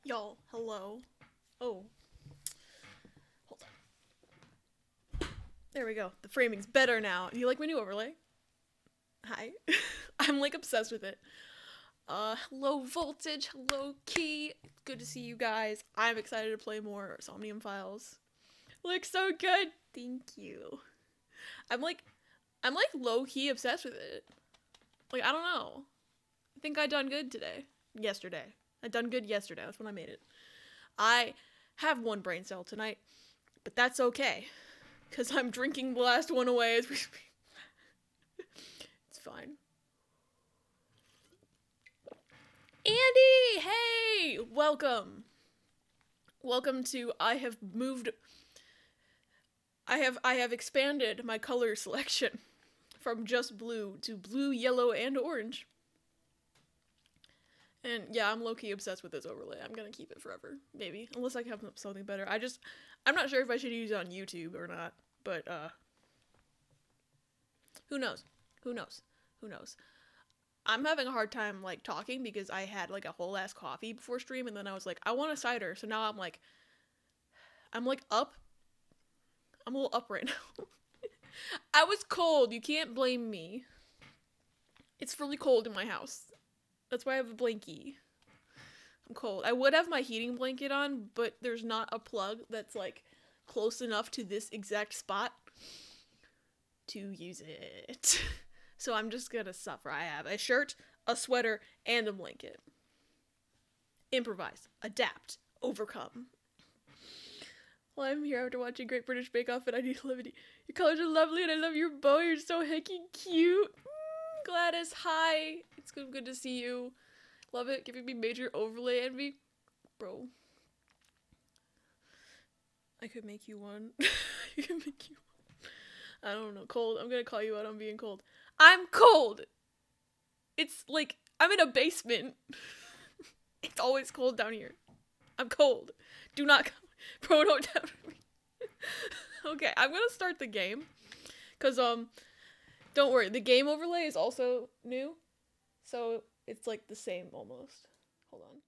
Y'all, hello. Oh. Hold on. There we go. The framing's better now. Do you like my new overlay? Hi. I'm like obsessed with it. Low voltage, low key. Good to see you guys. I'm excited to play more Somnium files. Looks so good. Thank you. I'm like low key obsessed with it. Like, I don't know. I think I done good today. Yesterday. I done good yesterday. That's when I made it. I have one brain cell tonight, but that's okay. Because I'm drinking the last one away as we speak. It's fine. Andy! Hey! Welcome. Welcome to I have expanded my color selection from just blue to blue, yellow, and orange. And yeah, I'm low-key obsessed with this overlay. I'm gonna keep it forever, maybe. Unless I can have something better. I'm not sure if I should use it on YouTube or not, but who knows? Who knows? Who knows? I'm having a hard time, like, talking because I had, like, a whole ass coffee before stream, and then I was like, I want a cider, so now I'm up. I'm a little up right now. I was cold, you can't blame me. It's really cold in my house. That's why I have a blankie. I'm cold. I would have my heating blanket on, but there's not a plug that's, like, close enough to this exact spot to use it. So I'm just gonna suffer. I have a shirt, a sweater, and a blanket. Improvise. Adapt. Overcome. Well, I'm here after watching Great British Bake Off, and I need to live it. Your colors are lovely, and I love your bow. You're so hecky cute. Gladys, hi. It's good to see you. Love it. Giving me major overlay envy. Bro. I could make you one. I could make you one. I don't know. Cold. I'm gonna call you out on being cold. I'm cold! It's like, I'm in a basement. It's always cold down here. I'm cold. Do not come. Bro, don't tempt me. Okay, I'm gonna start the game. Cause, don't worry, the game overlay is also new. So, it's like the same almost. Hold on.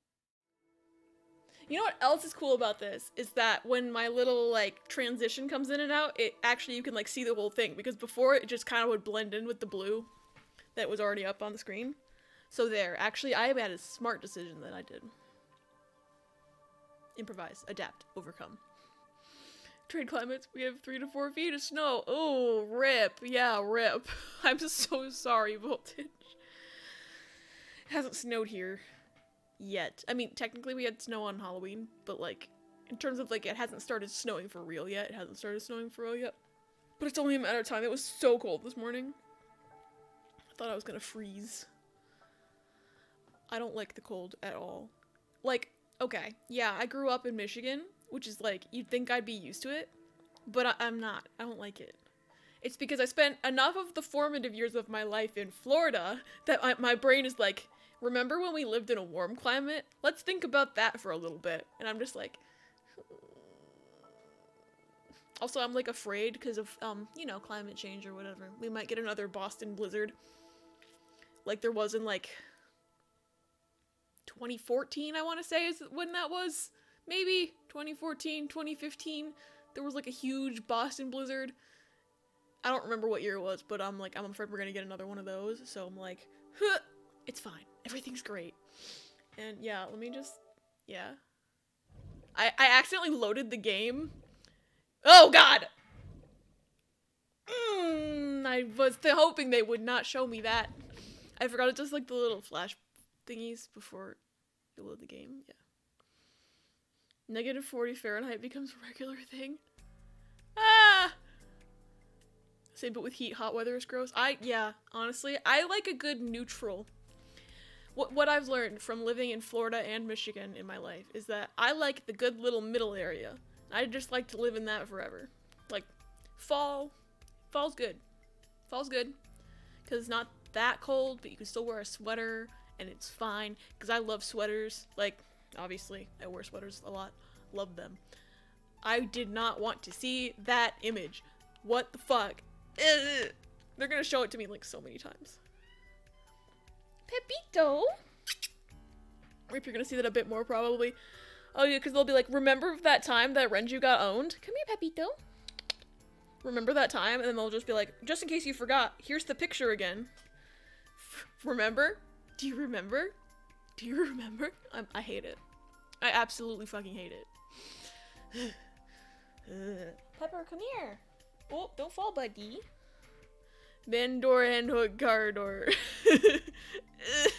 You know what else is cool about this? Is that when my little, like, transition comes in and out, it actually, you can, like, see the whole thing. Because before, it just kind of would blend in with the blue that was already up on the screen. So there. Actually, I had a smart decision that I did. Improvise. Adapt. Overcome. Trade climates. We have 3 to 4 feet of snow. Oh, rip. Yeah, rip. I'm so sorry, Voltage. It hasn't snowed here. Yet. I mean, technically we had snow on Halloween, but like, in terms of like, it hasn't started snowing for real yet. It hasn't started snowing for real yet. But it's only a matter of time. It was so cold this morning. I thought I was gonna freeze. I don't like the cold at all. Like, okay, yeah, I grew up in Michigan, which is like, you'd think I'd be used to it, but I'm not. I don't like it. It's because I spent enough of the formative years of my life in Florida that my brain is like, remember when we lived in a warm climate? Let's think about that for a little bit. And I'm just like... Also, I'm like afraid because of, you know, climate change or whatever. We might get another Boston blizzard. Like there was in like... 2014, I want to say is when that was. Maybe 2014, 2015. There was like a huge Boston blizzard. I don't remember what year it was, but I'm afraid we're gonna get another one of those. So I'm like, huh, it's fine. Everything's great. And yeah, let me just, yeah. I accidentally loaded the game. Oh god! I was hoping they would not show me that. I forgot it's just like the little flash thingies before you load the game. Yeah. -40 Fahrenheit becomes a regular thing. Ah! Same but with heat, hot weather is gross. Yeah, honestly, I like a good neutral. What I've learned from living in Florida and Michigan in my life is that I like the good little middle area. I just like to live in that forever. Like, fall's good. Fall's good. Because it's not that cold, but you can still wear a sweater, and it's fine. Because I love sweaters. Like, obviously, I wear sweaters a lot. Love them. I did not want to see that image. What the fuck? Ugh. They're gonna show it to me, like, so many times. Pepito! Rip, you're gonna see that a bit more, probably. Oh yeah, because they'll be like, remember that time that Renju got owned? Come here, Pepito. Remember that time? And then they'll just be like, just in case you forgot, here's the picture again. Remember? Do you remember? Do you remember? I hate it. I absolutely fucking hate it. Pepper, come here. Oh, don't fall, buddy. Mendor and hook corridor.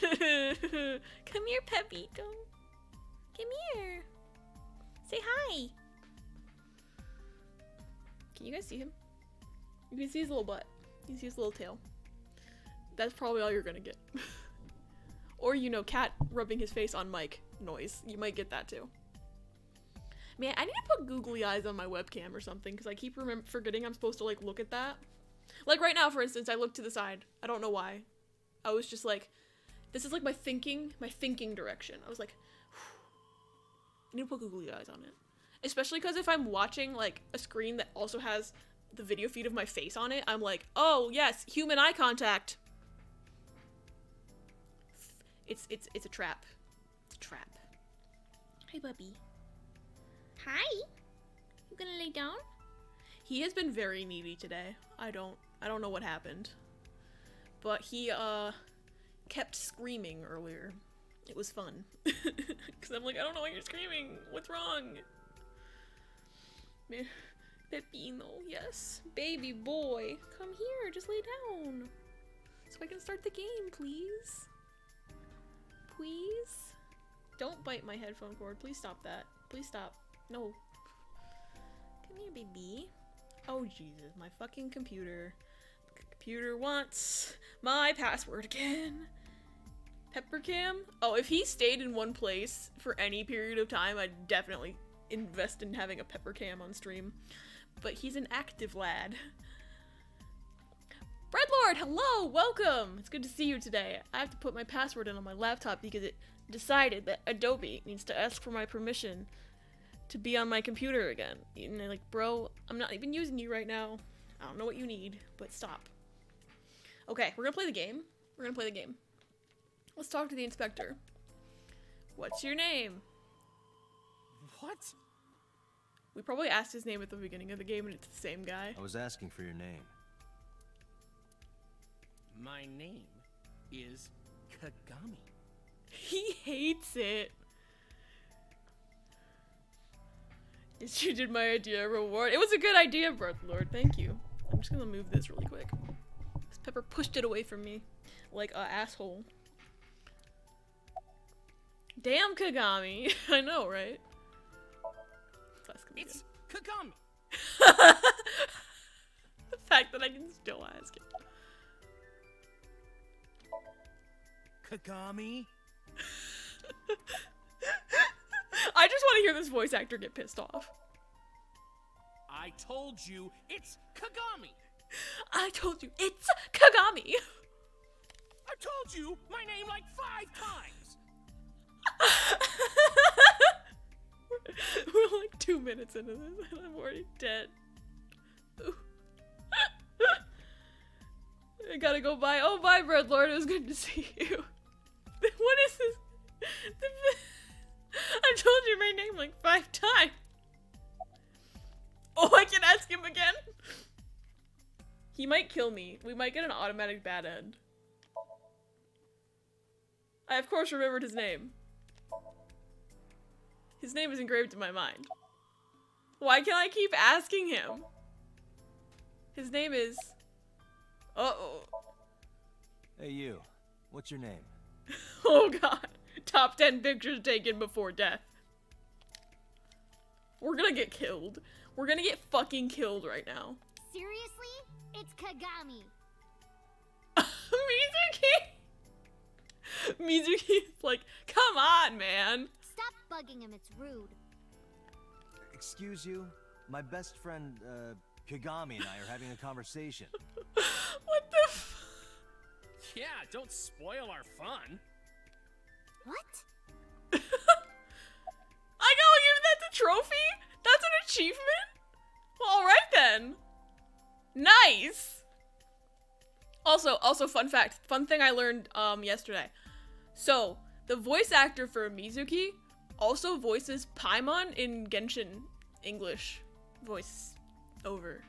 Come here, Pepito. Come here. Say hi. Can you guys see him? You can see his little butt. You can see his little tail. That's probably all you're gonna get. Or, you know, cat rubbing his face on mic noise. You might get that too. Man, I need to put googly eyes on my webcam or something, because I keep forgetting I'm supposed to, like, look at that. Like, right now, for instance, I looked to the side. I don't know why. I was just like, this is, like, my thinking direction. I was like, I need to put googly eyes on it. Especially because if I'm watching, like, a screen that also has the video feed of my face on it, I'm like, oh, yes, human eye contact. It's a trap. It's a trap. Hey, puppy. Hi. You gonna lay down? He has been very needy today. I don't know what happened. But he, kept screaming earlier. It was fun. Because I'm like, I don't know why you're screaming. What's wrong? Pepino, yes. Baby boy. Come here, just lay down. So I can start the game, please. Please? Don't bite my headphone cord. Please stop that. Please stop. No. Come here, baby. Oh, Jesus. My fucking computer. Computer wants my password again. Peppercam? Oh, if he stayed in one place for any period of time, I'd definitely invest in having a Peppercam on stream. But he's an active lad. Breadlord, hello! Welcome! It's good to see you today. I have to put my password in on my laptop because it decided that Adobe needs to ask for my permission to be on my computer again. And they're like, bro, I'm not even using you right now. I don't know what you need, but stop. Okay, we're gonna play the game. We're gonna play the game. Let's talk to the inspector. What's your name? What? We probably asked his name at the beginning of the game and it's the same guy. I was asking for your name. My name is Kagami. He hates it. Yes, you did my idea reward. It was a good idea, Breadlord. Thank you. I'm just gonna move this really quick. This Pepper pushed it away from me like a asshole. Damn, Kagami. I know, right? It's Kagami. The fact that I can still ask it. Kagami? I just want to hear this voice actor get pissed off. I told you it's Kagami. I told you it's Kagami. I told you my name like 5 times. We're like 2 minutes into this and I'm already dead. I gotta go bye. Oh, bye, Breadlord. It was good to see you. What is this? I told you my name like 5 times. Oh, I can ask him again? He might kill me. We might get an automatic bad end. I, of course, remembered his name. His name is engraved in my mind. Why can't I keep asking him? His name is... Uh-oh. Hey, you. What's your name? Oh, God. Top 10 pictures taken before death. We're gonna get killed. We're gonna get fucking killed right now. Seriously? It's Kagami. Mizuki! Mizuki's like, come on, man. Stop bugging him, it's rude. Excuse you? My best friend, Kagami and I are having a conversation. What the f- Yeah, don't spoil our fun. What? I gotta give that the trophy? That's an achievement? Well, alright then. Nice! Also, fun fact. Fun thing I learned, yesterday. So, the voice actor for Mizuki also voices Paimon in Genshin English voice over.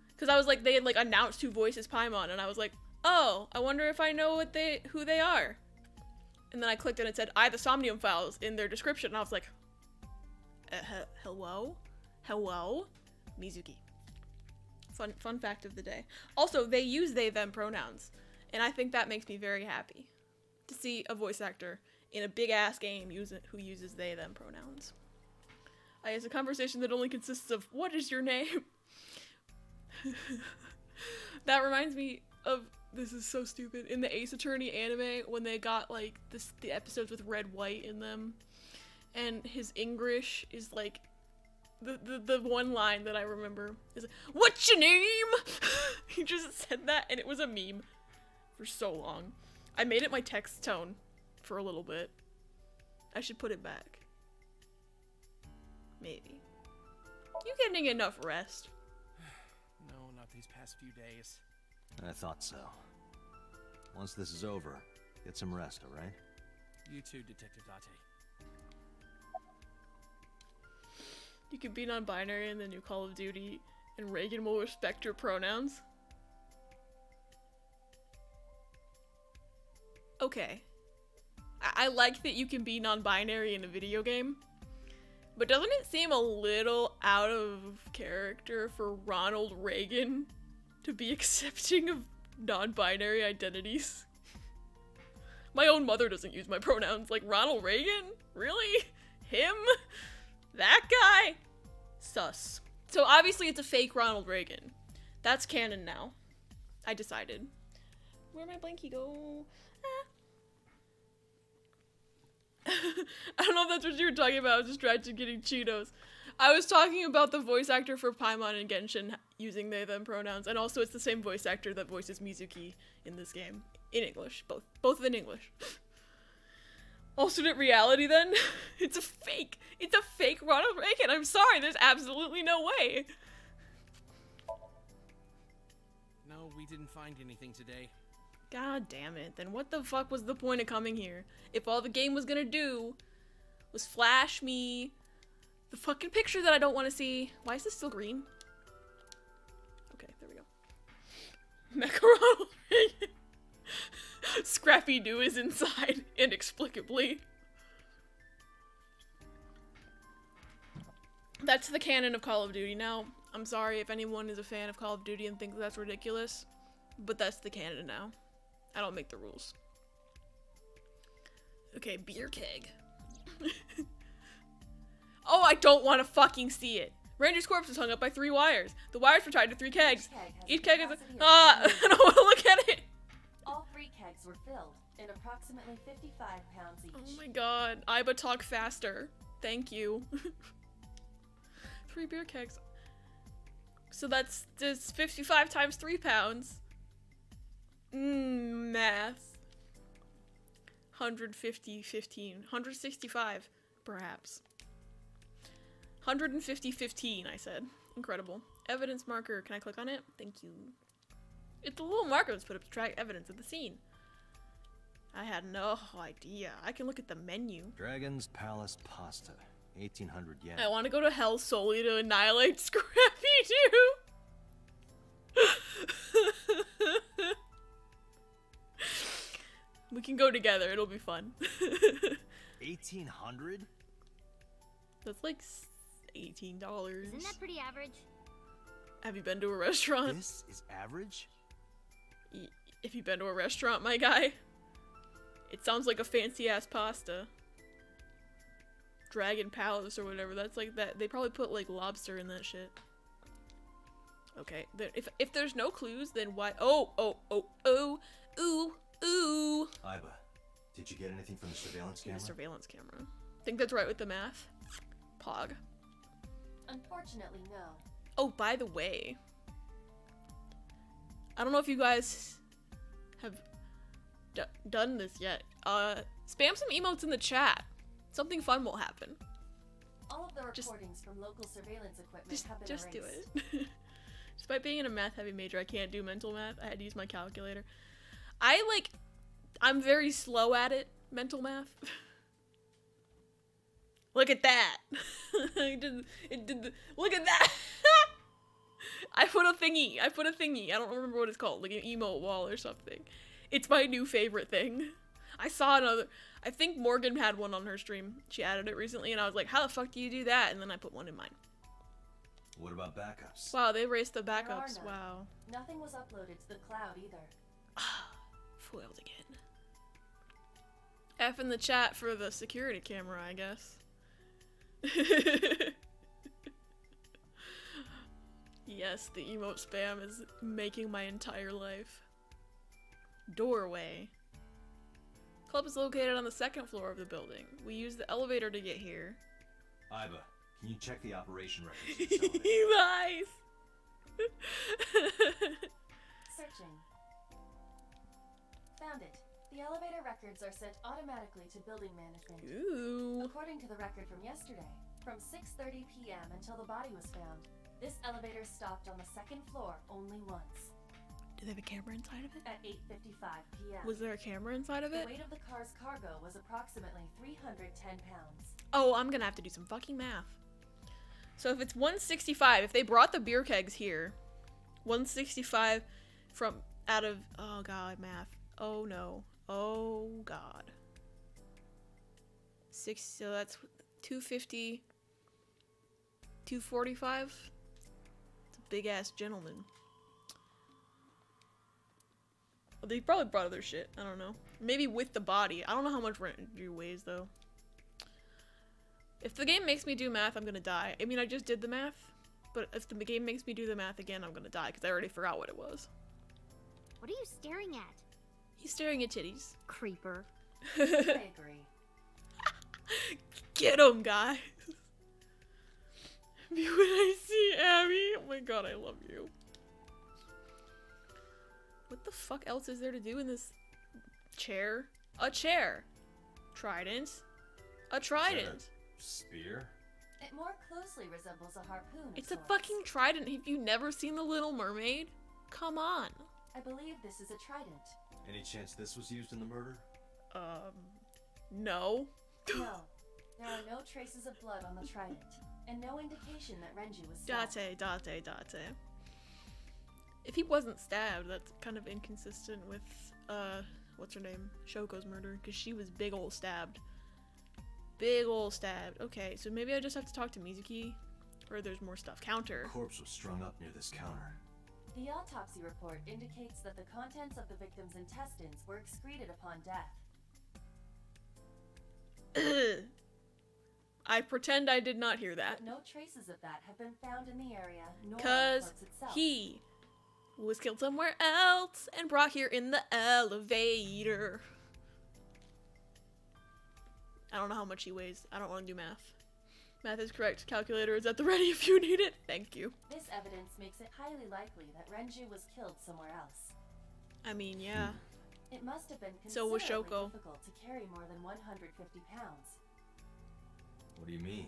Because I was like, they had like announced who voices Paimon, and I was like, oh, I wonder if I know who they are. And then I clicked and it said, the Somnium files in their description, and I was like, hello? Hello? Mizuki. Fun fact of the day. Also, they use they, them pronouns, and I think that makes me very happy to see a voice actor in a big-ass game who uses they, them pronouns. It's a conversation that only consists of, what is your name? That reminds me of, this is so stupid, in the Ace Attorney anime, when they got, like, the episodes with red, white in them, and his English is, like, the one line that I remember is, what's your name? He just said that, and it was a meme for so long. I made it my text tone for a little bit. I should put it back. Maybe. You getting enough rest? No, not these past few days. I thought so. Once this is over, get some rest, alright? You too, Detective Date. You can be non-binary in the new Call of Duty, and Reagan will respect your pronouns. Okay. I like that you can be non-binary in a video game, but doesn't it seem a little out of character for Ronald Reagan to be accepting of non-binary identities? My own mother doesn't use my pronouns. Like, Ronald Reagan? Really? Him? That guy? Sus. So obviously it's a fake Ronald Reagan. That's canon now. I decided. Where'd my blankie go? I don't know if that's what you were talking about. I was distracted getting Cheetos. I was talking about the voice actor for Paimon and Genshin using they, them pronouns, and also it's the same voice actor that voices Mizuki in this game. In English. Both in English. Alternate reality then? It's a fake. It's a fake Ronald Reagan. I'm sorry, there's absolutely no way. No, we didn't find anything today. God damn it. Then what the fuck was the point of coming here? If all the game was gonna do was flash me the fucking picture that I don't want to see. Why is this still green? Okay, there we go. Mecha Ronald Reagan. Scrappy Doo is inside, inexplicably. That's the canon of Call of Duty now. I'm sorry if anyone is a fan of Call of Duty and thinks that's ridiculous, but that's the canon now. I don't make the rules. Okay, beer keg. Oh, I don't want to fucking see it. Ranger's corpse is hung up by 3 wires. The wires were tied to 3 kegs. Each keg is a... I don't want to look at it. All 3 kegs were filled in approximately 55 pounds each. Oh my god. AIBA, talk faster. Thank you. 3 beer kegs. So that's just 55 times 3 pounds. Math. 150, 15. 165, perhaps. 150, 15, I said. Incredible. Evidence marker. Can I click on it? Thank you. It's a little marker that's put up to track evidence of the scene. I had no idea. I can look at the menu. Dragon's Palace Pasta. 1800 yen. I want to go to hell solely to annihilate Scrappy Doo. We can go together. It'll be fun. 1800? That's like $18. Isn't that pretty average? Have you been to a restaurant? This is average? If you've been to a restaurant, my guy, it sounds like a fancy-ass pasta. Dragon Palace or whatever. That's like that. They probably put like lobster in that shit. Okay. If there's no clues, then why? Oh, ooh. AIBA, did you get anything from the surveillance camera? The surveillance camera. Think that's right with the math? Pog. Unfortunately, no. Oh, by the way, I don't know if you guys have done this yet. Spam some emotes in the chat. Something fun will happen. All of the recordings from local surveillance equipment have been just erased. do it. Despite being in a math-heavy major, I can't do mental math. I had to use my calculator. I'm very slow at it, mental math. Look at that. Look at that. I put a thingy. I don't remember what it's called. Like an emote wall or something. It's my new favorite thing. I saw another. I think Morgan had one on her stream. She added it recently, and I was like, how the fuck do you do that? And then I put one in mine. What about backups? Wow, they erased the There are backups. none. Wow. Nothing was uploaded to the cloud either. Foiled again. F in the chat for the security camera, I guess. Yes, the emote spam is making my entire life. Doorway. Club is located on the second floor of the building. We use the elevator to get here. AIBA, can you check the operation records of this elevator? You guys! Searching. Found it. The elevator records are sent automatically to building management. Ooh. According to the record from yesterday, from 6:30 p.m. until the body was found, this elevator stopped on the second floor only once. Do they have a camera inside of it? At 8:55 p.m. Was there a camera inside of The it? weight of the car's cargo was approximately 310 pounds. Oh, I'm gonna have to do some fucking math. So if it's 165, if they brought the beer kegs here, 165 from out of, oh god, math. Oh no. Oh god. So that's 250, 245. It's a big ass gentleman. Well, they probably brought other shit. I don't know. Maybe with the body. I don't know how much Renju weighs though. If the game makes me do math, I'm gonna die. I mean, I just did the math, but if the game makes me do the math again, I'm gonna die because I already forgot what it was. What are you staring at? He's staring at titties. Creeper. I agree. Get him, guys. When I see Abby, oh my god, I love you. What the fuck else is there to do in this chair? A chair. Trident. A trident. Spear? It more closely resembles a harpoon. of It's a sorts. fucking trident. Have you never seen The Little Mermaid? Come on. I believe this is a trident. Any chance this was used in the murder? No. No, there are no traces of blood on the trident, and no indication that Renju was stabbed. Date. If he wasn't stabbed, that's kind of inconsistent with, what's her name? Shoko's murder, because she was big ol' stabbed. Big ol' stabbed. Okay, so maybe I just have to talk to Mizuki, or there's more stuff. Counter. The corpse was strung up near this counter. The autopsy report indicates that the contents of the victim's intestines were excreted upon death. I pretend I did not hear that. But no traces of that have been found in the area, nor on the Because corpse itself. he was killed somewhere else and brought here in the elevator. I don't know how much he weighs. I don't want to do math. Math is correct. Calculator is at the ready if you need it. Thank you. This evidence makes it highly likely that Renju was killed somewhere else. I mean, yeah. It must have been So was considerably Shoko. difficult to carry more than 150 pounds. What do you mean?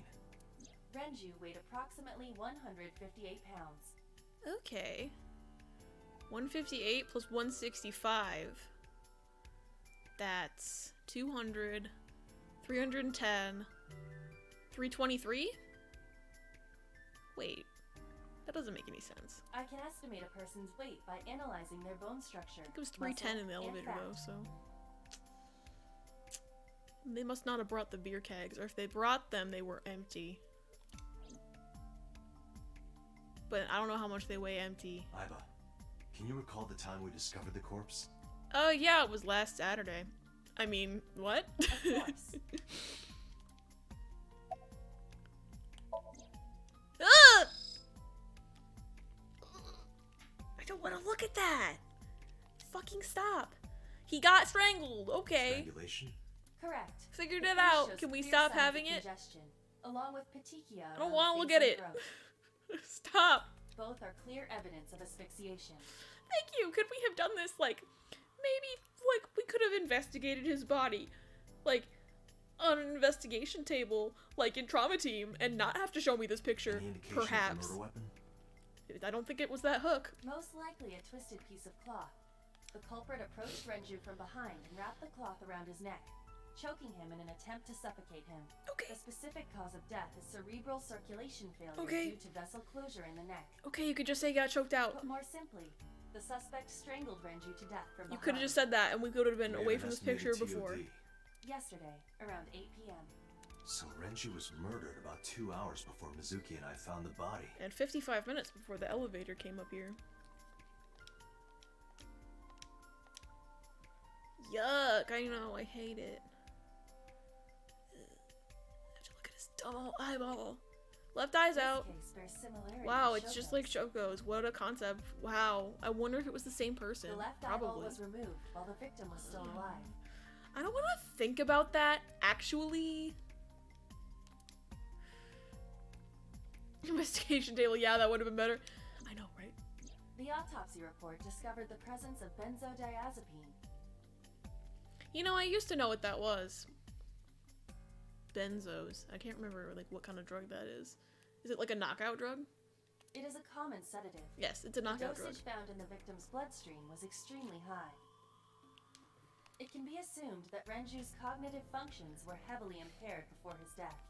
Renju weighed approximately 158 pounds. Okay. 158 plus 165. That's 200, 310, 323? Wait. That doesn't make any sense. I can estimate a person's weight by analyzing their bone structure. I think it was 310 in the muscle, and elevator fat. though, so. They must not have brought the beer kegs, or if they brought them, they were empty. But I don't know how much they weigh empty. AIBA, can you recall the time we discovered the corpse? Oh, yeah, it was last Saturday. I mean, what? Of course. Ugh! I don't want to look at that. Fucking stop. He got strangled. Okay. Strangulation? Correct. Figured The it face out. shows Can we clear stop signs of having it? congestion, along with petechia. I don't around the want to look face at and it. throat. Stop. Both are clear evidence of asphyxiation. Thank you. Could we have done this, like, maybe, like, we could have investigated his body, like, on an investigation table, like in Trauma Team, and not have to show me this picture, Any indication of perhaps. the murder weapon? I don't think it was that hook. Most likely a twisted piece of cloth. The culprit approached Renju from behind and wrapped the cloth around his neck. choking him in an attempt to suffocate him. Okay. The specific cause of death is cerebral circulation failure Okay. due to vessel closure in the neck. Okay, you could just say he got choked out. Put more simply, the suspect strangled Renju to death from You behind. could have just said that, and we could have been We have away an from this estimated picture before. TOD. Yesterday, around 8 p.m. So Renju was murdered about 2 hours before Mizuki and I found the body. And 55 minutes before the elevator came up here. Yuck, I know, I hate it. Ugh. I have to look at his dumb old eyeball. Left eye's out. This case bears similarity Wow, to it's just Shogo's. like Shoko's. What a concept. Wow. I wonder if it was the same person. The left eyeball Probably. was removed while the victim was still alive. I don't want to think about that, actually. Investigation table, yeah, that would have been better. I know, right? The autopsy report discovered the presence of benzodiazepine. You know, I used to know what that was. Benzos. I can't remember, like, what kind of drug that is. Is it like a knockout drug? It is a common sedative. Yes, it's a The knockout drug. dosage found in the victim's bloodstream was extremely high. It can be assumed that Renju's cognitive functions were heavily impaired before his death.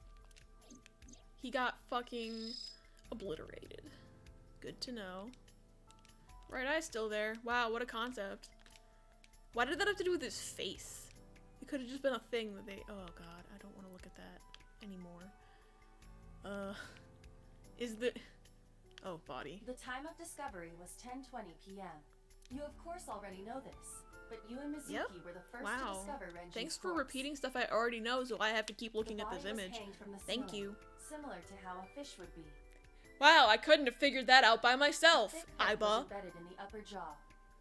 He got fucking obliterated. Good to know. Right eye's still there. Wow, what a concept. Why did that have to do with his face? It could have just been a thing that they... Oh god, I don't want to look at that anymore. Is the... Oh, body. The time of discovery was 10:20 p.m. You of course already know this, but you and Mizuki Yep. were the first to Wow. discover Renju's Thanks for corpse. repeating stuff I already know, so I have to keep looking The at this body was image. hanged from the Thank ceiling, you. Similar to how a fish would be. Wow, I couldn't have figured that out by myself, The thick hook was AIBA. embedded in the upper jaw,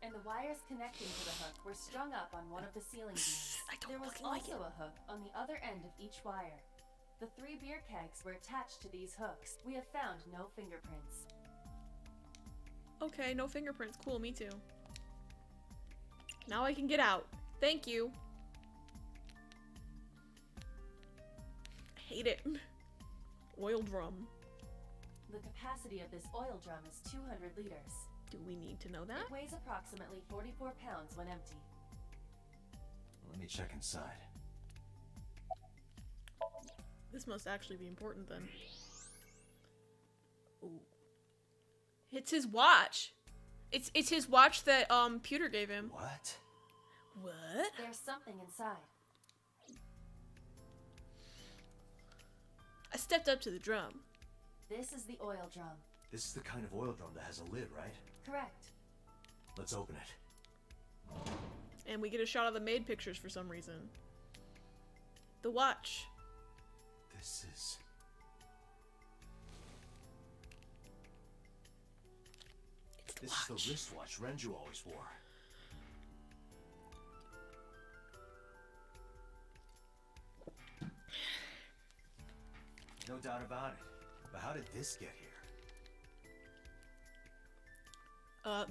and the wires connecting to the hook were strung up on one of the ceiling beams. I don't There was fucking like also it. a hook on the other end of each wire. The 3 beer kegs were attached to these hooks. We have found no fingerprints. Okay, no fingerprints. Cool, me too. Now I can get out. Thank you. I hate it. Oil drum. The capacity of this oil drum is 200 liters. Do we need to know that? It weighs approximately 44 pounds when empty. Let me check inside. This must actually be important then. Ooh. It's his watch. It's his watch that Pewter gave him. What? What? There's something inside. I stepped up to the drum. This is the oil drum. This is the kind of oil drum that has a lid, right? Correct. Let's open it. And we get a shot of the maid pictures for some reason. The watch. This is... It's the This watch. is the wristwatch Renju always wore. No doubt about it. But how did this get here?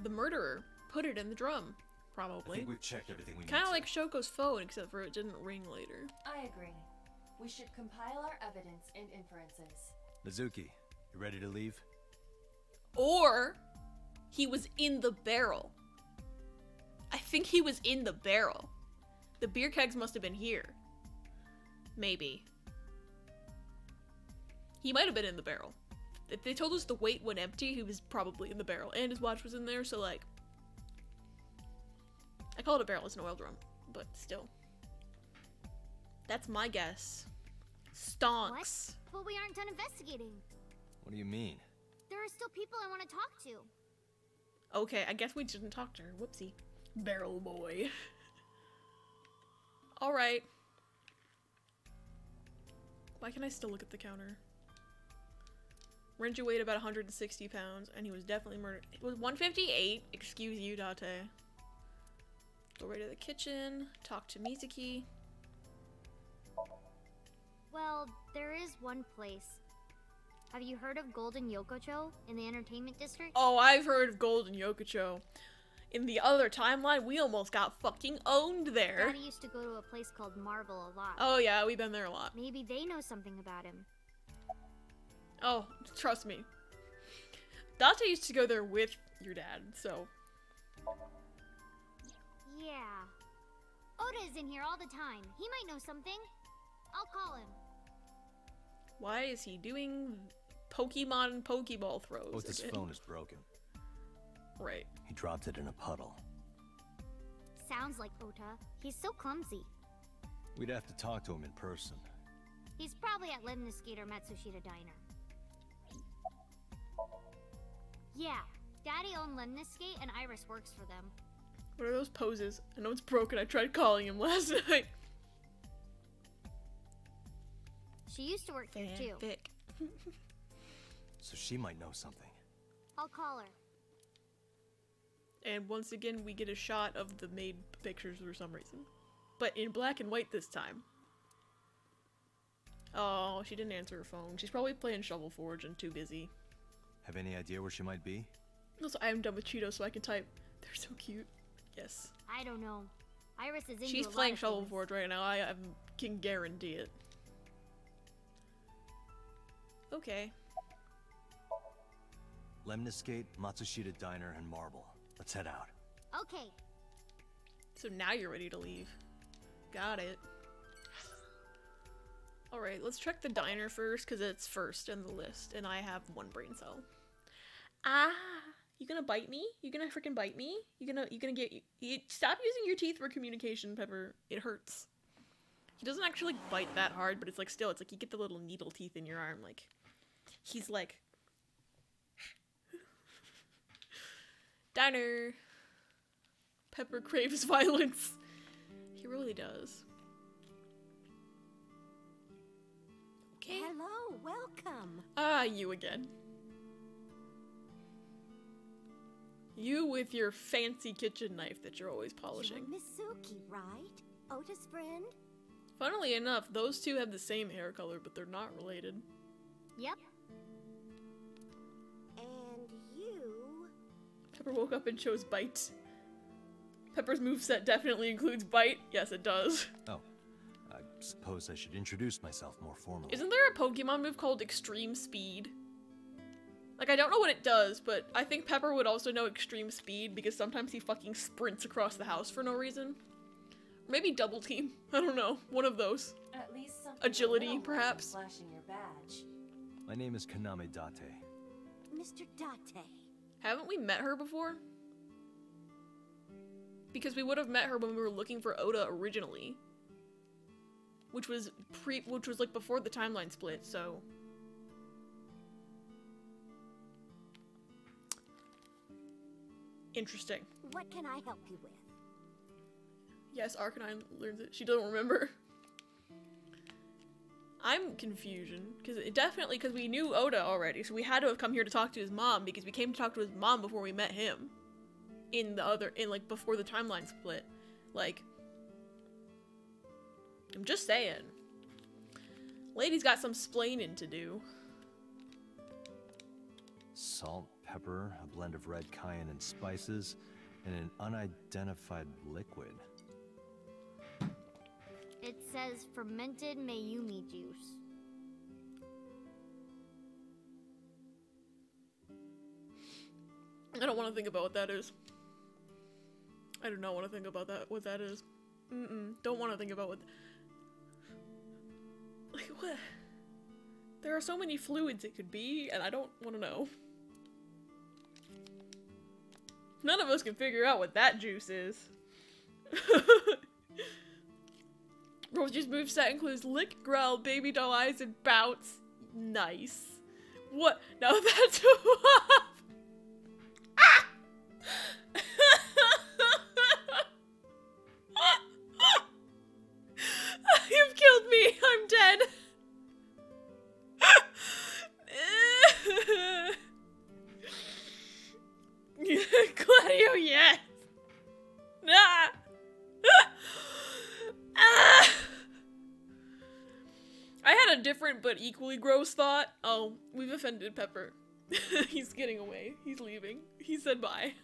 The murderer put it in the drum, I probably. think we've checked everything we need Kind of to. like Shoko's phone, except for it didn't ring later. I agree. We should compile our evidence and inferences. Mizuki, you ready to leave? Or he was in the barrel. I think he was in the barrel. The beer kegs must have been here. Maybe. He might have been in the barrel. If they told us the weight went empty, he was probably in the barrel. And his watch was in there, so like... I call it a barrel, it's an oil drum. But still. That's my guess. Stonks. But we aren't done investigating. What do you mean? There are still people I want to talk to. Okay, I guess we didn't talk to her. Whoopsie. Barrel boy. Alright. Why can I still look at the counter? Renju weighed about 160 pounds, and he was definitely murdered. It was 158. Excuse you, Date. Go right to the kitchen. Talk to Mizuki. Well, there is one place. Have you heard of Golden Yokocho in the entertainment district? Oh, I've heard of Golden Yokocho. In the other timeline, we almost got fucking owned there. Daddy used to go to a place called Marble a lot. Oh yeah, we've been there a lot. Maybe they know something about him. Oh, trust me. Date used to go there with your dad, so... Yeah. Oda is in here all the time. He might know something. I'll call him. Why is he doing Pokemon Pokeball throws? Ota's again? phone is broken. Right. He dropped it in a puddle. Sounds like Ota. He's so clumsy. We'd have to talk to him in person. He's probably at Lemniscate or Matsushita Diner. Yeah, Daddy owned Lemniscate and Iris works for them. What are those poses? I know it's broken. I tried calling him last night. She used to work here too. Thick. So she might know something. I'll call her. And once again, we get a shot of the maid pictures for some reason. But in black and white this time. Oh, she didn't answer her phone. She's probably playing Shovel Forge and too busy. Have any idea where she might be? Also, I am done with Cheetos, so I can type. They're so cute. Yes. I don't know. Iris is into She's a lot playing of Shovel things. Forge right now. I can guarantee it. Okay. Lemniscate, Matsushita Diner, and Marble. Let's head out. Okay. So now you're ready to leave. Got it. Alright, let's check the diner first, because it's first in the list, and I have one brain cell. Ah! You gonna bite me? You gonna freaking bite me? You gonna get... Stop using your teeth for communication, Pepper. It hurts. He doesn't actually like, bite that hard, but it's like still, it's like you get the little needle teeth in your arm, like... He's like... Diner! Pepper craves violence. He really does. Okay. Hello, welcome. Ah, you again. You with your fancy kitchen knife that you're always polishing. You're Misuki, right? Ota's friend? Funnily enough, those two have the same hair color, but they're not related. Yep. And you... Pepper woke up and chose bite. Pepper's moveset definitely includes bite. Yes, it does. Oh, I suppose I should introduce myself more formally. Isn't there a Pokemon move called Extreme Speed? Like, I don't know what it does, but I think Pepper would also know Extreme Speed because sometimes he fucking sprints across the house for no reason. Maybe Double Team. I don't know. One of those. At least something Agility, a little more perhaps? than flashing your badge. My name is Kaname Date. Mr. Date. Haven't we met her before? Because we would have met her when we were looking for Oda originally. Which was like before the timeline split, so... Interesting. What can I help you with? Yes, Arcanine learns it. She doesn't remember. I'm confusion, because we knew Oda already, so we had to have come here to talk to his mom, because we came to talk to his mom before we met him. Like, before the timeline split. Like, I'm just saying. Lady's got some splaining to do. Salt, pepper, a blend of red cayenne and spices, and an unidentified liquid. It says fermented Mayumi juice. I don't want to think about what that is. I do not want to think about what that is. Don't want to think about what... Like, what? There are so many fluids it could be, and I don't want to know. None of us can figure out what that juice is. Rose's moveset includes lick, growl, baby doll eyes, and bounce. Nice. What? Now that's Ah! You've killed me. I'm dead. Gladio, yes. Ah. Ah. I had a different but equally gross thought. Oh, we've offended Pepper. He's getting away. He's leaving. He said bye.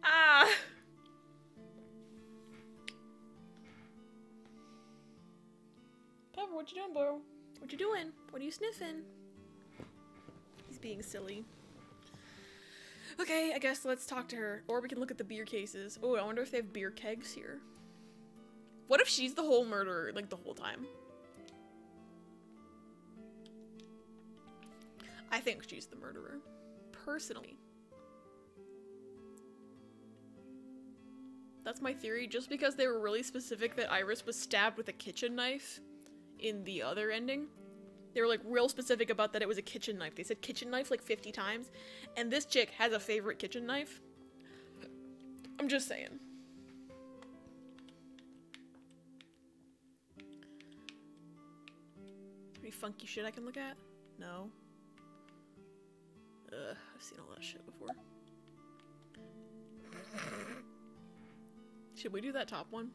Ah. Pepper, what you doing, bro? What you doing? What are you sniffing? He's being silly. Okay, I guess let's talk to her. Or we can look at the beer cases. Oh, I wonder if they have beer kegs here. What if she's the whole murderer, like, the whole time? I think she's the murderer. Personally. That's my theory. Just because they were really specific that Iris was stabbed with a kitchen knife in the other ending. They were like real specific about that it was a kitchen knife. They said kitchen knife like 50 times. And this chick has a favorite kitchen knife. I'm just saying. Any funky shit I can look at? No. I've seen all that shit before. Should we do that top one?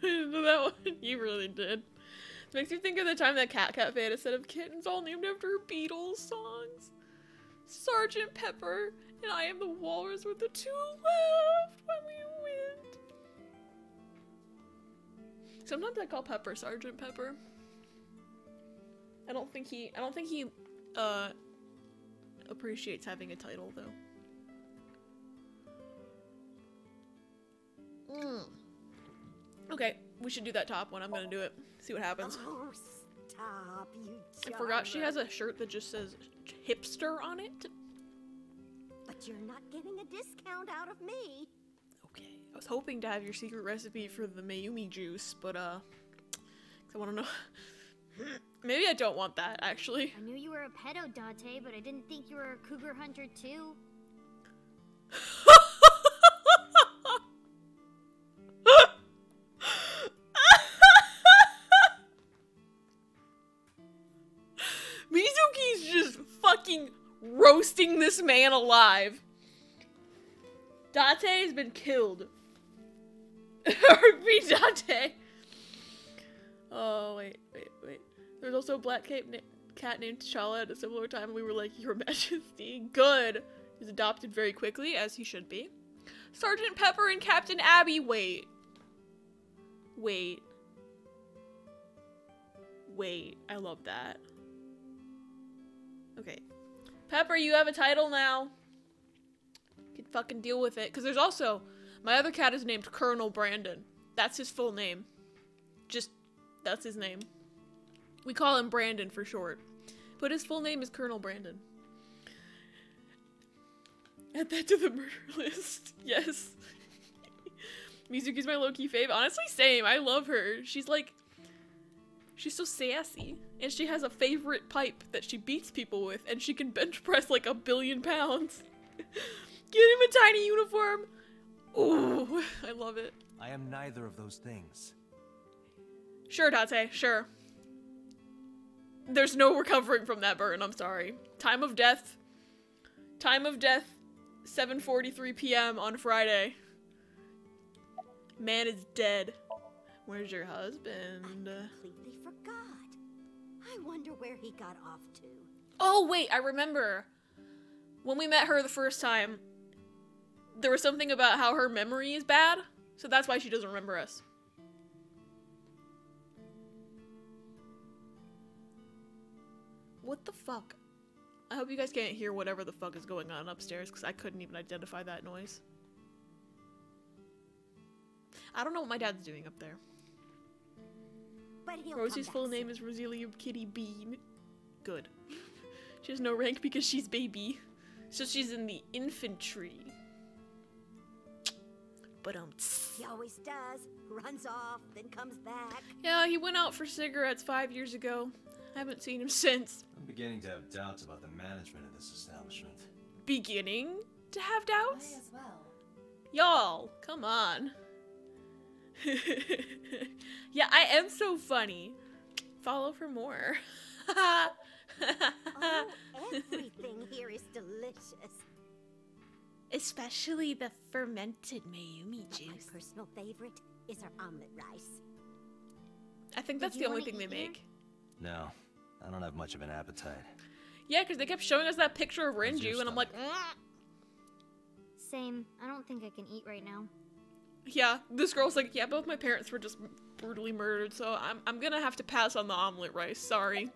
That one? You really did. It makes me think of the time that Cat Cafe had a set of kittens all named after Beatles songs. Sergeant Pepper and I Am the Walrus with the two left when we win. Sometimes I call Pepper Sergeant Pepper. I don't think he appreciates having a title though. Okay, we should do that top one. I'm gonna do it. See what happens. Oh, stop, you I forgot she has a shirt that just says hipster on it. But you're not getting a discount out of me. Okay, I was hoping to have your secret recipe for the Mayumi juice, but 'cause I want to know. Maybe I don't want that, actually. I knew you were a pedo, Date, but I didn't think you were a cougar hunter too. Mizuki's just fucking roasting this man alive. Date has been killed. RP Date. Oh, wait. There's also a black cat named T'Challa at a similar time. We were like, Your Majesty. Good. He's adopted very quickly, as he should be. Sergeant Pepper and Captain Abby. Wait. I love that. Okay. Pepper, you have a title now. You can fucking deal with it. Because there's also... My other cat is named Colonel Brandon. That's his full name. That's his name. We call him Brandon for short. But his full name is Colonel Brandon. Add that to the murder list. Yes. Mizuki's my low-key fave. Honestly, same. I love her. She's like... She's so sassy. And she has a favorite pipe that she beats people with. And she can bench press like 1 billion pounds. Get him a tiny uniform. Ooh, I love it. I am neither of those things. Sure, Date, sure. There's no recovering from that burn, I'm sorry. Time of death, 7:43 p.m. on Friday. Man is dead. Where's your husband? I completely forgot. I wonder where he got off to. Oh, wait, I remember. When we met her the first time, there was something about how her memory is bad, so that's why she doesn't remember us. What the fuck? I hope you guys can't hear whatever the fuck is going on upstairs, because I couldn't even identify that noise. I don't know what my dad's doing up there. But he'll Rosie's come full back name soon. is Roselia Kitty Bean. Good. She has no rank because she's baby. So she's in the infantry. But He always does. Runs off, then comes back. yeah, he went out for cigarettes 5 years ago. I haven't seen him since. I'm beginning to have doubts about the management of this establishment. Beginning to have I doubts? as well. Y'all, come on. Yeah, I am so funny. Follow for more. Oh, everything here is delicious. Especially the fermented Mayumi But my juice. personal favorite is our omelet rice. I think that's Did the you only wanna thing they eat here? make. No, I don't have much of an appetite. Yeah, because they kept showing us that picture of How's your Renju, and I'm like, stomach? Same. I don't think I can eat right now. yeah. This girl's like, yeah, both my parents were just brutally murdered, so I'm gonna have to pass on the omelet rice. Sorry.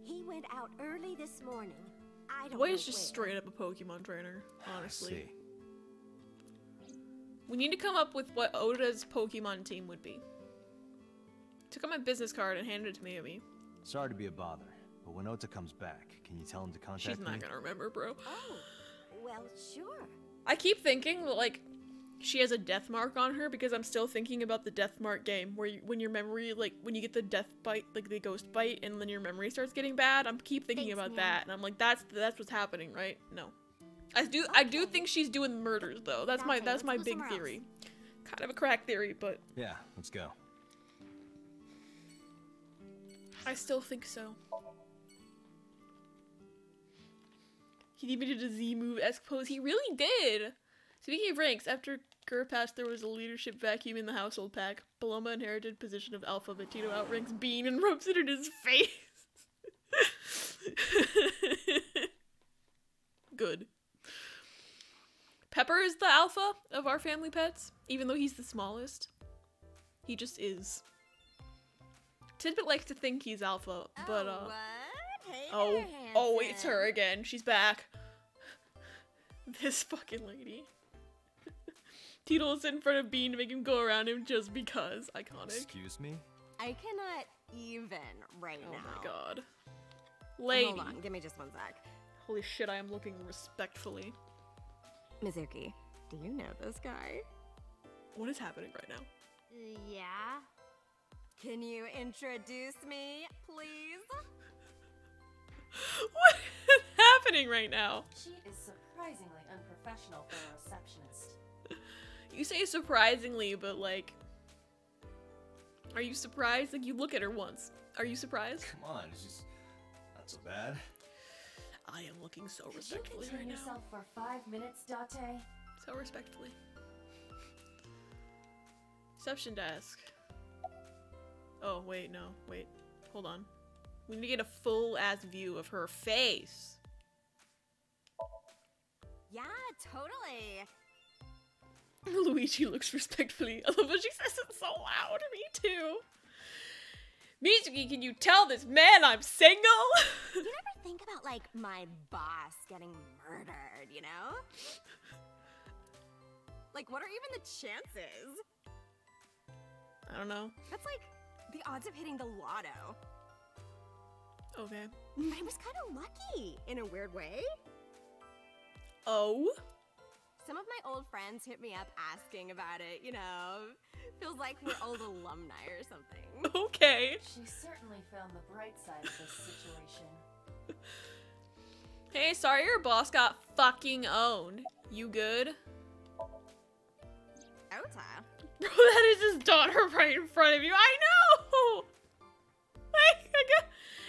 He went out early this morning. I don't Boy know is just where. straight up a Pokemon trainer, honestly. See. We need to come up with what Oda's Pokemon team would be. Took out my business card and handed it to Mayumi. Sorry to be a bother, but when Ota comes back, can you tell him to contact She's me? not gonna remember, bro. Oh, well, sure. I keep thinking that, like, she has a death mark on her because I'm still thinking about the death mark game where when your memory, like, when you get the death bite, like the ghost bite, and then your memory starts getting bad. I'm keep thinking Thanks, about man. that, and I'm like, that's what's happening, right? No, I do think she's doing murders though. That's my let's go big somewhere else. theory. Kind of a crack theory, but Yeah, let's go. I still think so. He even did a Z move-esque pose. He really did. Speaking of ranks, after Gur passed, there was a leadership vacuum in the household pack. Paloma inherited position of alpha, but Tito outranks Bean and rubs it in his face. Good. Pepper is the alpha of our family pets, even though he's the smallest. He just is. Tidbit likes to think he's alpha, but what? Hey oh, it's her again. She's back. This fucking lady. Tito will sit in front of Bean to make him go around him just because. Iconic. Excuse me? I cannot even right Oh now. my god. Lady. Hold on, give me just one sec. Holy shit, I am looking respectfully. Mizuki, do you know this guy? What is happening right now? Yeah. Can you introduce me, please? What is happening right now? She is surprisingly unprofessional for a receptionist. You say surprisingly, but like, are you surprised? Like, you look at her once. Are you surprised? Come on, it's just not so bad. I am looking so Could you respectfully contain right now. yourself for 5 minutes, Date? So respectfully. Reception desk. Oh, wait, no. Wait. Hold on. We need to get a full-ass view of her face. Yeah, totally. Luigi looks respectfully. I love how she says it so loud. Me too. Mizuki, can you tell this man I'm single? You never think about, like, my boss getting murdered, you know? Like, what are even the chances? I don't know. That's like the odds of hitting the lotto. Okay. I was kind of lucky, in a weird way. Oh? Some of my old friends hit me up asking about it, you know? Feels like we're old alumni or something. Okay. She certainly found the bright side of this situation. Hey, sorry your boss got fucking owned. You good? Ota. Bro, that is his daughter right in front of you. I know! Like,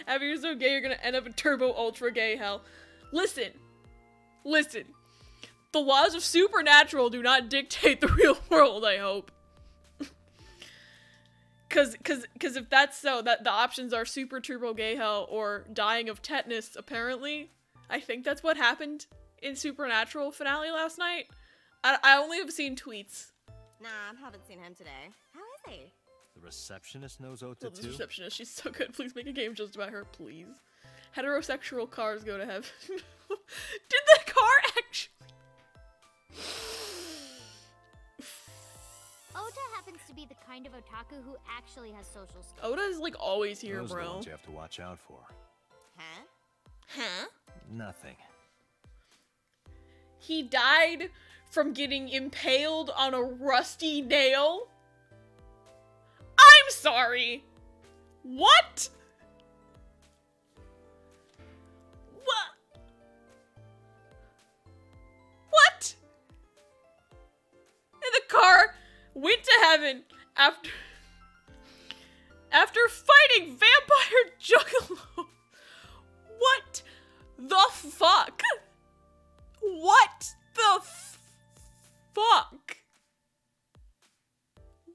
Abby, you're so gay, you're gonna end up in turbo ultra gay hell. Listen. Listen. The laws of supernatural do not dictate the real world, I hope. Cause if that's so, that the options are super turbo gay hell or dying of tetanus, apparently. I think that's what happened in Supernatural finale last night. I only have seen tweets. Nah, I haven't seen him today. How is he? The receptionist knows Ota Love this too? receptionist, she's so good. Please make a game just about her, please. Heterosexual cars go to heaven. Did the car actually? Ota happens to be the kind of otaku who actually has social skills. Oda is like always here, Those are the bro. ones you have to watch out for. Huh? Huh? Nothing. He died from getting impaled on a rusty nail? I'm sorry. What? What? What? And the car went to heaven after fighting vampire juggalo. What the fuck? What the fuck?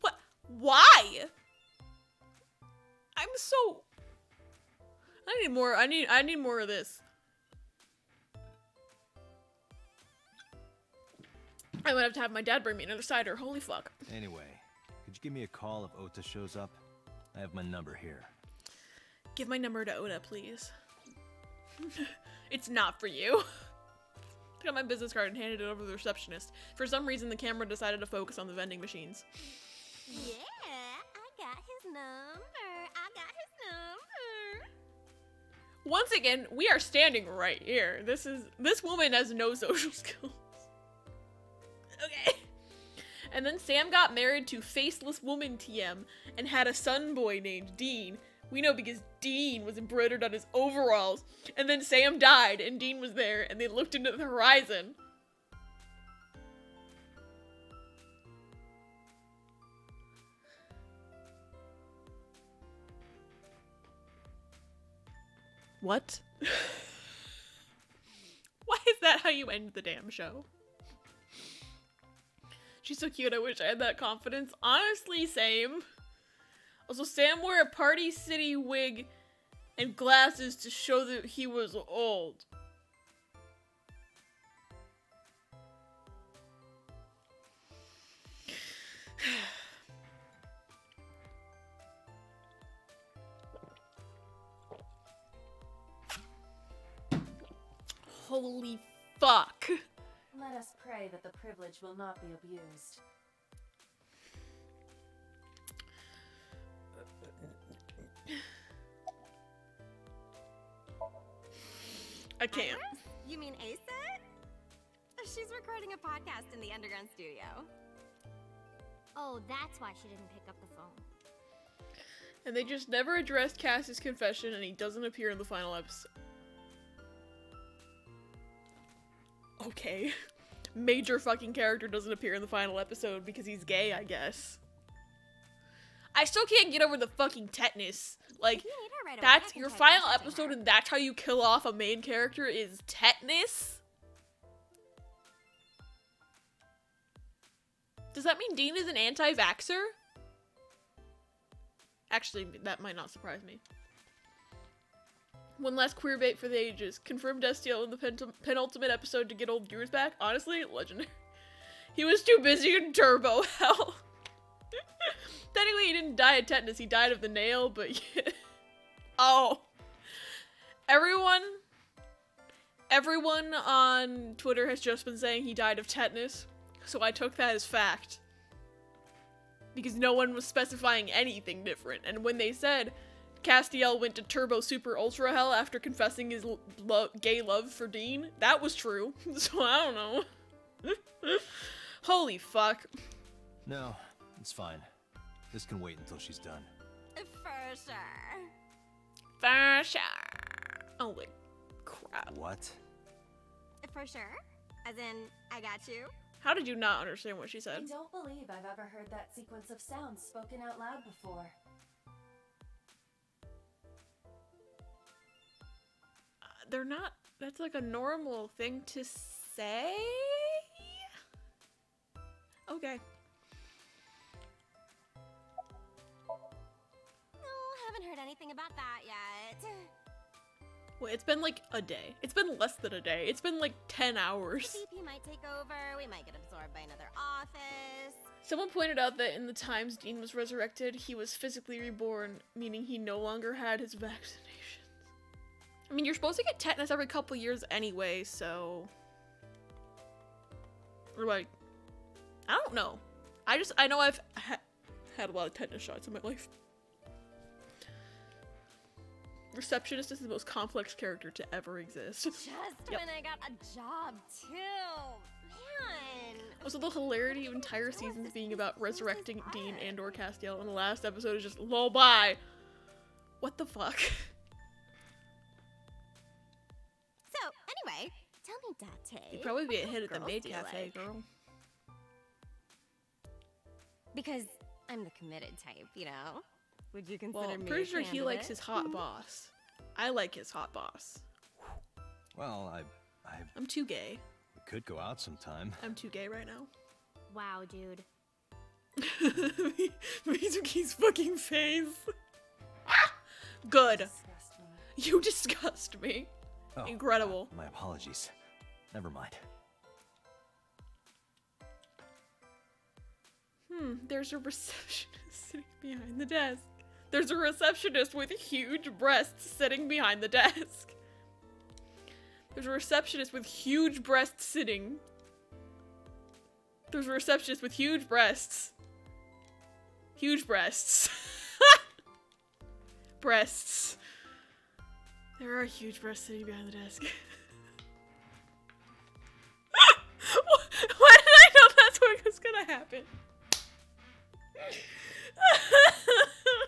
What? Why? I'm so. I need more. I need more of this. I'm gonna have to have my dad bring me another cider. Holy fuck. Anyway, could you give me a call if Ota shows up? I have my number here. Give my number to Oda, please. It's not for you. I got my business card and handed it over to the receptionist. For some reason, the camera decided to focus on the vending machines. Yeah, I got his number. I got his number. Once again, we are standing right here. This woman has no social skills. Okay. And then Sam got married to Faceless Woman TM and had a son boy named Dean. We know because Dean was embroidered on his overalls. And then Sam died and Dean was there and they looked into the horizon. What? Why is that how you end the damn show? She's so cute, I wish I had that confidence. Honestly, same. Also, Sam wore a Party City wig and glasses to show that he was old. Holy fuck. Let us pray that the privilege will not be abused. I can't. Iris? You mean Asa? She's recording a podcast in the underground studio. Oh, that's why she didn't pick up the phone. And they just never addressed Cass's confession and he doesn't appear in the final episode. Okay. Major fucking character doesn't appear in the final episode because he's gay, I guess. I still can't get over the fucking tetanus. Like, If you need her right away, that's I can your try final messaging episode her. and that's how you kill off a main character is tetanus? Does that mean Dean is an anti-vaxxer? Actually, that might not surprise me. One last queer bait for the ages. Confirmed Destiel in the penultimate episode to get old viewers back. Honestly, legendary. He was too busy in turbo hell. Technically, he didn't die of tetanus. He died of the nail, but yeah. Oh. Everyone on Twitter has just been saying he died of tetanus. So I took that as fact. Because no one was specifying anything different. And when they said Castiel went to Turbo Super Ultra Hell after confessing his gay love for Dean, that was true. So I don't know. Holy fuck. No, it's fine. This can wait until she's done. For sure. For sure. Holy crap. What? For sure? As in, I got you? How did you not understand what she I said? don't believe I've ever heard that sequence of sounds spoken out loud before. They're not, that's like a normal thing to say? Okay. No, haven't heard anything about that yet. Wait, it's been like a day. It's been less than a day. It's been like 10 hours. The VP might take over, we might get absorbed by another office. Someone pointed out that in the times Dean was resurrected, he was physically reborn, meaning he no longer had his vaccinations. I mean, you're supposed to get tetanus every couple years anyway, so... Or like... I don't know. I know I've had a lot of tetanus shots in my life. Receptionist is the most complex character to ever exist. Just Yep. when I got a job, too. Man. Also, the hilarity of entire seasons being about resurrecting Dean and or Castiel, and the last episode is just lol bye. What the fuck? So, anyway, tell me, Date. You'd probably be a hit at the girls maid do you cafe, like? girl. Because I'm the committed type, you know? Would you consider Well, I'm me pretty a sure he likes candidate? his hot boss. I like his hot boss. Well, I'm too gay. we could go out sometime. I'm too gay right now. Wow, dude. Mizuki's fucking face. Good. Disgust me. You disgust me. Oh, Incredible. my apologies. Never mind. There's a receptionist sitting behind the desk. There's a receptionist with huge breasts sitting behind the desk. There's a receptionist with huge breasts sitting. There's a receptionist with huge breasts. Huge breasts. Breasts. There are huge breasts sitting behind the desk. Why did I know that's what was gonna happen?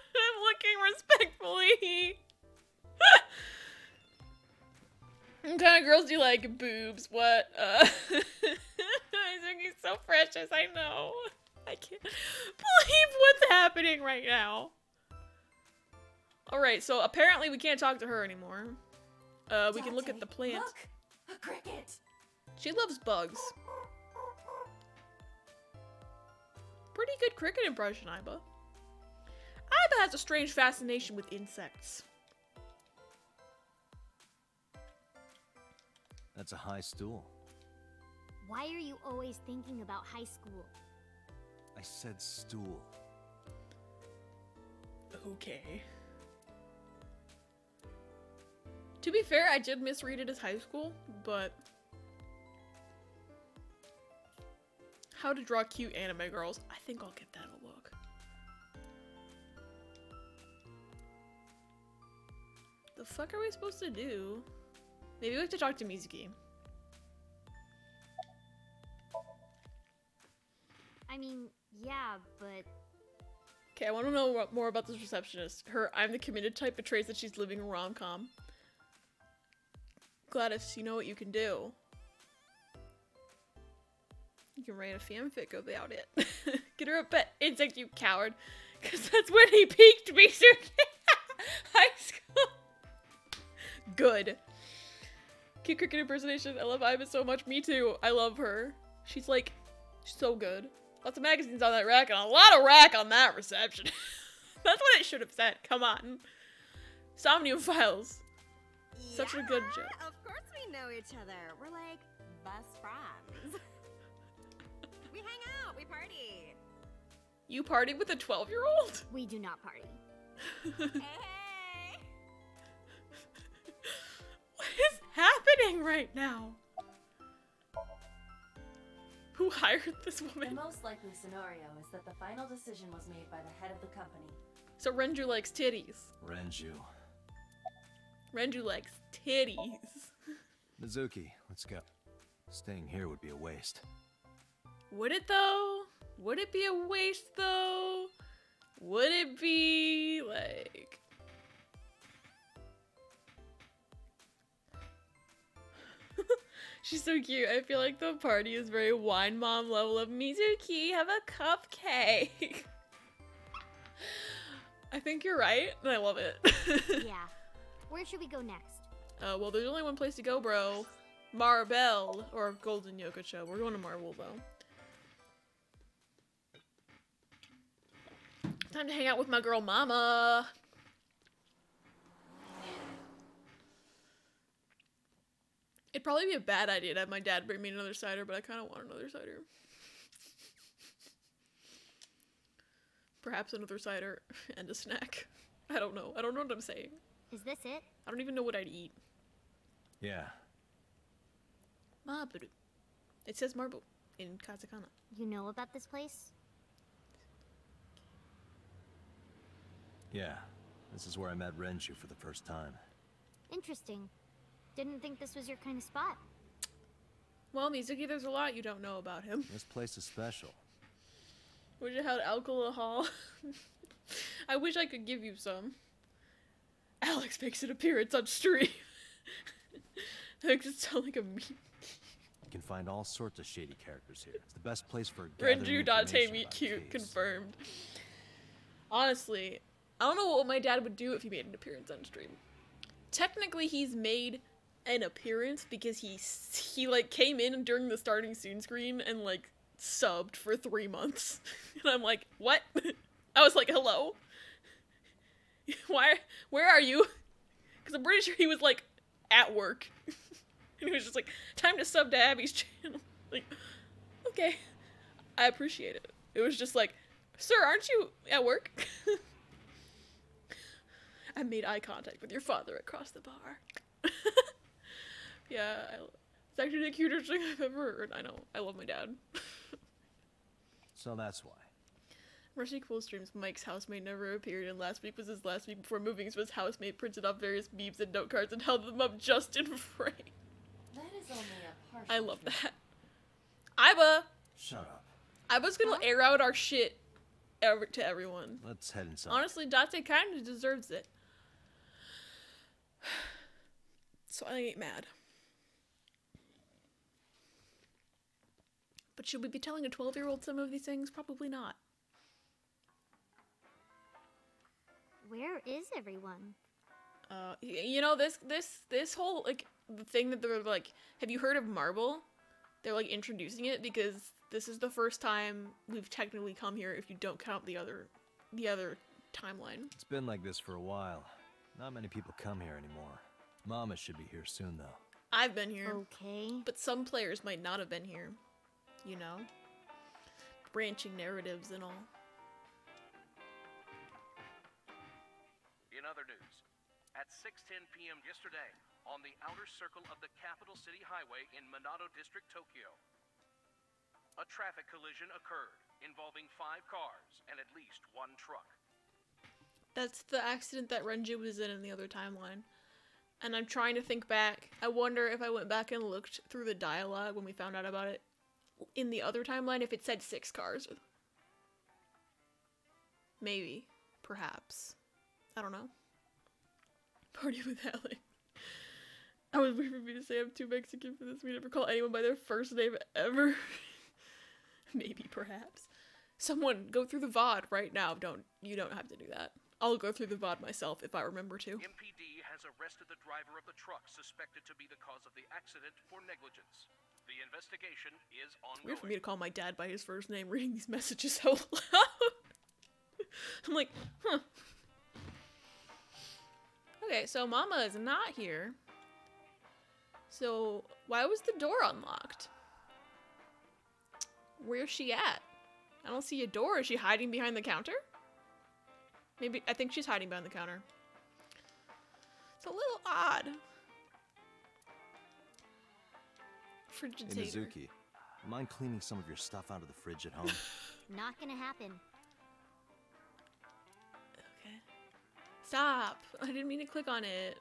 I'm looking respectfully. What kind of girls do you like? Boobs. What? I think he's so precious. I know. I can't believe what's happening right now. Alright, so apparently we can't talk to her anymore. We can look at the plant. Look! A cricket! She loves bugs. Pretty good cricket impression, AIBA. AIBA has a strange fascination with insects. That's a high stool. Why are you always thinking about high school? I said stool. Okay. To be fair, I did misread it as high school, but... How to draw cute anime girls. I think I'll give that a look. The fuck are we supposed to do? Maybe we have to talk to Mizuki. I mean, yeah, but... Okay, I want to know more about this receptionist. Her I'm the committed type betrays that she's living a rom-com. Gladys, you know what you can do. You can write a fanfic about it. Get her a pet insect, you coward. Because that's when he peaked me through high school. Good. Cute cricket impersonation. I love AIBA so much. Me too. I love her. She's like, so good. Lots of magazines on that rack and a lot of rack on that reception. That's what it should have said. Come on. Somnium files. Such a good joke. Of course we know each other. We're like best friends. We hang out. We party. You party with a 12-year-old? We do not party. Hey. What is happening right now? Who hired this The woman? most likely scenario is that the final decision was made by the head of the company. So Renju likes titties. Renju. Renju likes titties. Mizuki, let's go. Staying here would be a waste. Would it though? Would it be a waste though? Would it be like... She's so cute. I feel like the party is very wine mom level of Mizuki, have a cupcake. I think you're right, and I love it. Yeah. Where should we go next? Well, there's only one place to go, bro. Marble, or Golden Yokocho. We're going to Marble, though. Time to hang out with my girl mama. It'd probably be a bad idea to have my dad bring me another cider, but I kind of want another cider. Perhaps another cider and a snack. I don't know. I don't know what I'm saying. Is this it? I don't even know what I'd eat. Yeah. Marble. It says marble in katakana. You know about this place? Yeah. This is where I met Renju for the first time. Interesting. Didn't think this was your kind of spot. Well, Mizuki, there's a lot you don't know about him. This place is special. Wish I had alcohol. I wish I could give you some. Alex makes an appearance on stream. That makes it sound like a meme. You can find all sorts of shady characters here. It's the best place for gathering Renju information Date meet about cute. case. Confirmed. Honestly, I don't know what my dad would do if he made an appearance on stream. Technically, he's made an appearance because he like came in during the starting soon screen and like subbed for 3 months. And I'm like, what? I was like, hello? Where are you? Because I'm pretty sure he was like at work. And he was just like, time to sub to Abby's channel. Like, okay. I appreciate it. It was just like, sir, aren't you at work? I made eye contact with your father across the bar. Yeah, Yeah, it's actually the cutest thing I've ever heard. I know. I love my dad. So that's why. Rusty Cool streams. Mike's housemate never appeared, and last week was his last week before moving, so his housemate printed off various memes and note cards and held them up just in frame. That is only a partial I love truth. that. Aiba! Shut up. Aiba's gonna air out our shit to everyone. Let's head inside. Honestly, Date kinda deserves it. So I ain't mad. But should we be telling a 12-year-old some of these things? Probably not. Where is everyone? You know, this whole, like, the thing that they're, like, have you heard of Marble? They're, like, introducing it because this is the first time we've technically come here if you don't count the other timeline. It's been like this for a while. Not many people come here anymore. Mama should be here soon, though. I've been here. Okay. But some players might not have been here. You know? Branching narratives and all. In other news, at 6:10 p.m. yesterday, on the outer circle of the capital city highway in Minato District, Tokyo, a traffic collision occurred involving 5 cars and at least 1 truck. That's the accident that Renju was in the other timeline. And I'm trying to think back. I wonder if I went back and looked through the dialogue when we found out about it in the other timeline if it said 6 cars. Maybe. Perhaps. I don't know. Party with Alex. I was waiting for me to say I'm too Mexican for this. We never call anyone by their first name ever. Maybe, perhaps. Someone go through the VOD right now. You don't have to do that. I'll go through the VOD myself if I remember to. MPD has arrested the driver of the truck suspected to be the cause of the accident for negligence. The investigation is ongoing. It's weird for me to call my dad by his first name reading these messages so loud. I'm like, huh. Okay, so Mama is not here. So why was the door unlocked? Where's she at? I don't see a door. Is she hiding behind the counter? Maybe, I think she's hiding behind the counter. It's a little odd. Frigid Hey, Mizuki, mind cleaning some of your stuff out of the fridge at home? Not gonna happen. Okay. Stop! I didn't mean to click on it.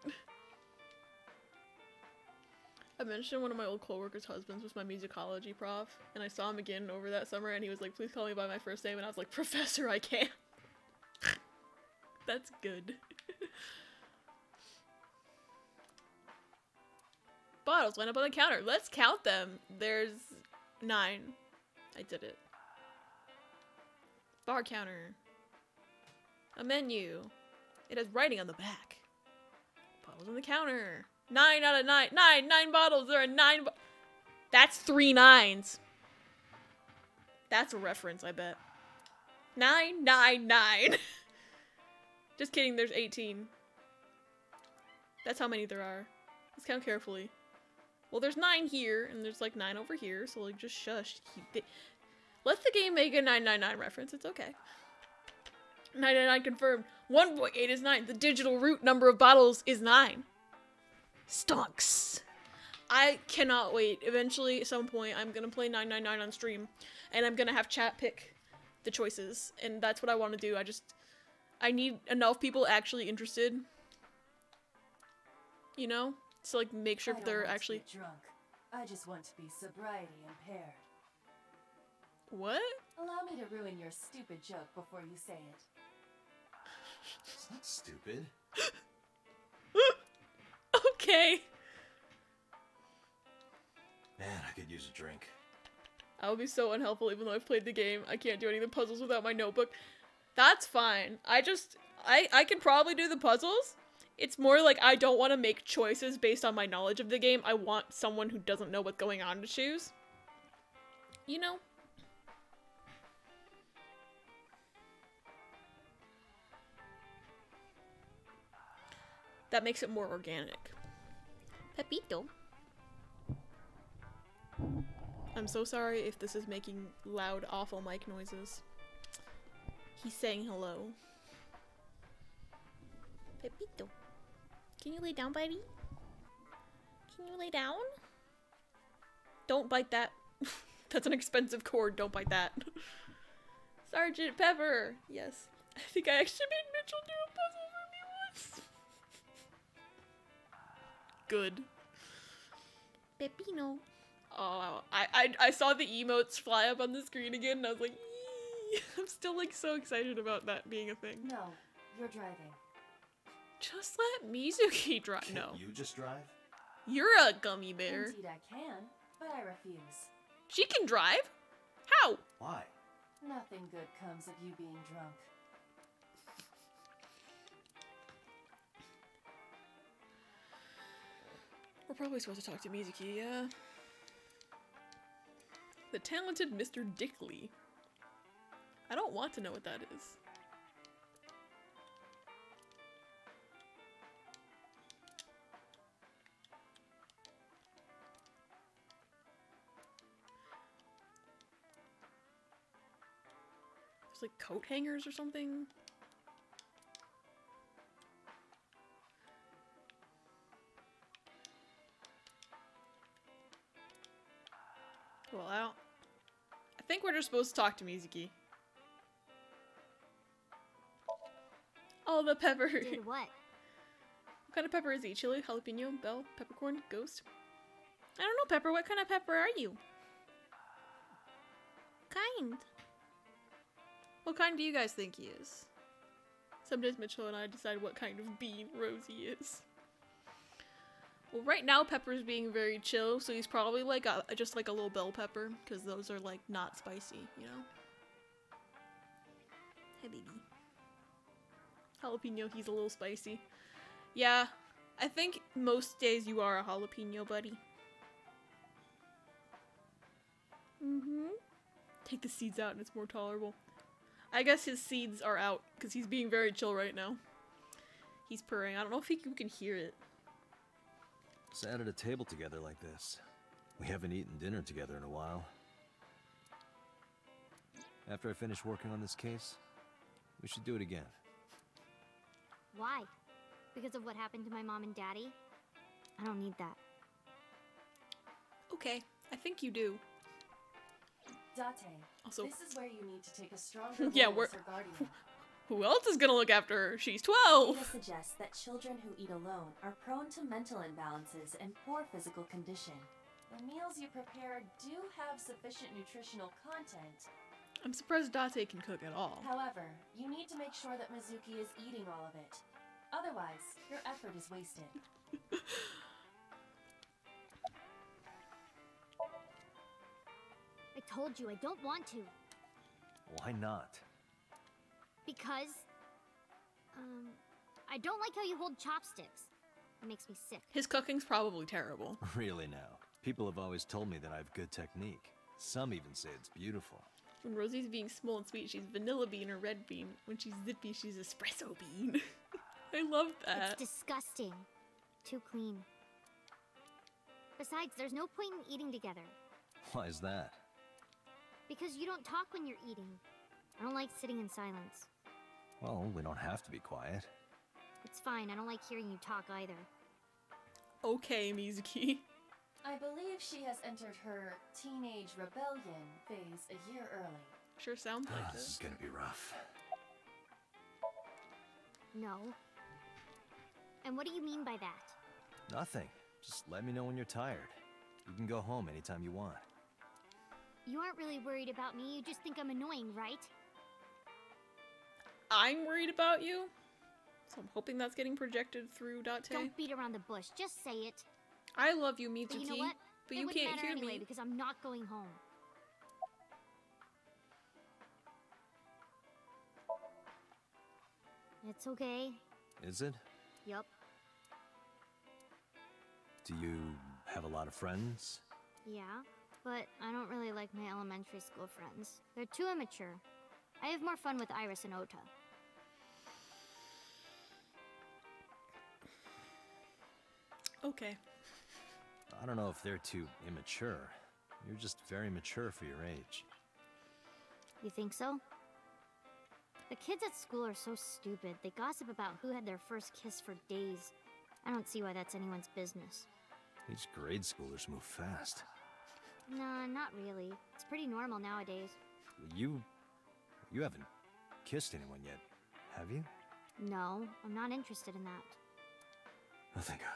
I mentioned one of my old coworkers' husbands was my musicology prof, and I saw him again over that summer, and he was like, please call me by my first name, and I was like, Professor, I can't. That's good. Bottles line up on the counter. Let's count them. There's 9. I did it. Bar counter. A menu. It has writing on the back. Bottles on the counter. 9 out of 9. 9 bottles. There are 9 That's 3 9s. That's a reference, I bet. 999. Just kidding, there's 18. That's how many there are. Let's count carefully. Well, there's 9 here, and there's like 9 over here, so like just shush. Let the game make a 999 reference, it's okay. 999 confirmed. 1.8 is 9. The digital root number of bottles is 9. Stonks. I cannot wait. Eventually, at some point, I'm gonna play 999 on stream, and I'm gonna have chat pick the choices, and that's what I want to do. I need enough people actually interested, you know, to like make sure that they're actually to be drunk. I just want to be sobriety impaired. What? Allow me to ruin your stupid joke before you say it. It's not stupid. Okay. Man, I could use a drink. I will be so unhelpful even though I've played the game. I can't do any of the puzzles without my notebook. That's fine. I can probably do the puzzles. It's more like I don't want to make choices based on my knowledge of the game. I want someone who doesn't know what's going on to choose. You know? That makes it more organic. Pepito. I'm so sorry if this is making loud, awful mic noises. He's saying hello. Pepito. Can you lay down, buddy? Can you lay down? Don't bite that. That's an expensive cord. Don't bite that. Sergeant Pepper. Yes. I think I actually made Mitchell do a puzzle for me once. Good. Pepino. Oh, I saw the emotes fly up on the screen again and I was like, yee! I'm still like so excited about that being a thing. No, you're driving. Just let Mizuki drive. Can't No. you just drive? You're a gummy bear. Indeed I can, but I refuse. She can drive? How? Why? Nothing good comes of you being drunk. We're probably supposed to talk to Mizuki, yeah. The talented Mr. Dickley. I don't want to know what that is. There's like coat hangers or something. Well, I think we're just supposed to talk to Mizuki. Oh, the pepper. Did what? What kind of pepper is he? Chili, jalapeno, bell, peppercorn, ghost? I don't know, Pepper. What kind of pepper are you? Kind. What kind do you guys think he is? Sometimes Mitchell and I decide what kind of bean Rosie is. Well, right now Pepper's being very chill, so he's probably like just like a little bell pepper, because those are like not spicy, you know? Hey, baby. Jalapeno, he's a little spicy. Yeah, I think most days you are a jalapeno, buddy. Mm-hmm. Take the seeds out and it's more tolerable. I guess his seeds are out, because he's being very chill right now. He's purring. I don't know if you can hear it. Sat at a table together like this. We haven't eaten dinner together in a while. After I finish working on this case, we should do it again. Why? Because of what happened to my mom and daddy? I don't need that. Okay, I think you do. Date, Also, this is where you need to take a stronger Yeah, role we're- as her guardian. who else is gonna look after her? She's 12! Data suggests that children who eat alone are prone to mental imbalances and poor physical condition. The meals you prepare do have sufficient nutritional content. I'm surprised Date can cook at all. However, you need to make sure that Mizuki is eating all of it. Otherwise, your effort is wasted. I told you I don't want to. Why not? Because, I don't like how you hold chopsticks. It makes me sick. His cooking's probably terrible. Really now. People have always told me that I have good technique. Some even say it's beautiful. When Rosie's being small and sweet, she's vanilla bean or red bean. When she's zippy, she's espresso bean. I love that. It's disgusting. Too clean. Besides, there's no point in eating together. Why is that? Because you don't talk when you're eating. I don't like sitting in silence. Well, we don't have to be quiet. It's fine, I don't like hearing you talk either. Okay, Mizuki. I believe she has entered her teenage rebellion phase a year early. Sure sounds like This is it. gonna be rough. No. And what do you mean by that? Nothing. Just let me know when you're tired. You can go home anytime you want. You aren't really worried about me, you just think I'm annoying, right? I'm worried about you. So I'm hoping that's getting projected through Date. Don't beat around the bush, just say it. I love you, Mizuki. But you know what? But It you wouldn't can't matter hear anyway, me. because I'm not going home. It's okay. Is it? Yup. Do you have a lot of friends? Yeah, but I don't really like my elementary school friends. They're too immature. I have more fun with Iris and Ota. Okay. I don't know if they're too immature. You're just very mature for your age. You think so? The kids at school are so stupid. They gossip about who had their first kiss for days. I don't see why that's anyone's business. These grade schoolers move fast. Nah, not really. It's pretty normal nowadays. You haven't kissed anyone yet, have you? No, I'm not interested in that. Oh, thank God.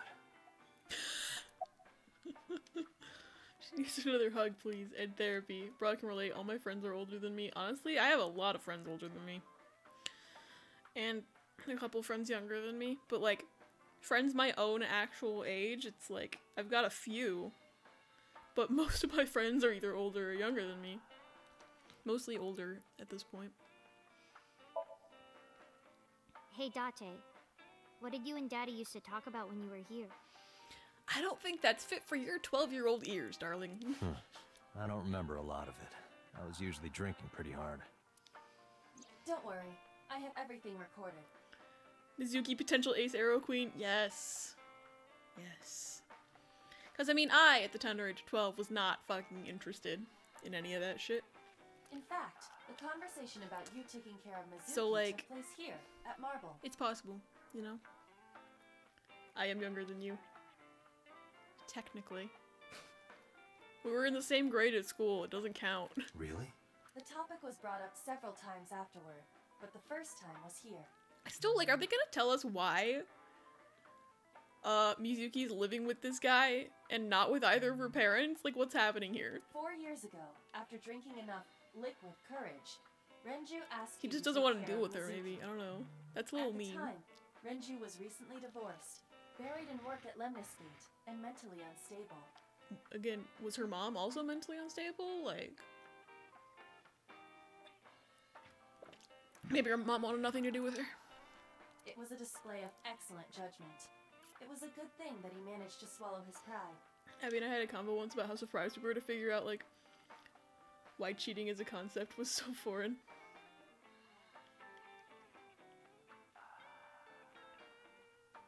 She needs another hug, please, and therapy. Bro, I can relate. All my friends are older than me. Honestly, I have a lot of friends older than me. And a couple friends younger than me. But, like, friends my own actual age, it's like, I've got a few. But most of my friends are either older or younger than me. Mostly older at this point. Hey, Date. What did you and Daddy used to talk about when you were here? I don't think that's fit for your 12-year-old ears, darling. I don't remember a lot of it. I was usually drinking pretty hard. Don't worry, I have everything recorded. Mizuki, potential ace arrow queen? Yes. Yes. Because, I mean, I, at the tender age of 12, was not fucking interested in any of that shit. In fact, the conversation about you taking care of Mizuki So, like, took place here, at Marble. it's possible, you know? I am younger than you. Technically. We were in the same grade at school, it doesn't count. Really? The topic was brought up several times afterward, but the first time was here. I still, like, are they gonna tell us why Mizuki's living with this guy and not with either of her parents? Like, what's happening here? 4 years ago, after drinking enough liquid courage, Renju asked He you just to doesn't take want to care deal of with her, Mizuki. maybe. I don't know. That's a little At the mean. time, Renju was recently divorced, buried in work at Lemnisgate, and mentally unstable. Again, was her mom also mentally unstable? Like, maybe her mom wanted nothing to do with her. It was a display of excellent judgment. It was a good thing that he managed to swallow his pride. I mean, I had a convo once about how surprised we were to figure out, like, why cheating as a concept was so foreign.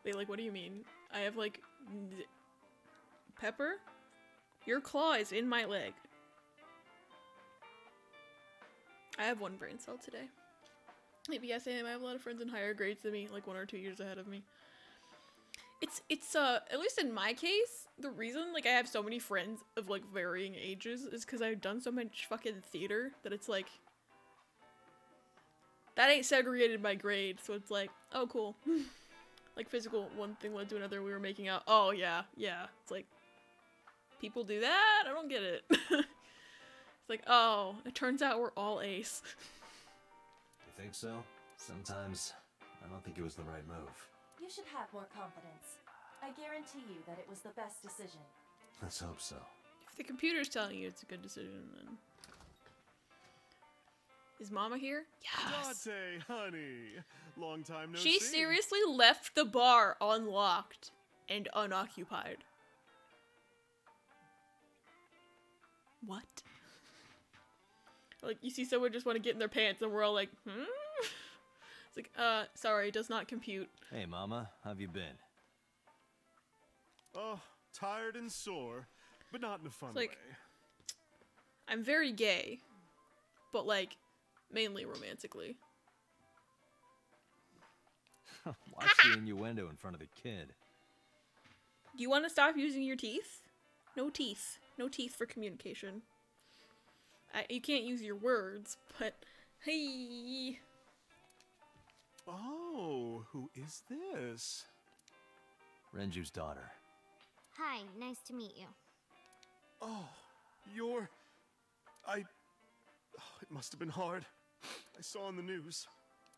Wait, like, what do you mean? I have, like, Pepper? Your claw is in my leg. I have one brain cell today. Maybe yes, I am. I have a lot of friends in higher grades than me, like 1 or 2 years ahead of me. It's at least in my case, the reason, like, I have so many friends of, like, varying ages is because I've done so much fucking theater that it's, like, that ain't segregated by grade, so it's like, oh, cool. Like, physical, one thing led to another, we were making out, oh, yeah, it's like, people do that? I don't get it. It's like, oh, it turns out we're all ace. You think so? Sometimes, I don't think it was the right move. You should have more confidence. I guarantee you that it was the best decision. Let's hope so. If the computer's telling you it's a good decision, then... Is Mama here? Yes! Date, honey. Long time no see. She seriously left the bar unlocked and unoccupied. What? Like, you see someone just want to get in their pants and we're all like, hmm? It's like, sorry, does not compute. Hey, Mama, how have you been? Oh, tired and sore, but not in a fun like, way. I'm very gay, but, like, mainly romantically. Watch the innuendo in front of the kid. Do you want to stop using your teeth? No teeth. No teeth for communication. You can't use your words, but hey. Oh, who is this? Renju's daughter. Hi, nice to meet you. Oh, it must have been hard. I saw on the news.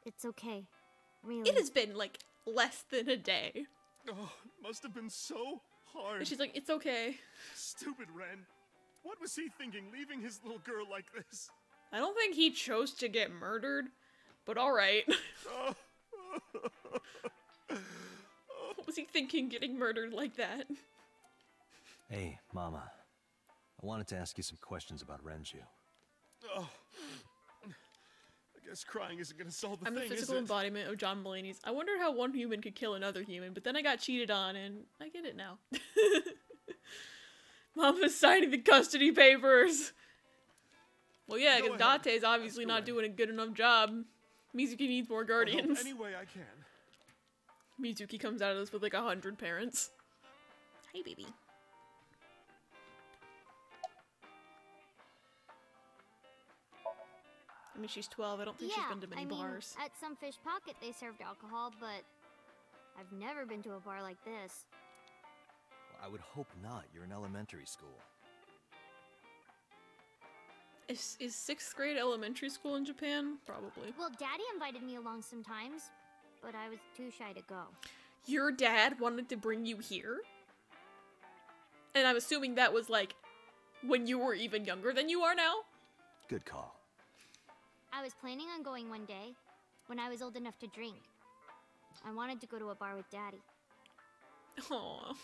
It's okay. Really. It has been, like, less than a day. Oh, it must have been so hard. And she's like, it's okay. Stupid Ren. What was he thinking, leaving his little girl like this? I don't think he chose to get murdered, but alright. What was he thinking getting murdered like that? Hey, Mama. I wanted to ask you some questions about Renju. Oh. I guess crying isn't gonna solve the I'm thing, the physical is it? embodiment of John Mulaney's. I wondered how one human could kill another human, but then I got cheated on, and I get it now. Mama's signing the custody papers! Well, yeah, because Date's obviously not doing a good enough job. Mizuki needs more guardians. Any way I can. Mizuki comes out of this with like 100 parents. Hey, baby. I mean, she's 12. I don't think she's been to many bars. At some fish pocket they served alcohol, but I've never been to a bar like this. Well, I would hope not. You're in elementary school. Is 6th grade elementary school in Japan? Probably. Well, Daddy invited me along sometimes, but I was too shy to go. Your dad wanted to bring you here? And I'm assuming that was like when you were even younger than you are now? Good call. I was planning on going one day, when I was old enough to drink. I wanted to go to a bar with Daddy. Aww.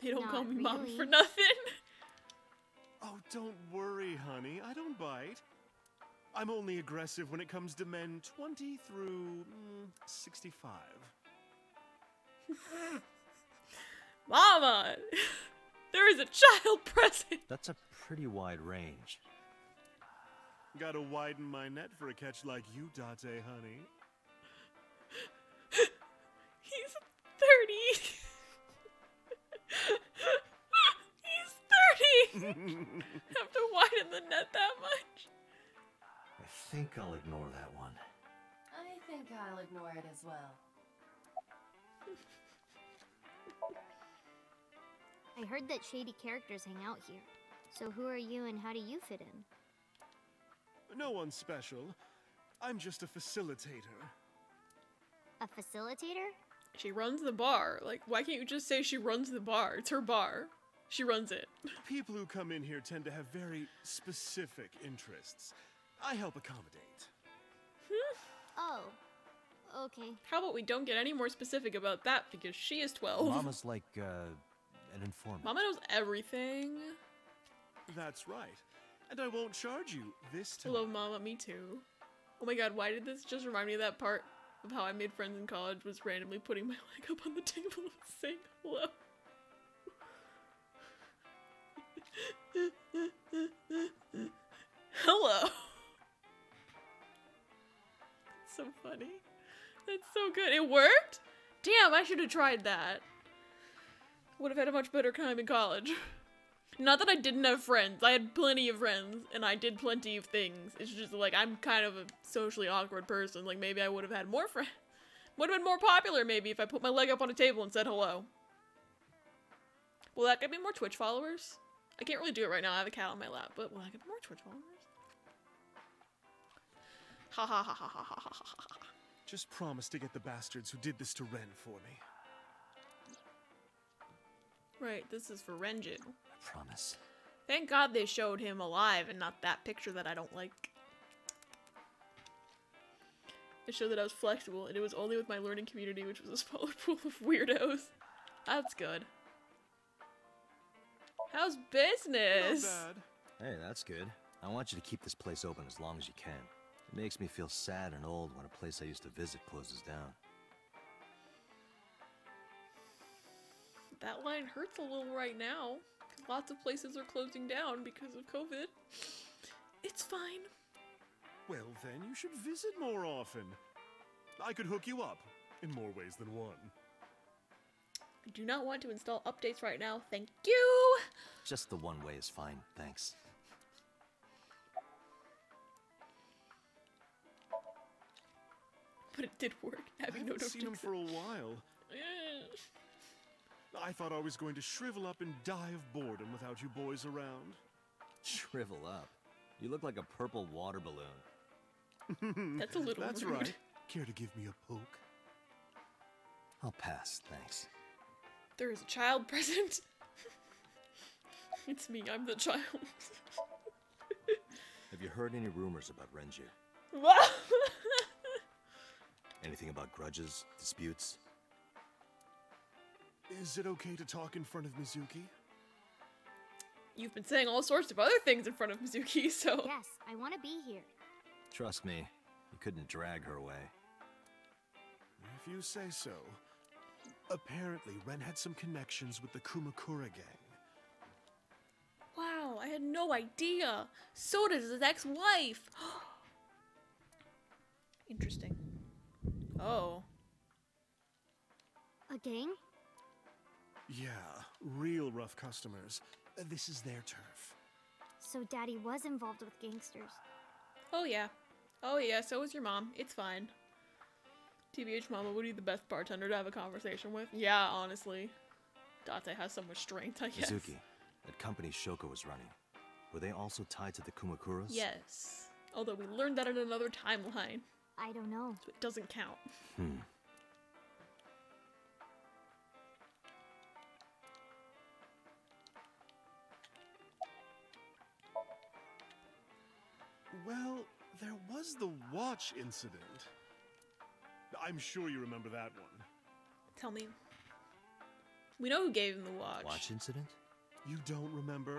They don't call me mom for nothing. Oh, don't worry, honey. I don't bite. I'm only aggressive when it comes to men 20 through 65. Mama! There is a child present! That's a pretty wide range. Gotta widen my net for a catch like you, Date, honey. He's 30! He's 30! Have to widen the net that much? I think I'll ignore that one. I think I'll ignore it as well. I heard that shady characters hang out here. So who are you and how do you fit in? No one special. I'm just a facilitator. A facilitator? She runs the bar. Like, why can't you just say she runs the bar? It's her bar. She runs it. People who come in here tend to have very specific interests. I help accommodate. Oh, okay. How about we don't get any more specific about that because she is 12. Mama's like, an informant. Mama knows everything. That's right. And I won't charge you this I time. love Mama, me too. Oh my god, why did this just remind me of that part of how I made friends in college was randomly putting my leg up on the table and saying hello. Hello. So funny. That's so good. It worked? Damn, I should have tried that. Would have had a much better time in college. Not that I didn't have friends. I had plenty of friends, and I did plenty of things. It's just like, I'm kind of a socially awkward person. Like, maybe I would have had more friends. Would have been more popular, maybe, if I put my leg up on a table and said hello. Will that get me more Twitch followers? I can't really do it right now. I have a cat on my lap, but will I get more Twitch followers? Ha ha ha ha ha ha ha ha ha. Just promise to get the bastards who did this to Ren for me. Right, this is for Renju. I promise. Thank God they showed him alive and not that picture that I don't like. It showed that I was flexible, and it was only with my learning community, which was a smaller pool of weirdos. That's good. How's business? Not bad. Hey, that's good. I want you to keep this place open as long as you can. It makes me feel sad and old when a place I used to visit closes down. That line hurts a little right now. Lots of places are closing down because of COVID. It's fine. Well, then you should visit more often. I could hook you up in more ways than one. I do not want to install updates right now. Thank you. Just the one way is fine, thanks. But it did work. I Having no haven't seen him for a while. I thought I was going to shrivel up and die of boredom without you boys around. Shrivel up. You look like a purple water balloon. That's a little That's rude. right. Care to give me a poke? I'll pass, thanks. There is a child present. It's me, I'm the child. Have you heard any rumors about Renju? Anything about grudges, disputes? Is it okay to talk in front of Mizuki? You've been saying all sorts of other things in front of Mizuki, so... Yes, I want to be here. Trust me, you couldn't drag her away. If you say so. Apparently, Ren had some connections with the Kumakura gang. Wow, I had no idea. So does his ex-wife. Interesting. Oh. A gang? Yeah, real rough customers. This is their turf. So Daddy was involved with gangsters. Oh yeah. Oh yeah, so was your mom. It's fine. TBH Mama would be the best bartender to have a conversation with. Yeah, honestly. Date has so much strength, I guess. Mizuki, that company Shoko was running, were they also tied to the Kumakuras? Yes. Although we learned that in another timeline. I don't know. So it doesn't count. Well, there was the watch incident. I'm sure you remember that one. Tell me. We know who gave him the watch. Watch incident? You don't remember?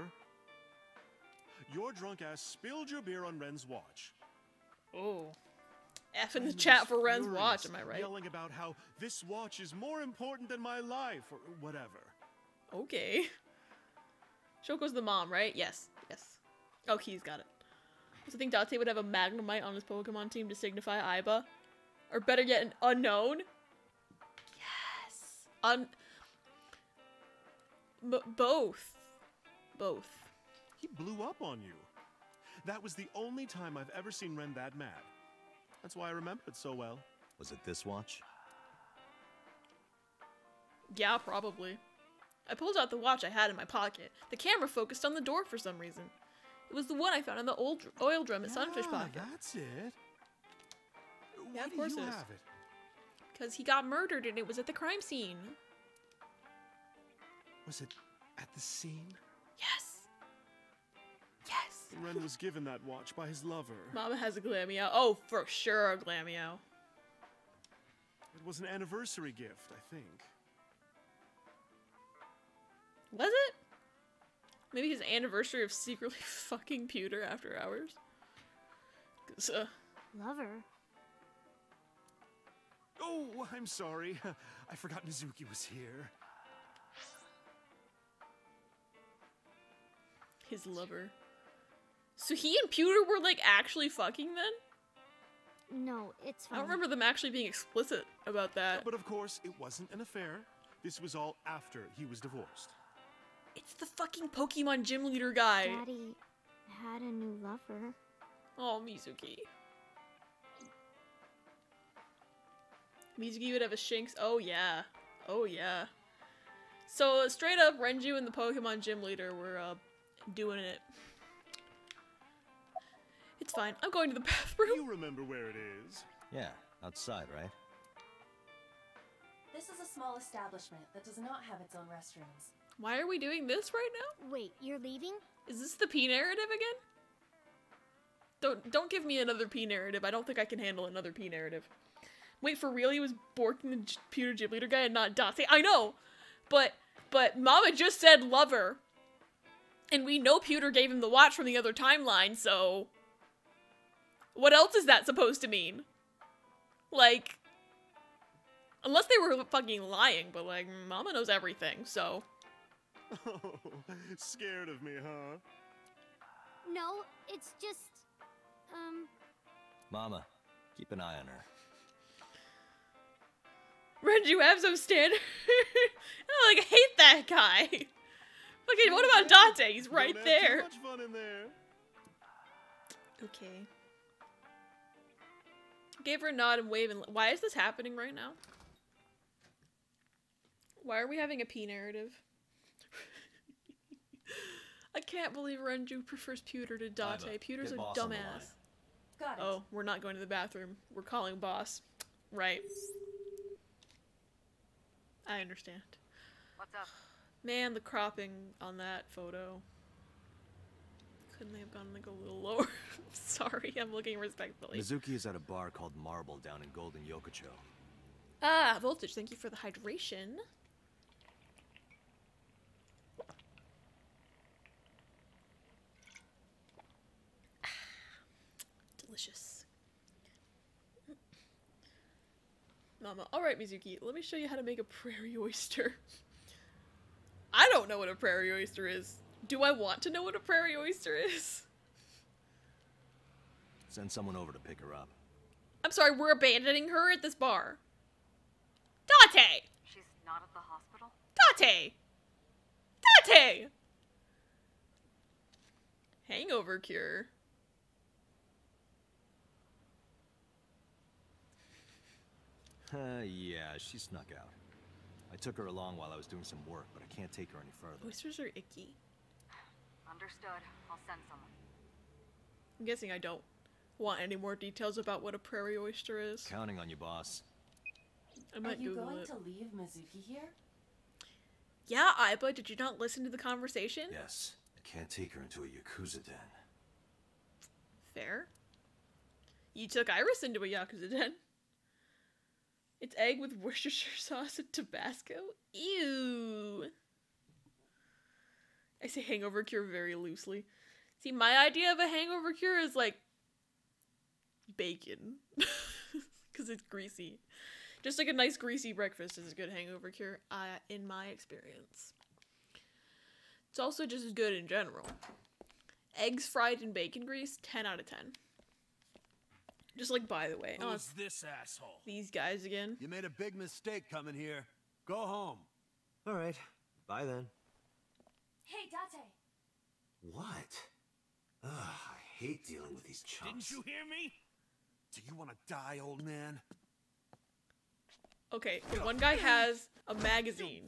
Your drunk ass spilled your beer on Ren's watch. Oh. F in the Ren chat was for Ren's furious, watch, am I right? Yelling about how this watch is more important than my life, or whatever. Okay. Shoko's the mom, right? Yes. Yes. Oh, he's got it. So I think Date would have a Magnemite on his Pokemon team to signify AIBA. Or better yet, an unknown. Yes. Both. Both. He blew up on you. That was the only time I've ever seen Ren that mad. That's why I remember it so well. Was it this watch? Yeah, probably. I pulled out the watch I had in my pocket. The camera focused on the door for some reason. It was the one I found in the old oil drum at Sunfish Pocket. That's it. Yeah, Why of course do you it is. have it? Because he got murdered and it was at the crime scene. Was it at the scene? Yes. Yes. Ren was given that watch by his lover. Mama has a Glameow. Oh, for sure a Glameow. It was an anniversary gift, I think. Was it? Maybe his anniversary of secretly fucking Pewter after hours? 'Cause, Lover? Oh, I'm sorry. I forgot Mizuki was here. his lover. So he and Pewter were like actually fucking then? No, it's I fine. don't remember them actually being explicit about that. But of course, it wasn't an affair. This was all after he was divorced. It's the fucking Pokemon gym leader guy. Daddy had a new lover. Oh, Mizuki. Mizuki would have a Shinx. Oh, yeah. Oh, yeah. So, straight up, Renju and the Pokemon gym leader were, doing it. It's fine. I'm going to the bathroom. You remember where it is? Yeah, outside, right? This is a small establishment that does not have its own restrooms. Why are we doing this right now? Wait, you're leaving? Is this the P narrative again? Don't give me another P narrative. I don't think I can handle another P narrative. Wait, for real? He was borking the Pewter gym leader guy and not Date? I know! But Mama just said lover. And we know Pewter gave him the watch from the other timeline, so... What else is that supposed to mean? Like... Unless they were fucking lying, but like, Mama knows everything, so... Oh, scared of me, huh? No, it's just, Mama, keep an eye on her. Renju have some standard. I like hate that guy. Okay, what about Date? He's right Don't have there. Too much fun in there. Okay. Gave her a nod and wave and why is this happening right now? Why are we having a P narrative? I can't believe Renju prefers Pewter to Date. AIBA, Pewter's a get boss on the line. dumbass. Got it. Oh, we're not going to the bathroom. We're calling boss. Right. I understand. What's up? Man, the cropping on that photo. Couldn't they have gone like a little lower? Sorry, I'm looking respectfully. Mizuki is at a bar called Marble down in Golden Yokocho. Ah, Voltage, thank you for the hydration. Delicious. Mama, alright Mizuki, let me show you how to make a prairie oyster. I don't know what a prairie oyster is. Do I want to know what a prairie oyster is? Send someone over to pick her up. I'm sorry, we're abandoning her at this bar. Date! She's not at the hospital? Date! Date! Hangover cure. Yeah, she snuck out. I took her along while I was doing some work, but I can't take her any further. Oysters are icky. Understood. I'll send someone. I'm guessing I don't want any more details about what a prairie oyster is. Counting on you, boss. I might Are you Google going it. to leave Mizuki here? Yeah, AIBA, did you not listen to the conversation? Yes, I can't take her into a Yakuza den. Fair. You took Iris into a Yakuza den. It's egg with Worcestershire sauce and Tabasco? Ew. I say hangover cure very loosely. See, my idea of a hangover cure is like bacon. Because it's greasy. Just like a nice greasy breakfast is a good hangover cure, in my experience. It's also just as good in general. Eggs fried in bacon grease, 10 out of 10. Just like, by the way. Who's this asshole? These guys again. You made a big mistake coming here. Go home. All right, bye then. Hey, Date! What? Ugh, I hate dealing with these chumps. Didn't you hear me? Do you want to die, old man? Okay, the one guy has a magazine.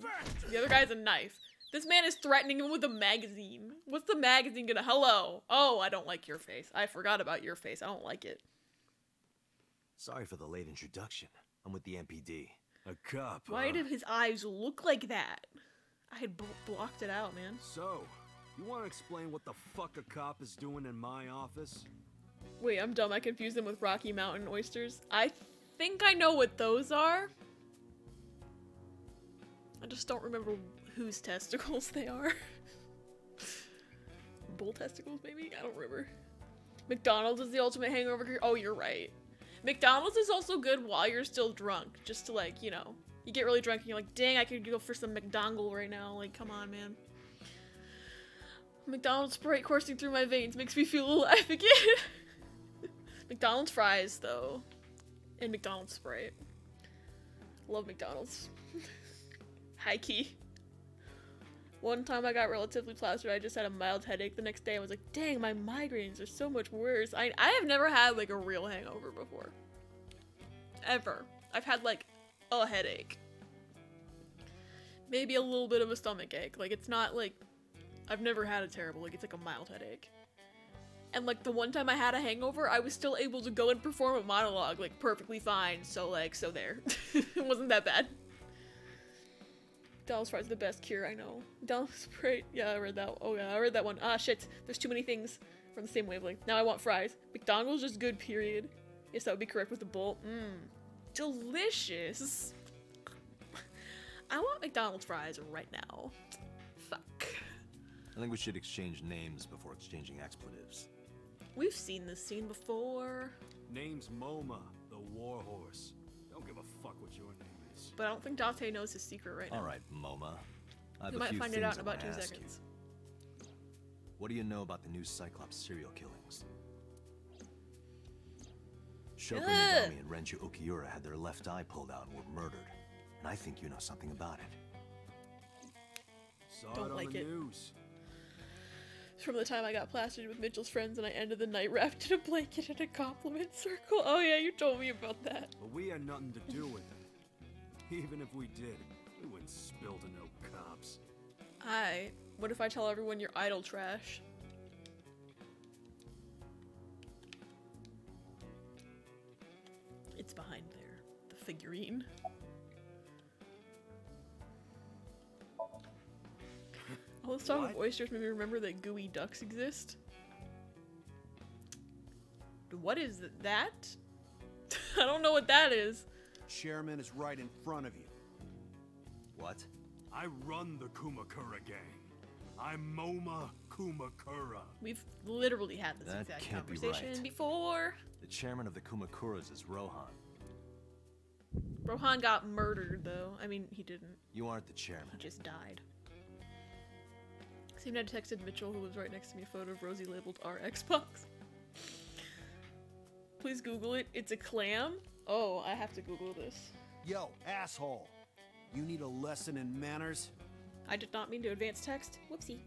The other guy has a knife. This man is threatening him with a magazine. What's the magazine gonna- Hello? Oh, I don't like your face. I forgot about your face. I don't like it. Sorry for the late introduction. I'm with the MPD. A cop, Why did his eyes look like that? I had blocked it out, man. So, you want to explain what the fuck a cop is doing in my office? Wait, I'm dumb. I confused them with Rocky Mountain oysters. I think I know what those are. I just don't remember whose testicles they are. Bull testicles, maybe? I don't remember. McDonald's is the ultimate hangover cure. Oh, you're right. McDonald's is also good while you're still drunk. Just to, like, you know, you get really drunk and you're like, dang, I could go for some McDonald's right now. Like, come on, man. McDonald's Sprite coursing through my veins makes me feel alive again. McDonald's fries, though. And McDonald's Sprite. Love McDonald's. High key. One time I got relatively plastered, I just had a mild headache. The next day I was like, dang, my migraines are so much worse. I have never had like a real hangover before. Ever. I've had like a headache. Maybe a little bit of a stomach ache. Like it's not like, I've never had a terrible, like it's like a mild headache. And like the one time I had a hangover, I was still able to go and perform a monologue like perfectly fine. So like, so there. It wasn't that bad. McDonald's fries are the best cure, I know. McDonald's Sprite, yeah, I read that. Oh yeah, I read that one. Ah, shit. There's too many things from the same wavelength. Now I want fries. McDonald's just good, period. Yes, that would be correct with the bowl. Mmm. Delicious. I want McDonald's fries right now. Fuck. I think we should exchange names before exchanging expletives. We've seen this scene before. Name's MoMA, the warhorse. Don't give a fuck what your name is. But I don't think Date knows his secret right now. All right, MoMA. I have We a might few find it things out in I about wanna 2 ask seconds. you. What do you know about the new Cyclops serial killings? Shoko Nagami and Renju Okiura had their left eye pulled out and were murdered. And I think you know something about it. Saw Don't it on like the it. news. From the time I got plastered with Mitchell's friends and I ended the night wrapped in a blanket in a compliment circle. Oh yeah, you told me about that. But we had nothing to do with it. Even if we did, we wouldn't spill to no cops. What if I tell everyone you're idol trash? It's behind there. The figurine. All this talk of oysters made me remember that gooey ducks exist. What is that? I don't know what that is. Chairman is right in front of you. What? I run the Kumakura gang. I'm MoMA Kumakura. We've literally had this That exact can't be conversation right. before. The chairman of the Kumakuras is Rohan. Rohan got murdered, though. I mean, he didn't. You aren't the chairman. He just died. Same night I texted Mitchell, who was right next to me, a photo of Rosie labeled our Xbox. Please Google it. It's a clam? Oh, I have to Google this. Yo, asshole. You need a lesson in manners? I did not mean to advance text. Whoopsie.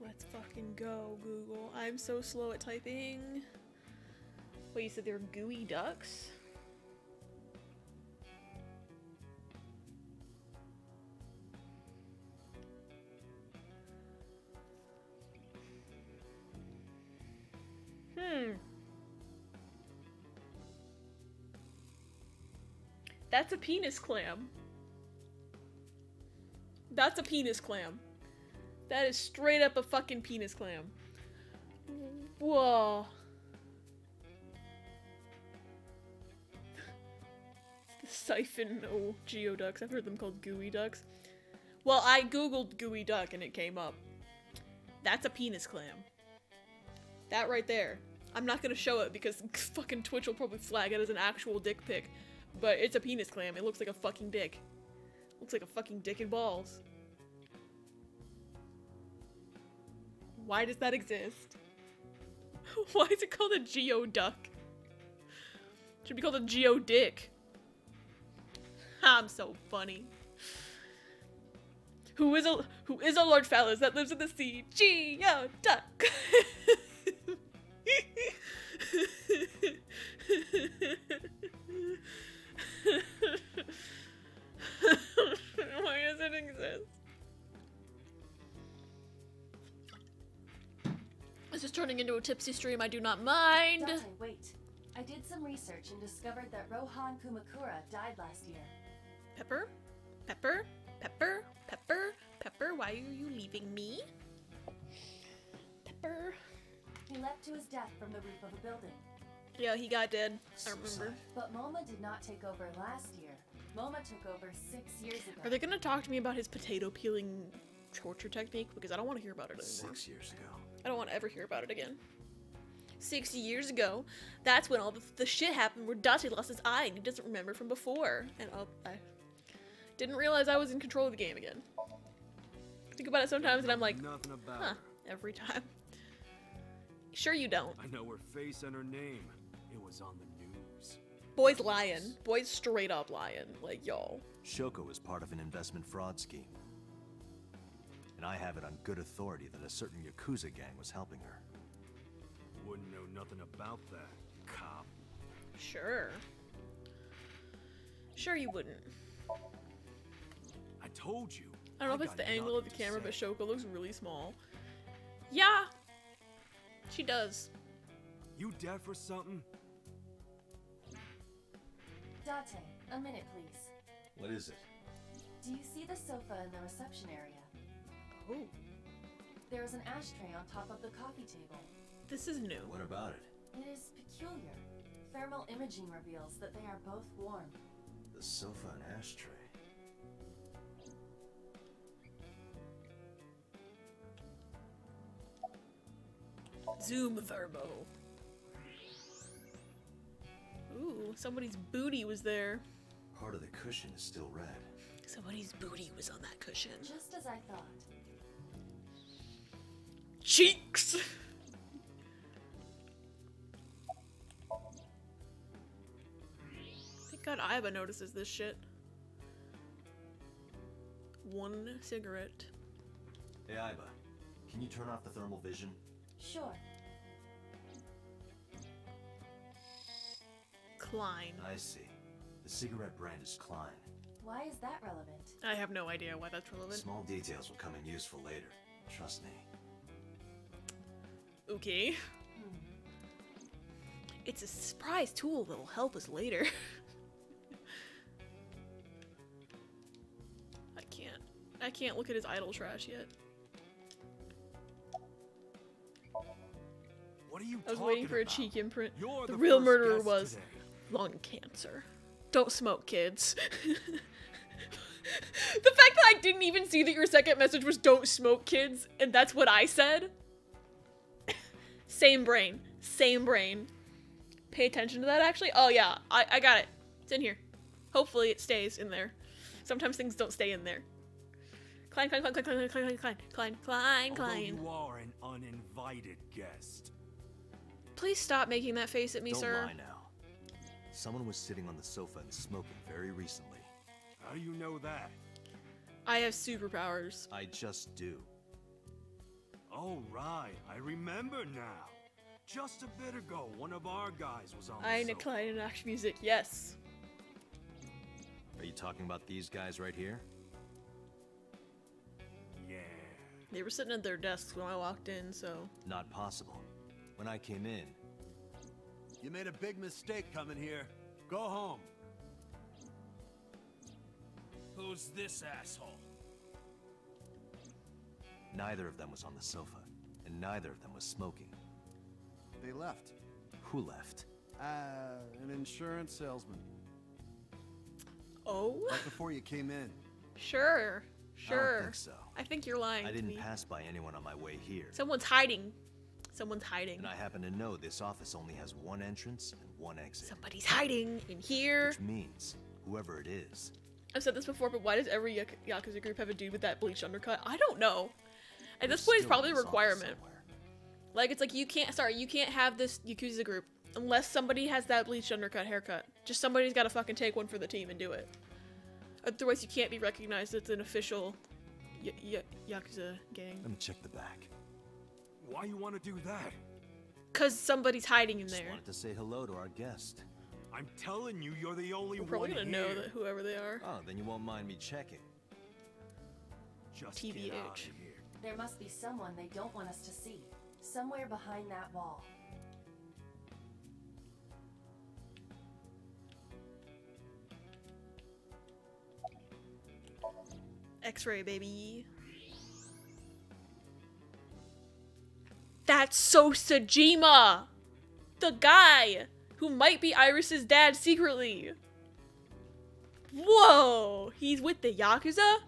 Let's fucking go, Google. I'm so slow at typing. Wait, you said they're gooey ducks? That's a penis clam. That's a penis clam. That is straight up a fucking penis clam. Whoa. The siphon geoducks. I've heard them called gooey ducks. Well, I googled gooey duck and it came up. That's a penis clam. That right there. I'm not gonna show it because fucking Twitch will probably flag it as an actual dick pic. But it's a penis clam. It looks like a fucking dick. Looks like a fucking dick and balls. Why does that exist? Why is it called a geoduck? It should be called a geodick. I'm so funny. Who is a large phallus that lives in the sea? Geoduck. Why does it exist? This is turning into a tipsy stream. I do not mind. Dante, wait. I did some research and discovered that Rohan Kumakura died last year. Pepper? Pepper? Pepper? Pepper? Pepper? Why are you leaving me? Pepper? He leapt to his death from the roof of a building. Yeah, he got dead. I remember. But MoMA did not take over last year. MoMA took over 6 years ago. Are they gonna talk to me about his potato peeling torture technique? Because I don't want to hear about it anymore. 6 years ago. I don't want to ever hear about it again. 6 years ago, that's when all the shit happened where Dante lost his eye and he doesn't remember from before. And I didn't realize I was in control of the game again. Think about it sometimes and I'm like, huh, every time. Sure you don't. I know her face and her name. It was on the news. Boy's lying. Boy's straight up lying. Like, y'all. Shoko was part of an investment fraud scheme. And I have it on good authority that a certain Yakuza gang was helping her. Wouldn't know nothing about that, cop. Sure. Sure you wouldn't. I told you. I don't know if it's the angle of the camera, but Shoko looks really small. Yeah. She does. You deaf or something? Dante, a minute please. What is it? Do you see the sofa in the reception area? Oh. There is an ashtray on top of the coffee table. This is new. What about it? It is peculiar. Thermal imaging reveals that they are both warm. The sofa and ashtray. Zoom thermo. Ooh, somebody's booty was there. Part of the cushion is still red. Somebody's booty was on that cushion. Just as I thought. Cheeks! Thank God AIBA notices this shit. One cigarette. Hey, AIBA, can you turn off the thermal vision? Sure. Klein. I see. The cigarette brand is Klein. Why is that relevant? I have no idea why that's relevant. Small details will come in useful later. Trust me. Okay. It's a surprise tool that'll help us later. I can't look at his idle trash yet. What are you I was waiting for a cheek imprint. You're the the real first murderer guest was today. lung cancer. Don't smoke, kids. The fact that I didn't even see that your second message was don't smoke, kids, and that's what I said. Same brain. Same brain. Pay attention to that, actually. Oh, yeah. I got it. It's in here. Hopefully it stays in there. Sometimes things don't stay in there. Klein, Klein, Klein, Klein, Klein, Klein, Klein, Klein, Klein, Klein, Although Klein. you are an uninvited guest. Please stop making that face at me, Don't sir. lie now. Someone was sitting on the sofa and smoking very recently. How do you know that? I have superpowers. I just do. Oh, right. I remember now. Just a bit ago, one of our guys was on the Eine sofa. kleine Nachtmusik, yes. Are you talking about these guys right here? Yeah. They were sitting at their desks when I walked in, so... Not possible. When I came in, You made a big mistake coming here. Go home. Who's this asshole? neither of them was on the sofa, and neither of them was smoking. They left. Who left? An insurance salesman. Oh? Right before you came in. Sure. I don't think so. I think you're lying I to didn't me. pass by anyone on my way here. Someone's hiding. Someone's hiding. And I happen to know this office only has one entrance and one exit. Somebody's hiding in here. Which means, whoever it is. I've said this before, but why does every Yakuza group have a dude with that bleached undercut? I don't know. At this point, it's probably a requirement. Like, it's like, you can't have this Yakuza group unless somebody has that bleached undercut haircut. Just somebody's gotta fucking take one for the team and do it. Otherwise, you can't be recognized as an official Yakuza gang. Let me check the back. Why you want to do that? Cause somebody's hiding in Just there. wanted to say hello to our guest. I'm telling you, you're the only We're one probably gonna here. know that whoever they are. Oh, then you won't mind me checking. Just TBH. get out of here. There must be someone they don't want us to see. Somewhere behind that wall. X-ray, baby. That's so Sajima! The guy who might be Iris's dad secretly. Whoa! He's with the Yakuza?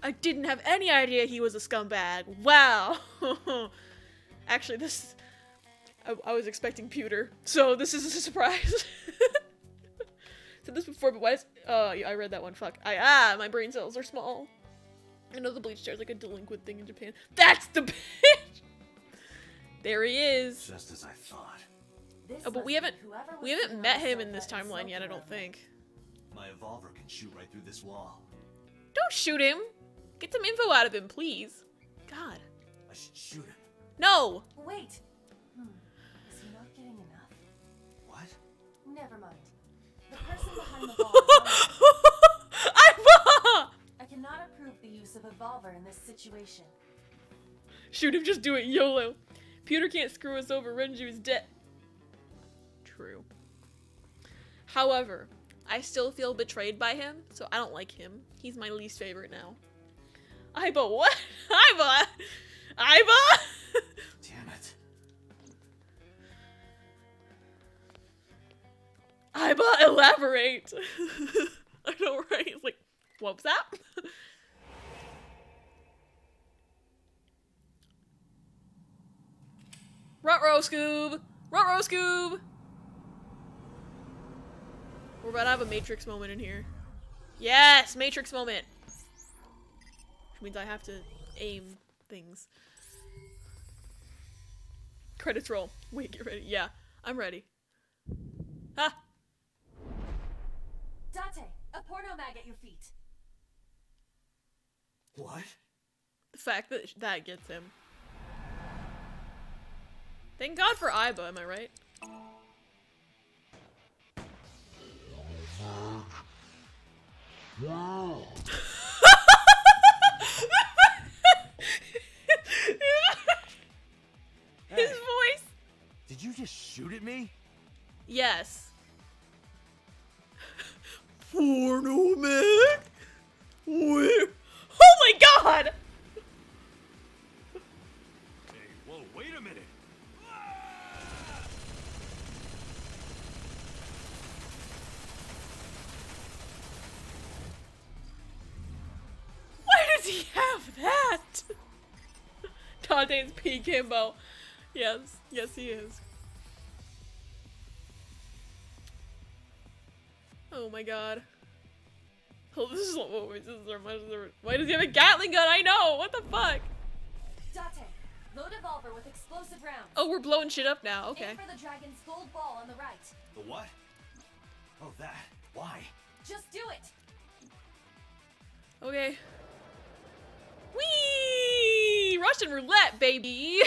I didn't have any idea he was a scumbag. Wow! Actually, this... I was expecting pewter, so this is a surprise. Said this before, but why is... Oh, yeah, I read that one, fuck. My brain cells are small. I know the bleach chair is like a delinquent thing in Japan. That's the bitch! There he is. Just as I thought. Oh, but we haven't met him in this timeline yet, I don't think. My evolver can shoot right through this wall. Don't shoot him! Get some info out of him, please. God. I should shoot him. No! Wait! Is he not getting enough? What? Never mind. The person behind the wall. AIBA! I cannot approve the use of Evolver in this situation. Shoot him, just do it, YOLO. Pewter can't screw us over, Renju is dead. True. However, I still feel betrayed by him, so I don't like him. He's my least favorite now. AIBA, what? AIBA! AIBA! Damn it. AIBA, elaborate! I know, right? It's like, what was that? Ruh-roh, Scoob! Ruh-roh, Scoob! We're about to have a Matrix moment in here. Yes! Matrix moment! Which means I have to aim things. Credits roll. Wait, get ready. Yeah, I'm ready. Ha! Date, a porno mag at your feet. What? The fact that that gets him. Thank God for AIBA, am I right? Wow. His voice. Did you just shoot at me? Yes. Porno mag? Where? Oh my God! Hey, whoa, wait a minute. Why does he have that? Dante's P. Kimbo. Yes, yes he is. Oh my God. Oh, this is what why does he have a Gatling gun? I know. What the fuck? Date, load Evolver with explosive rounds. Oh, we're blowing shit up now. Okay. Aim for the dragon's gold ball on the right. The what? Oh, that. Why? Just do it. Okay. Whee! Rush Russian roulette, baby!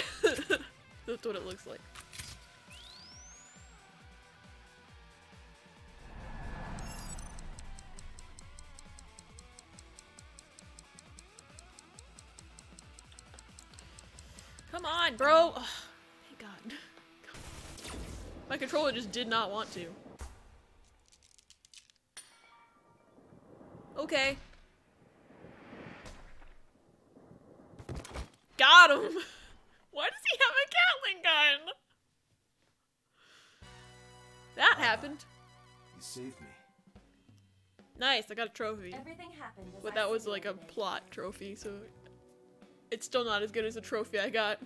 That's what it looks like. Come on, bro! Oh, thank God. My controller just did not want to. Okay. Got him! Why does he have a Gatling gun? That happened. You saved me. Nice, I got a trophy. Everything happened as But I that was like a simulated. plot trophy, so it's still not as good as the trophy I got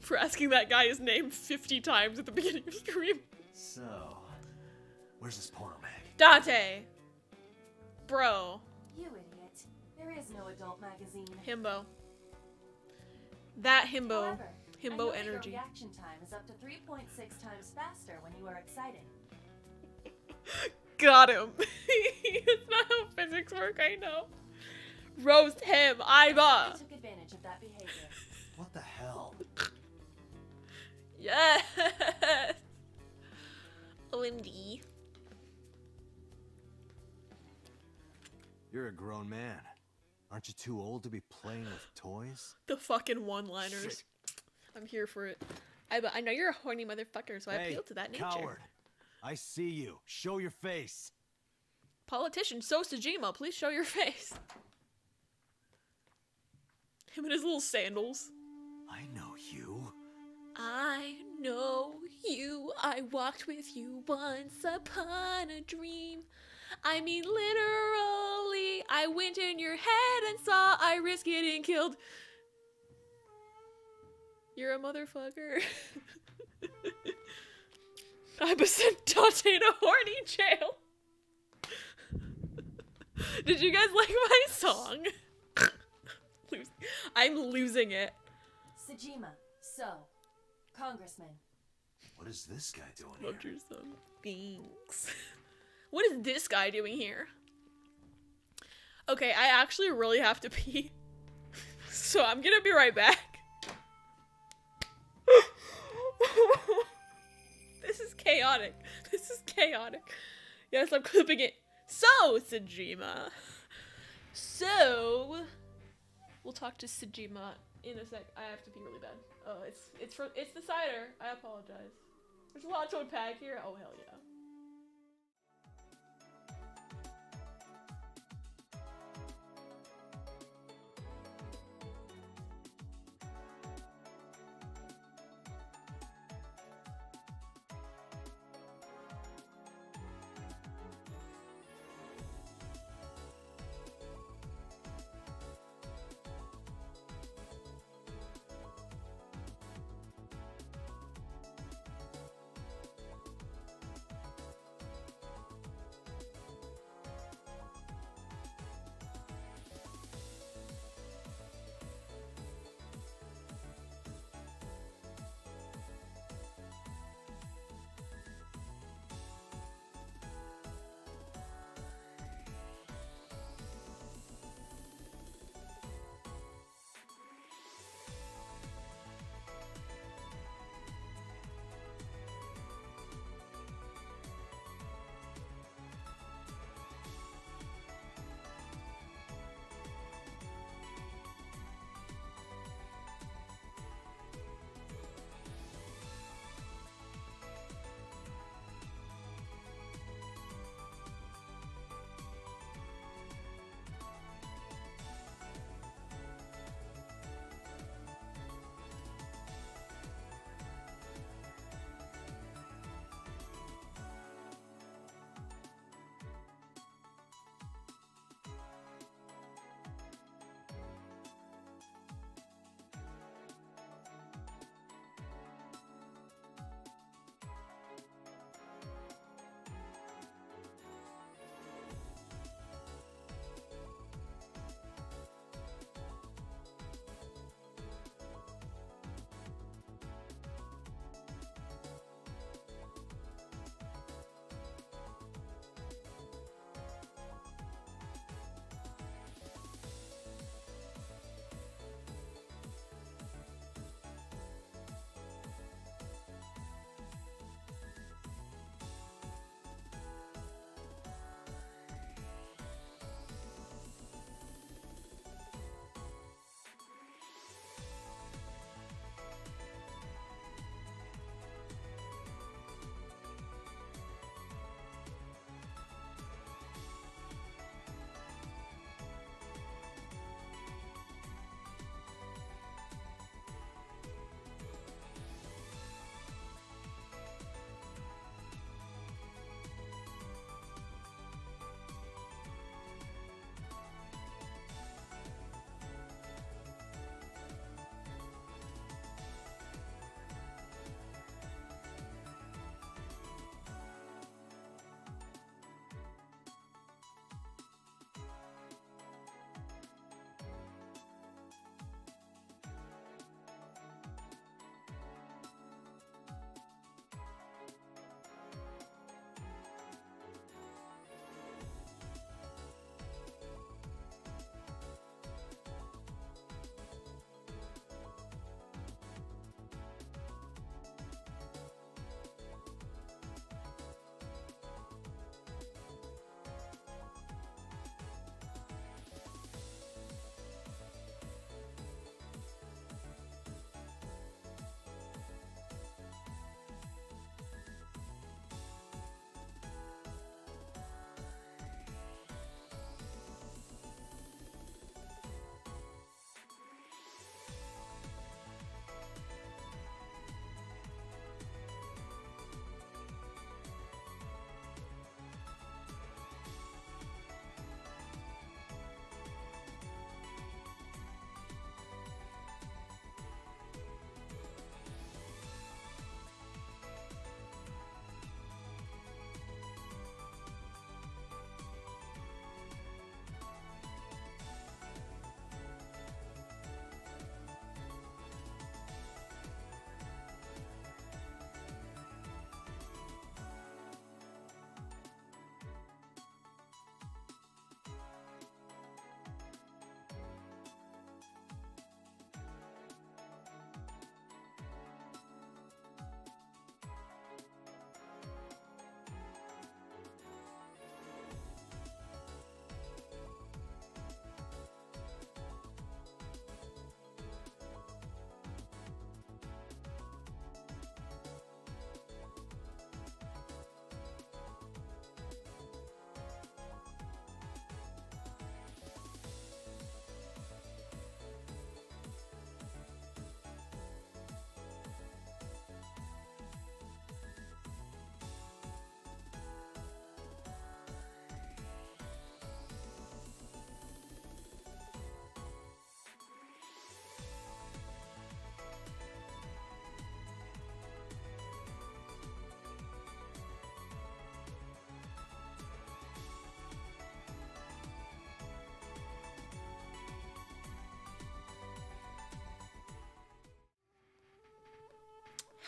for asking that guy his name 50 times at the beginning of the stream. So, where's this porno mag? Dante! Bro. You idiot. There is no adult magazine. Himbo. That himbo. However, I know Himbo that your energy. reaction time is up to 3.6 times faster when you are excited. Got him. It's not how physics work, I know. Roast him, I AIBA. took advantage of that behavior. What the hell? Yes. OMD. You're a grown man. Aren't you too old to be playing with toys? The fucking one-liners. I'm here for it. I know you're a horny motherfucker, so I appeal to that nature. Coward. I see you. Show your face. Politician So Sejima, please show your face. Him and his little sandals. I know you. I know you. I walked with you once upon a dream. I mean, literally, I went in your head and saw Iris getting killed. You're a motherfucker. I sent Dante to horny jail. Did you guys like my song? I'm losing it. Sejima, so, Congressman. What is this guy doing Loved here? your song. Thanks. What is this guy doing here? Okay, I actually really have to pee. So I'm gonna be right back. This is chaotic. This is chaotic. Yes, I'm clipping it. So, Sejima. So, we'll talk to Sejima in a sec. I have to pee really bad. Oh, it's the cider. I apologize. There's a lot to unpack here. Oh, hell yeah.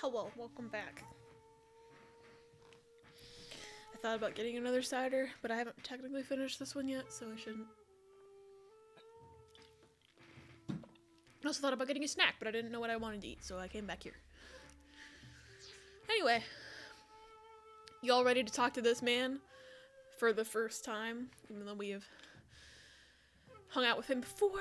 Hello, welcome back. I thought about getting another cider, but I haven't technically finished this one yet, so I shouldn't. I also thought about getting a snack, but I didn't know what I wanted to eat, so I came back here. Anyway, y'all ready to talk to this man for the first time, even though we have hung out with him before?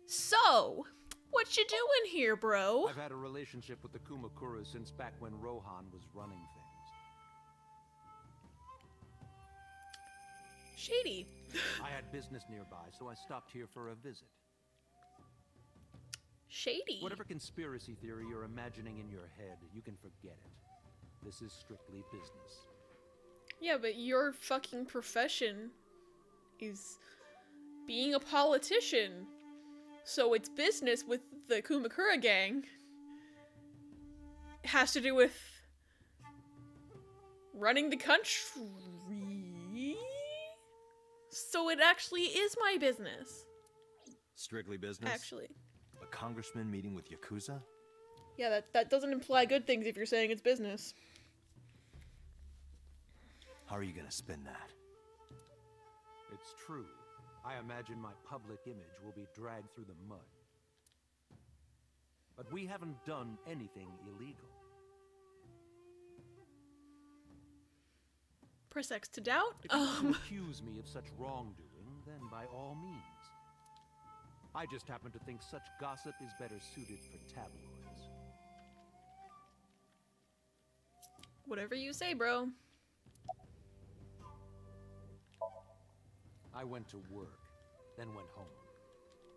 So, what you doing here, bro? I've had a relationship with the Kumakura since back when Rohan was running things. Shady. I had business nearby, so I stopped here for a visit. Shady. Whatever conspiracy theory you're imagining in your head, you can forget it. This is strictly business. Yeah, but your fucking profession is being a politician. So it's business with the Kumakura gang. It has to do with running the country. So it actually is my business. Strictly business? Actually. A congressman meeting with Yakuza? Yeah, that doesn't imply good things if you're saying it's business. How are you gonna spin that? It's true. I imagine my public image will be dragged through the mud. But we haven't done anything illegal. Press X to doubt? If you want to accuse me of such wrongdoing, then by all means. I just happen to think such gossip is better suited for tabloids. Whatever you say, bro. I went to work, then went home.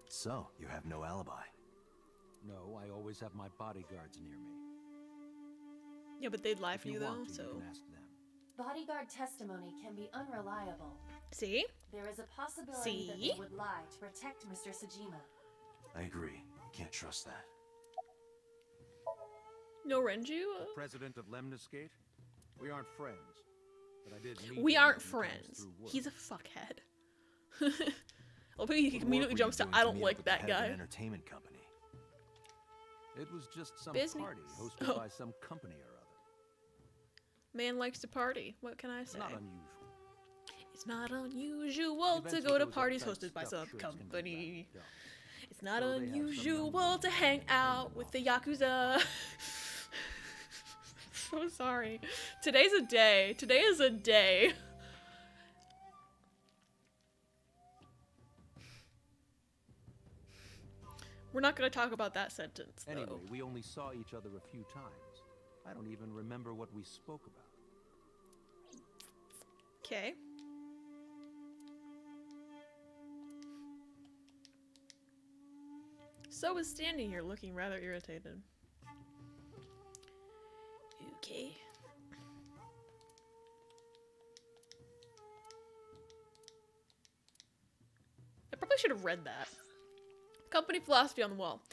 So, you have no alibi? No, I always have my bodyguards near me. Yeah, but they'd lie for you, though, want to, so... you can ask them. Bodyguard testimony can be unreliable. See? There is a possibility that See? they would lie to protect Mr. Sajima. I agree. Can't trust that. No Renju? President of Lemniscate? We aren't friends, but I did meet We him aren't a few times friends. through work. He's a fuckhead. Oh, but he immediately jumps to, I don't like that guy. Entertainment company. It was just some Business. party hosted by some company or other. Man likes to party. What can I say? Not unusual. It's not unusual to go to parties hosted by some company. It's not unusual to hang out with the Yakuza. So sorry. Today's a day. Today is a day. We're not going to talk about that sentence, though. Anyway, we only saw each other a few times. I don't even remember what we spoke about. Okay. So is standing here looking rather irritated. Okay. I probably should have read that. Company philosophy on the wall.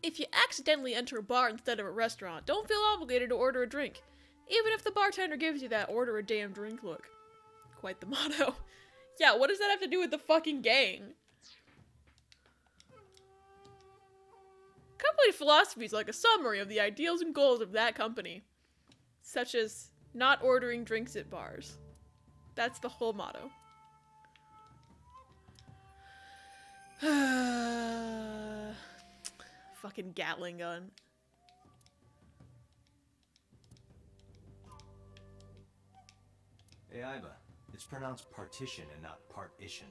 If you accidentally enter a bar instead of a restaurant, don't feel obligated to order a drink. Even if the bartender gives you that order a damn drink look. Quite the motto. Yeah, what does that have to do with the fucking gang? Company philosophy is like a summary of the ideals and goals of that company. Such as not ordering drinks at bars. That's the whole motto. Fucking Gatling gun. AIBA. It's pronounced partition and not partition.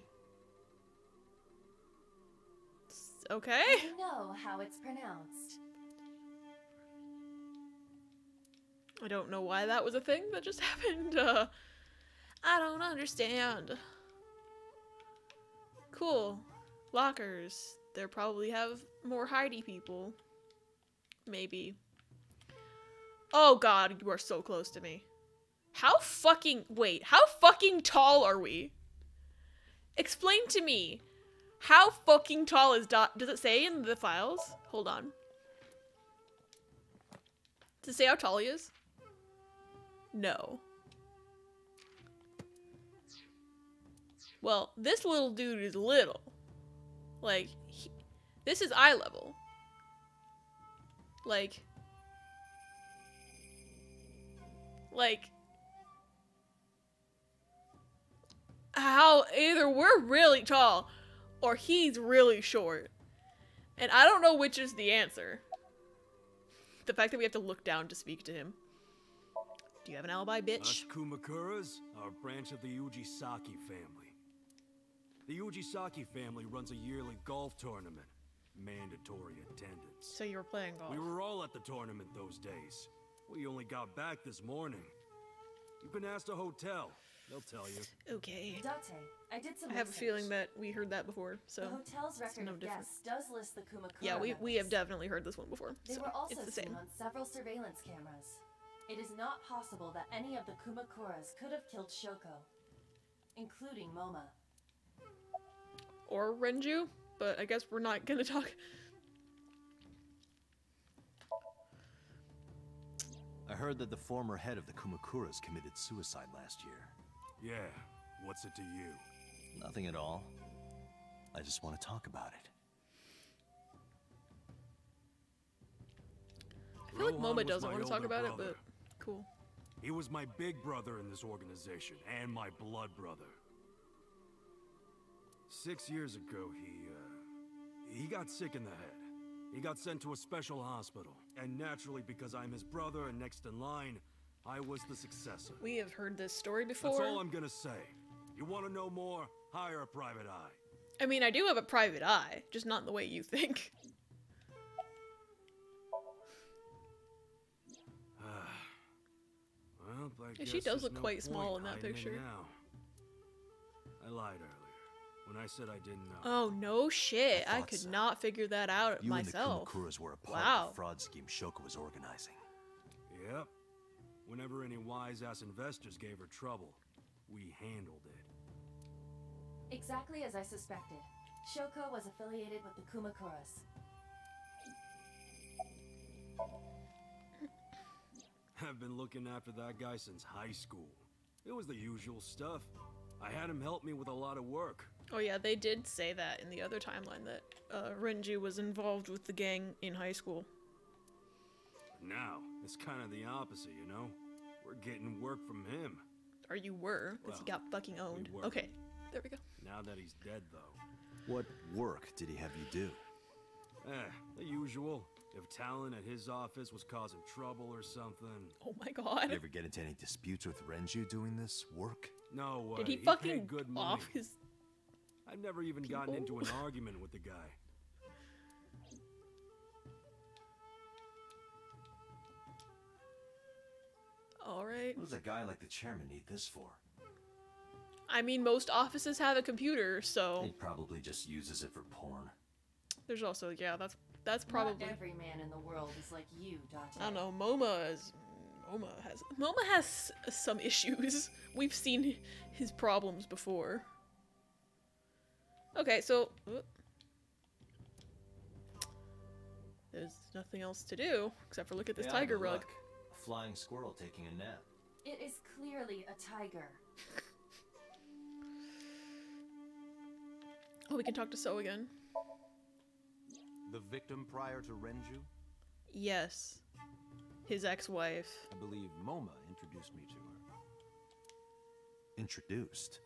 Okay. I know how it's pronounced. I don't know why that was a thing that just happened. I don't understand. Cool. Lockers. They probably have more hidey people. Maybe. Oh god, you are so close to me. How fucking tall are we? Explain to me. How fucking tall is Dot? Does it say in the files? Hold on. Does it say how tall he is? No. Well, this little dude is little. Like, this is eye level. Like, how either we're really tall or he's really short. And I don't know which is the answer. The fact that we have to look down to speak to him. Do you have an alibi, bitch? Us Kumakuras are a branch of the Ujisaki family. The Ujisaki family runs a yearly golf tournament. Mandatory attendance. So you were playing golf. We were all at the tournament those days. We only got back this morning. You can ask the hotel. They'll tell you. Okay. Date, I did some I have a research. feeling that we heard that before, so The hotel's record no of different. guests does list the Kumakura Yeah, we members. have definitely heard this one before. They So were also it's the seen same. on several surveillance cameras. It is not possible that any of the Kumakuras could have killed Shoko, including Moma. Or Renju, but I guess we're not gonna talk. I heard that the former head of the Kumakuras committed suicide last year. Yeah, what's it to you? Nothing at all. I just want to talk about it. I feel like Rohan Moma was doesn't my want to talk older about it, brother. but cool. He was my big brother in this organization, and my blood brother. 6 years ago, he got sick in the head. He got sent to a special hospital. And naturally, because I'm his brother and next in line, I was the successor. We have heard this story before. That's all I'm gonna say. You want to know more? Hire a private eye. I mean, I do have a private eye, just not in the way you think. Well, I Yeah, she guess does there's look no quite small point in that hiding it picture. now. I lied earlier when I said I didn't know. Oh, no shit. I thought could so. not figure that out You myself. and the Kumakuras were a part Wow. of the fraud scheme Shoko was organizing. Yep. Whenever any wise-ass investors gave her trouble, we handled it. Exactly as I suspected. Shoko was affiliated with the Kumakuras. I've been looking after that guy since high school. It was the usual stuff. I had him help me with a lot of work. Oh yeah, they did say that in the other timeline that Renju was involved with the gang in high school. Now, it's kind of the opposite, you know? We're getting work from him. Or you were, because he Well, got fucking owned. were. Okay, there we go. Now that he's dead, though. What work did he have you do? The usual. If talent at his office was causing trouble or something. Oh my Did god. you ever get into any disputes with Renju doing this work? No way. Did he paid fucking good money. off his... I've never even gotten people? into an argument with the guy. Alright. What does a guy like the chairman need this for? I mean, most offices have a computer, so... He probably just uses it for porn. There's also, yeah, that's probably... Not every man in the world is like you, Date. I don't know, Moma has some issues. We've seen his problems before. Okay, so there's nothing else to do except for look at this tiger rug. A flying squirrel taking a nap. It is clearly a tiger. Oh, we can talk to So again. The victim prior to Renju? Yes. His ex-wife. I believe Moma introduced me to her. Introduced?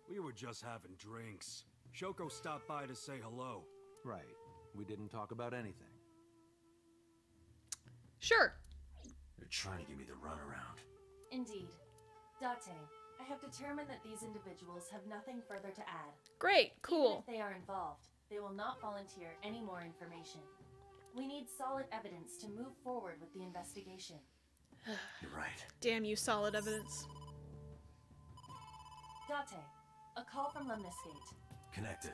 We were just having drinks. Shoko stopped by to say hello. Right. We didn't talk about anything. Sure. They're trying to give me the runaround. Indeed. Date, I have determined that these individuals have nothing further to add. Great, Even cool. if they are involved, they will not volunteer any more information. We need solid evidence to move forward with the investigation. You're right. Damn you, solid evidence. Date, a call from Lemniscate. Connected.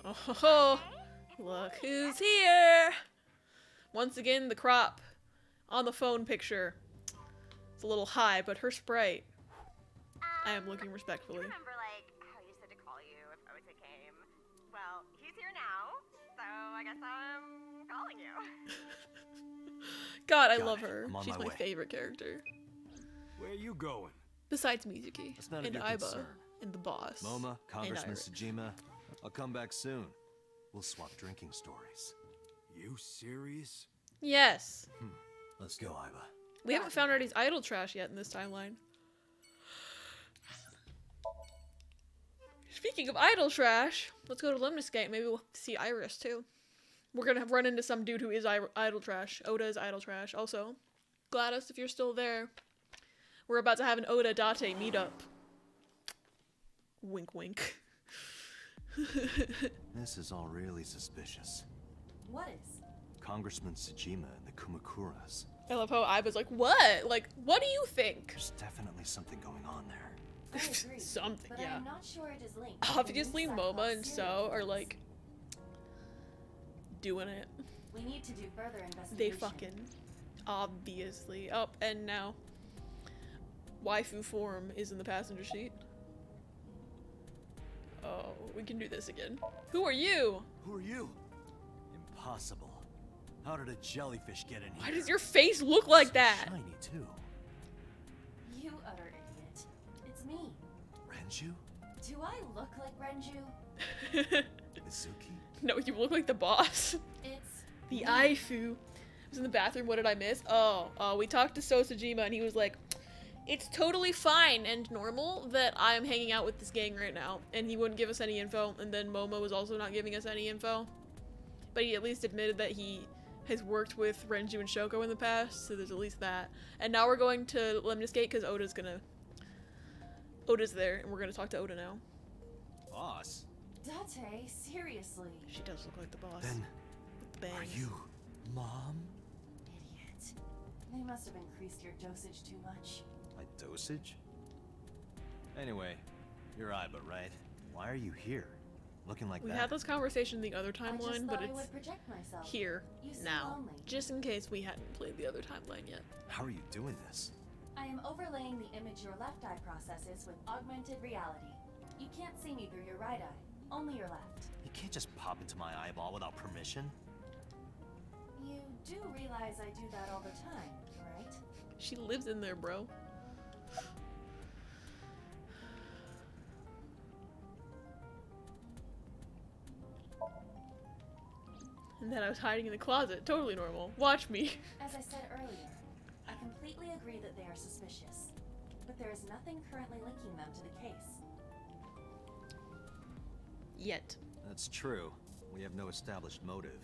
Oh, look who's here! Once again, the crop on the phone picture. It's a little high, but her sprite. I am looking respectfully. You remember, like, how you said to call you if Ota came? Well, he's here now, so I guess I'm calling you. God, I Got love it. her. I'm on She's my my way. favorite character. Where are you going? Besides Mizuki. That's none of And your AIBA. concern. And the boss. Moma, Congressman Iris. Tsujima, I'll come back soon. We'll swap drinking stories. You serious? Yes. Let's go, Aiba. We haven't found Eddie's idol trash yet in this timeline. Speaking of idol trash, let's go to Lemniscate. Maybe we'll see Iris too. We're gonna run into some dude who is idol trash. Oda is idol trash. Also, Gladys, if you're still there, we're about to have an Oda Date meetup. Wink, wink. This is all really suspicious. What is? Congressman Tsujima and the Kumakuras. I love how Aiba's like, what? Like, what do you think? There's definitely something going on there. I agree, Something, but yeah. I'm not sure it is linked. Obviously, Momo and So are like doing it. We need to do further investigation. They fucking obviously. Oh, and now waifu form is in the passenger seat. Oh, we can do this again. Who are you? Who are you? Impossible. How did a jellyfish get in here? Why does your face look like that? Shiny too. You utter idiot. It's me. Renju? Do I look like Renju? Mizuki? No, you look like the boss. It's the Aifu. I was in the bathroom. What did I miss? Oh, we talked to Sosajima and he was like, it's totally fine and normal that I'm hanging out with this gang right now. And he wouldn't give us any info. And then Momo was also not giving us any info. But he at least admitted that he has worked with Renju and Shoko in the past. So there's at least that. And now we're going to Lemniscate because Oda's there. And we're going to talk to Oda now. Boss? Date, seriously. She does look like the boss. Then, with the are bangs. you Mom? Idiot. They must have increased your dosage too much. My dosage? Anyway, you're Aiba, right? Why are you here? Looking like We that? had this conversation in the other I just timeline, thought but I it's would project myself. here, You seem now. lonely. Just in case we hadn't played the other timeline yet. How are you doing this? I am overlaying the image your left eye processes with augmented reality. You can't see me through your right eye, only your left. You can't just pop into my eyeball without permission. You do realize I do that all the time, right? She lives in there, bro. And then I was hiding in the closet. Totally normal. Watch me. As I said earlier, I completely agree that they are suspicious, but there is nothing currently linking them to the case. Yet. That's true. We have no established motive.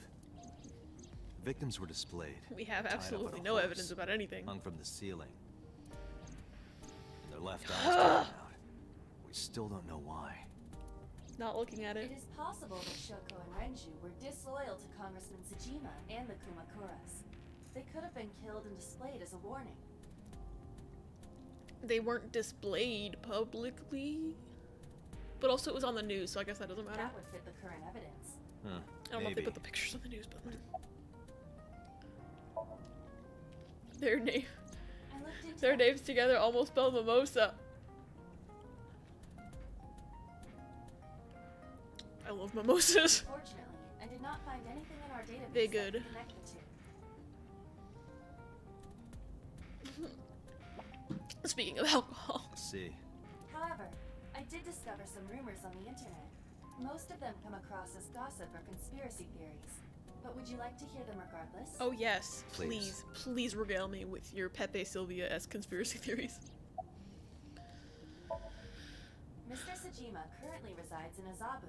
Victims were displayed. We have tied up absolutely on a no horse, evidence about anything. Hung from the ceiling. And their left eyes taken out. We still don't know why. Not looking at it. It is possible that Shoko and Renju were disloyal to Congressman Tsujima and the Kumakuras. They could have been killed and displayed as a warning. They weren't displayed publicly. But also it was on the news, so I guess that doesn't matter. That would fit the current evidence. Huh, I don't know if they maybe. put the pictures on the news, but their name, I looked into their it. names together almost spell mimosa. I love mimosas. Fortunately, I did not find anything in our database They that good. could connect the two. Speaking of alcohol. I see. However, I did discover some rumors on the internet. Most of them come across as gossip or conspiracy theories. But would you like to hear them regardless? Oh yes, Please. please regale me with your Pepe Sylvia-esque conspiracy theories. Mr. Tsujima currently resides in Azabu.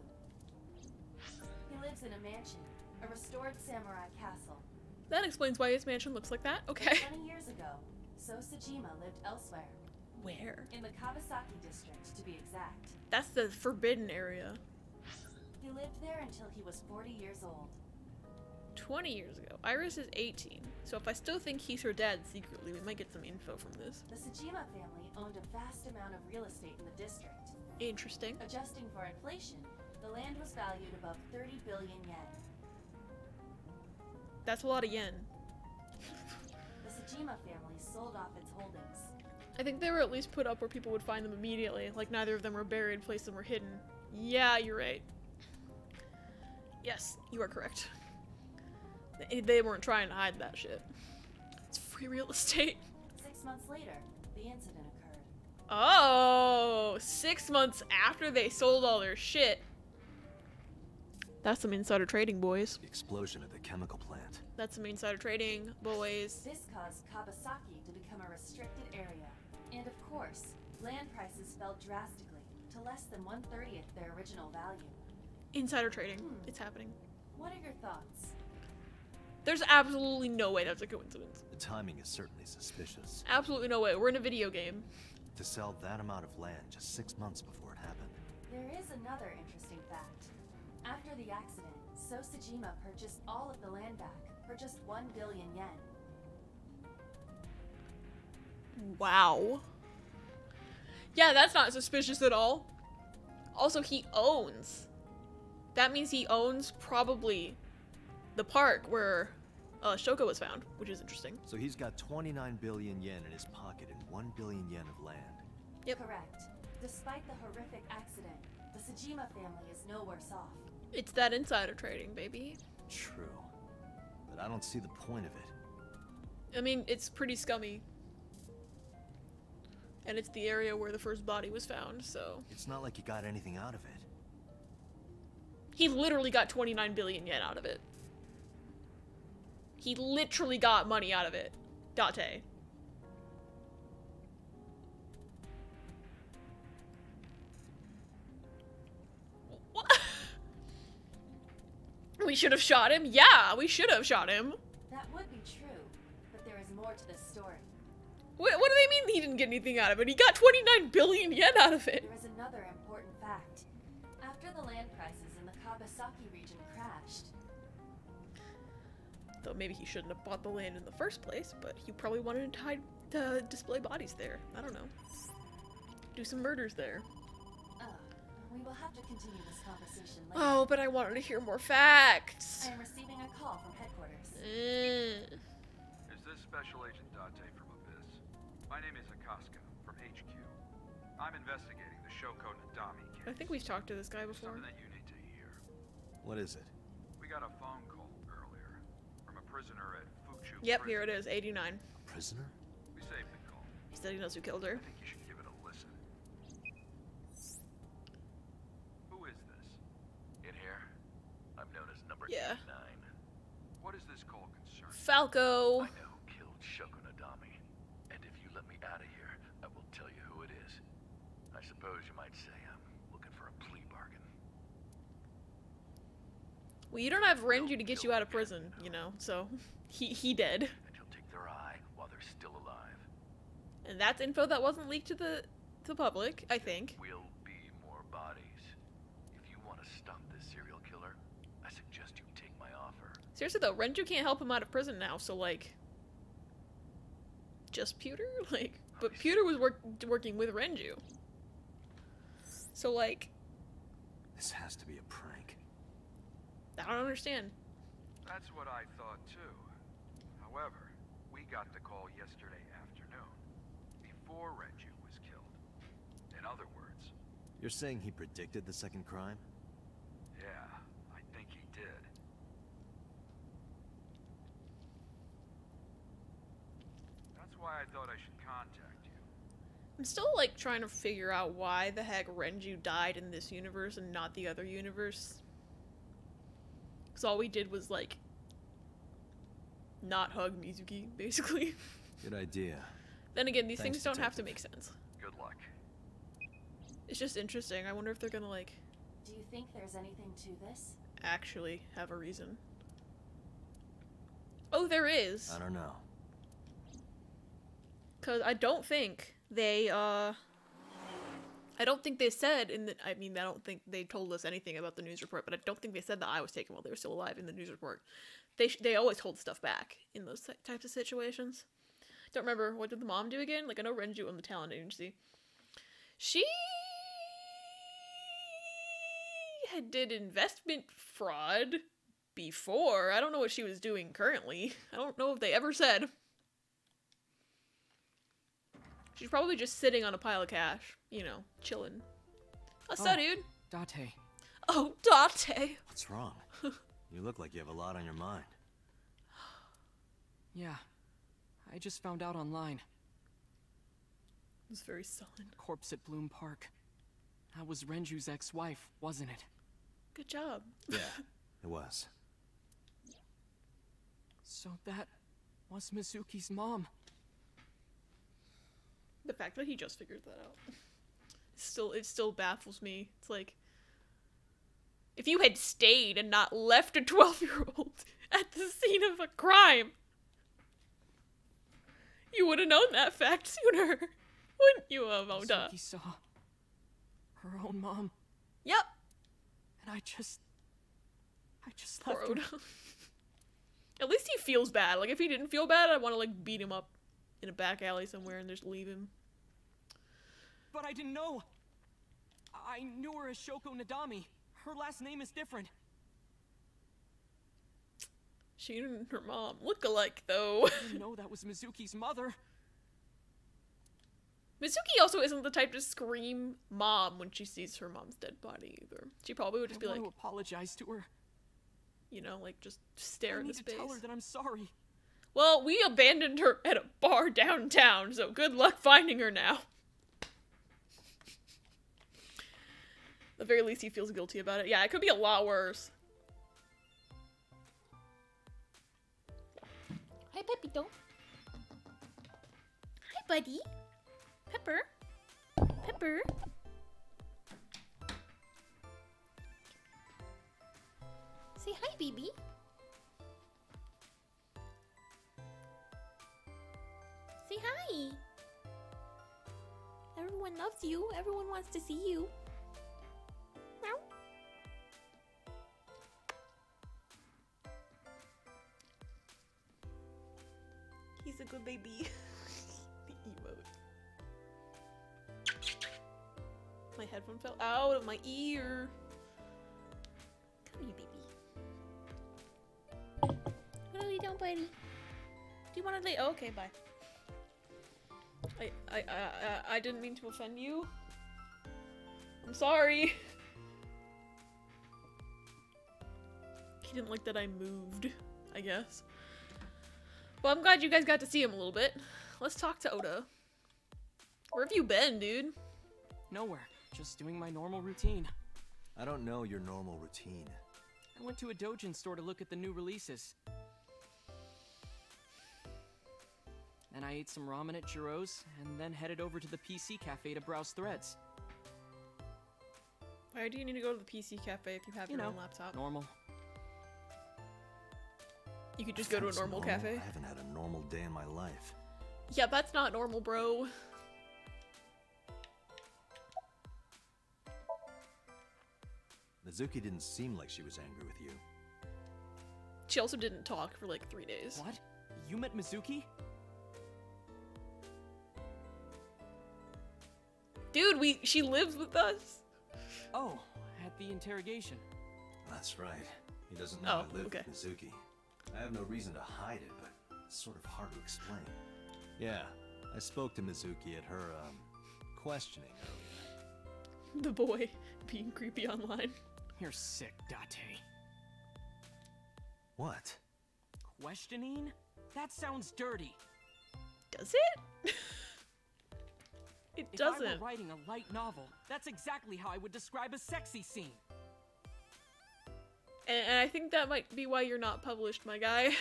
He lives in a mansion, a restored samurai castle. That explains why his mansion looks like that. But Okay. 20 years ago, So Tsujima lived elsewhere. Where? In the Kawasaki district, to be exact. That's the forbidden area. He lived there until he was 40 years old. 20 years ago. Iris is 18, so if I still think he's her dad secretly, we might get some info from this. The Tsujima family owned a vast amount of real estate in the district. Interesting. Adjusting for inflation, the land was valued above 30 billion yen. That's a lot of yen. The Tsujima family sold off its holdings. I think they were at least put up where people would find them immediately, like neither of them were buried, placed them were hidden. Yeah, you're right. Yes, you are correct. They weren't trying to hide that shit. It's free real estate. 6 months later, the incident occurred. Oh, 6 months after they sold all their shit. That's some insider trading, boys. The explosion at the chemical plant. That's some insider trading, boys. This caused Kawasaki to become a restricted area. And of course, land prices fell drastically to less than 1/30th their original value. Insider trading. It's happening. What are your thoughts? There's absolutely no way that's a coincidence. The timing is certainly suspicious. Absolutely no way. We're in a video game. To sell that amount of land just 6 months before it happened. There is another interesting fact. After the accident, Sosajima purchased all of the land back for just 1 billion yen. Wow. Yeah, that's not suspicious at all. Also, he owns. That means he owns probably the park where Shoko was found, which is interesting. So he's got 29 billion yen in his pocket and 1 billion yen of land. Yep. Correct. Despite the horrific accident, the Sajima family is no worse off. It's that insider trading, baby. True. But I don't see the point of it. I mean, it's pretty scummy. And it's the area where the first body was found, so... It's not like you got anything out of it. He literally got 29 billion yen out of it. He literally got money out of it. Date. What? We should have shot him? Yeah, we should have shot him. That would be true, but there is more to this story. What do they mean he didn't get anything out of it? He got 29 billion yen out of it. There is another important fact. After the land prices in the Kawasaki region crashed... Though maybe he shouldn't have bought the land in the first place, but he probably wanted to display bodies there. I don't know. Do some murders there. We will have to continue this conversation later. Oh, but I wanted to hear more facts. I am receiving a call from headquarters. Is this Special Agent Date from Abyss? My name is Akaska from HQ. I'm investigating the Shoko Nadami case. I think we've talked to this guy before. Something that you need to hear. What is it? We got a phone call earlier from a prisoner at Fuchu Yep, prison. here it is, 89. A prisoner? We saved the call. He said he knows who killed her. I think you should give it a listen. Who is this? In here, I'm known as number 89. Yeah. What is this call concerned? Falco. I know who killed Shoko Nadami, and if you let me out of here, I will tell you who it is. I suppose you might say I'm looking for a plea bargain. Well, you don't have Renju to get you out of prison, you know, so he dead. And you'll take their eye while they're still alive. And that's info that wasn't leaked to the public, I think. Will be more bodies. If you want to stop this serial killer, I suggest you take my offer. Seriously though, Renju can't help him out of prison now, so like... Just Pewter? Like, but Pewter was working with Renju. So like... This has to be a prank. I don't understand. That's what I thought too. However, we got the call yesterday afternoon, before Renju was killed. In other words... You're saying he predicted the second crime? Yeah, I think he did. That's why I thought I should contact you. I'm still like trying to figure out why the heck Renju died in this universe and not the other universe. Because all we did was like not hug Mizuki, basically. Good idea. Then again, these Thanks, things don't have to Detective. make sense. Good luck. It's just interesting. I wonder if they're gonna like Do you think there's anything to this? actually have a reason. Oh, there is. I don't know. Because I don't think they, I don't think they said in the, I mean, I don't think they told us anything about the news report, but I don't think they said that I was taken while they were still alive in the news report. They always hold stuff back in those types of situations. Don't remember, what did the mom do again? Like, I know Renju owned the talent agency. She did investment fraud before. I don't know what she was doing currently. I don't know if they ever said. She's probably just sitting on a pile of cash, you know, chilling. What's up, dude? Date. Oh, Date. What's wrong? You look like you have a lot on your mind. Yeah. I just found out online. It was very sullen. Corpse at Bloom Park. That was Renju's ex-wife, wasn't it? Good job. Yeah, us. So that was Mizuki's mom. The fact that he just figured that out. It still baffles me. It's like, if you had stayed and not left a 12-year-old at the scene of a crime, you would have known that fact sooner. Wouldn't you have, Oda? Mizuki saw her own mom. Yep. And I just Poor left her. Oda. At least he feels bad. Like, if he didn't feel bad, I'd want to, like, beat him up in a back alley somewhere and just leave him. But I didn't know. I knew her as Shoko Nadami. Her last name is different. She and her mom look alike, though. I didn't know that was Mizuki's mother. Mizuki also isn't the type to scream mom when she sees her mom's dead body either. She probably would just be like, I want to apologize to her. You know, like, just stare into space. I need to tell her that I'm sorry. Well, we abandoned her at a bar downtown, so good luck finding her now. At the very least, he feels guilty about it. Yeah, it could be a lot worse. Hi, Pepito. Hi, buddy. Pepper. Pepper. Say hi, baby. Say hi. Everyone loves you. Everyone wants to see you. Meow. He's a good baby. The emote. My headphone fell out of my ear. Come here, baby. What are you doing, buddy? Do you want to lay? Oh, okay, bye. I didn't mean to offend you. I'm sorry. He didn't like that I moved, I guess. Well, I'm glad you guys got to see him a little bit. Let's talk to Oda. Where have you been, dude? Nowhere. Just doing my normal routine. I don't know your normal routine. I went to a doujin store to look at the new releases. Then I ate some ramen at Jiro's, and then headed over to the PC cafe to browse threads. Why do you need to go to the PC cafe if you have your own laptop? Normal. You could just go to a normal cafe. I haven't had a normal day in my life. Yeah, that's not normal, bro. Mizuki didn't seem like she was angry with you. She also didn't talk for like 3 days. What? You met Mizuki? Dude, she lives with us. Oh, at the interrogation. That's right. He doesn't know I live okay. with Mizuki. I have no reason to hide it, but it's sort of hard to explain. Yeah, I spoke to Mizuki at her, questioning earlier. The boy being creepy online. You're sick, Date. What? Questioning? That sounds dirty. Does it? It doesn't. If I were writing a light novel, that's exactly how I would describe a sexy scene. And I think that might be why you're not published, my guy.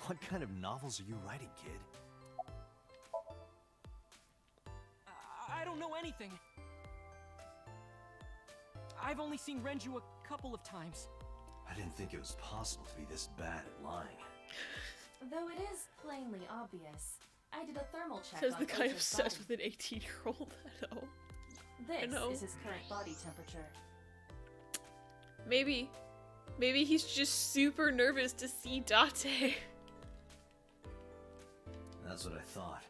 What kind of novels are you writing, kid? I don't know anything. I've only seen Renju a couple of times. I didn't think it was possible to be this bad at lying. Though it is plainly obvious, I did a thermal check Says on the guy Ocha's obsessed body. with an 18-year-old. I know. This is his current body temperature. Maybe he's just super nervous to see Date. That's what I thought.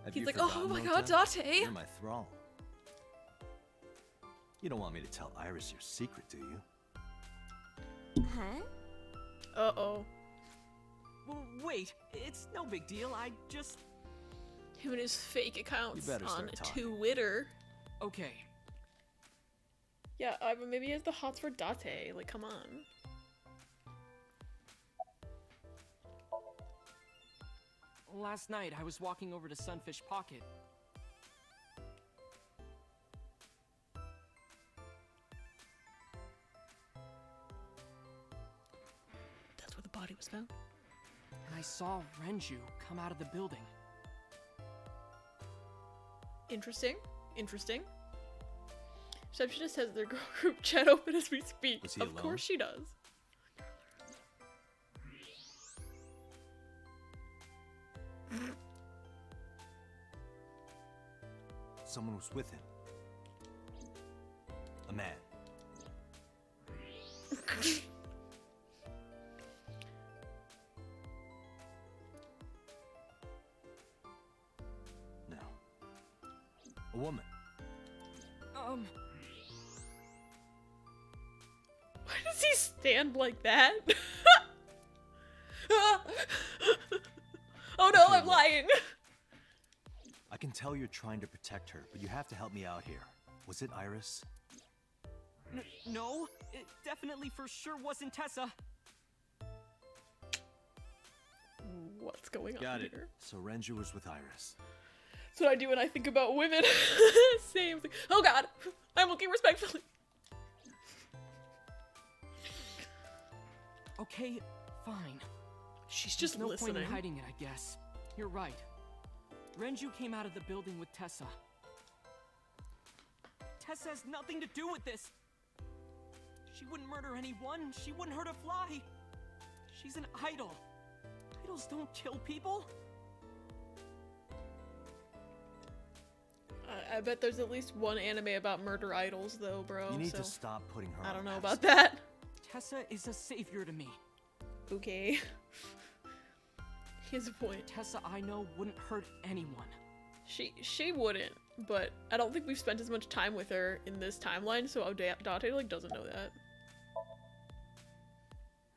Have He's you like, oh my god, Ota? Date! You're my thrall. You don't want me to tell Iris your secret, do you? Huh? Uh-oh. Well, wait, it's no big deal. I just... Him and his fake accounts You better on start talking. Twitter. Okay. Yeah, but maybe he has the hots for Date. Like, come on. Last night, I was walking over to Sunfish Pocket. was found. And I saw Renju come out of the building. Interesting. Interesting. Receptionist has their girl group chat open as we speak. Was he Of alone? course she does. Someone was with him. A man. No. A woman. Why does he stand like that? Oh no, I'm lying. I can tell you're trying to protect her, but you have to help me out here. Was it Iris? No, it definitely for sure wasn't Tessa. What's going on Got it. here? So Renju was with Iris. That's what I do when I think about women. Same thing. Oh god, I'm looking respectfully. Okay, fine. She's just There's no listening. point in hiding it, I guess. You're right. Renju came out of the building with Tessa. Tessa has nothing to do with this. She wouldn't murder anyone. She wouldn't hurt a fly. She's an idol. Idols don't kill people. I bet there's at least one anime about murder idols, though, bro. You need so to stop putting her I on don't know a about pedestal. that. Tessa is a savior to me. Okay. He has a point. Tessa I know wouldn't hurt anyone. She wouldn't, but I don't think we've spent as much time with her in this timeline, so Date like doesn't know that.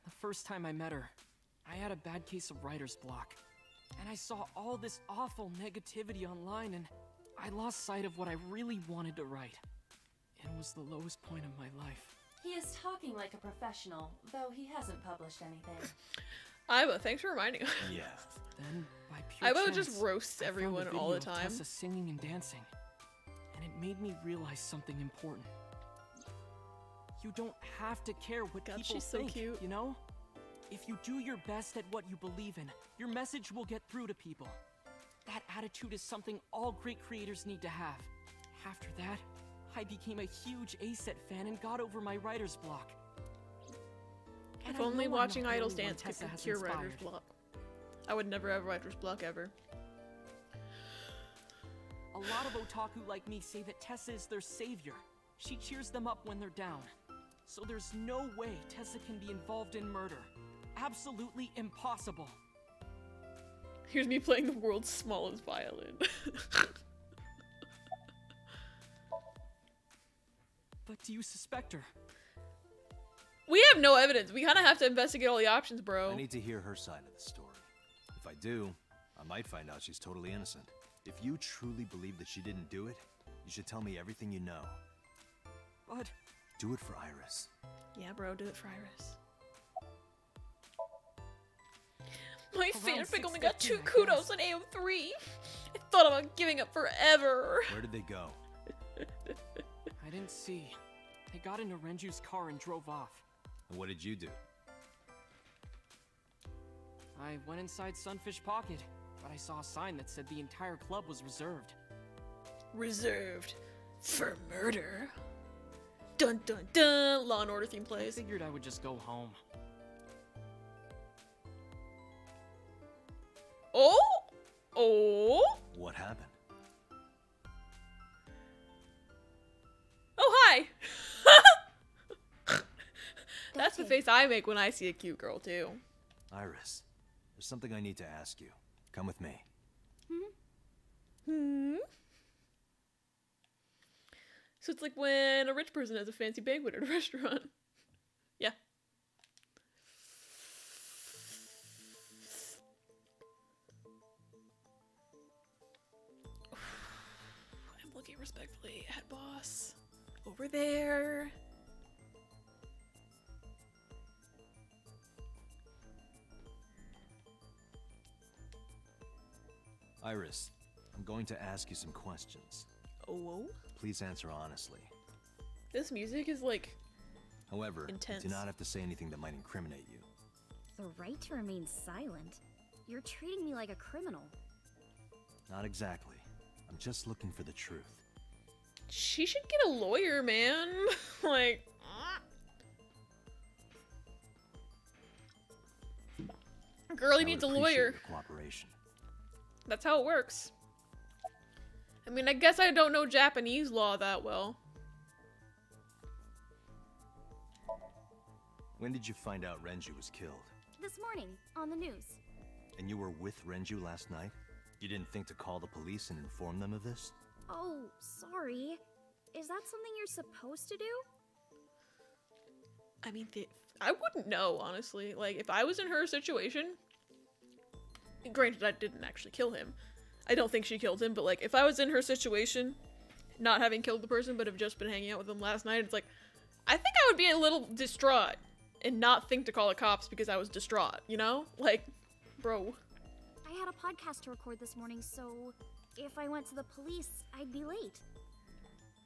The first time I met her, I had a bad case of writer's block. And I saw all this awful negativity online and I lost sight of what I really wanted to write. It was the lowest point of my life. He is talking like a professional, though he hasn't published anything. AIBA, thanks for reminding us. Yeah. Then, by pure AIBA chance, just roasts I found a everyone all the video of time. Tessa singing and dancing, and it made me realize something important. You don't have to care what God, people she's so think, cute. you know? If you do your best at what you believe in, your message will get through to people. That attitude is something all great creators need to have. After that, I became a huge ASET fan and got over my writer's block. And If I only know I'm watching not the idols only one dance could Tessa has cure writer's inspired. block. I would never have writer's block ever. A lot of otaku like me say that Tessa is their savior. She cheers them up when they're down. So there's no way Tessa can be involved in murder. Absolutely impossible. Here's me playing the world's smallest violin. But do you suspect her? We have no evidence. We kind of have to investigate all the options, bro. I need to hear her side of the story. If I do, I might find out she's totally innocent. If you truly believe that she didn't do it, you should tell me everything you know. But... Do it for Iris. Yeah, bro, do it for Iris. My Around fanfic only got 2 6:15, I kudos guess. on AO3. I thought about giving up forever. Where did they go? I didn't see. They got into Renju's car and drove off. And what did you do? I went inside Sunfish Pocket, but I saw a sign that said the entire club was reserved. Reserved for murder. Dun dun dun. Law and Order theme I plays. figured I would just go home. Oh? Oh? What happened? Oh, hi! That's the face I make when I see a cute girl, too. Iris, there's something I need to ask you. Come with me. Hmm? So it's like when a rich person has a fancy banquet at a restaurant. Yeah. I'm looking respectfully at boss. Over there. Iris, I'm going to ask you some questions. Oh? Please answer honestly. This music is like However, intense. you do not have to say anything that might incriminate you. The right to remain silent? You're treating me like a criminal. Not exactly. I'm just looking for the truth. She should get a lawyer, man. Like... Girlie needs a lawyer. Your cooperation. That's how it works. I mean, I guess I don't know Japanese law that well. When did you find out Renju was killed? This morning, on the news. And you were with Renju last night? You didn't think to call the police and inform them of this? Oh, sorry. Is that something you're supposed to do? I mean, I wouldn't know, honestly. Like, if I was in her situation... Granted, I didn't actually kill him. I don't think she killed him, but, like, if I was in her situation, not having killed the person, but have just been hanging out with them last night, it's like, I think I would be a little distraught and not think to call the cops because I was distraught, you know? Like, bro. I had a podcast to record this morning, so if I went to the police, I'd be late.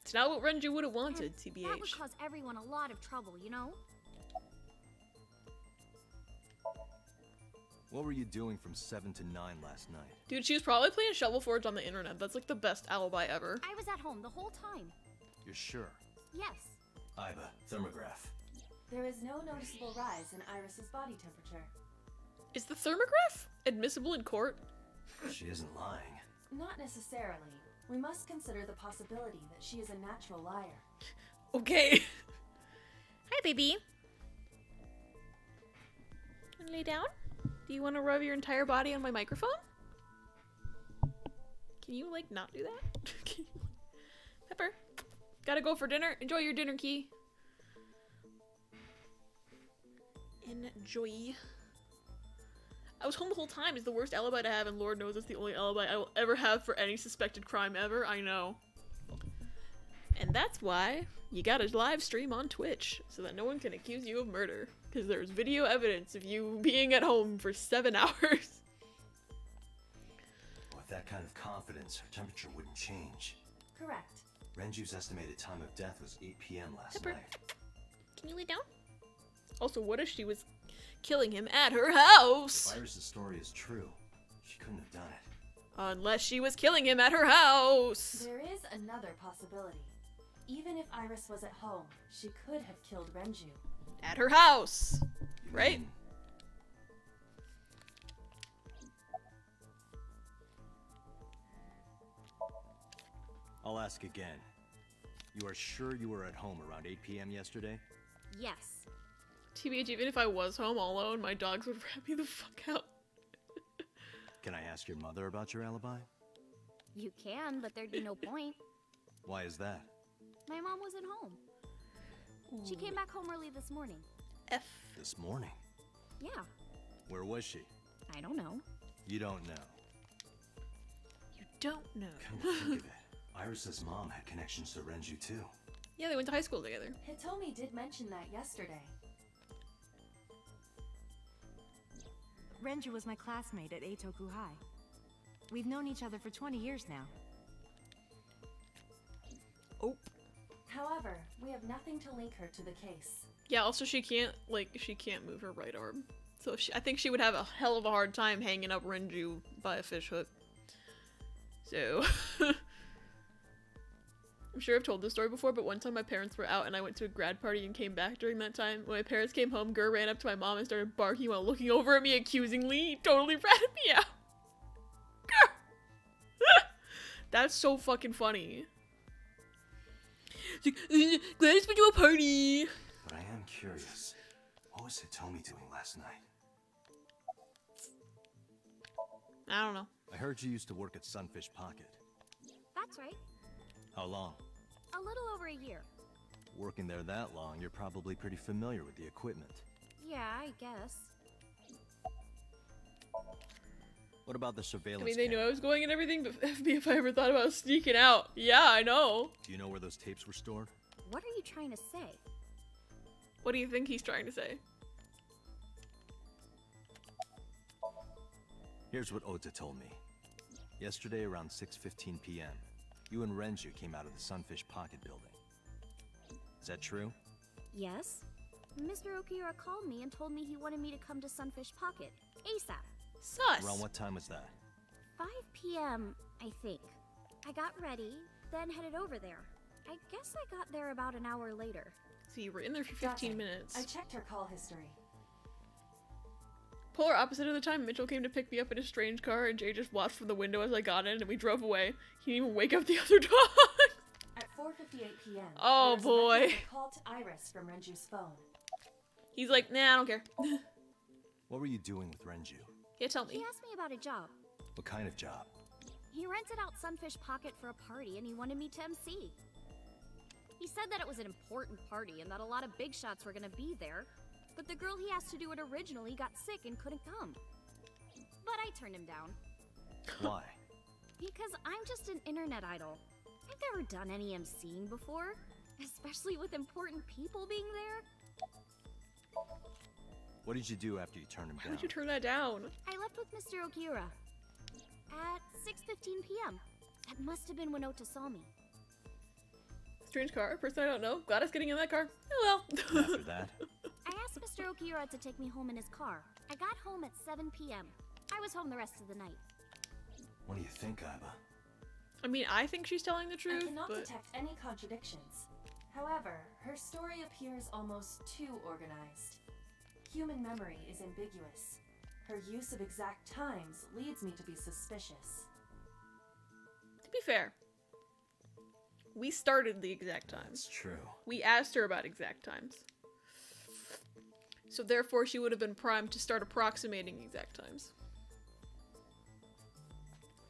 It's not what Renju would have wanted, and TBH. That would cause everyone a lot of trouble, you know? What were you doing from 7 to 9 last night? Dude, she was probably playing Shovel Forge on the internet. That's like the best alibi ever. I was at home the whole time. You're sure? Yes. AIBA, thermograph. There is no noticeable rise in Iris's body temperature. Is the thermograph admissible in court? She isn't lying. Not necessarily. We must consider the possibility that she is a natural liar. Okay. Hi, baby. Wanna lay down? Do you want to rub your entire body on my microphone? Can you, like, not do that? Pepper, gotta go for dinner. Enjoy your dinner, Key. Enjoy. I was home the whole time is the worst alibi to have, and Lord knows it's the only alibi I will ever have for any suspected crime ever. I know. And that's why you gotta live stream on Twitch, so that no one can accuse you of murder. Because there's video evidence of you being at home for 7 hours. With that kind of confidence, her temperature wouldn't change. Correct. Renju's estimated time of death was 8 p.m. last Pepper, night. can you lay down? Also, what if she was killing him at her house? If Iris' story is true, she couldn't have done it. Unless she was killing him at her house. There is another possibility. Even if Iris was at home, she could have killed Renju. At her house, right? I'll ask again. You are sure you were at home around 8 p.m. yesterday? Yes. TBH, even if I was home all alone, my dogs would rat me the fuck out. Can I ask your mother about your alibi? You can, but there'd be no point. Why is that? My mom wasn't home. She came back home early this morning. This morning? Yeah. Where was she? I don't know. You don't know. You don't know. Come to think of it, Iris's mom had connections to Renju too. Yeah, they went to high school together. Hitomi did mention that yesterday. Renju was my classmate at Eitoku High. We've known each other for 20 years now. Oh. However, we have nothing to link her to the case. Yeah, also she can't move her right arm. So I think she would have a hell of a hard time hanging up Renju by a fishhook. So... I'm sure I've told this story before, but one time my parents were out and I went to a grad party and came back during that time. When my parents came home, Gur ran up to my mom and started barking while looking over at me accusingly. He totally ratted me out. Gur! That's so fucking funny. It's like, Gladys went to a party. But I am curious. What was Hitomi doing last night? I don't know. I heard you used to work at Sunfish Pocket. That's right. How long? A little over a year. Working there that long, you're probably pretty familiar with the equipment. Yeah, I guess. What about the surveillance I mean, they camera? knew I was going and everything, but if I ever thought about sneaking out. Yeah, I know. Do you know where those tapes were stored? What are you trying to say? What do you think he's trying to say? Here's what Ota told me. Yesterday around 6:15 p.m., you and Renju came out of the Sunfish Pocket building. Is that true? Yes. Mr. Okiura called me and told me he wanted me to come to Sunfish Pocket, ASAP. Sus! Around what time was that? 5 p.m., I think. I got ready, then headed over there. I guess I got there about an hour later. So you were in there for 15 Gotcha. minutes. I checked her call history. Polar opposite of the time Mitchell came to pick me up in a strange car and Jay just watched from the window as I got in and we drove away. He didn't even wake up the other dog. At 4:58 p.m. Oh, there was boy. a regular call to Iris from Renju's phone. He's like, nah, I don't care. What were you doing with Renju? Yeah, tell me. He asked me about a job. What kind of job? He rented out Sunfish Pocket for a party and he wanted me to MC. He said that it was an important party and that a lot of big shots were gonna be there, but the girl he asked to do it originally got sick and couldn't come. But I turned him down. Why? Because I'm just an internet idol. I've never done any MCing before, especially with important people being there. What did you do after you turned him Why down? would you turn that down? I left with Mr. Okiura at 6:15 p.m. That must have been when Ota saw me. Strange car, person I don't know. Glad us getting in that car. Oh well. After that? I asked Mr. Okiura to take me home in his car. I got home at 7 p.m. I was home the rest of the night. What do you think, Aiba? I mean, I think she's telling the truth, I cannot but... detect any contradictions. However, her story appears almost too organized. Human memory is ambiguous. Her use of exact times leads me to be suspicious. To be fair, we started the exact times. It's true. We asked her about exact times. So therefore she would have been primed to start approximating exact times.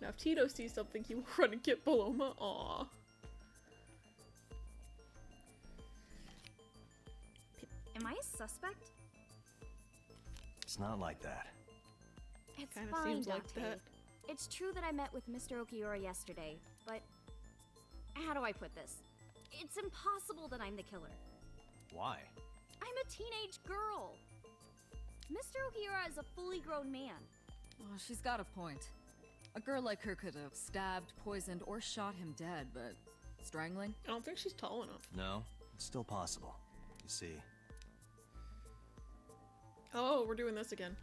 Now if Tito sees something, he will run and get Paloma. Aww. Am I a suspect? It's not like that. It's Kinda fine, seems like Dante. that. It's true that I met with Mr. Okiura yesterday, but how do I put this? It's impossible that I'm the killer. Why? I'm a teenage girl. Mr. Okiura is a fully grown man. Well, she's got a point. A girl like her could have stabbed, poisoned, or shot him dead, but strangling? I don't think she's tall enough. No, it's still possible. You see. Oh, we're doing this again.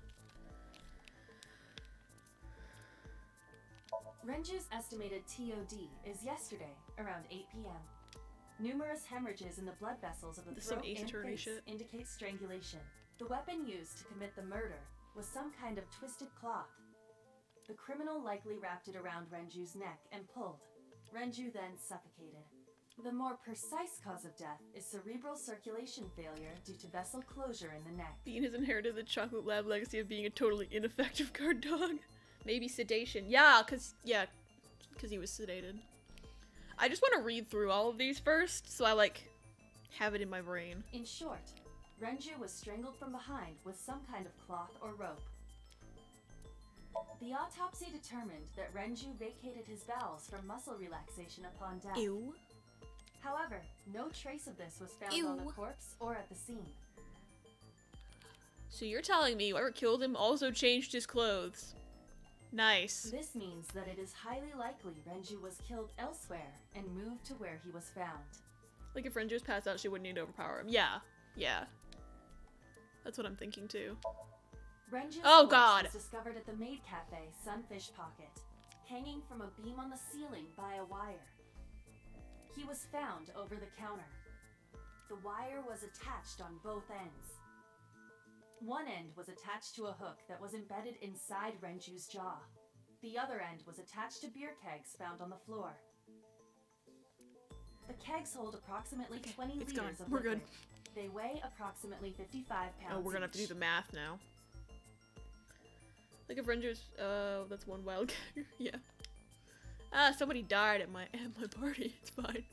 Renju's estimated TOD is yesterday, around 8 p.m. Numerous hemorrhages in the blood vessels of the This is some throat Ace and Attorney face shit. indicate strangulation. The weapon used to commit the murder was some kind of twisted cloth. The criminal likely wrapped it around Renju's neck and pulled. Renju then suffocated. The more precise cause of death is cerebral circulation failure due to vessel closure in the neck. Bean has inherited the chocolate lab legacy of being a totally ineffective guard dog. Maybe sedation. Yeah, cause he was sedated. I just want to read through all of these first, so I like have it in my brain. In short, Renju was strangled from behind with some kind of cloth or rope. The autopsy determined that Renju vacated his bowels for muscle relaxation upon death. Ew. However, no trace of this was found on the corpse or at the scene. So you're telling me whoever killed him also changed his clothes. Nice. This means that it is highly likely Renju was killed elsewhere and moved to where he was found. Like if Renju was passed out, she wouldn't need to overpower him. Yeah. Yeah. That's what I'm thinking too. Renju's Oh corpse god! was discovered at the maid cafe, Sunfish Pocket, hanging from a beam on the ceiling by a wire. He was found over the counter. The wire was attached on both ends. One end was attached to a hook that was embedded inside Renju's jaw. The other end was attached to beer kegs found on the floor. The kegs hold approximately 20 it's liters gone. of We're liquid. good. They weigh approximately 55 pounds. Oh, we're gonna have to do each. the math now. Like if Renju's that's one wild gag. Yeah. Ah, somebody died at my party. It's fine.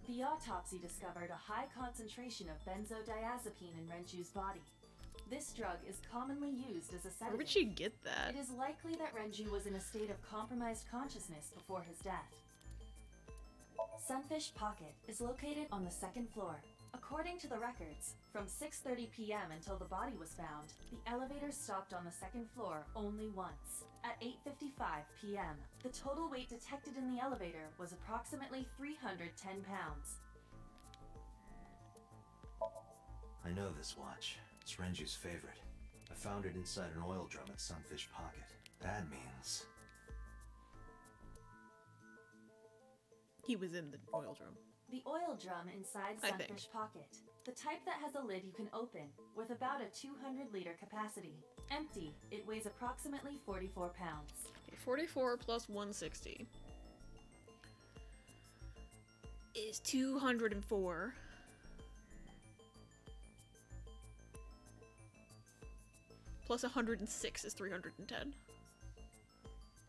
The autopsy discovered a high concentration of benzodiazepine in Renju's body. This drug is commonly used as a sedative. Where would she get that? It is likely that Renju was in a state of compromised consciousness before his death. Sunfish Pocket is located on the second floor, According to the records, from 6:30 p.m. until the body was found, the elevator stopped on the second floor only once. At 8:55 p.m., the total weight detected in the elevator was approximately 310 pounds. I know this watch. It's Renju's favorite. I found it inside an oil drum at Sunfish Pocket. That means... he was in the oil drum. The oil drum inside Sunfish Pocket. The type that has a lid you can open, with about a 200-liter capacity. Empty, it weighs approximately 44 pounds. 44 plus 160 is 204. Plus 106 is 310.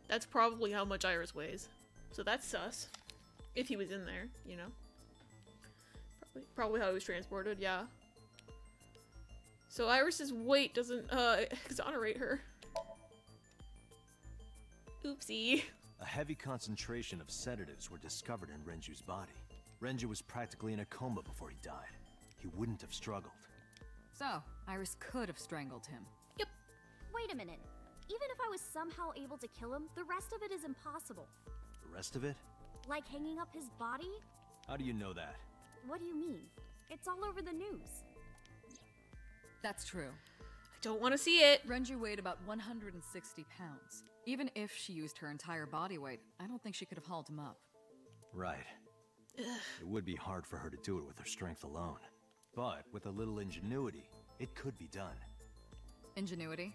That's probably how much Iris weighs. So that's sus. If he was in there, you know. Probably how he was transported, yeah. So Iris's weight doesn't exonerate her. Oopsie. A heavy concentration of sedatives were discovered in Renju's body. Renju was practically in a coma before he died. He wouldn't have struggled. So, Iris could have strangled him. Yep. Wait a minute. Even if I was somehow able to kill him, the rest of it is impossible. The rest of it? Like hanging up his body? How do you know that? What do you mean? It's all over the news. That's true. I don't want to see it. Renju weighed about 160 pounds. Even if she used her entire body weight, I don't think she could have hauled him up. Right. Ugh. It would be hard for her to do it with her strength alone. But with a little ingenuity, it could be done. Ingenuity?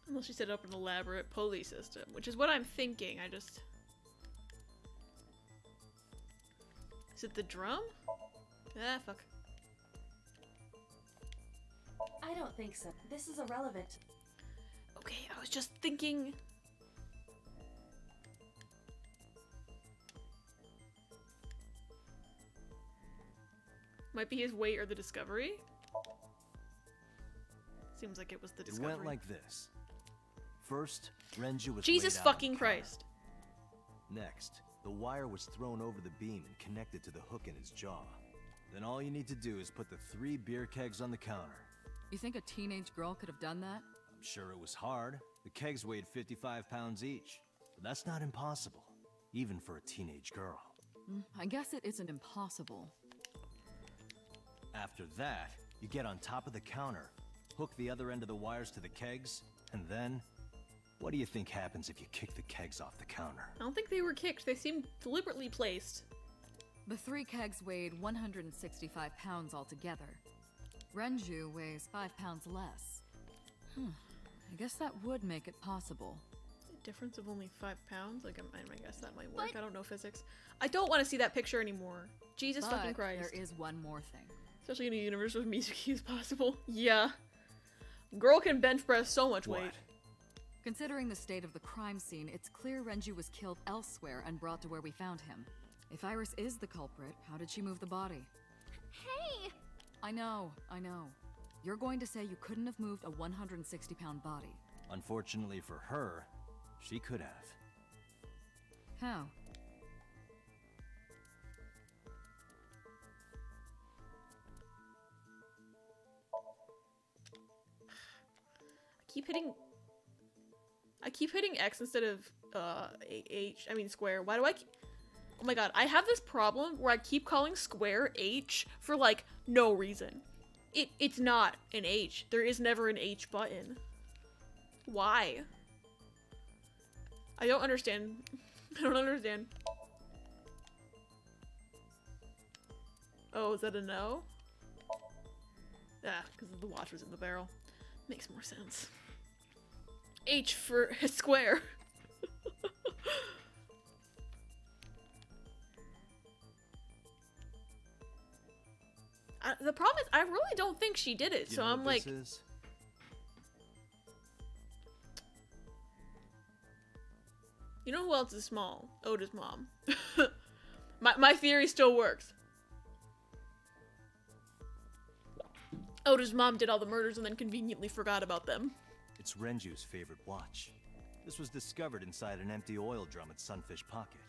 Unless she set up an elaborate pulley system, which is what I'm thinking. I just... Is it the drum? Ah, fuck. I don't think so. This is irrelevant. Okay, I was just thinking... Might be his weight or the discovery? Seems like it was the discovery. It went like this. First, Renju was Jesus laid out fucking on the counter. Christ. Next, the wire was thrown over the beam and connected to the hook in his jaw. Then all you need to do is put the 3 beer kegs on the counter. You think a teenage girl could have done that? I'm sure it was hard. The kegs weighed 55 pounds each. But that's not impossible, even for a teenage girl. I guess it isn't impossible. After that, you get on top of the counter, hook the other end of the wires to the kegs, and then... What do you think happens if you kick the kegs off the counter? I don't think they were kicked. They seemed deliberately placed. The 3 kegs weighed 165 pounds altogether. Renju weighs 5 pounds less. I guess that would make it possible. A difference of only 5 pounds? Like, I guess that might work. I don't know physics. I don't want to see that picture anymore. Jesus fucking Christ. There is one more thing. Especially in a universe where Mizuki is possible. Yeah. Girl can bench press so much weight. Considering the state of the crime scene, it's clear Renju was killed elsewhere and brought to where we found him. If Iris is the culprit, how did she move the body? Hey! I know. You're going to say you couldn't have moved a 160-pound body. Unfortunately for her, she could have. How? I keep hitting X instead of square. Why do I keep... Oh my god, I have this problem where I keep calling square H for like no reason. It's not an H. There is never an H button. Why? I don't understand. I don't understand. Oh, is that a no? Ah, because the watch was in the barrel. Makes more sense. H for square. The problem is, I really don't think she did it, so I'm like... You know who else is small? Oda's mom. My theory still works. Oda's mom did all the murders and then conveniently forgot about them. It's Renju's favorite watch. This was discovered inside an empty oil drum at Sunfish Pocket.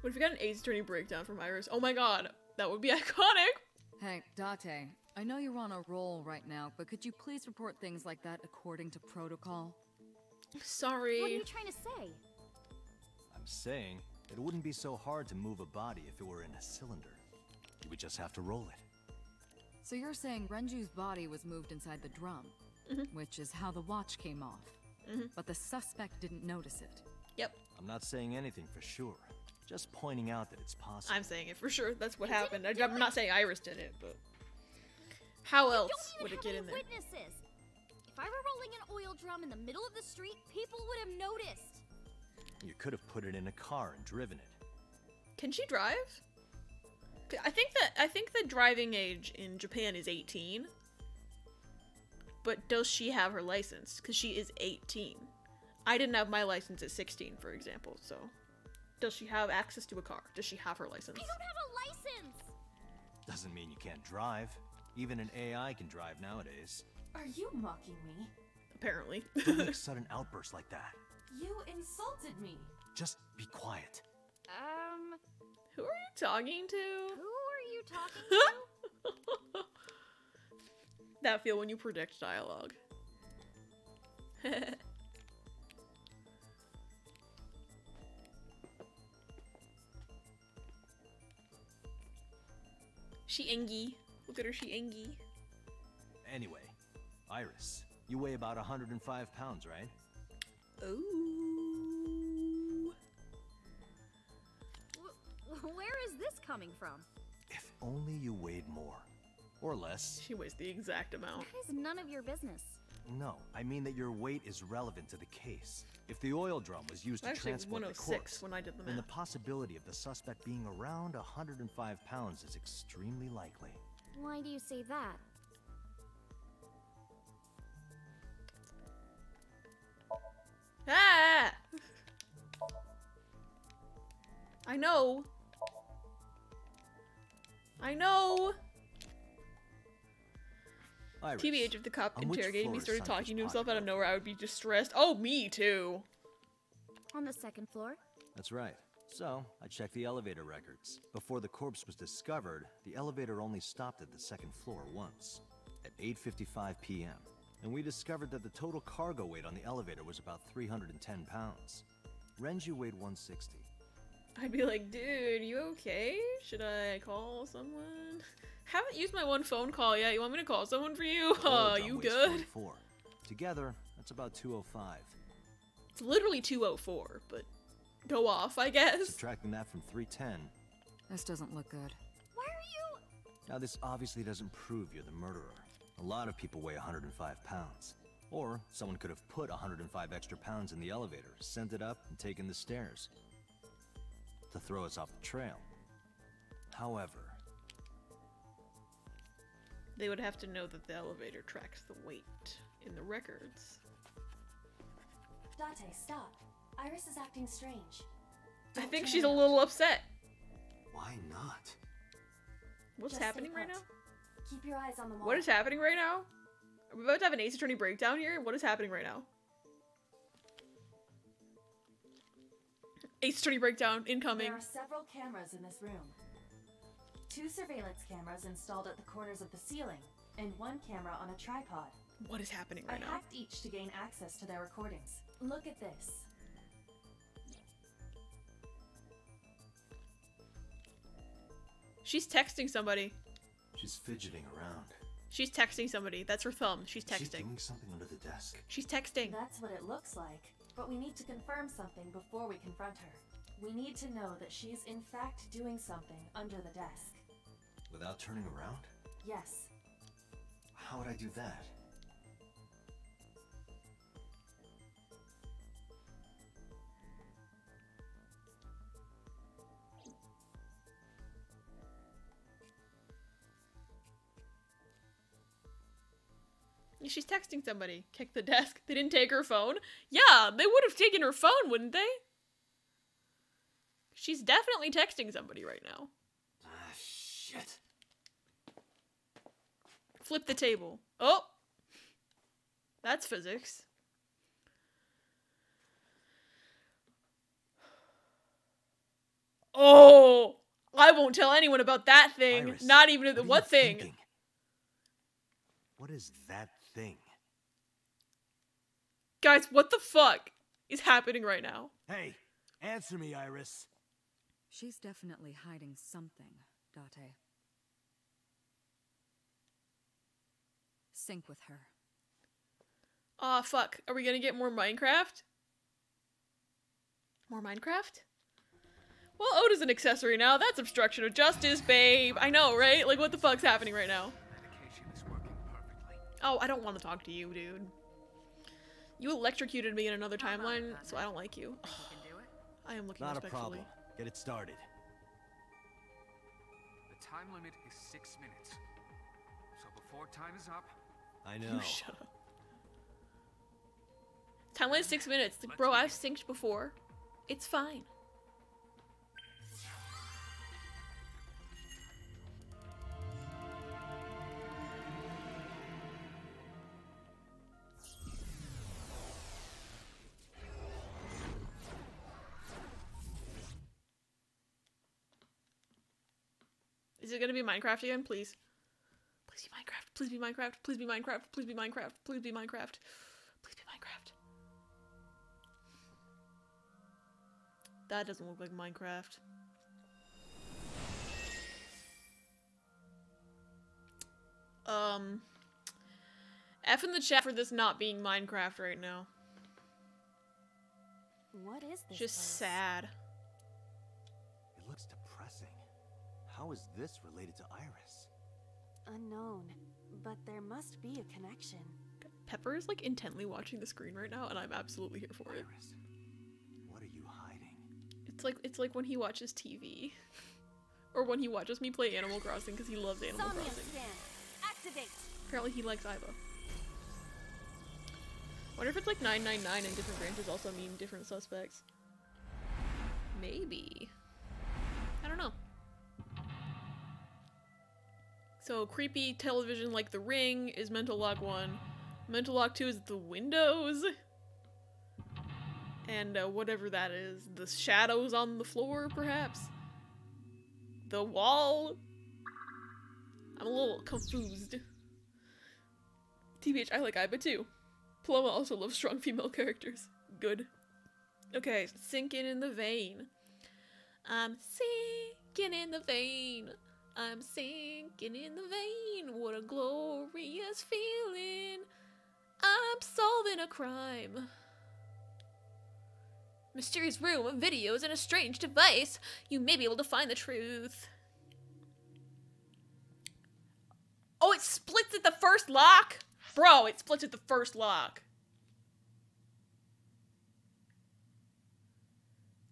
What if we got an Ace Attorney breakdown from Iris? Oh my god, that would be iconic! Hey, Date, I know you're on a roll right now, but could you please report things like that according to protocol? Sorry. What are you trying to say? I'm saying it wouldn't be so hard to move a body if it were in a cylinder. You would just have to roll it. So you're saying Renju's body was moved inside the drum, which is how the watch came off. But the suspect didn't notice it. Yep. I'm not saying anything for sure. Just pointing out that it's possible. I'm saying it for sure. That's what happened. I'm not saying Iris did it, but how else would it get in there? Witnesses. If I were rolling an oil drum in the middle of the street, people would have noticed. You could have put it in a car and driven it. Can she drive? I think the driving age in Japan is 18. But does she have her license? Because she is 18. I didn't have my license at 16, for example, so... Does she have access to a car? Does she have her license? I don't have a license! Doesn't mean you can't drive. Even an AI can drive nowadays. Are you mocking me? Apparently. Don't make sudden outbursts like that. You insulted me. Just be quiet. Who are you talking to? Who are you talking to? That feel when you predict dialogue. She engy. Look at her, she engy. Anyway, Iris, you weigh about 105 pounds, right? Ooh. Where is this coming from? If only you weighed more. Or less. She weighs the exact amount. That is none of your business. No, I mean that your weight is relevant to the case. If the oil drum was used to transport the corpse, when I did the then the math. possibility of the suspect being around 105 pounds is extremely likely. Why do you say that? Ah! I know. I know. Iris, TBH, if the cop on which interrogating me floor is started Sunfish talking to himself Pocket out of nowhere, I would be distressed. Oh, me too. On the second floor? That's right. So, I checked the elevator records. Before the corpse was discovered, the elevator only stopped at the second floor once, at 8:55 p.m. And we discovered that the total cargo weight on the elevator was about 310 pounds. Renju weighed 160. I'd be like, dude, you okay? Should I call someone? Haven't used my one phone call yet. You want me to call someone for you? You good? 44. Together, that's about 205. It's literally 204, but go off, I guess. Subtracting that from 310. This doesn't look good. Why are you... Now this obviously doesn't prove you're the murderer. A lot of people weigh 105 pounds. Or someone could have put 105 extra pounds in the elevator, sent it up, and taken the stairs. To throw us off the trail. However... They would have to know that the elevator tracks the weight in the records. Date, stop. Iris is acting strange. I think she's a little upset. Why not? What's Just happening stay right put. now? Keep your eyes on the wall. What is happening right now? Are we about to have an Ace Attorney breakdown here? What is happening right now? Ace Attorney breakdown incoming. There are several cameras in this room. 2 surveillance cameras installed at the corners of the ceiling, and 1 camera on a tripod. What is happening right I now? hacked each to gain access to their recordings. Look at this. She's texting somebody. She's fidgeting around. She's texting somebody. That's her thumb. She's texting. She's doing something under the desk. She's texting. That's what it looks like. But we need to confirm something before we confront her. We need to know that she's in fact doing something under the desk. Without turning around? Yes. How would I do that? She's texting somebody. Kick the desk. They didn't take her phone? Yeah, they would have taken her phone, wouldn't they? She's definitely texting somebody right now. Shit. Flip the table. Oh! That's physics. Oh! I won't tell anyone about that thing. Iris, Not even the what thing. Thinking? What is that thing? Guys, what the fuck is happening right now? Hey, answer me, Iris. She's definitely hiding something, Date. Sync with her. Aw, fuck. Are we gonna get more Minecraft? More Minecraft? Well, Oda's an accessory now. That's obstruction of justice, babe. I know, right? Like, what the fuck's happening right now? Oh, I don't want to talk to you, dude. You electrocuted me in another timeline, so I don't like you. I am looking Not a respectfully. problem. Get it started. The time limit is 6 minutes. So before time is up... I know. You shut up. Timeline is 6 minutes. Like, bro, I've synced before. It's fine. Is it gonna be Minecraft again? Please. Please be Minecraft. Please be Minecraft. Please be Minecraft. Please be Minecraft. Please be Minecraft. Please be Minecraft. That doesn't look like Minecraft. F in the chat for this not being Minecraft right now. What is this? Just place? sad. It looks depressing. How is this related to Iris? Unknown, but there must be a connection. Pepper is like intently watching the screen right now, and I'm absolutely here for it. Iris, what are you hiding? It's like when he watches TV, or when he watches me play Animal Crossing because he loves Animal Somnium Crossing. scan. Activate. Apparently he likes AIBA. Wonder if it's like 999 and different branches also mean different suspects. Maybe. I don't know. So creepy television like The Ring is Mental Lock 1. Mental Lock 2 is the windows. And whatever that is. The shadows on the floor, perhaps? The wall? I'm a little confused. TBH, I like AIBA too. Paloma also loves strong female characters. Good. Okay, sinking in the vein. I'm sinking in the vein. I'm sinking in the vein. What a glorious feeling. I'm solving a crime. Mysterious room of videos and a strange device. You may be able to find the truth. Oh, it splits at the first lock? Bro, it splits at the first lock.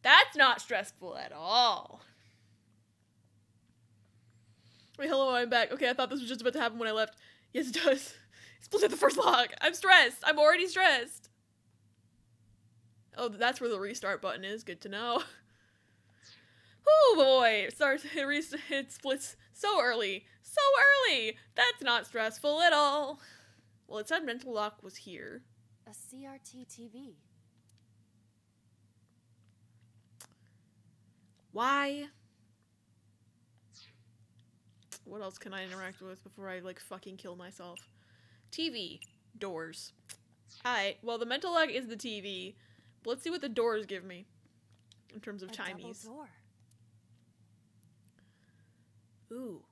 That's not stressful at all. Wait, hello, I'm back. Okay, I thought this was just about to happen when I left. Yes, it does. It splits at the first lock. I'm stressed. I'm already stressed. Oh, that's where the restart button is. Good to know. Oh boy, it splits so early. So early! That's not stressful at all. Well, it said Mental Lock was here. A CRT TV. Why? What else can I interact with before I, like, fucking kill myself? TV. Doors. Alright, well, the Mental Lock is the TV. But let's see what the doors give me. In terms of timies. Double door. Ooh.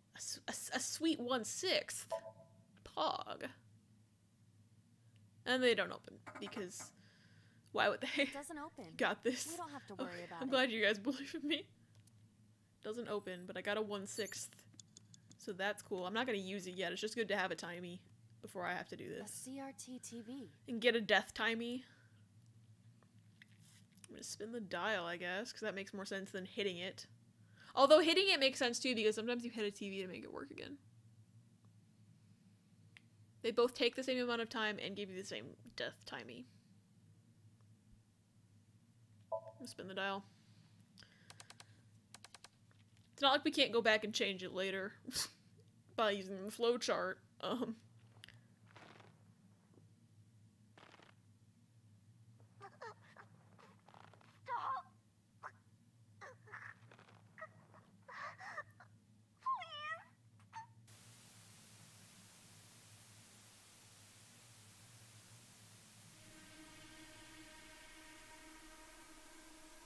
A sweet 1/6. Pog. And they don't open, because why would they? It doesn't open. Got this. We don't have to worry about I'm glad you guys believe in me. Doesn't open, but I got a 1/6. So that's cool. I'm not gonna use it yet. It's just good to have a timey before I have to do this. A CRT TV. And get a death timey. I'm gonna spin the dial, I guess, because that makes more sense than hitting it. Although hitting it makes sense too, because sometimes you hit a TV to make it work again. They both take the same amount of time and give you the same death timey. Spin the dial. It's not like we can't go back and change it later by using the flowchart.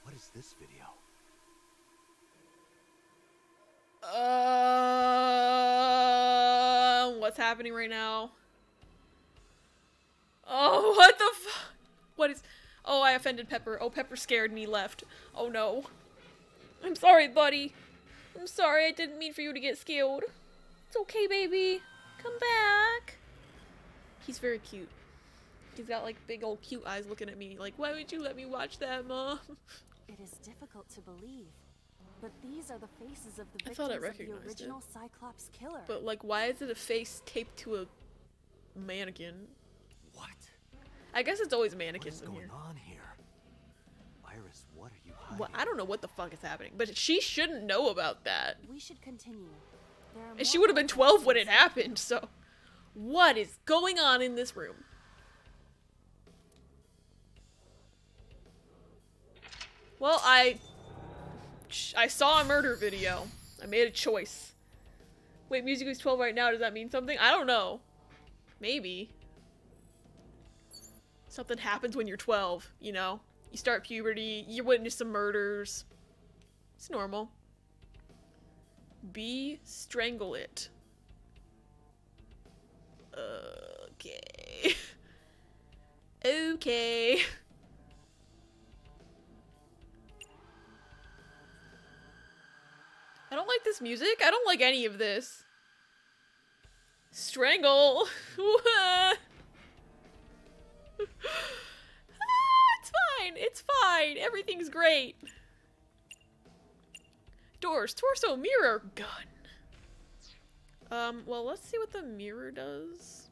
What is this video? What's happening right now? Oh, what the fuck? What is... Oh, I offended Pepper. Oh, Pepper scared me, left. Oh no. I'm sorry, buddy. I'm sorry, I didn't mean for you to get scared. It's okay, baby. Come back. He's very cute. He's got like big old cute eyes looking at me like, why would you let me watch that, Mom? It is difficult to believe, but these are the faces of the I victims thought I of the recognized original Cyclops killer. But like, why is it a face taped to a mannequin? What? I guess it's always mannequins in here. What is going on here? Iris, what are you hiding? Well, I don't know what the fuck is happening, but she shouldn't know about that. We should continue. And she would have been 12 when it happened, so... What is going on in this room? Well, I saw a murder video. I made a choice. Wait, music is 12 right now, does that mean something? I don't know. Maybe. Something happens when you're 12, you know? You start puberty, you witness some murders. It's normal. B, strangle it. Okay. Okay. I don't like this music. I don't like any of this. Strangle. It's fine. It's fine. Everything's great. Doors, torso, mirror, gun. Well, let's see what the mirror does.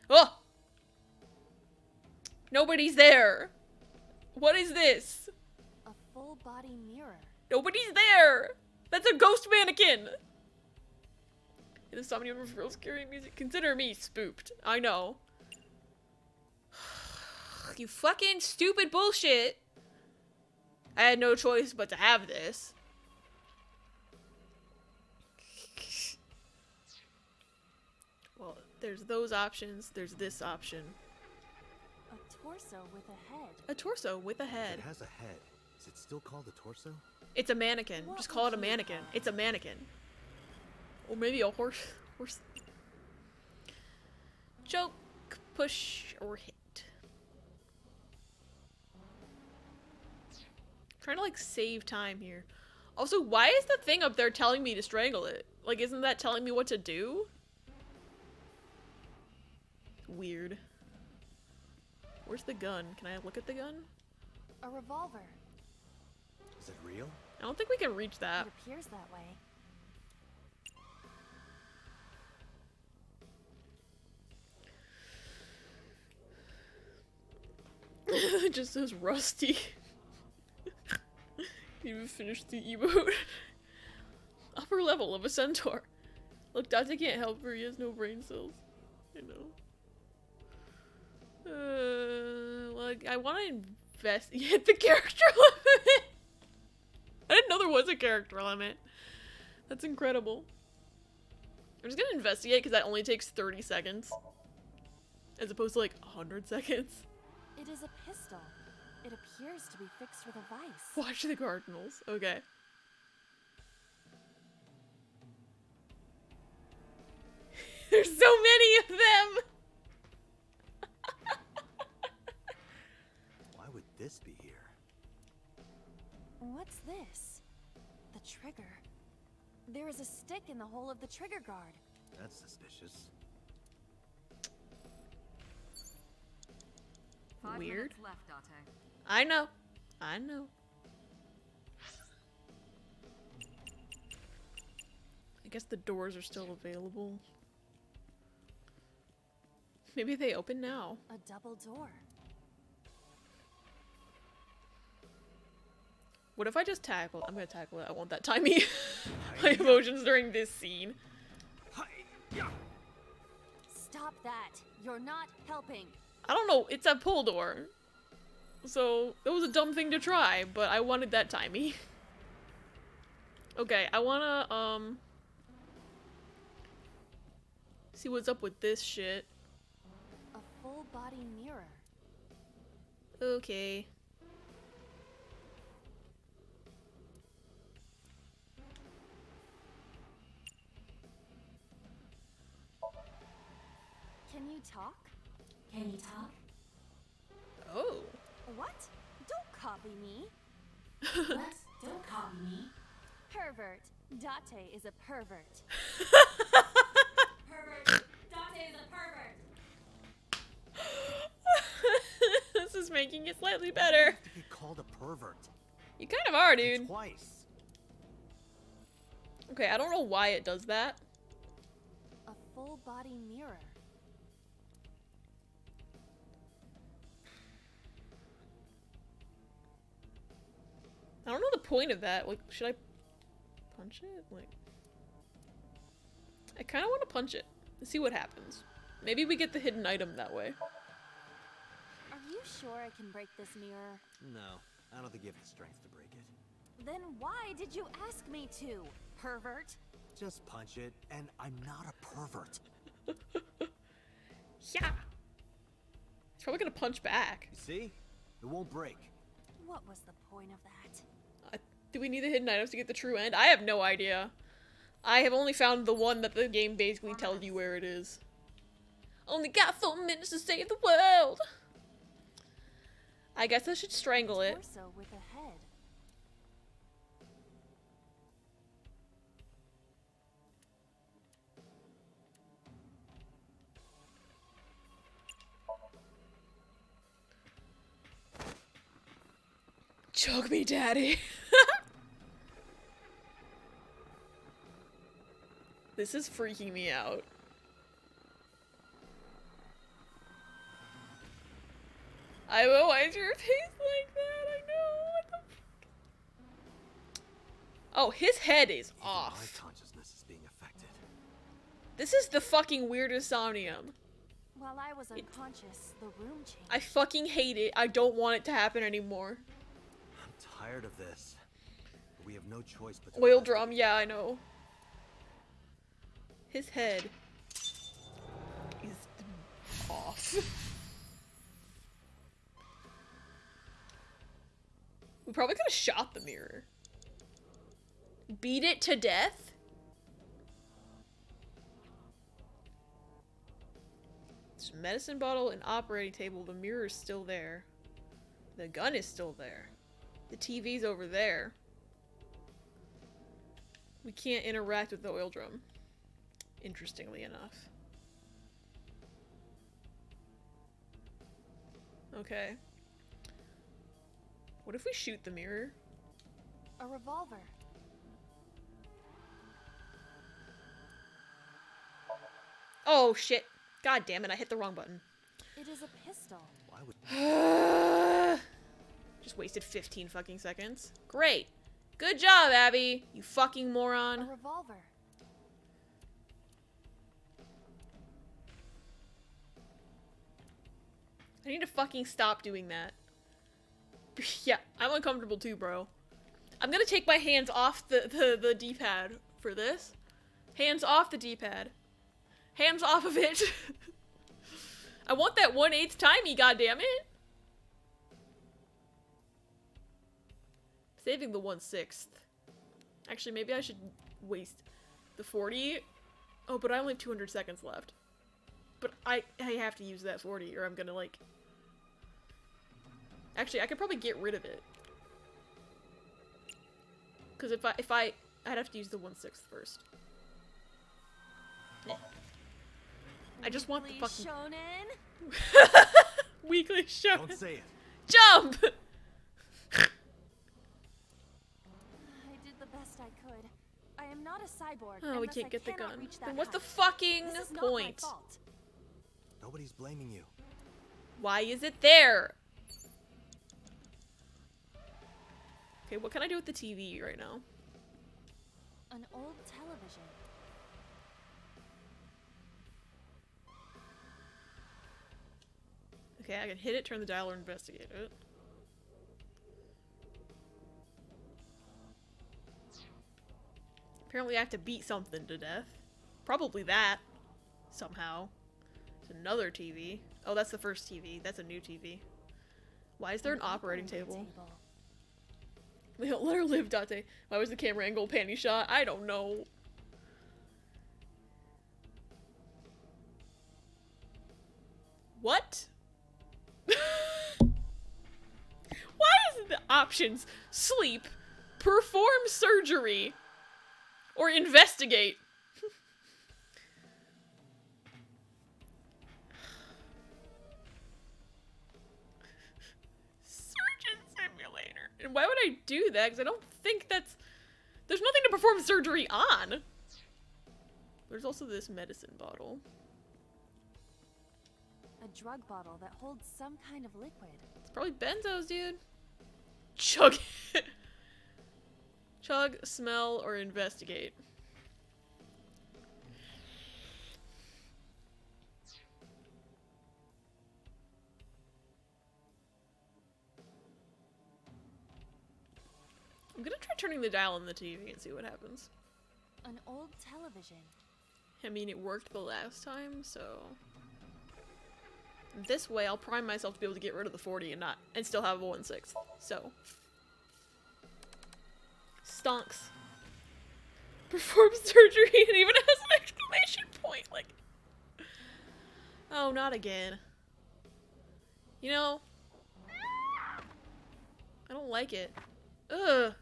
Oh! Nobody's there. What is this? A full body mirror. Nobody's there. That's a ghost mannequin. In the Somnium of real scary music. Consider me spooked. I know. You fucking stupid bullshit. I had no choice but to have this. Well, there's those options. There's this option. A torso with a head. A torso with a head. If it has a head. Is it still called a torso? It's a mannequin. Just call it a mannequin. It's a mannequin. Or maybe a horse. Joke, push, or hit. Trying to like save time here. Also, why is the thing up there telling me to strangle it? Like, isn't that telling me what to do? Weird. Where's the gun? Can I look at the gun? A revolver. Is it real? I don't think we can reach that. It appears that way. It just says rusty. Even finished the emote. Upper level of a centaur. Look, Dante can't help her, he has no brain cells. I know. Like, I want to investigate the character limit. I didn't know there was a character limit. That's incredible. I'm just gonna investigate because that only takes 30 seconds. As opposed to like 100 seconds. It is a pistol. It appears to be fixed with a vice. Watch the Cardinals. Okay. There's so many of them! Why would this be here? What's this? The trigger. There is a stick in the hole of the trigger guard. That's suspicious. Weird. Left, Dante. I know. I know. I guess the doors are still available. Maybe they open now. A double door. What if I just tackle? I'm gonna tackle it. I want that timey. My emotions during this scene. Stop that. You're not helping. I don't know. It's a pull door. So, that was a dumb thing to try, but I wanted that timey. Okay, I wanna, see what's up with this shit. A full body mirror. Okay. Can you talk? Can you talk? Oh. What? Don't copy me. What? Don't copy me. Pervert. Date is a pervert. Pervert. Date is a pervert. This is making it slightly better. To get called a pervert. You kind of are, dude. Twice. Okay, I don't know why it does that. A full body mirror. I don't know the point of that. Like, should I punch it? Like, I kind of want to punch it and see what happens. Maybe we get the hidden item that way. Are you sure I can break this mirror? No, I don't think you have the strength to break it. Then why did you ask me to, pervert? Just punch it, and I'm not a pervert. Yeah. He's probably gonna punch back. You see? It won't break. What was the point of that? Do we need the hidden items to get the true end? I have no idea. I have only found the one that the game basically tells you where it is. Only got 4 minutes to save the world. I guess I should strangle it. Torso with a head. Choke me, daddy. This is freaking me out. AIBA, why is your face like that? I know. What the fuck? Oh, his head is off. My consciousness is being affected. This is the fucking weirdest Somnium. While I was unconscious, the room changed. I fucking hate it. I don't want it to happen anymore. I'm tired of this. But we have no choice but to Oil drum, yeah, I know. His head is off. We probably could have shot the mirror. Beat it to death? There's a medicine bottle, an operating table, the mirror is still there. The gun is still there. The TV's over there. We can't interact with the oil drum. Interestingly enough. Okay. What if we shoot the mirror? A revolver. Oh shit. God damn it, I hit the wrong button. It is a pistol. Why would Just wasted 15 fucking seconds. Great. Good job, Abby. You fucking moron. A revolver. I need to fucking stop doing that. Yeah, I'm uncomfortable too, bro. I'm gonna take my hands off the D-pad for this. Hands off the D-pad. Hands off of it. I want that 1/8 timey, goddammit. Saving the 1/6. Actually, maybe I should waste the 40. Oh, but I only have 200 seconds left. But I have to use that 40 or I'm gonna like... Actually, I could probably get rid of it. Because I'd have to use the 1/6 first. I just want the fucking... Shonen? Weekly shonen. Don't say it. Jump! I did the best I could. I am not a cyborg. Oh, we and can't thus I get the cannot gun. reach that Then what's the height. fucking This is not point? my fault. Nobody's blaming you. Why is it there? Okay, what can I do with the TV right now? An old television. Okay, I can hit it, turn the dial, or investigate it. Apparently I have to beat something to death. Probably that. Somehow. It's another TV. Oh, that's the first TV. That's a new TV. Why is there an operating table? Let her live, Date. Why was the camera angle panty shot? I don't know. What? Why is the options sleep, perform surgery, or investigate? Surgeon simulator. And why would I do that? Because I don't think that's... There's nothing to perform surgery on. There's also this medicine bottle. A drug bottle that holds some kind of liquid. It's probably benzos, dude. Chug it. Chug, smell, or investigate. I'm gonna try turning the dial on the TV and see what happens. An old television. I mean, it worked the last time, so... This way, I'll prime myself to be able to get rid of the 40 and still have a 1/6. So. Stonks. Perform surgery and even has an exclamation point, like. Oh, not again. You know. I don't like it. Ugh.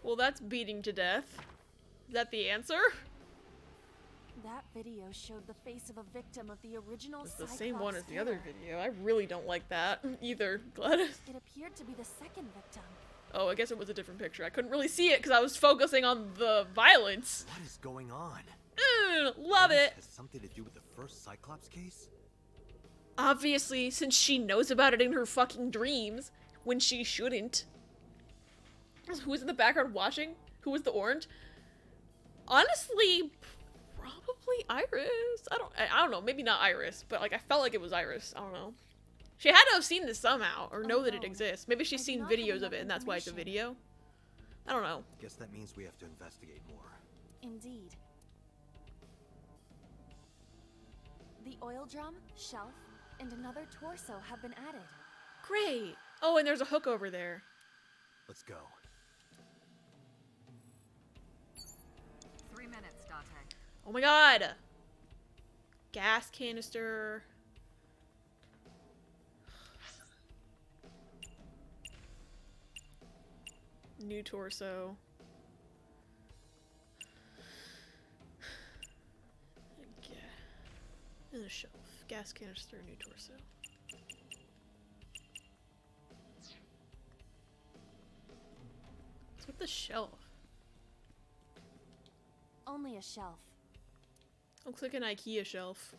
Well, that's beating to death. Is that the answer? That video showed the face of a victim of the original It's the Cyclops same one as the killer. other video. I really don't like that either, Gladys. It appeared to be the second victim. Oh, I guess it was a different picture. I couldn't really see it because I was focusing on the violence. What is going on? Love it. Has something to do with the first Cyclops case? Obviously, since she knows about it in her fucking dreams, when she shouldn't. Who was in the background watching? Who was the orange? Honestly, probably Iris. I don't know. Maybe not Iris, but like I felt like it was Iris. I don't know. She had to have seen this somehow or know that it exists. Maybe she's seen videos of it and that's why it's a video. I don't know. Guess that means we have to investigate more. Indeed. The oil drum, shelf, and another torso have been added. Great. Oh, and there's a hook over there. Let's go. 3 minutes, Dante. Oh my god. Gas canister. New torso. Yeah. And a shelf. Gas canister, new torso. What's with the shelf? Only a shelf. Looks like an IKEA shelf.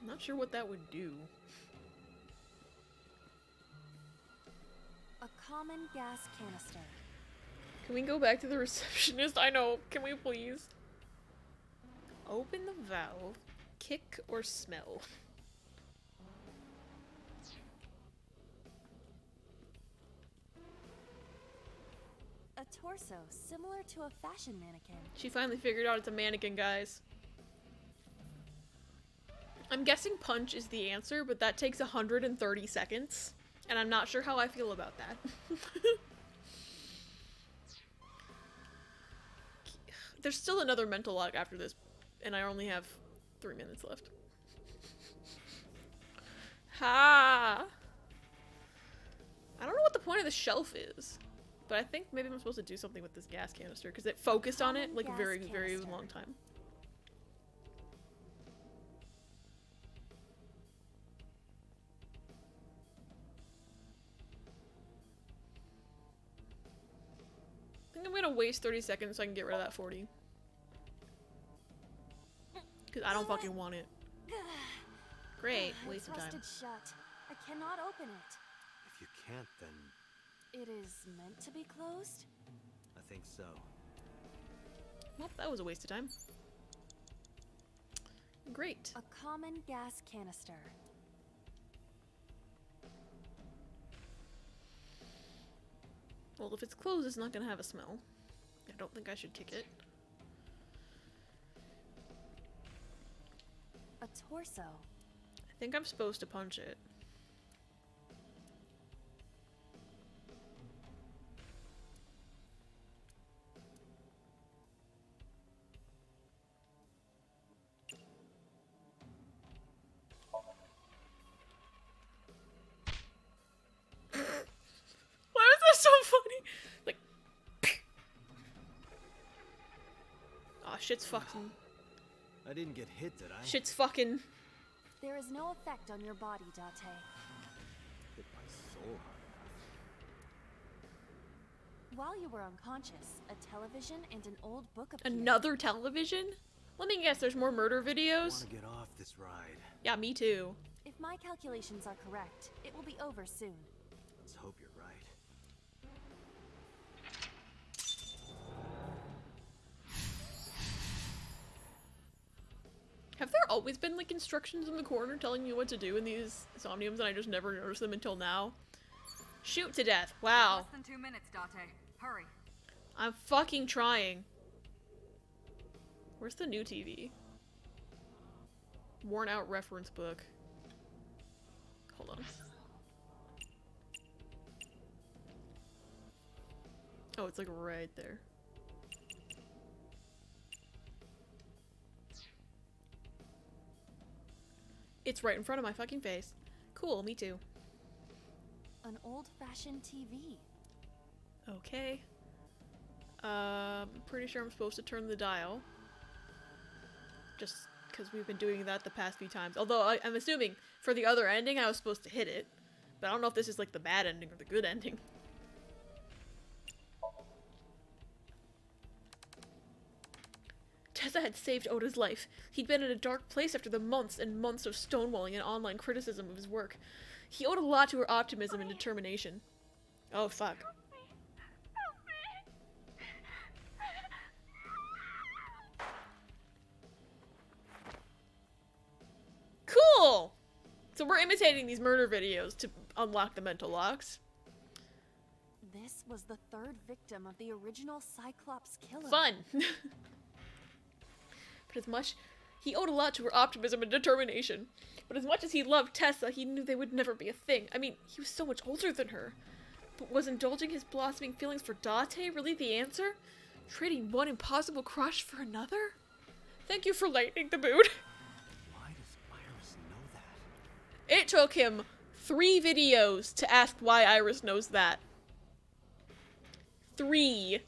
I'm not sure what that would do. A common gas canister. Can we go back to the receptionist? I know. Can we please? Open the valve. Kick or smell. A torso similar to a fashion mannequin. She finally figured out it's a mannequin, guys. I'm guessing punch is the answer, but that takes 130 seconds. And I'm not sure how I feel about that. There's still another mental log after this, and I only have 3 minutes left. Ha! I don't know what the point of the shelf is, but I think maybe I'm supposed to do something with this gas canister, because it focused on it like very, very long time. I think I'm gonna waste 30 seconds so I can get rid of that 40. Because I don't fucking want it. Great, waste of time. It's rusted shut. I cannot open it. If you can't, then It is meant to be closed? I think so. Well, that was a waste of time. Great. A common gas canister. Well, if it's closed, it's not gonna have a smell. I don't think I should kick it. A torso. I think I'm supposed to punch it. Why was that so funny? Like, oh, shit's fucking. I didn't get hit, did I? Shit's fucking. There is no effect on your body, Date. Hit my soul. While you were unconscious, a television and an old book appeared. Another television? Let me guess, there's more murder I videos? want to get off this ride. Yeah, me too. If my calculations are correct, it will be over soon. Let's hope you're right. Have there always been, like, instructions in the corner telling you what to do in these Somniums and I just never noticed them until now? Shoot to death. Wow. Less than 2 minutes, Date. Hurry. I'm fucking trying. Where's the new TV? Worn out reference book. Hold on. Oh, it's like right there. It's right in front of my fucking face. Cool, me too. An old-fashioned TV. Okay. I'm pretty sure I'm supposed to turn the dial. Just because we've been doing that the past few times. Although I'm assuming for the other ending I was supposed to hit it. But I don't know if this is like the bad ending or the good ending. Tessa had saved Oda's life. He'd been in a dark place after the months and months of stonewalling and online criticism of his work. He owed a lot to her optimism and determination. Oh, fuck. Cool! So we're imitating these murder videos to unlock the mental locks. This was the third victim of the original Cyclops killer. Fun! But as much... He owed a lot to her optimism and determination. But as much as he loved Tessa, he knew they would never be a thing. I mean, he was so much older than her. But was indulging his blossoming feelings for Date really the answer? Trading one impossible crush for another? Thank you for lightening the mood. Why does Iris know that? It took him 3 videos to ask why Iris knows that. 3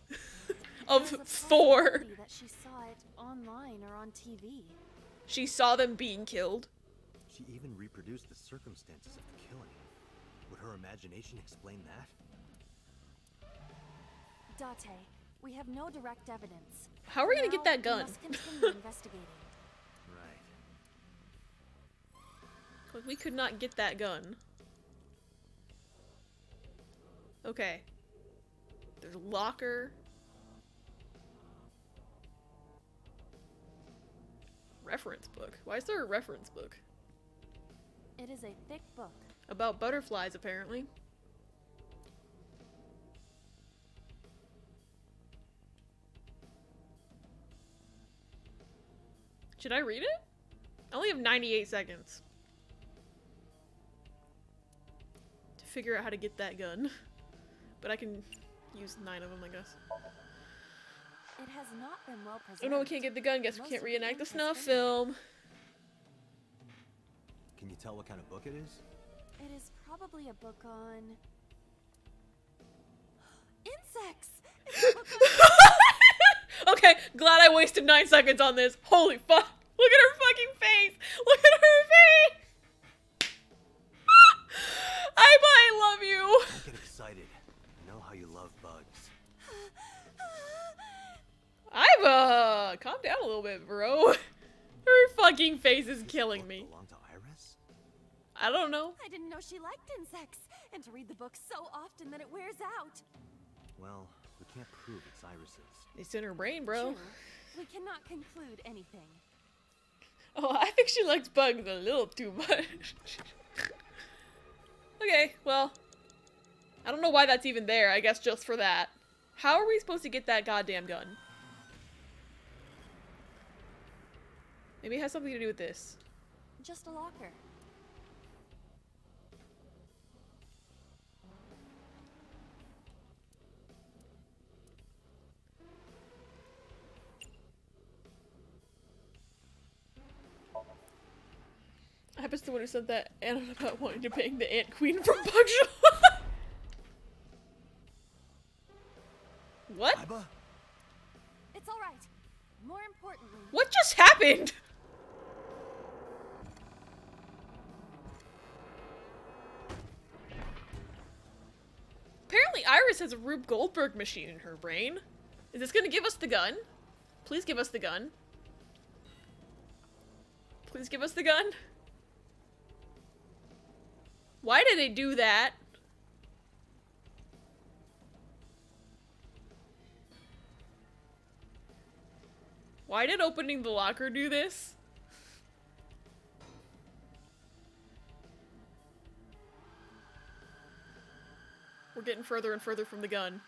of 4. That she saw it online or on TV. She saw them being killed. She even reproduced the circumstances of the killing. Would her imagination explain that? Date, we have no direct evidence. How are we gonna get that gun? We must continue investigating. Right. Like, we could not get that gun. Okay. There's a locker. Reference book. Why is there a reference book? It is a thick book. About butterflies, apparently. Should I read it? I only have 98 seconds to figure out how to get that gun. But I can use 9 of them, I guess. It has not been well preserved. Oh no, we can't get the gun. Guess we can't reenact the snuff film. Can you tell what kind of book it is? It is probably a book on... insects! It's a book on... Okay, glad I wasted 9 seconds on this. Holy fuck. Look at her fucking face. Look at her face. AIBA, I love you. Don't get excited. I know how you love bugs. AIBA, calm down a little bit, bro. Her fucking face is killing me. Belong to Iris? I don't know. I didn't know she liked insects, and to read the book so often that it wears out. Well, we can't prove it's Iris's. It's in her brain, bro. True. We cannot conclude anything. Oh, I think she likes bugs a little too much. Okay, well, I don't know why that's even there. I guess just for that. How are we supposed to get that goddamn gun? Maybe it has something to do with this. Just a locker. I was the one who said that and about wanting to bang the Ant Queen from Bugshot. What? It's all right. More importantly, What just happened? Apparently Iris has a Rube Goldberg machine in her brain. Is this gonna give us the gun? Please give us the gun. Please give us the gun. Why did they do that? Why did opening the locker do this? We're getting further and further from the gun.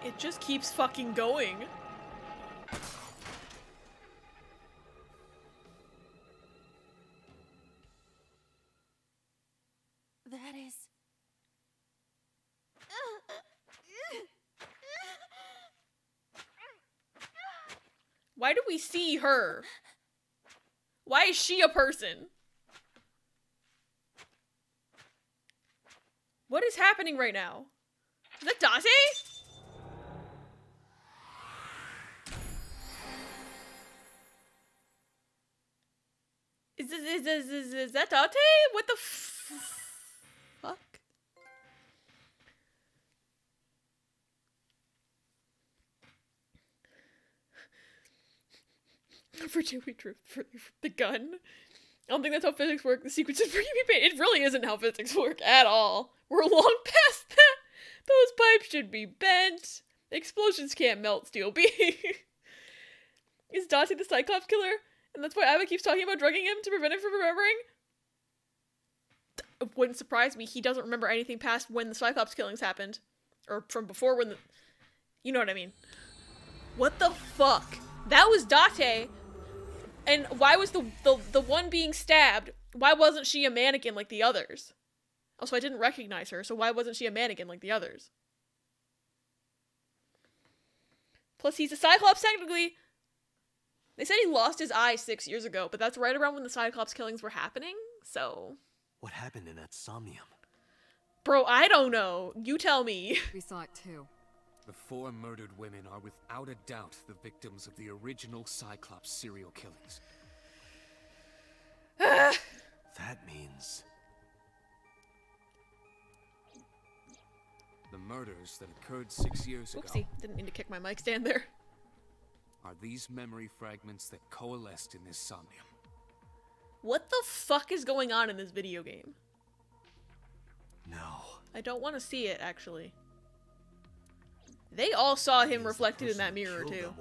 It just keeps fucking going. that is... Why do we see her? Why is she a person? What is happening right now? Is that Date? Is that Date? What the fuck? Virginia, we drove further from the gun. I don't think that's how physics work. The sequence is pretty paid. It really isn't how physics work at all. We're long past that. Those pipes should be bent. Explosions can't melt steel beams. Is Date the Cyclops killer? And that's why AIBA keeps talking about drugging him to prevent him from remembering? It wouldn't surprise me. He doesn't remember anything past when the Cyclops killings happened. Or from before when the... You know what I mean. What the fuck? That was Date. And why was the one being stabbed, why wasn't she a mannequin like the others? Also, I didn't recognize her, so why wasn't she a mannequin like the others? Plus, he's a Cyclops technically. They said he lost his eye 6 years ago, but that's right around when the Cyclops killings were happening, so... What happened in that Somnium? Bro, I don't know. You tell me. We saw it too. The 4 murdered women are without a doubt the victims of the original Cyclops serial killings. That means... The murders that occurred 6 years ago... Oopsie, didn't mean to kick my mic stand there. ...are these memory fragments that coalesced in this Somnium. What the fuck is going on in this video game? No. I don't want to see it, actually. They all saw him reflected in that mirror, too.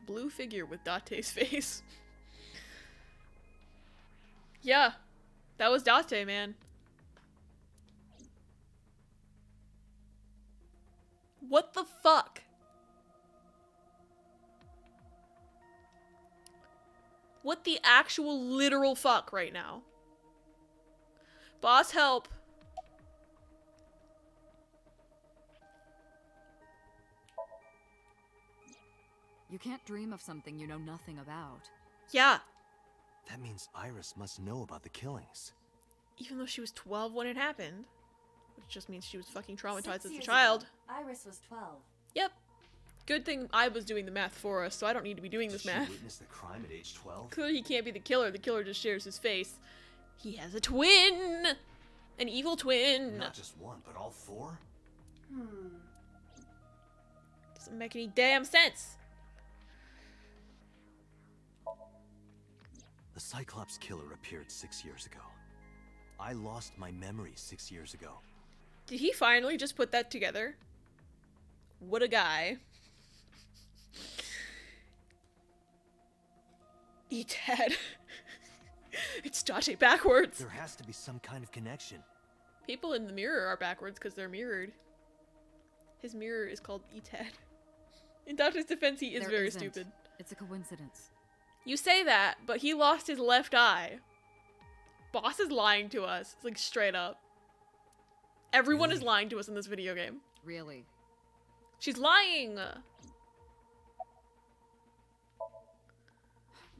Blue figure with Date's face. Yeah, that was Date, man. What the fuck? What the actual literal fuck right now? Boss, help. You can't dream of something you know nothing about. Yeah. That means Iris must know about the killings. Even though she was 12 when it happened. Which just means she was fucking traumatized 6 as a years child. ago, Iris was 12. Yep. Good thing I was doing the math for us, so I don't need to be doing this math. She witnessed the crime at age 12? Clearly he can't be the killer. The killer just shares his face. He has a twin! An evil twin! Not just one, but all 4? Doesn't make any damn sense. The Cyclops killer appeared 6 years ago. I lost my memory 6 years ago. Did he finally just put that together? What a guy. Eat head. It's Date backwards. There has to be some kind of connection. People in the mirror are backwards because they're mirrored. His mirror is called Eat-head. In Date's defense, he is There very isn't. stupid. It's a coincidence. You say that, but he lost his left eye. Boss is lying to us, like straight up. Everyone is lying to us in this video game. Really? She's lying!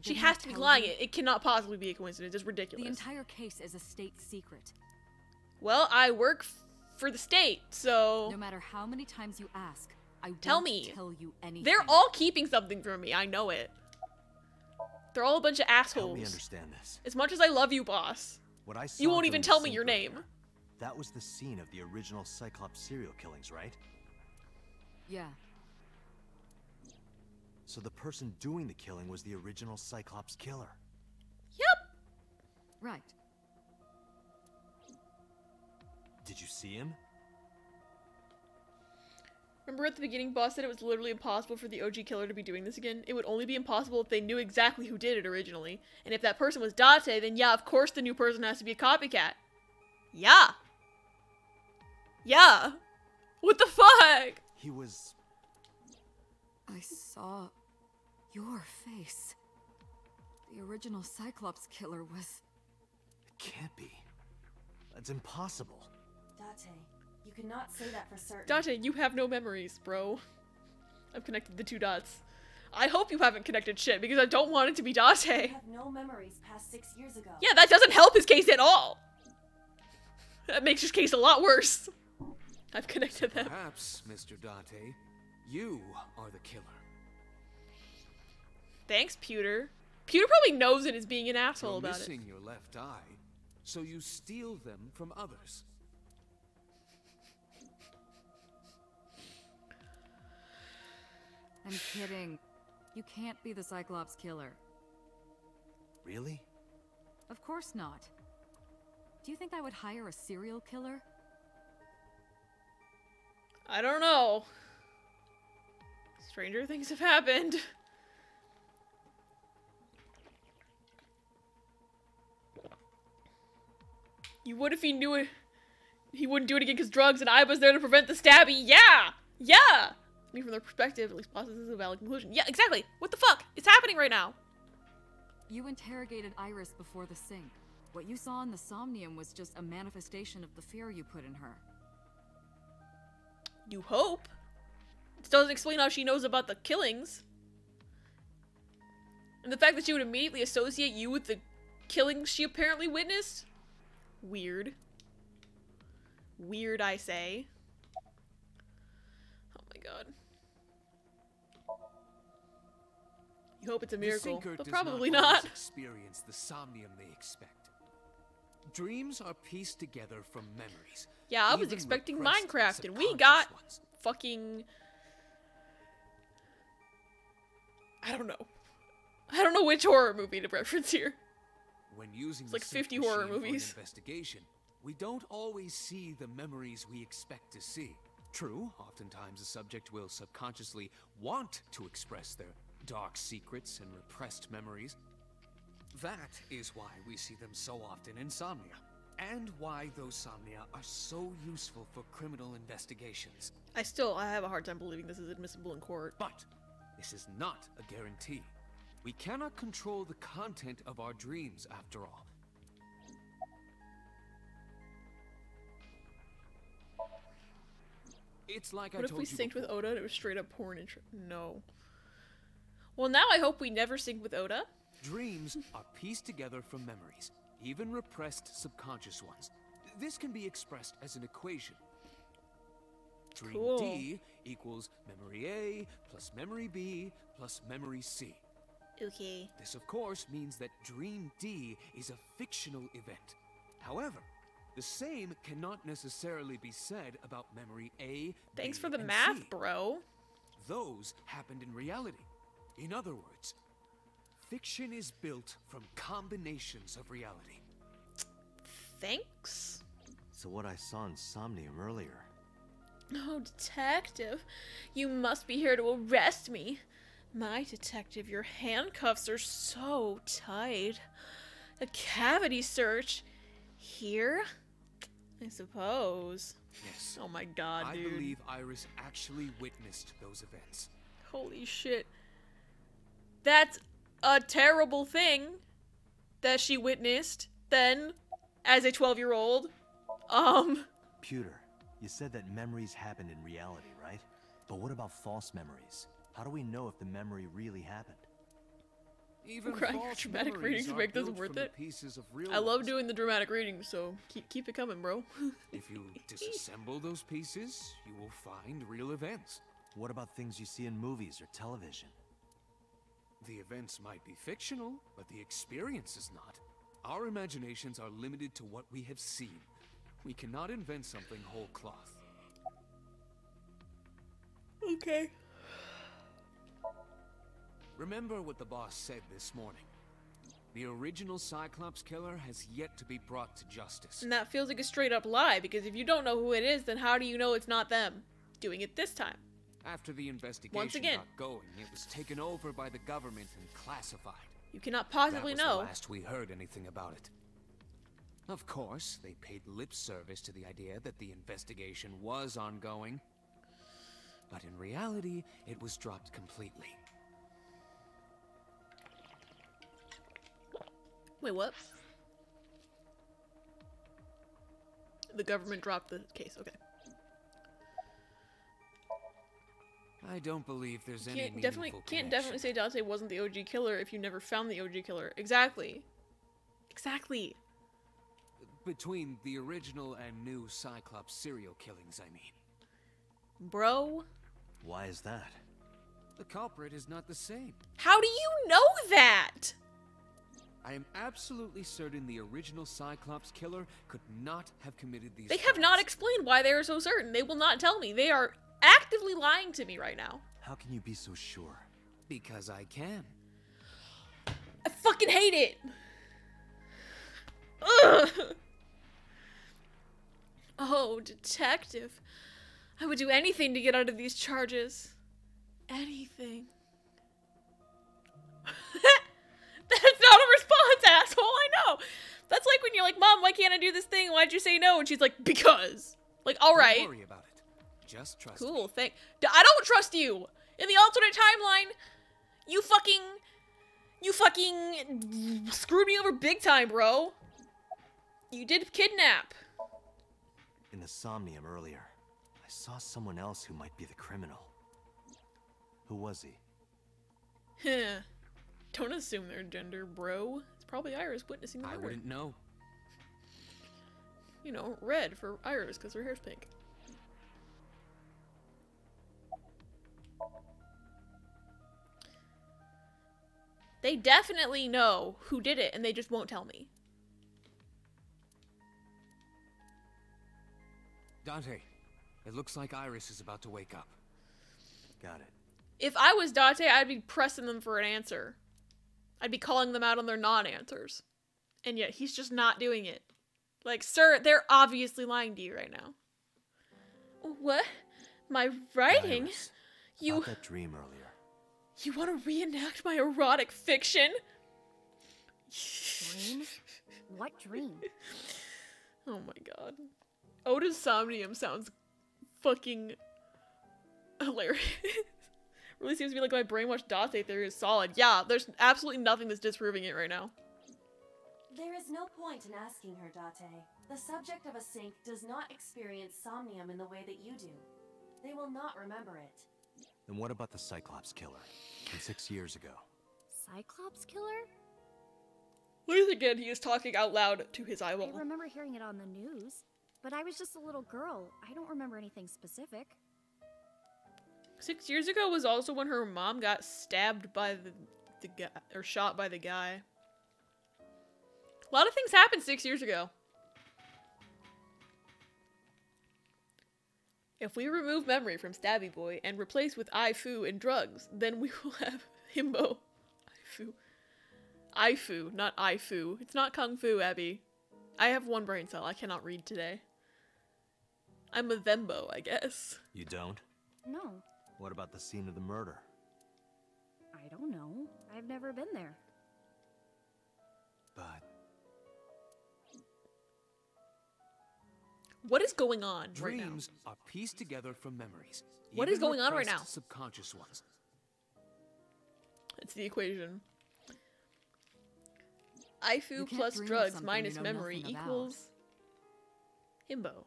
She Didn't has I to be tell lying. you? It cannot possibly be a coincidence. It's ridiculous. The entire case is a state secret. Well, I work for the state, so... No matter how many times you ask, I Tell won't me. tell you anything. They're all keeping something from me. I know it. They're all a bunch of assholes. Help me understand this. As much as I love you, boss. What I saw You won't during even the tell me scene your name. earlier, that was the scene of the original Cyclops serial killings, right? Yeah. So the person doing the killing was the original Cyclops killer. Yep. Right. Did you see him? Remember at the beginning, boss said it was literally impossible for the OG killer to be doing this again? It would only be impossible if they knew exactly who did it originally. And if that person was Date, then yeah, of course the new person has to be a copycat. Yeah. Yeah. What the fuck? He was... I saw your face. The original Cyclops killer was... It can't be. That's impossible. Date, you cannot say that for certain. Date, you have no memories, bro. I've connected the 2 dots. I hope you haven't connected shit, because I don't want it to be Date. You have no memories past 6 years ago. Yeah, that doesn't help his case at all. That makes his case a lot worse. I've connected them. Perhaps, Mr. Date, you are the killer. Thanks, Pewter. Pewter probably knows it is being an asshole You're about it. missing your left eye, so you steal them from others. I'm kidding. You can't be the Cyclops killer. Really? Of course not. Do you think I would hire a serial killer? I don't know. Stranger things have happened. You would if he knew it. He wouldn't do it again because drugs and AIBA's there to prevent the stabby. Yeah! Yeah! I mean, from their perspective, at least Bosses is a valid conclusion. Yeah, exactly! What the fuck? It's happening right now! You interrogated Iris before the sink. What you saw in the Somnium was just a manifestation of the fear you put in her. You hope. This doesn't explain how she knows about the killings. And the fact that she would immediately associate you with the killings she apparently witnessed? Weird. Weird, I say. Oh my god. You hope it's a miracle, The but Sinker probably does not not. always experience the Somnium they expect. Dreams are pieced together from memories. Yeah, I was even expecting repressed Minecraft, and we subconscious got ones. fucking... I don't know. I don't know which horror movie to reference here. When using It's like the sync 50 horror machine for an movies. investigation, we don't always see the memories we expect to see. True, oftentimes a subject will subconsciously want to express their dark secrets and repressed memories. That is why we see them so often in Somnia. and why those Somnia are so useful for criminal investigations. I have a hard time believing this is admissible in court. But this is not a guarantee. We cannot control the content of our dreams, after all. It's like What I if told we you synced with before. Oda and it was straight up porn intro? No. Well, now I hope we never sync with Oda. Dreams are pieced together from memories, even repressed subconscious ones. This can be expressed as an equation. Dream Cool. D equals memory A plus memory B plus memory C. Okay. This, of course, means that Dream D is a fictional event. However, the same cannot necessarily be said about memory A, Thanks B, for the and math, C. bro. Those happened in reality. In other words, fiction is built from combinations of reality. Thanks. So what I saw in Somnium earlier. Oh, detective. You must be here to arrest me. My detective, your handcuffs are so tight. A cavity search? Here? I suppose. Yes. Oh my god, I dude. believe Iris actually witnessed those events. Holy shit. That's a terrible thing that she witnessed then as a 12-year-old. Pewter, you said that memories happen in reality, right? But what about false memories? How do we know if the memory really happened? Even I'm crying false for dramatic memories readings to are make this built worth from the it. pieces of real I love ones. doing the dramatic readings, so keep it coming, bro. If you disassemble those pieces, you will find real events. What about things you see in movies or television? The events might be fictional, but the experience is not. Our imaginations are limited to what we have seen. We cannot invent something whole cloth. Okay. Remember what the boss said this morning. The original Cyclops killer has yet to be brought to justice. And that feels like a straight up lie, because if you don't know who it is, then how do you know it's not them doing it this time? After the investigation Once again, got going, it was taken over by the government and classified. you cannot possibly That was know. the last we heard anything about it. Of course, they paid lip service to the idea that the investigation was ongoing. But in reality, it was dropped completely. Wait, what? The government dropped the case, okay. I don't believe there's any Can't meaningful definitely say Dante wasn't the OG killer if you never found the OG killer. Exactly. Exactly. Between the original and new Cyclops serial killings, I mean. Bro. Why is that? The culprit is not the same. How do you know that? I am absolutely certain the original Cyclops killer could not have committed these They have not explained why they are so certain. They will not tell me. They are actively lying to me right now. How can you be so sure? Because I can. I fucking hate it. Ugh. Oh, detective. I would do anything to get out of these charges. Anything. That's not a response, asshole. I know. That's like when you're like, Mom, why can't I do this thing? Why'd you say no? And she's like, because. Like, all right. Don't worry about it. Just trust me. Cool, I don't trust you. In the alternate timeline, you fucking screwed me over big time, bro. You did kidnap. In the Somnium earlier, I saw someone else who might be the criminal. Who was he? Heh. Don't assume their gender, bro. It's probably Iris witnessing the murder. I wouldn't know. You know, red for Iris because her hair's pink. They definitely know who did it, and they just won't tell me. Dante, it looks like Iris is about to wake up. Got it. If I was Dante, I'd be pressing them for an answer. I'd be calling them out on their non-answers. And yet, he's just not doing it. Like, sir, they're obviously lying to you right now. What? My writing? Iris, You... about that dream earlier. You want to reenact my erotic fiction? Dream? What dream? Oh my god. Oda's Somnium sounds fucking hilarious. Really seems to be like my brainwashed Date theory is solid. Yeah, there's absolutely nothing that's disproving it right now. There is no point in asking her, Date. The subject of a sink does not experience somnium in the way that you do. They will not remember it. Then what about the Cyclops killer from 6 years ago? Cyclops killer? Once again, he is talking out loud to his eyeball. I remember hearing it on the news, but I was just a little girl. I don't remember anything specific. 6 years ago was also when her mom got stabbed by the guy, or shot by the guy. A lot of things happened 6 years ago. If we remove memory from Stabby Boy and replace with Ifu and drugs, then we will have Himbo. Ifu, not Ifu. It's not Kung Fu, Abby. I have one brain cell. I cannot read today. I'm a Thembo, I guess. You don't? No. What about the scene of the murder? I don't know. I've never been there. But... what is going on right now? Dreams are pieced together from memories. What is going on right now? Subconscious ones. It's the equation. Ifu plus drugs minus memory equals Himbo.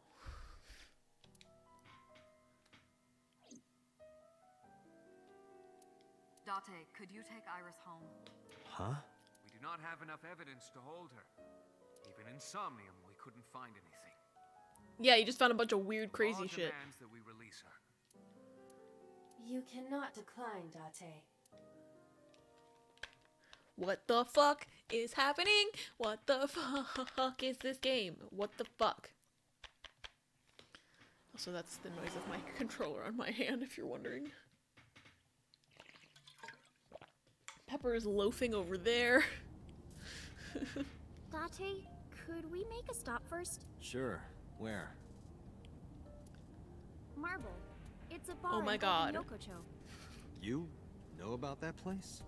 Date, could you take Iris home? Huh? We do not have enough evidence to hold her. Even in Somnium, we couldn't find anything. Yeah, you just found a bunch of weird, crazy Law shit. demands that we release her. You cannot decline, Date. What the fuck is happening? What the fuck is this game? What the fuck? Also, that's the noise of my controller on my hand, if you're wondering. Pepper is loafing over there. Date, could we make a stop first? Sure. Where? Marble. It's a bar Oh my in god. Yokocho. You know about that place?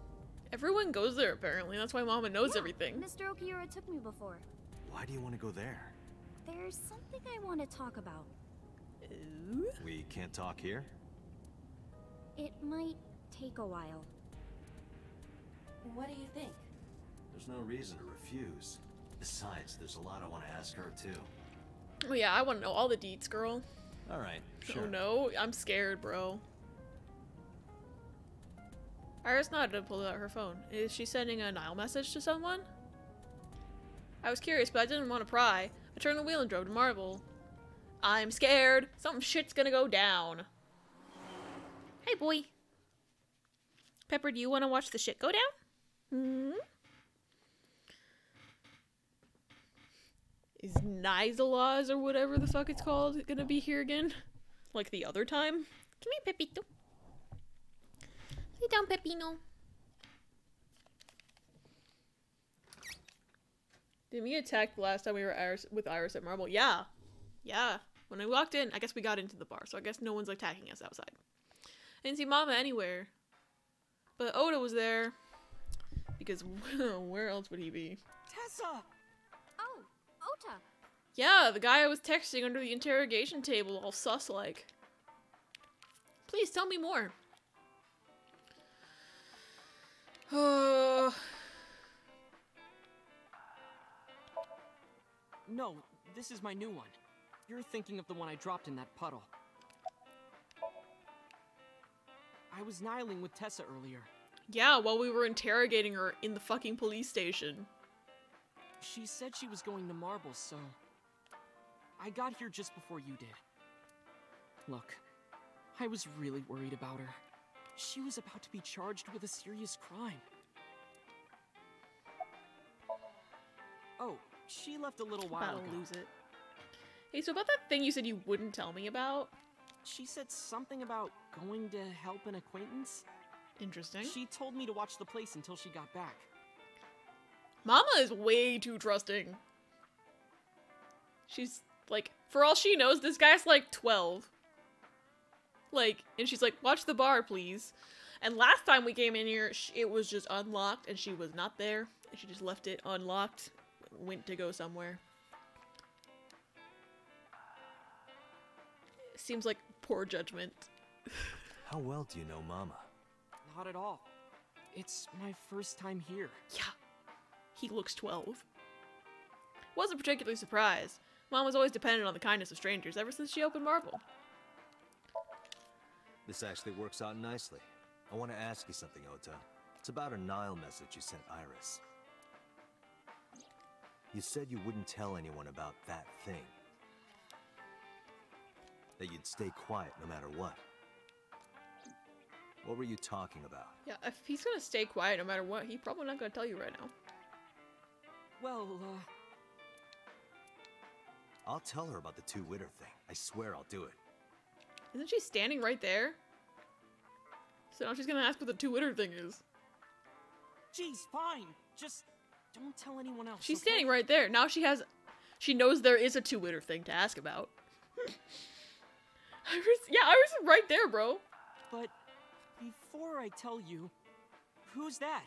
Everyone goes there, apparently. That's why Mama knows everything. Mr. Okiura took me before. Why do you want to go there? There's something I want to talk about. Ooh? We can't talk here? It might take a while. What do you think? There's no reason to refuse. Besides, there's a lot I want to ask her, too. Oh yeah, I want to know all the deets, girl. Alright, sure. Oh no, I'm scared, bro. Iris nodded and pulled out her phone. Is she sending a Nile message to someone? I was curious, but I didn't want to pry. I turned the wheel and drove to Marble. I'm scared. Something shit's gonna go down. Hey, boy. Pepper, do you want to watch the shit go down? Hmm? Is Nizalaz or whatever the fuck it's called gonna be here again? Like the other time? Come here, Pepito. Lay down, Pepino. Did we get attacked the last time we were with Iris at Marble? Yeah. Yeah. When I walked in, I guess we got into the bar, so I guess no one's attacking us outside. I didn't see Mama anywhere. But Oda was there. Because where else would he be? Tessa! Oh, Ota. Yeah, the guy I was texting under the interrogation table, all sus-like. Please tell me more. No, this is my new one. You're thinking of the one I dropped in that puddle. I was nihiling with Tessa earlier. Yeah, while we were interrogating her in the fucking police station. She said she was going to Marble, so... I got here just before you did. Look, I was really worried about her. She was about to be charged with a serious crime. Oh, she left a little while About ago. to lose it. Hey, so about that thing you said you wouldn't tell me about? She said something about going to help an acquaintance. Interesting. She told me to watch the place until she got back. Mama is way too trusting. She's, like, for all she knows, this guy's, like, 12. Like, and she's like, watch the bar, please. And last time we came in here, it was just unlocked, and she was not there. And she just left it unlocked, went to go somewhere. Seems like poor judgment. How well do you know Mama? Not at all. It's my first time here. Yeah. He looks 12. Wasn't particularly surprised. Mom was always dependent on the kindness of strangers ever since she opened Marvel. This actually works out nicely. I want to ask you something, Ota. It's about a Nile message you sent Iris. You said you wouldn't tell anyone about that thing. That you'd stay quiet no matter what. What were you talking about? Yeah, if he's gonna stay quiet no matter what, he's probably not gonna tell you right now. Well, I'll tell her about the two-witter thing. I swear I'll do it. Isn't she standing right there? So now she's gonna ask what the two-witter thing is. Geez, fine. Just don't tell anyone else. She's okay? standing right there. Now she knows there is a two-witter thing to ask about. Iris is right there, bro. But before I tell you, who's that?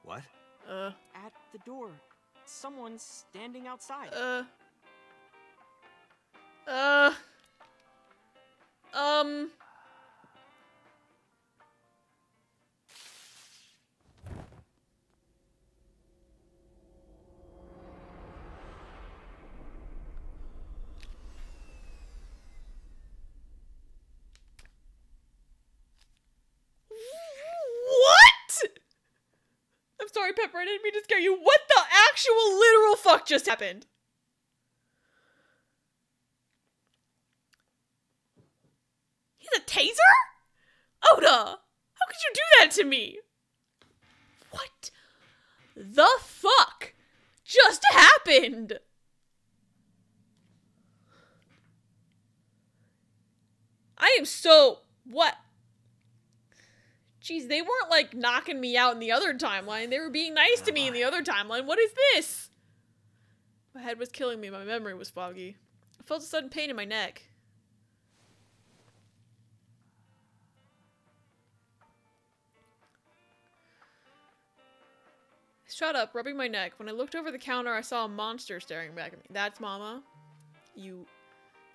What? At the door. Someone's standing outside. What? I'm sorry, Pepper, I didn't mean to scare you. What the actual literal fuck just happened? He's a taser? Oda! How could you do that to me? What the fuck just happened? I am so... What? Jeez, they weren't like knocking me out in the other timeline. They were being nice to me in the other timeline. What is this? My head was killing me. My memory was foggy. I felt a sudden pain in my neck. I shut up, rubbing my neck. When I looked over the counter, I saw a monster staring back at me. That's Mama. You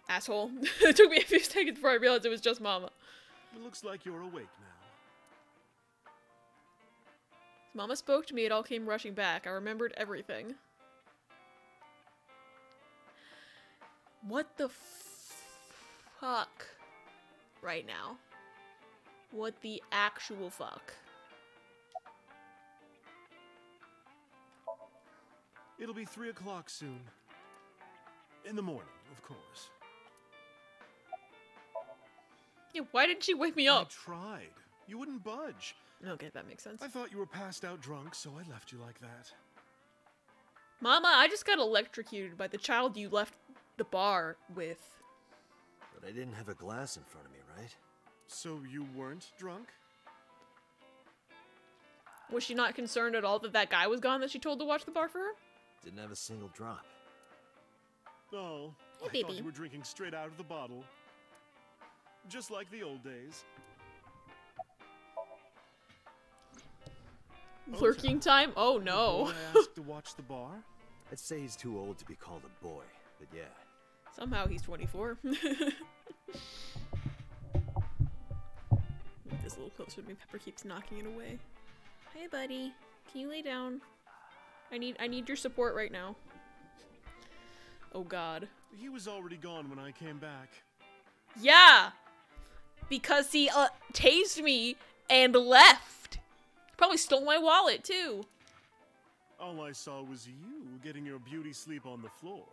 asshole. It took me a few seconds before I realized it was just Mama. It looks like you're awake now. Mama spoke to me, it all came rushing back. I remembered everything. What the fuck? Right now. What the actual fuck? It'll be 3 o'clock soon. In the morning, of course. Yeah, why didn't she wake me up? I tried. You wouldn't budge. Okay, that makes sense. I thought you were passed out drunk, so I left you like that. Mama, I just got electrocuted by the child you left the bar with. But I didn't have a glass in front of me, right? So you weren't drunk? Was she not concerned at all that that guy was gone that she told to watch the bar for her? Didn't have a single drop. Oh, hey, I baby. thought you were drinking straight out of the bottle. Just like the old days. Lurking time? Oh no. The boy asked to watch the bar? I'd say he's too old to be called a boy, but yeah. Somehow he's 24. Move this a little closer to me. Pepper keeps knocking it away. Hey buddy, can you lay down? I need your support right now. Oh god. He was already gone when I came back. Yeah! Because he tased me and left. Probably stole my wallet too. All I saw was you getting your beauty sleep on the floor.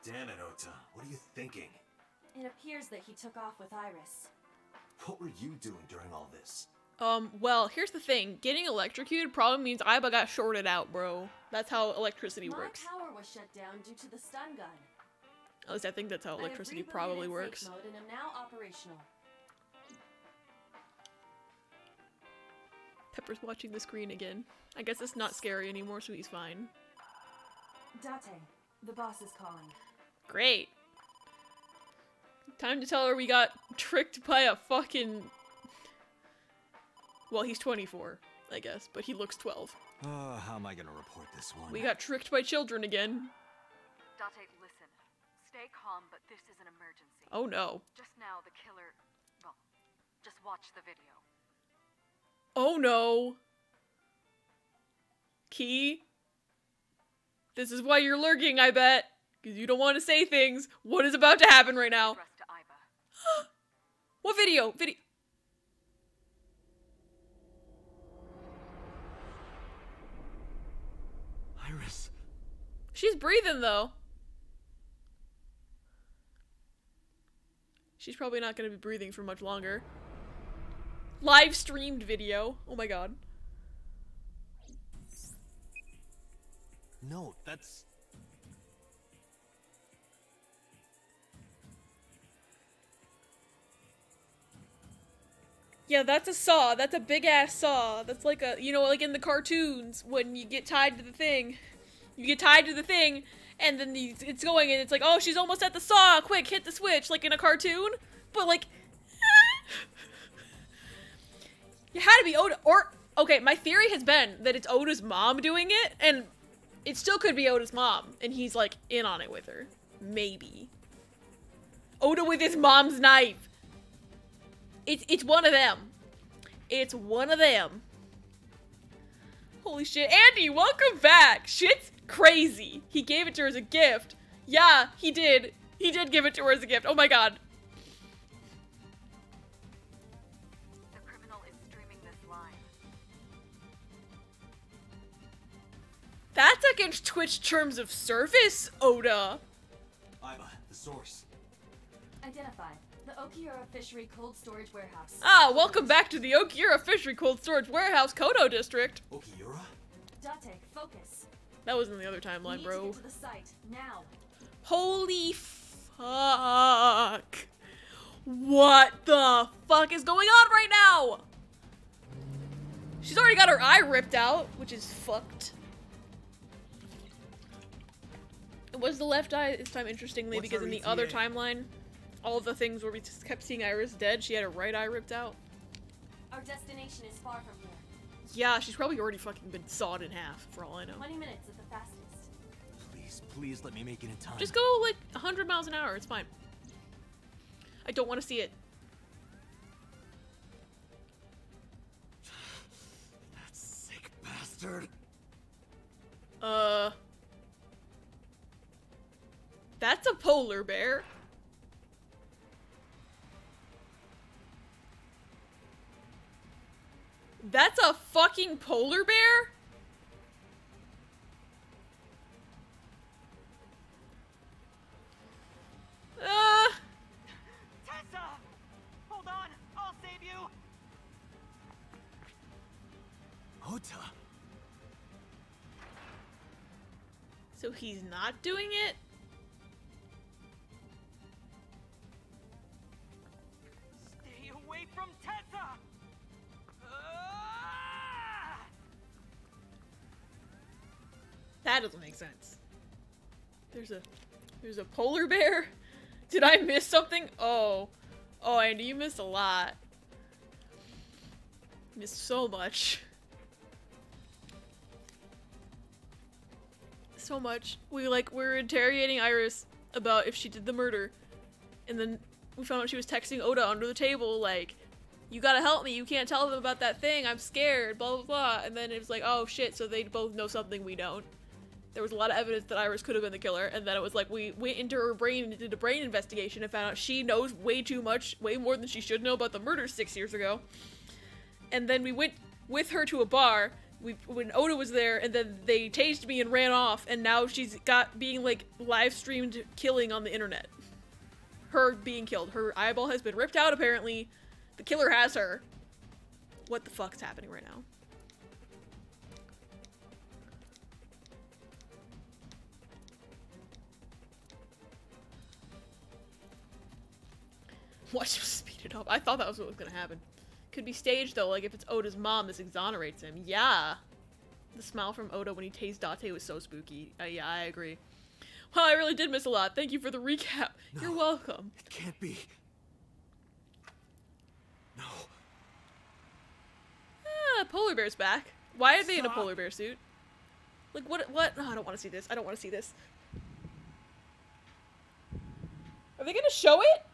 Damn it, Ota. What are you thinking? It appears that he took off with Iris. What were you doing during all this? Well, here's the thing. Getting electrocuted probably means AIBA got shorted out, bro. That's how electricity works. My power was shut down due to the stun gun. At least I think that's how electricity probably works. Safe mode and am now operational. Pepper's watching the screen again. I guess it's not scary anymore, so he's fine. Date, the boss is calling. Great. Time to tell her we got tricked by a fucking... Well, he's 24, I guess, but he looks 12. How am I gonna report this one? We got tricked by children again. Date, listen. Stay calm, but this is an emergency. Oh no. Just now, the killer... Well, just watch the video. Oh no. Key? This is why you're lurking, I bet. Because you don't want to say things. What is about to happen right now? What video? Iris. She's breathing, though. She's probably not going to be breathing for much longer. Live streamed video. Oh my god. No, that's... Yeah, that's a saw. That's a big ass saw. That's like a, you know, like in the cartoons when you get tied to the thing. You get tied to the thing, and then it's going, and it's like, oh, she's almost at the saw. Quick, hit the switch, like in a cartoon. But like, it had to be Oda. Or, okay, my theory has been that it's Oda's mom doing it, and it still could be Oda's mom, and he's like in on it with her. Maybe. Oda with his mom's knife. It's one of them. It's one of them. Holy shit. Andy, welcome back. Shit's crazy. He gave it to her as a gift. Yeah, he did. He did give it to her as a gift. Oh my god. The criminal is streaming this live. That's against Twitch terms of service, Oda. AIBA, the source. Identified. The Okiura Fishery Cold Storage Warehouse. Ah, welcome back to the Okiura Fishery Cold Storage Warehouse, Kodo District. Okiura? Date, focus. That was in the other timeline, bro. We need to get to the site, now. Holy fuck. What the fuck is going on right now? She's already got her eye ripped out, which is fucked. It was the left eye this time, interestingly, because in the other timeline, all the things where we just kept seeing Iris dead, she had her right eye ripped out. Our destination is far from here. Yeah, she's probably already fucking been sawed in half, for all I know. 20 minutes at the fastest. Please let me make it in time. Just go like 100 miles an hour, it's fine. I don't want to see it. That sick bastard. That's a polar bear. That's a fucking polar bear? Tessa! Hold on, I'll save you! Ota. So he's not doing it? Stay away from Tessa! That doesn't make sense. There's a polar bear? Did I miss something? Oh. Oh, Andy, you missed a lot. You missed so much. So much. We're interrogating Iris about if she did the murder. And then we found out she was texting Oda under the table, like, you gotta help me, you can't tell them about that thing, I'm scared, blah blah blah. And then it was like, oh shit, so they both know something we don't. There was a lot of evidence that Iris could have been the killer, and then it was like, we went into her brain and did a brain investigation and found out she knows way too much, way more than she should know about the murder 6 years ago. And then we went with her to a bar, when Oda was there, and then they tased me and ran off, and now she's being like live streamed killing on the internet. Her being killed. Her eyeball has been ripped out apparently. The killer has her. What the fuck is happening right now? Watch him speed it up. I thought that was what was gonna happen. Could be staged though, like if it's Oda's mom, this exonerates him. Yeah. The smile from Oda when he tased Date was so spooky. Yeah, I agree. Well, I really did miss a lot. Thank you for the recap. No, you're welcome. It can't be. No. Polar bear's back. Why are they in a polar bear suit? Like, what? No, I don't want to see this. I don't want to see this. Are they gonna show it?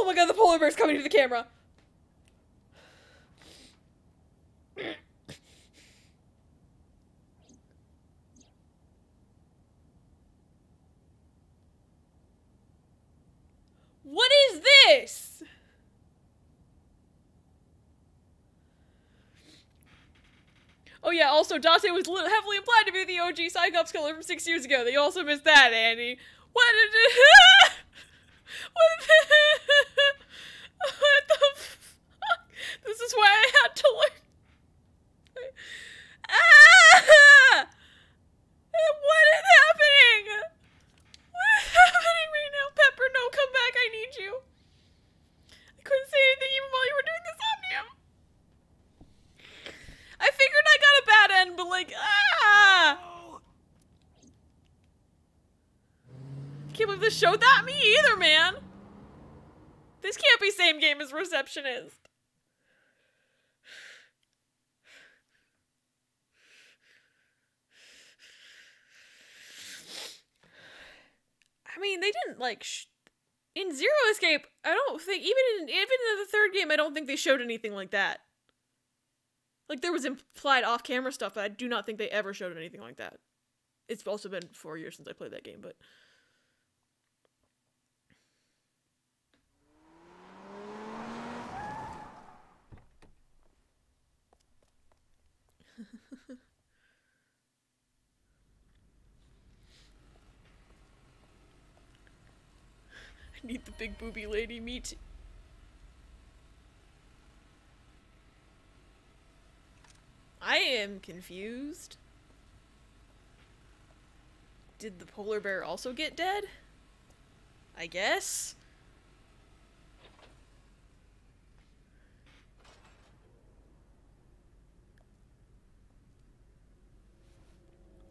Oh my god, the polar bear's coming to the camera. What is this? Oh yeah, also Dante was heavily implied to be the OG Cyclops killer from 6 years ago. You also missed that, Andy. What did it? What the fuck? This is why I had to learn. Ah! What is happening? What is happening right now? Pepper, no, come back. I need you. I couldn't say anything even while you were doing the Somnium. I figured I got a bad end, but like, ah! Can't believe this showed that me either, man. This can't be same game as Receptionist. I mean, they didn't like in Zero Escape. I don't think even in the third game, I don't think they showed anything like that. Like there was implied off-camera stuff, but I do not think they ever showed anything like that. It's also been 4 years since I played that game, but. I need the big booby lady meat. I am confused. Did the polar bear also get dead? I guess.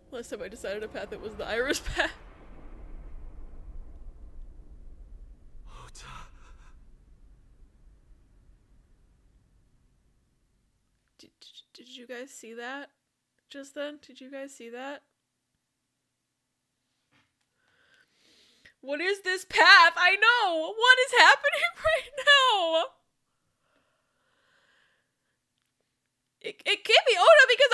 Last time I decided a path, it was the Iris path. Did you guys see that just then? Did you guys see that? What is this path? I know! What is happening right now? It can't be Oda because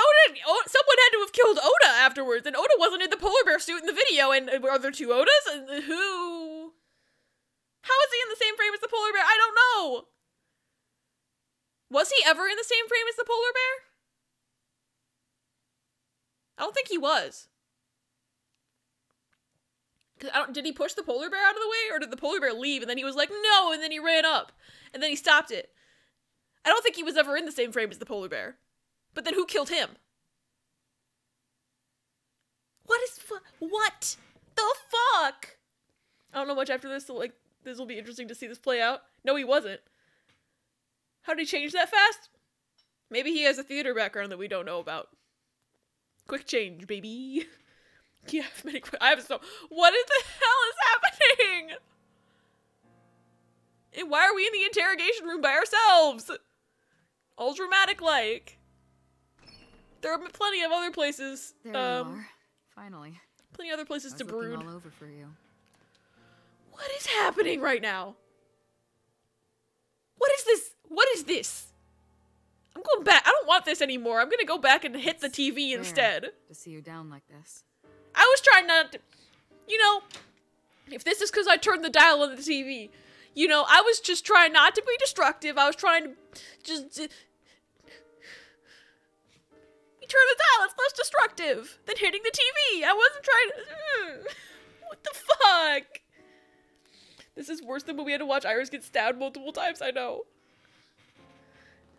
someone had to have killed Oda afterwards, and Oda wasn't in the polar bear suit in the video, and are there two Odas? And who? How is he in the same frame as the polar bear? I don't know! Was he ever in the same frame as the polar bear? I don't think he was. Did he push the polar bear out of the way, or did the polar bear leave and then he was like, no, and then he ran up, and then he stopped it? I don't think he was ever in the same frame as the polar bear. But then who killed him? What the fuck? I don't know much after this, so like, this will be interesting to see this play out. No, he wasn't. How did he change that fast? Maybe he has a theater background that we don't know about. Quick change, baby. Yeah, I have so. What is the hell is happening? And why are we in the interrogation room by ourselves? All dramatic like. There are plenty of other places. There you are. Finally. Plenty of other places to brood. All over for you. What is happening right now? What is this? What is this? I'm going back. I don't want this anymore. I'm gonna go back and hit the TV instead. To see you down like this. I was trying not to, you know, if this is because I turned the dial on the TV, you know, I was just trying not to be destructive. I was trying to just turn the dial. It's less destructive than hitting the TV. I wasn't trying to. What the fuck? This is worse than when we had to watch Iris get stabbed multiple times. I know.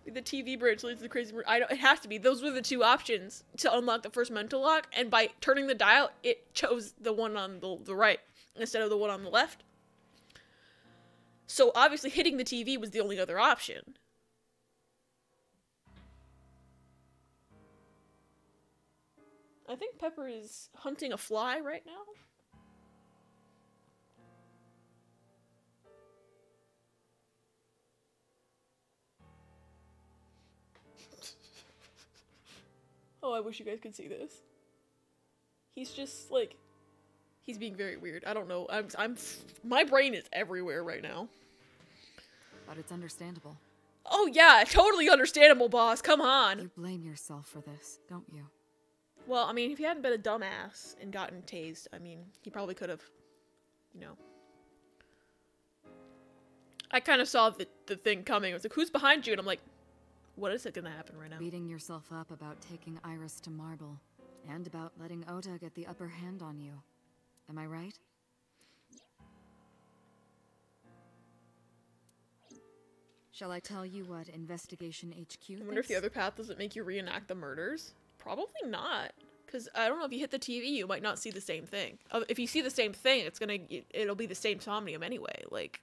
The TV bridge leads to the crazy. I know it has to be. Those were the two options to unlock the first mental lock, and by turning the dial, it chose the one on the right instead of the one on the left. So obviously, hitting the TV was the only other option. I think Pepper is hunting a fly right now. Oh, I wish you guys could see this. He's just like, he's being very weird. I don't know. My brain is everywhere right now. But it's understandable. Oh yeah, totally understandable, boss. Come on. You blame yourself for this, don't you? Well, I mean, if he hadn't been a dumbass and gotten tased, I mean, he probably could have, you know. I kind of saw the thing coming. I was like, who's behind you? And I'm like, what is it gonna happen right now? Beating yourself up about taking Iris to Marble, and about letting Ota get the upper hand on you. Am I right? Shall I tell you what Investigation HQ thinks? I wonder if the other path doesn't make you reenact the murders. Probably not. Because I don't know, if you hit the TV, you might not see the same thing. If you see the same thing, it'll be the same Somnium anyway. Like,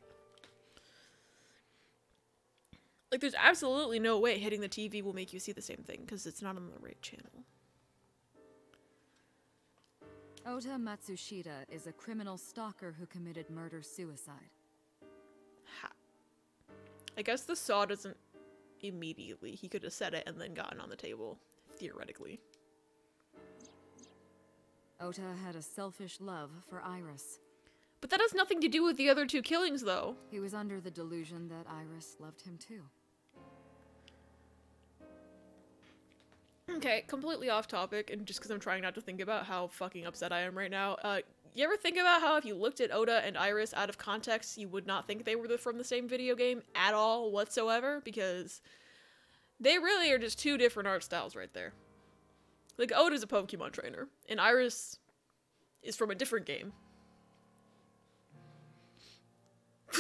there's absolutely no way hitting the TV will make you see the same thing, because it's not on the right channel. Ota Matsushita is a criminal stalker who committed murder-suicide. Ha. I guess the saw doesn't immediately. He could have said it and then gotten on the table, theoretically. Ota had a selfish love for Iris. But that has nothing to do with the other two killings, though. He was under the delusion that Iris loved him too. Okay, completely off topic, and just because I'm trying not to think about how fucking upset I am right now. You ever think about how if you looked at Ota and Iris out of context, you would not think they were from the same video game at all whatsoever? Because they really are just two different art styles right there. Like, Ota's a Pokemon trainer, and Iris is from a different game. I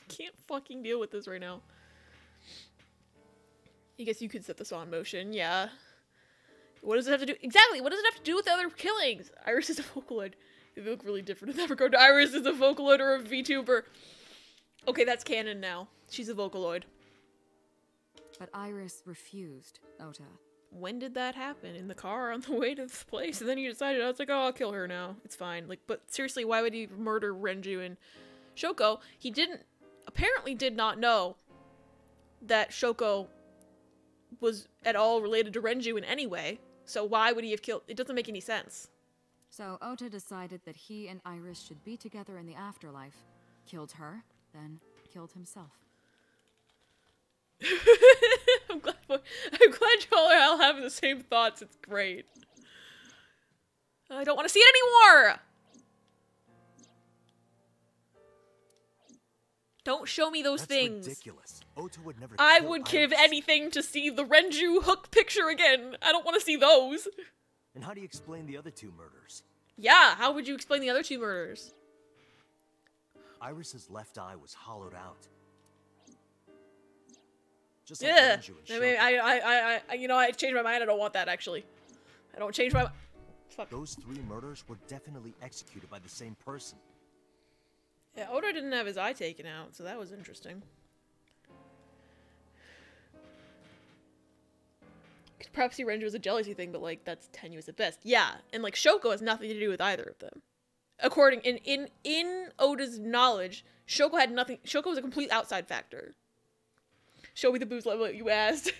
can't fucking deal with this right now. I guess you could set this on motion, yeah. What does it have to do? Exactly, what does it have to do with the other killings? Iris is a Vocaloid. They look really different in that regard. Iris is a Vocaloid or a VTuber. Okay, that's canon now. She's a Vocaloid. But Iris refused Ota. When did that happen? In the car on the way to this place? And then you decided, I was like, oh, I'll kill her now. It's fine. Like, but seriously, why would he murder Renju and Shoko? He apparently did not know that Shoko was at all related to Renju in any way. So why would he have killed? It doesn't make any sense. So Ota decided that he and Iris should be together in the afterlife. Killed her, then killed himself. I'm glad y'all are all having the same thoughts. It's great. I don't want to see it anymore! Don't show me those things. Ridiculous. Ota would never I kill would give Iris. anything to see the Renju hook picture again. I don't want to see those. And how do you explain the other two murders? Yeah, how would you explain the other two murders? Iris's left eye was hollowed out. Just like Yeah, Renju and I mean, Shoko. you know, I changed my mind. I don't want that, actually. I don't change my mind. Fuck. Those three murders were definitely executed by the same person. Yeah, Oda didn't have his eye taken out, so that was interesting. Could perhaps see Renju was a jealousy thing, but, like, that's tenuous at best. Yeah, and, like, Shoko has nothing to do with either of them. According, in Oda's knowledge, Shoko had nothing, Shoko was a complete outside factor. Show me the boobs level you asked.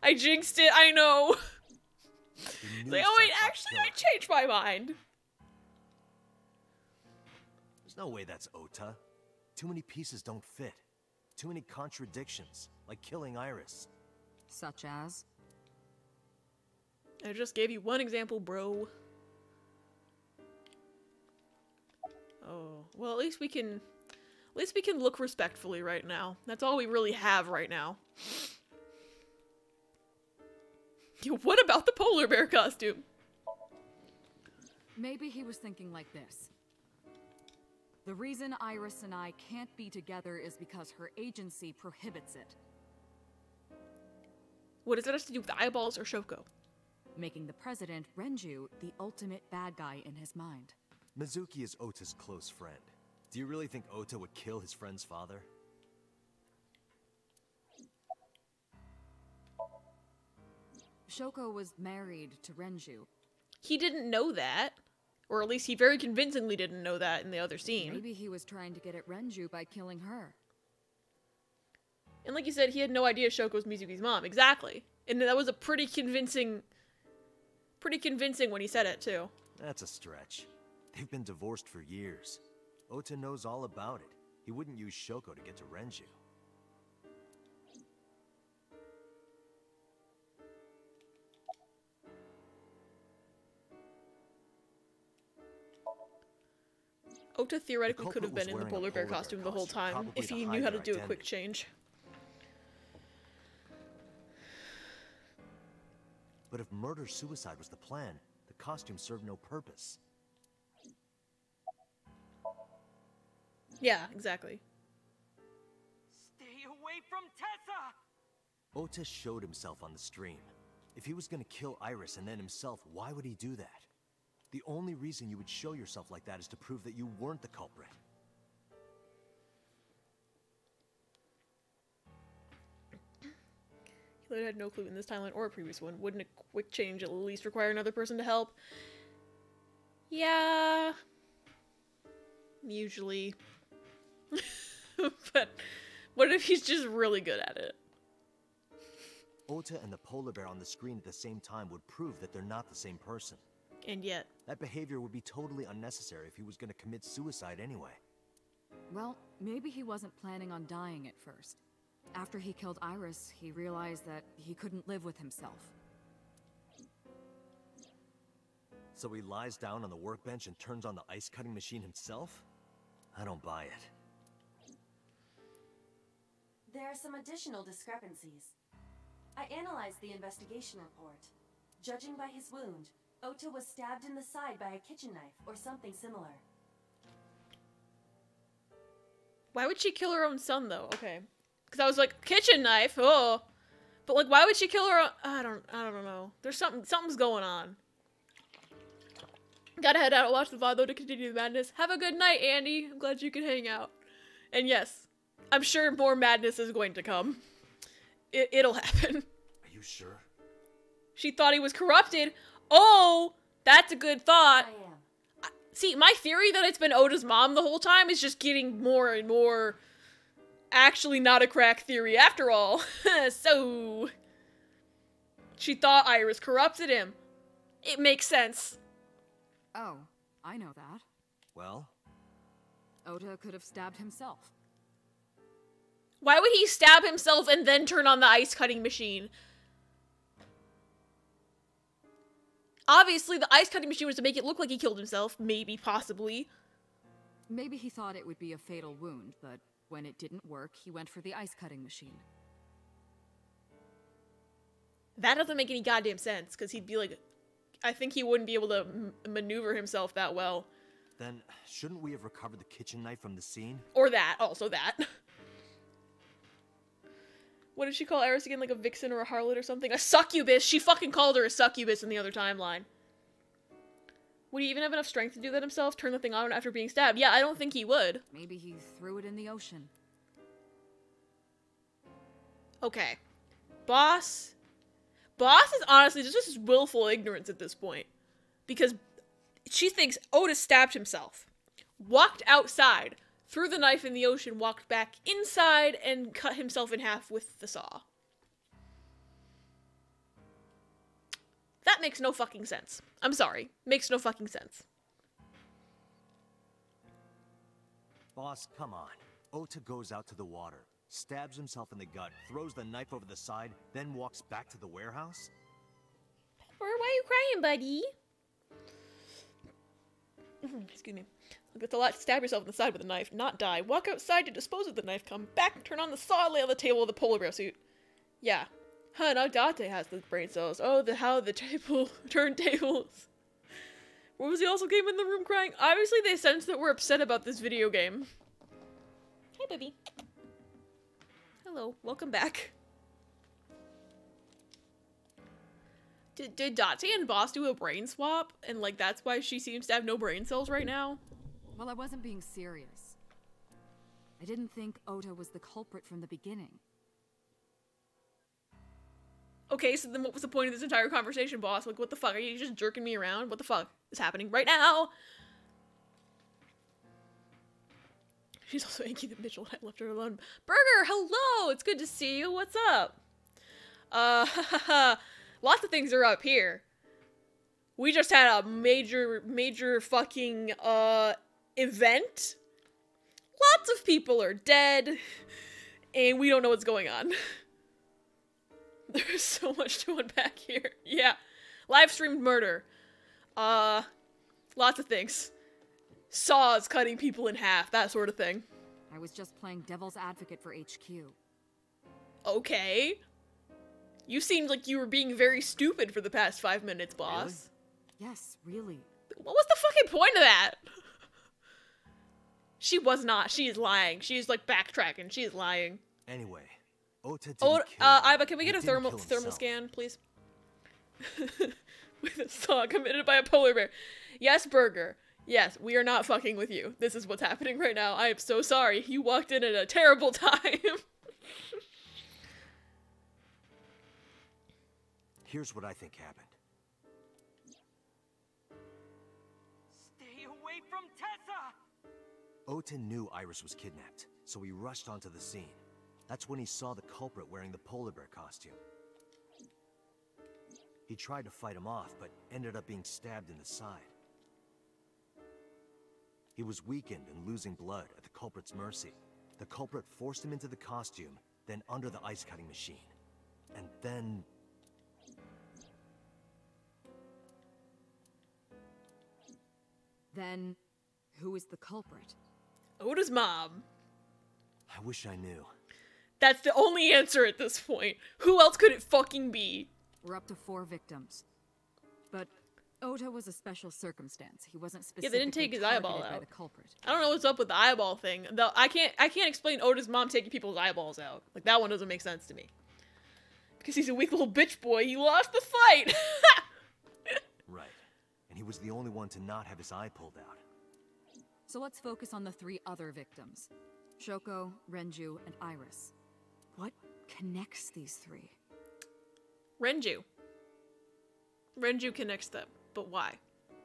I jinxed it, I know. It's like, oh wait, actually, I changed my mind. There's no way that's Ota. Too many pieces don't fit. Too many contradictions, like killing Iris. Such as? I just gave you one example, bro. Oh, well, at least we can look respectfully right now. That's all we really have right now. Yo, what about the polar bear costume? Maybe he was thinking like this. The reason Iris and I can't be together is because her agency prohibits it. What does that have to do with the eyeballs or Shoko? Making the president, Renju, the ultimate bad guy in his mind. Mizuki is Ota's close friend. Do you really think Ota would kill his friend's father? Shoko was married to Renju. He didn't know that. Or at least he very convincingly didn't know that in the other scene. Maybe he was trying to get at Renju by killing her. And like you said, he had no idea Shoko was Mizuki's mom. Exactly. And that was a pretty convincing when he said it, too. That's a stretch. They've been divorced for years. Ota knows all about it. He wouldn't use Shoko to get to Renju. Ota theoretically could have been in the polar bear costume the whole time if he knew how to do a quick change. But if murder-suicide was the plan, the costume served no purpose. Yeah, exactly. Stay away from Tessa! Ota showed himself on the stream. If he was gonna kill Iris and then himself, why would he do that? The only reason you would show yourself like that is to prove that you weren't the culprit. He had no clue in this timeline or a previous one. Wouldn't a quick change at least require another person to help? Yeah. Usually. But what if he's just really good at it? Ota and the polar bear on the screen at the same time would prove that they're not the same person. And yet. That behavior would be totally unnecessary if he was going to commit suicide anyway. Well, maybe he wasn't planning on dying at first. After he killed Iris, he realized that he couldn't live with himself. So he lies down on the workbench and turns on the ice-cutting machine himself? I don't buy it. There are some additional discrepancies. I analyzed the investigation report. Judging by his wound, Ota was stabbed in the side by a kitchen knife or something similar. Why would she kill her own son, though? Okay. Because I was like, kitchen knife, oh. But, like, why would she kill her own... I don't know. There's something's going on. Gotta head out and watch the VOD, though, to continue the madness. Have a good night, Andy. I'm glad you could hang out. And yes, I'm sure more madness is going to come. It'll happen. Are you sure? She thought he was corrupted. Oh, that's a good thought. I am. See, my theory that it's been Oda's mom the whole time is just getting more and more actually not a crack theory after all. So, she thought Iris corrupted him. It makes sense. Oh, I know that. Well? Ota could have stabbed himself. Why would he stab himself and then turn on the ice-cutting machine? Obviously, the ice-cutting machine was to make it look like he killed himself. Maybe, possibly. Maybe he thought it would be a fatal wound, but when it didn't work, he went for the ice-cutting machine. That doesn't make any goddamn sense, because he'd be like... I think he wouldn't be able to maneuver himself that well. Then, shouldn't we have recovered the kitchen knife from the scene? Or that, also that. What did she call Iris again? Like a vixen or a harlot or something? A succubus! She fucking called her a succubus in the other timeline. Would he even have enough strength to do that himself? Turn the thing on after being stabbed? Yeah, I don't think he would. Maybe he threw it in the ocean. Okay. Boss is honestly just willful ignorance at this point. Because she thinks Otis stabbed himself. Walked outside. Threw the knife in the ocean, walked back inside, and cut himself in half with the saw. That makes no fucking sense. I'm sorry. Makes no fucking sense. Boss, come on. Ota goes out to the water, stabs himself in the gut, throws the knife over the side, then walks back to the warehouse? Pepper, why are you crying, buddy? Excuse me. It's a lot to stab yourself in the side with a knife, not die. Walk outside to dispose of the knife, come back, turn on the saw, lay on the table with the polar bear suit. Yeah. Huh, now Date has the brain cells. Oh, how the turntables. What was he also came in the room crying? Obviously they sense that we're upset about this video game. Hey, baby. Hello, welcome back. Did Date and Boss do a brain swap? And, like, that's why she seems to have no brain cells right now? Well, I wasn't being serious. I didn't think Ota was the culprit from the beginning. Okay, so then what was the point of this entire conversation, boss? Like, what the fuck? Are you just jerking me around? What the fuck is happening right now? She's also angry that Mitchell had left her alone. Burger, hello! It's good to see you. What's up? Lots of things are up here. We just had a major fucking, event. Lots of people are dead. And we don't know what's going on. There's so much to unpack here. Yeah. Live streamed murder. Lots of things. Saws cutting people in half, that sort of thing. I was just playing devil's advocate for HQ. Okay. You seemed like you were being very stupid for the past 5 minutes, boss. Really? Yes, really. What was the fucking point of that? She was not. She is lying. She is, like, backtracking. She is lying. Anyway, Ota didn't Oh, kill him. AIBA, can we get a He didn't thermal kill himself. scan, please? With a saw committed by a polar bear. Yes, Burger. Yes, we are not fucking with you. This is what's happening right now. I am so sorry. You walked in at a terrible time. Here's what I think happened. Stay away from Tessa! Ota knew Iris was kidnapped, so he rushed onto the scene. That's when he saw the culprit wearing the polar bear costume. He tried to fight him off, but ended up being stabbed in the side. He was weakened and losing blood at the culprit's mercy. The culprit forced him into the costume, then under the ice-cutting machine. And then... Then, who is the culprit? Ota's mom. I wish I knew. That's the only answer at this point. Who else could it fucking be? We're up to 4 victims. But Ota was a special circumstance. He wasn't Yeah, specifically they didn't take his eyeball targeted by out. the culprit. I don't know what's up with the eyeball thing. Though I can't explain Ota's mom taking people's eyeballs out. Like, that one doesn't make sense to me. Because he's a weak little bitch boy. He lost the fight. Right. And he was the only one to not have his eye pulled out. So let's focus on the 3 other victims. Shoko, Renju, and Iris. What connects these 3? Renju. Renju connects them. But why?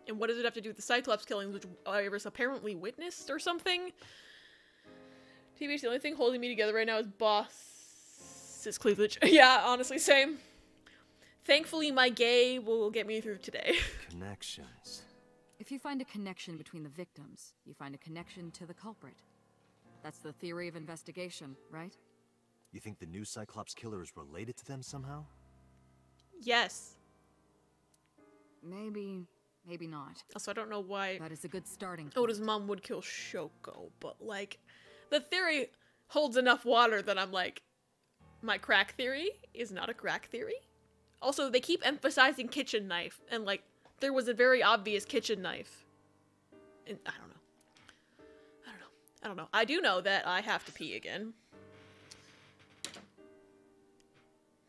And what does it have to do with the Cyclops killings, which Iris apparently witnessed or something? TBH, the only thing holding me together right now is boss's cleavage. Yeah, honestly, same. Thankfully, my gay will get me through today. Connections. If you find a connection between the victims, you find a connection to the culprit. That's the theory of investigation, right? You think the new Cyclops killer is related to them somehow? Yes. Maybe not. Also, I don't know why That is a good starting point. Ota's mom would kill Shoko, but, like, the theory holds enough water that I'm like, my crack theory is not a crack theory. Also, they keep emphasizing kitchen knife, and, like, there was a very obvious kitchen knife. And I don't know. I do know that I have to pee again.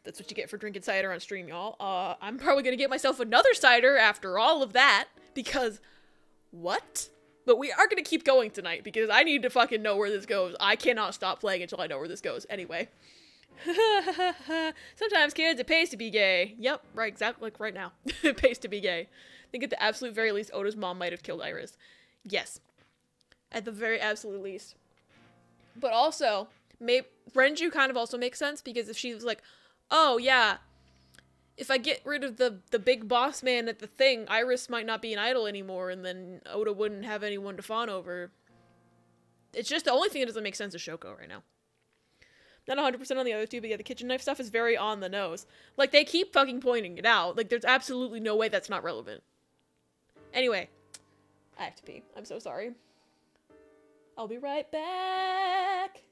That's what you get for drinking cider on stream, y'all. I'm probably gonna get myself another cider after all of that, because what? But we are gonna keep going tonight, because I need to fucking know where this goes. I cannot stop playing until I know where this goes. Anyway. Sometimes, kids, it pays to be gay. Yep, right, exactly like right now. It pays to be gay. I think at the absolute very least, Ota's mom might have killed Iris. Yes. At the very absolute least. But also, Renju kind of also makes sense, because if she was like, oh yeah, if I get rid of the big boss man at the thing, Iris might not be an idol anymore, and then Ota wouldn't have anyone to fawn over. It's just the only thing that doesn't make sense is Shoko right now. Not 100% on the other two, but yeah, the kitchen knife stuff is very on the nose. Like, they keep fucking pointing it out. Like, there's absolutely no way that's not relevant. Anyway, I have to pee. I'm so sorry. I'll be right back.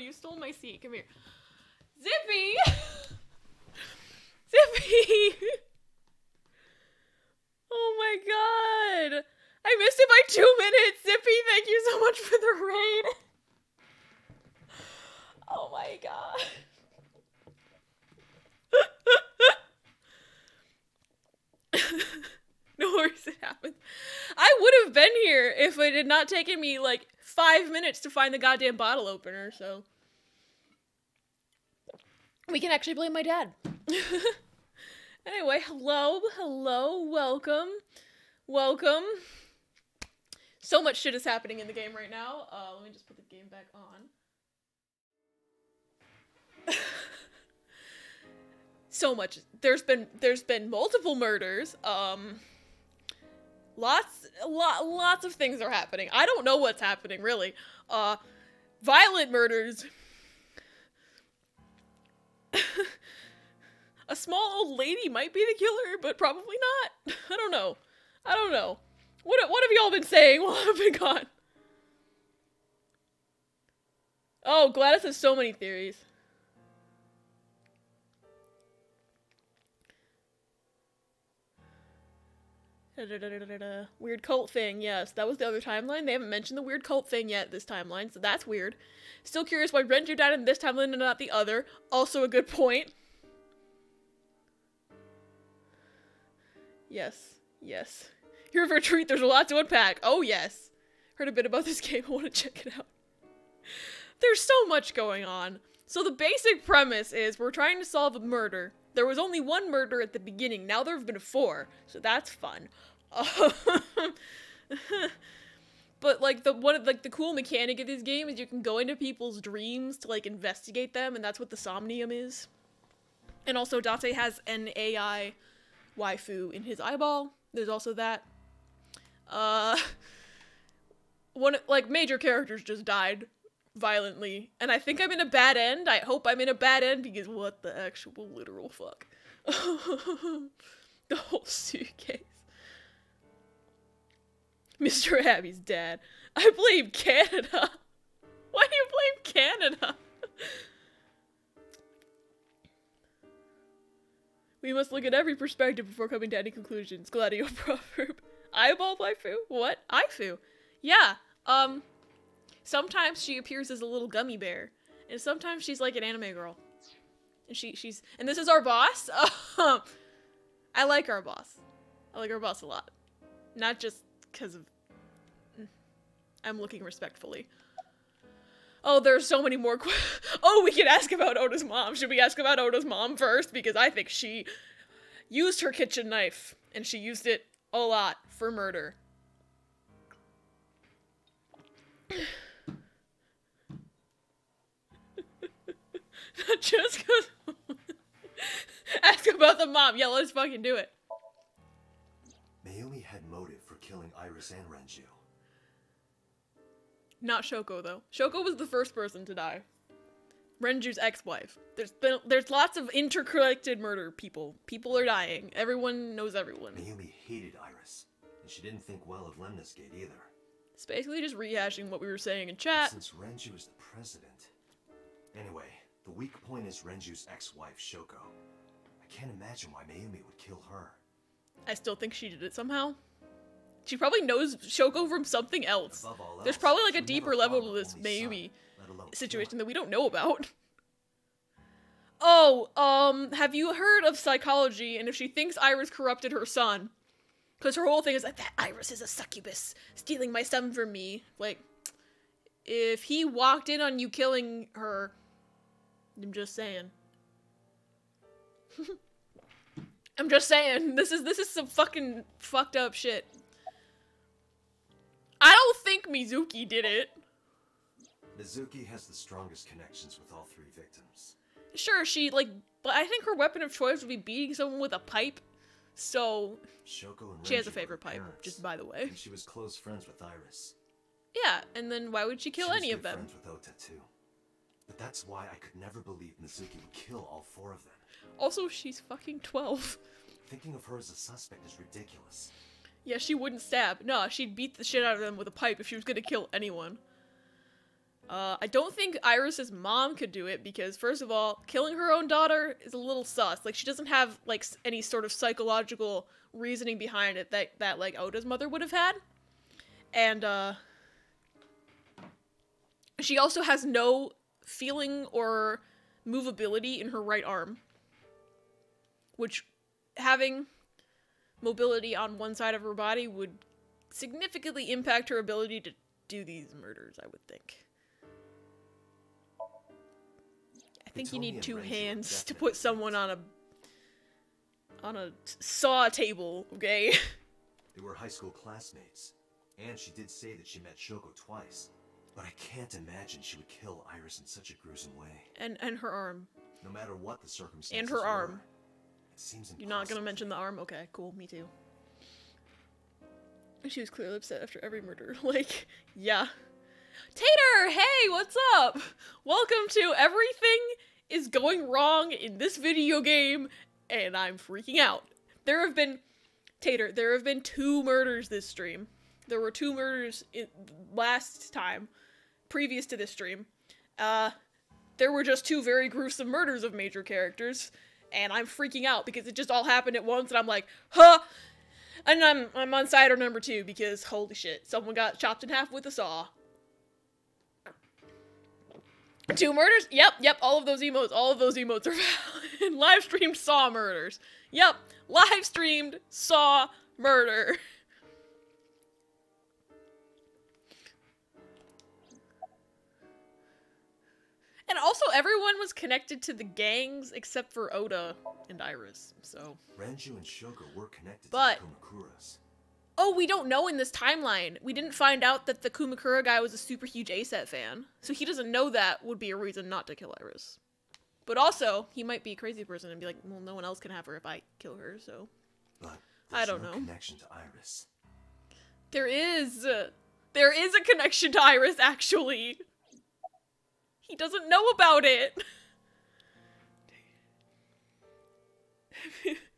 You stole my seat. Come here. Zippy! Zippy! Oh my god! I missed it by 2 minutes! Zippy, thank you so much for the raid! Oh my god. No worries, it happens. I would have been here if it had not taken me like 5 minutes to find the goddamn bottle opener, so. We can actually blame my dad. Anyway, hello, welcome. Welcome. So much shit is happening in the game right now. Let me just put the game back on. So much. There's been multiple murders. Lots of things are happening. I don't know what's happening, really. Violent murders. A small old lady might be the killer, but probably not. I don't know. What have y'all been saying while I've been gone? Oh, Gladys has so many theories. Weird cult thing, yes. That was the other timeline. They haven't mentioned the weird cult thing yet this timeline, so that's weird. Still curious why Renju died in this timeline and not the other. Also a good point. Yes. Here for a treat, there's a lot to unpack. Oh yes. Heard a bit about this game, I want to check it out. There's so much going on. So the basic premise is we're trying to solve a murder. There was only one murder at the beginning, now there have been 4, so that's fun. But like the cool mechanic of this game is you can go into people's dreams to like investigate them, and that's what the Somnium is. And also Date has an AI waifu in his eyeball. There's also that. Major characters just died violently, and I think I'm in a bad end. I hope I'm in a bad end because what the actual literal fuck. The whole suitcase. Mr. Abby's dad. I blame Canada. Why do you blame Canada? We must look at every perspective before coming to any conclusions. Gladio proverb. Eyeball waifu? What? Aifu? Yeah, sometimes she appears as a little gummy bear, and sometimes she's like an anime girl. And and this is our boss? I like our boss. I like our boss a lot. Not just because of... I'm looking respectfully. Oh, there's so many more Oh, we can ask about Oda's mom. Should we ask about Oda's mom first? Because I think she used her kitchen knife, and she used it a lot for murder. Not just cause... Ask about the mom. Yeah, let's fucking do it. Mayumi had motive for killing Iris and Renju. Not Shoko, though. Shoko was the first person to die. Renju's ex-wife. There's lots of interconnected murder people. People are dying. Everyone knows everyone. Mayumi hated Iris, and she didn't think well of Lemnis Gate either. It's basically just rehashing what we were saying in chat. Since Renju is the president. Anyway, the weak point is Renju's ex-wife, Shoko. I can't imagine why Mayumi would kill her. I still think she did it somehow. She probably knows Shoko from something else. There's probably like a deeper level to this Mayumi situation that we don't know about. Oh, have you heard of psychology and if she thinks Iris corrupted her son? Because her whole thing is like, that Iris is a succubus, stealing my son from me. Like, if he walked in on you killing her, I'm just saying. I'm just saying, this is some fucking fucked up shit. I don't think Mizuki did it. Mizuki has the strongest connections with all 3 victims. Sure, but I think her weapon of choice would be beating someone with a pipe. So, Shoko and she has a Renju favorite were pipe, parents, just by the way. And she was close friends with Iris. Yeah, and then why would she kill any of them? She was good friends with Ota too. But that's why I could never believe Mizuki would kill all 4 of them. Also, she's fucking 12. Thinking of her as a suspect is ridiculous. Yeah, she wouldn't stab. No, she'd beat the shit out of them with a pipe if she was gonna kill anyone. I don't think Iris's mom could do it because, first of all, killing her own daughter is a little sus. Like, she doesn't have, like, any sort of psychological reasoning behind it that like, Oda's mother would have had. And, she also has no feeling or movability in her right arm. Which, having mobility on one side of her body would significantly impact her ability to do these murders, I would think. I think you need two hands to put someone on a saw table, okay? They were high school classmates, and she did say that she met Shoko twice. But I can't imagine she would kill Iris in such a gruesome way. And her arm. No matter what the circumstances And her arm. were, it seems impossible. You're not gonna mention the arm? Okay, cool, me too. She was clearly upset after every murder. Like, yeah. Tater! Hey, what's up? Welcome to Everything is Going Wrong in This Video Game, and I'm freaking out. There have been 2 murders this stream. There were 2 murders last time, previous to this stream. There were just 2 very gruesome murders of major characters, and I'm freaking out because it just all happened at once, and I'm like, huh! And I'm on cider number 2 because holy shit, someone got chopped in half with a saw. 2 murders? Yep, all of those emotes are valid. Live streamed saw murders. Yep, live streamed saw murder. And also, everyone was connected to the gangs except for Oda and Iris, so... Renju and Shoko were connected to the Kumakuras. Oh, we don't know in this timeline. We didn't find out that the Kumakura guy was a super huge ASAT fan. So he doesn't know that would be a reason not to kill Iris. But also, he might be a crazy person and be like, well, no one else can have her if I kill her, so... But I don't know. Connection to Iris. There is a connection to Iris, actually. He doesn't know about it.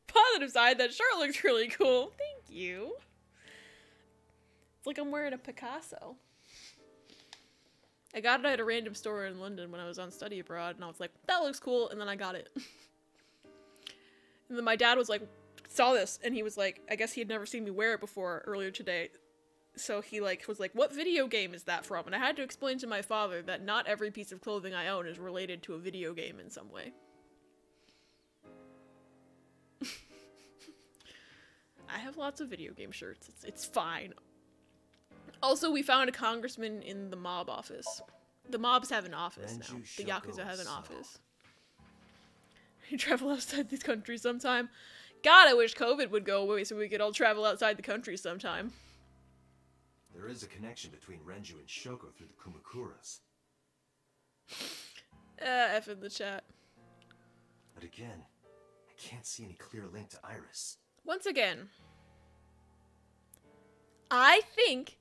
Positive side, that shirt looks really cool. Thank you. It's like I'm wearing a Picasso. I got it at a random store in London when I was on study abroad, and I was like, that looks cool, and then I got it. And then my dad was like, saw this, and he was like, I guess he had never seen me wear it before earlier today. So he was like, what video game is that from? And I had to explain to my father that not every piece of clothing I own is related to a video game in some way. I have lots of video game shirts. It's fine. Also, we found a congressman in the mob office. The mobs have an office now. The Yakuza have an office. You travel outside this country sometime. God, I wish COVID would go away so we could all travel outside the country sometime. There is a connection between Renju and Shoko through the Kumakuras. F in the chat. But again, I can't see any clear link to Iris. Once again, I think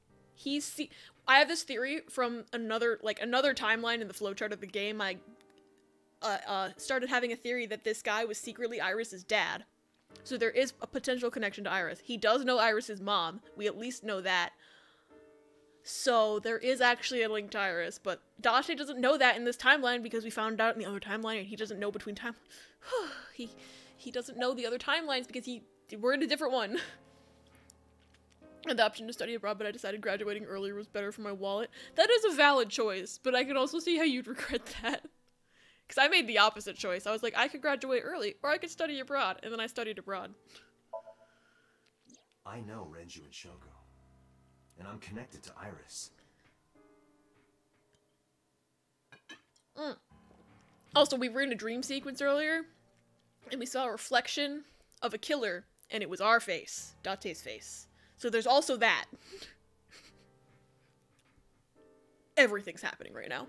I have this theory from another timeline in the flowchart of the game. I started having a theory that this guy was secretly Iris's dad. So there is a potential connection to Iris. He does know Iris's mom. We at least know that. So there is actually a link to Iris, but Date doesn't know that in this timeline because we found out in the other timeline, and he doesn't know between time. he doesn't know the other timelines because we're in a different one. I had the option to study abroad, but I decided graduating earlier was better for my wallet. That is a valid choice, but I can also see how you'd regret that. Because I made the opposite choice. I was like, I could graduate early, or I could study abroad, and then I studied abroad. I know Renju and Shoko. And I'm connected to Iris. Also, we were in a dream sequence earlier, and we saw a reflection of a killer, and it was our face, Date's face. So there's also that. Everything's happening right now.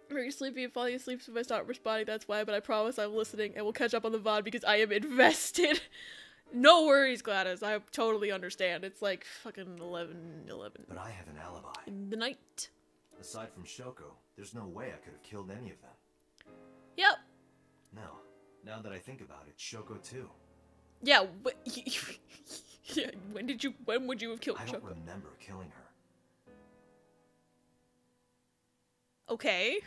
I'm very sleepy and falling asleep, so if I start responding, that's why, but I promise I'm listening and will catch up on the VOD because I am invested. No worries, Gladys. I totally understand. It's like fucking 11. But I have an alibi. In the night. Aside from Shoko, there's no way I could have killed any of them. Yep. No. Now that I think about it, Shoko too. Yeah, but yeah, when would you have killed Shoko? I don't remember killing her. Okay.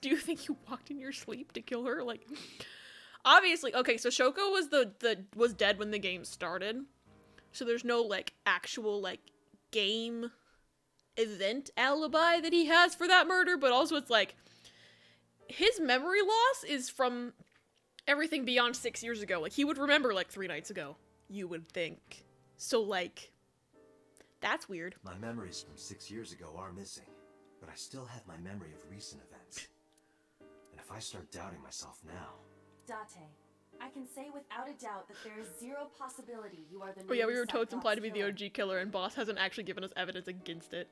Do you think you walked in your sleep to kill her? Like, obviously, okay, so Shoko was dead when the game started. So there's no, like, actual, like, game event alibi that he has for that murder, but also it's like, his memory loss is from everything beyond 6 years ago. Like, he would remember, like, 3 nights ago, you would think. So, like, that's weird. My memories from 6 years ago are missing, but I still have my memory of recent events. And if I start doubting myself now... Date, I can say without a doubt that there is zero possibility you are the Oh yeah, we were told told implied to be the OG killer, and Boss hasn't actually given us evidence against it.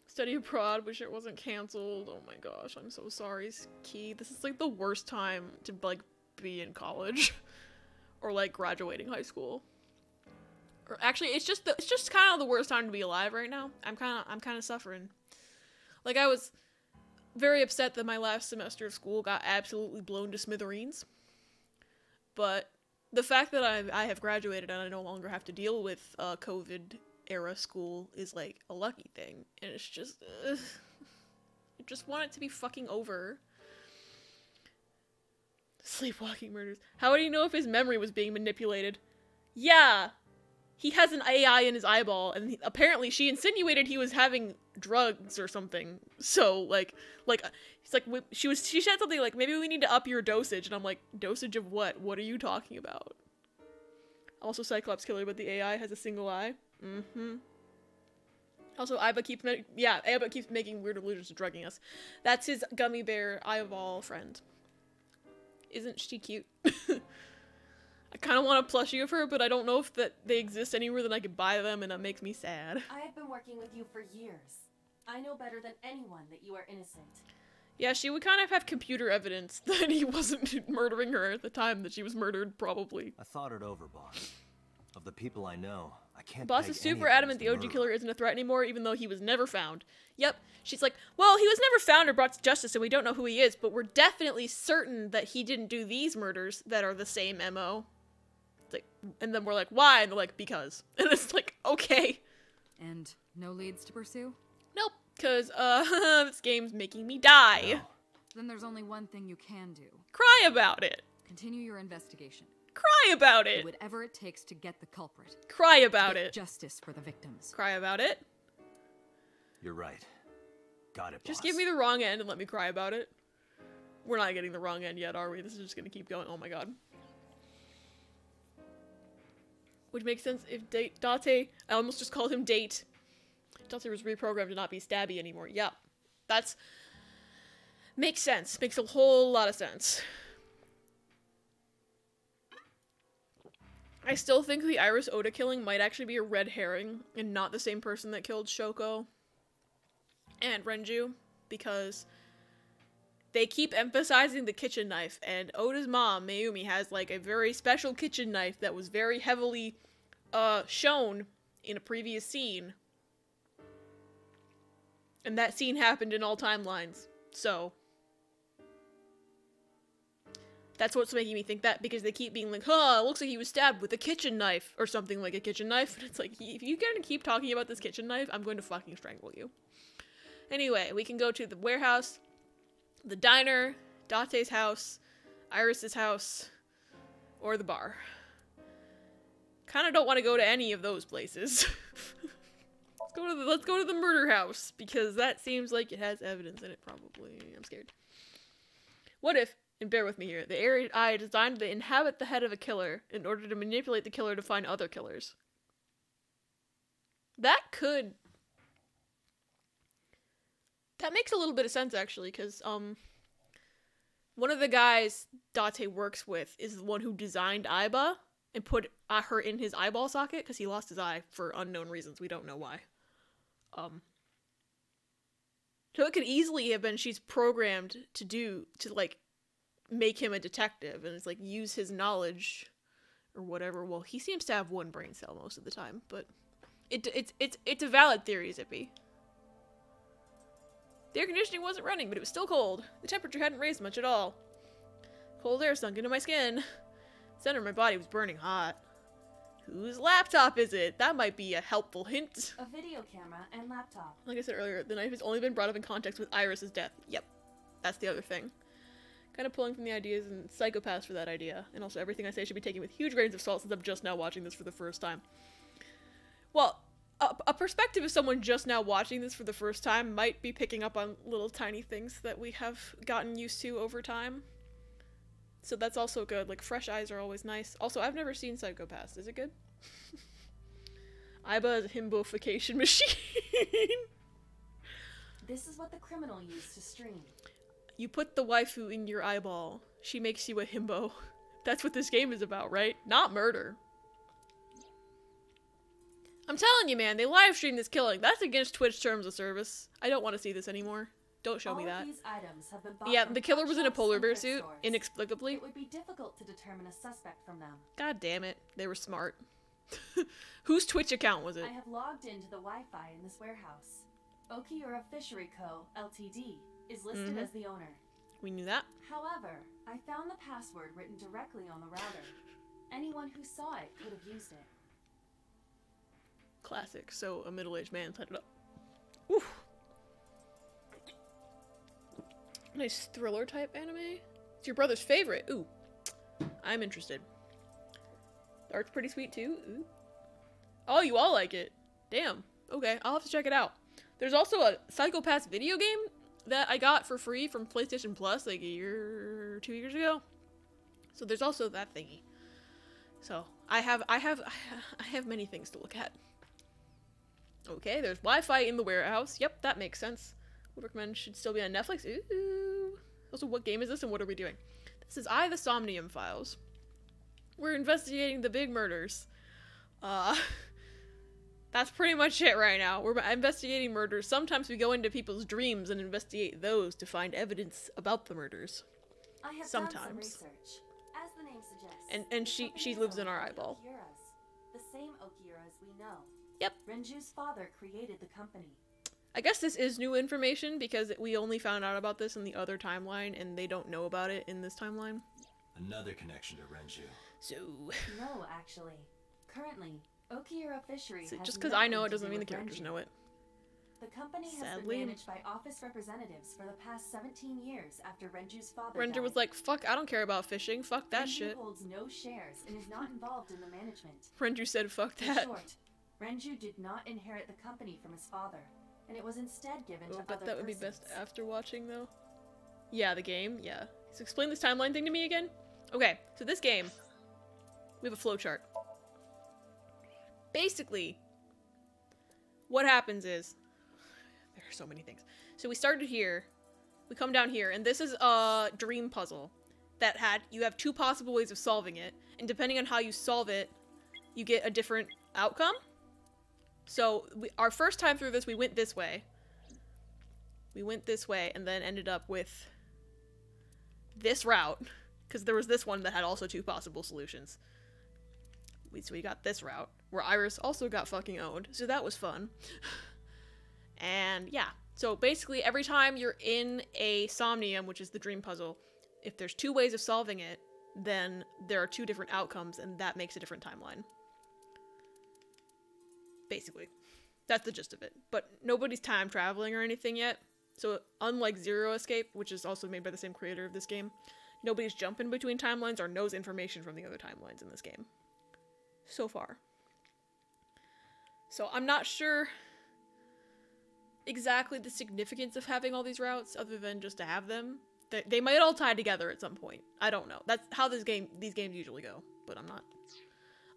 Study abroad, wish it wasn't cancelled. Oh my gosh, I'm so sorry, Key. This is like the worst time to like be in college or like graduating high school. Or actually, it's just kind of the worst time to be alive right now. I'm kind of suffering. Like, I was very upset that my last semester of school got absolutely blown to smithereens. But the fact that I have graduated and I no longer have to deal with COVID era school is like a lucky thing. And it's just, I just want it to be fucking over. Sleepwalking murders. How would he know if his memory was being manipulated? Yeah! He has an AI in his eyeball, and apparently she insinuated he was having drugs or something. So, like, it's like, she said something like, maybe we need to up your dosage, and I'm like, dosage of what? What are you talking about? Also Cyclops killer, but the AI has a single eye. Mm-hmm. Also, AIBA keeps making weird allusions to drugging us. That's his gummy bear eyeball friend. Isn't she cute? I kind of want a plushie of her, but I don't know if they exist anywhere that I could buy them, and that makes me sad. I have been working with you for years. I know better than anyone that you are innocent. Yeah, she would kind of have computer evidence that he wasn't murdering her at the time that she was murdered, probably. I thought it over, Boss. Of the people I know, I can't Boss peg is any super of them adamant as the OG murderer. killer isn't a threat anymore, even though he was never found. Yep. She's like, well, he was never found or brought to justice, and we don't know who he is, but we're definitely certain that he didn't do these murders that are the same MO. It's like, and then we're like, why? And they're like, because. And it's like, okay. And no leads to pursue? Nope. Because, this game's making me die. No. Then there's only one thing you can do. Cry about it. Continue your investigation. Cry about it. Do whatever it takes to get the culprit. Cry about Get it. Justice for the victims. Cry about it. You're right. Got it, Just Boss. give me the wrong end and let me cry about it. We're not getting the wrong end yet, are we? This is just gonna keep going. Oh my god. Which makes sense if Date, I almost just called him Date. Date was reprogrammed to not be Stabby anymore. Yep. That's... Makes sense. Makes a whole lot of sense. I still think the Iris Oda killing might actually be a red herring and not the same person that killed Shoko and Renju, because they keep emphasizing the kitchen knife, and Oda's mom, Mayumi, has like a very special kitchen knife that was very heavily shown in a previous scene. And that scene happened in all timelines, so that's what's making me think that, because they keep being like, huh, it looks like he was stabbed with a kitchen knife, or something like a kitchen knife, and it's like, if you're gonna keep talking about this kitchen knife, I'm going to fucking strangle you. Anyway, we can go to the warehouse, the diner, Date's house, Iris's house, or the bar. Kinda don't want to go to any of those places. Let's go to the murder house, because that seems like it has evidence in it, probably. I'm scared. What if, and bear with me here, the AI designed to inhabit the head of a killer in order to manipulate the killer to find other killers? That makes a little bit of sense, actually, because, one of the guys Date works with is the one who designed AIBA and put her in his eyeball socket, because he lost his eye for unknown reasons. We don't know why. So it could easily have been she's programmed to like, make him a detective, and it's like, use his knowledge, or whatever. Well, he seems to have one brain cell most of the time, but it's a valid theory, Zippy. The air conditioning wasn't running, but it was still cold. The temperature hadn't raised much at all. Cold air sunk into my skin. The center of my body was burning hot. Whose laptop is it? That might be a helpful hint. A video camera and laptop. Like I said earlier, the knife has only been brought up in context with Iris's death. Yep. That's the other thing. Kind of pulling from the ideas and psychopaths for that idea. And also everything I say should be taken with huge grains of salt since I'm just now watching this for the first time. Well, a perspective of someone just now watching this for the first time might be picking up on little tiny things that we have gotten used to over time. So that's also good. Like, fresh eyes are always nice. Also, I've never seen Psychopaths. Is it good? AIBA is a himboification machine. This is what the criminal used to stream. You put the waifu in your eyeball. She makes you a himbo. That's what this game is about, right? Not murder. I'm telling you, man, they live stream this killing. That's against Twitch terms of service. I don't want to see this anymore. Don't show me that. These items have been bought Yeah, from the killer was in a shops polar and bear thrift suit, stores. inexplicably. It would be difficult to determine a suspect from them. God damn it. They were smart. Whose Twitch account was it? I have logged into the Wi-Fi in this warehouse. Okiura Fishery Co., Ltd. is listed as the owner. We knew that. However, I found the password written directly on the router. Anyone who saw it could have used it. Classic. So a middle-aged man set it up. Oof. Nice thriller type anime. It's your brother's favorite. Ooh. I'm interested. The art's pretty sweet too. Ooh. Oh, you all like it. Damn. Okay, I'll have to check it out. There's also a Psychopaths video game that I got for free from PlayStation Plus like a year or 2 years ago. So there's also that thingy. So I have many things to look at. Okay, there's Wi-Fi in the warehouse. Yep, that makes sense. Would recommend should still be on Netflix. Ooh. Also, what game is this and what are we doing? This is the Somnium Files. We're investigating the big murders. That's pretty much it right now. We're investigating murders. Sometimes we go into people's dreams and investigate those to find evidence about the murders. I have Sometimes. done some research. As the name suggests. And she lives in our eyeball. Okiuras. The same Okiuras we know. Yep. Renju's father created the company. I guess this is new information because we only found out about this in the other timeline and they don't know about it in this timeline. Another connection to Renju. So... No, actually. Currently, Okiura Fishery has just because I know it nothing to doesn't do mean the with characters Renju. know it. The company has Sadly. been managed by office representatives for the past 17 years after Renju's father Renju died. was like, fuck, I don't care about fishing. Fuck that Renju shit. holds no shares and is not involved in the management. Renju said, fuck In that. short, Renju did not inherit the company from his father, and it was instead given to Oh, other but that would be persons. best after watching, though. Yeah, the game, yeah. So explain this timeline thing to me again. Okay, so this game, we have a flowchart. Basically, what happens is, there are so many things. So we started here, we come down here, and this is a dream puzzle that you have two possible ways of solving it, and depending on how you solve it, you get a different outcome. So our first time through this, we went this way. We went this way and then ended up with this route, because there was this one that had also two possible solutions. So we got this route, where Iris also got fucking owned, so that was fun. And yeah, so basically every time you're in a Somnium, which is the dream puzzle, if there's two ways of solving it, then there are two different outcomes, and that makes a different timeline. Basically. That's the gist of it. But nobody's time traveling or anything yet. So unlike Zero Escape, which is also made by the same creator of this game, nobody's jumping between timelines or knows information from the other timelines in this game. So far. So I'm not sure exactly the significance of having all these routes other than just to have them. They might all tie together at some point. I don't know. That's how these games usually go, but I'm not.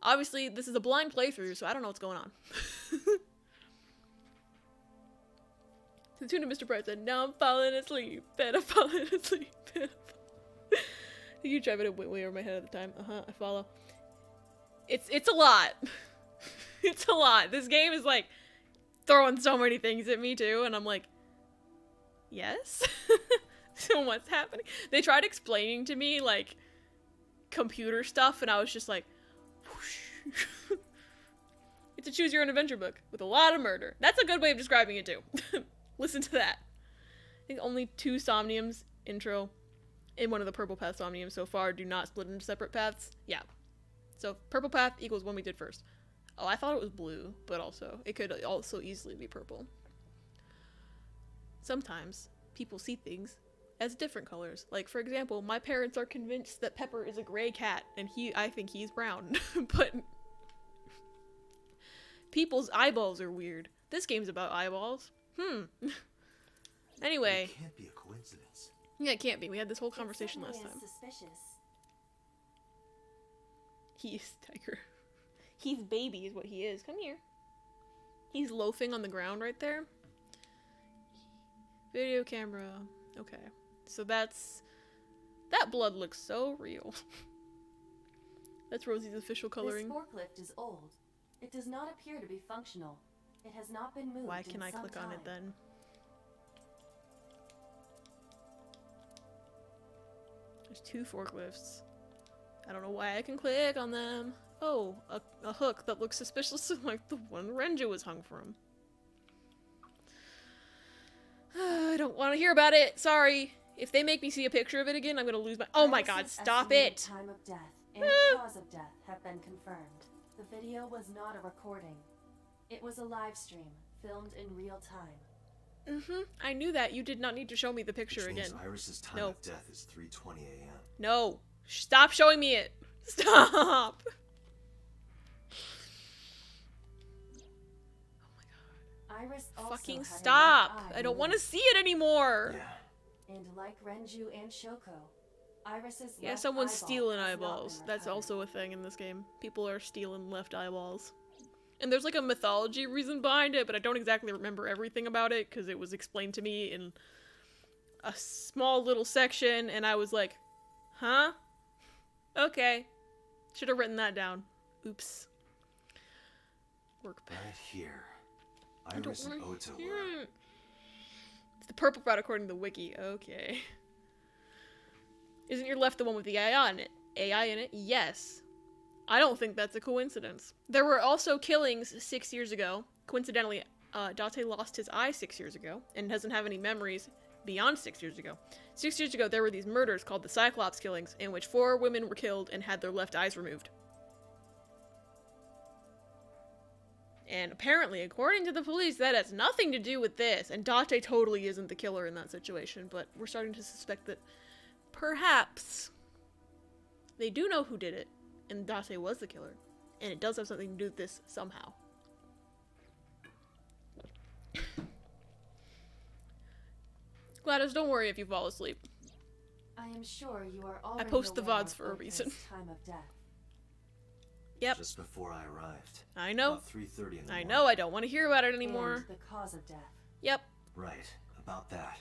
Obviously, this is a blind playthrough, so I don't know what's going on. So tune in, Mr. Bright said, now I'm falling asleep. And I'm falling asleep. You drive it way over my head at the time. I follow. It's a lot. It's a lot. This game is like throwing so many things at me too, and I'm like, yes? So what's happening? They tried explaining to me like computer stuff, and I was just like, whoosh. It's a choose your own adventure book with a lot of murder. That's a good way of describing it too. Listen to that. I think only 2 Somniums intro in one of the Purple Path Somniums so far do not split into separate paths. Yeah. So purple path equals one we did first. Oh, I thought it was blue, but also it could also easily be purple. Sometimes people see things as different colors. Like, for example, my parents are convinced that Pepper is a gray cat, and I think he's brown. But people's eyeballs are weird. This game's about eyeballs. Anyway. It can't be a coincidence. Yeah, it can't be. We had this whole conversation last time. Suspicious. He's Tiger. He's baby is what he is. Come here. He's loafing on the ground right there. Video camera. Okay. So that blood looks so real. That's Rosie's official coloring. This forklift is old. It does not appear to be functional. It has not been moved. Why can I click on it then? There's 2 forklifts. I don't know why I can click on them. Oh, a hook that looks suspiciously like the one Renju was hung from. I don't want to hear about it. Sorry. If they make me see a picture of it again, I'm gonna lose my— Oh my god, stop it! Time of death and cause of death have been confirmed. The video was not a recording. It was a live stream, filmed in real time. I knew that. You did not need to show me the picture Which again. means Iris's time of death is 3:20 a.m. No. Stop showing me it. Stop. Iris also Fucking had stop. a left eye I don't want to removed. see it anymore. And like Renju and Shoko, Iris's Yeah, left someone's eyeball stealing has not eyeballs. been That's recovered. also a thing in this game. People are stealing left eyeballs. And there's like a mythology reason behind it, but I don't exactly remember everything about it because it was explained to me in a small little section and I was like, huh? Okay. Should have written that down. Oops. Workbench. Right here. I don't Iris and wanna Ota hear were. it. It's the purple route according to the wiki. Okay. Isn't your left the one with the AI in it? AI in it? Yes. I don't think that's a coincidence. There were also killings 6 years ago. Coincidentally, Date lost his eye 6 years ago and doesn't have any memories beyond 6 years ago. 6 years ago, there were these murders called the Cyclops killings, in which 4 women were killed and had their left eyes removed. And apparently, according to the police, that has nothing to do with this, and Date totally isn't the killer in that situation, but we're starting to suspect that perhaps they do know who did it, and Date was the killer, and it does have something to do with this somehow. Gladys, don't worry if you fall asleep. I am sure you are already post the aware VODs of for a Ota's reason. Time of death. Yep. Just before I arrived. I know. About 3:30 in the morning. I know, I don't want to hear about it anymore. And the cause of death. Yep. Right. About that.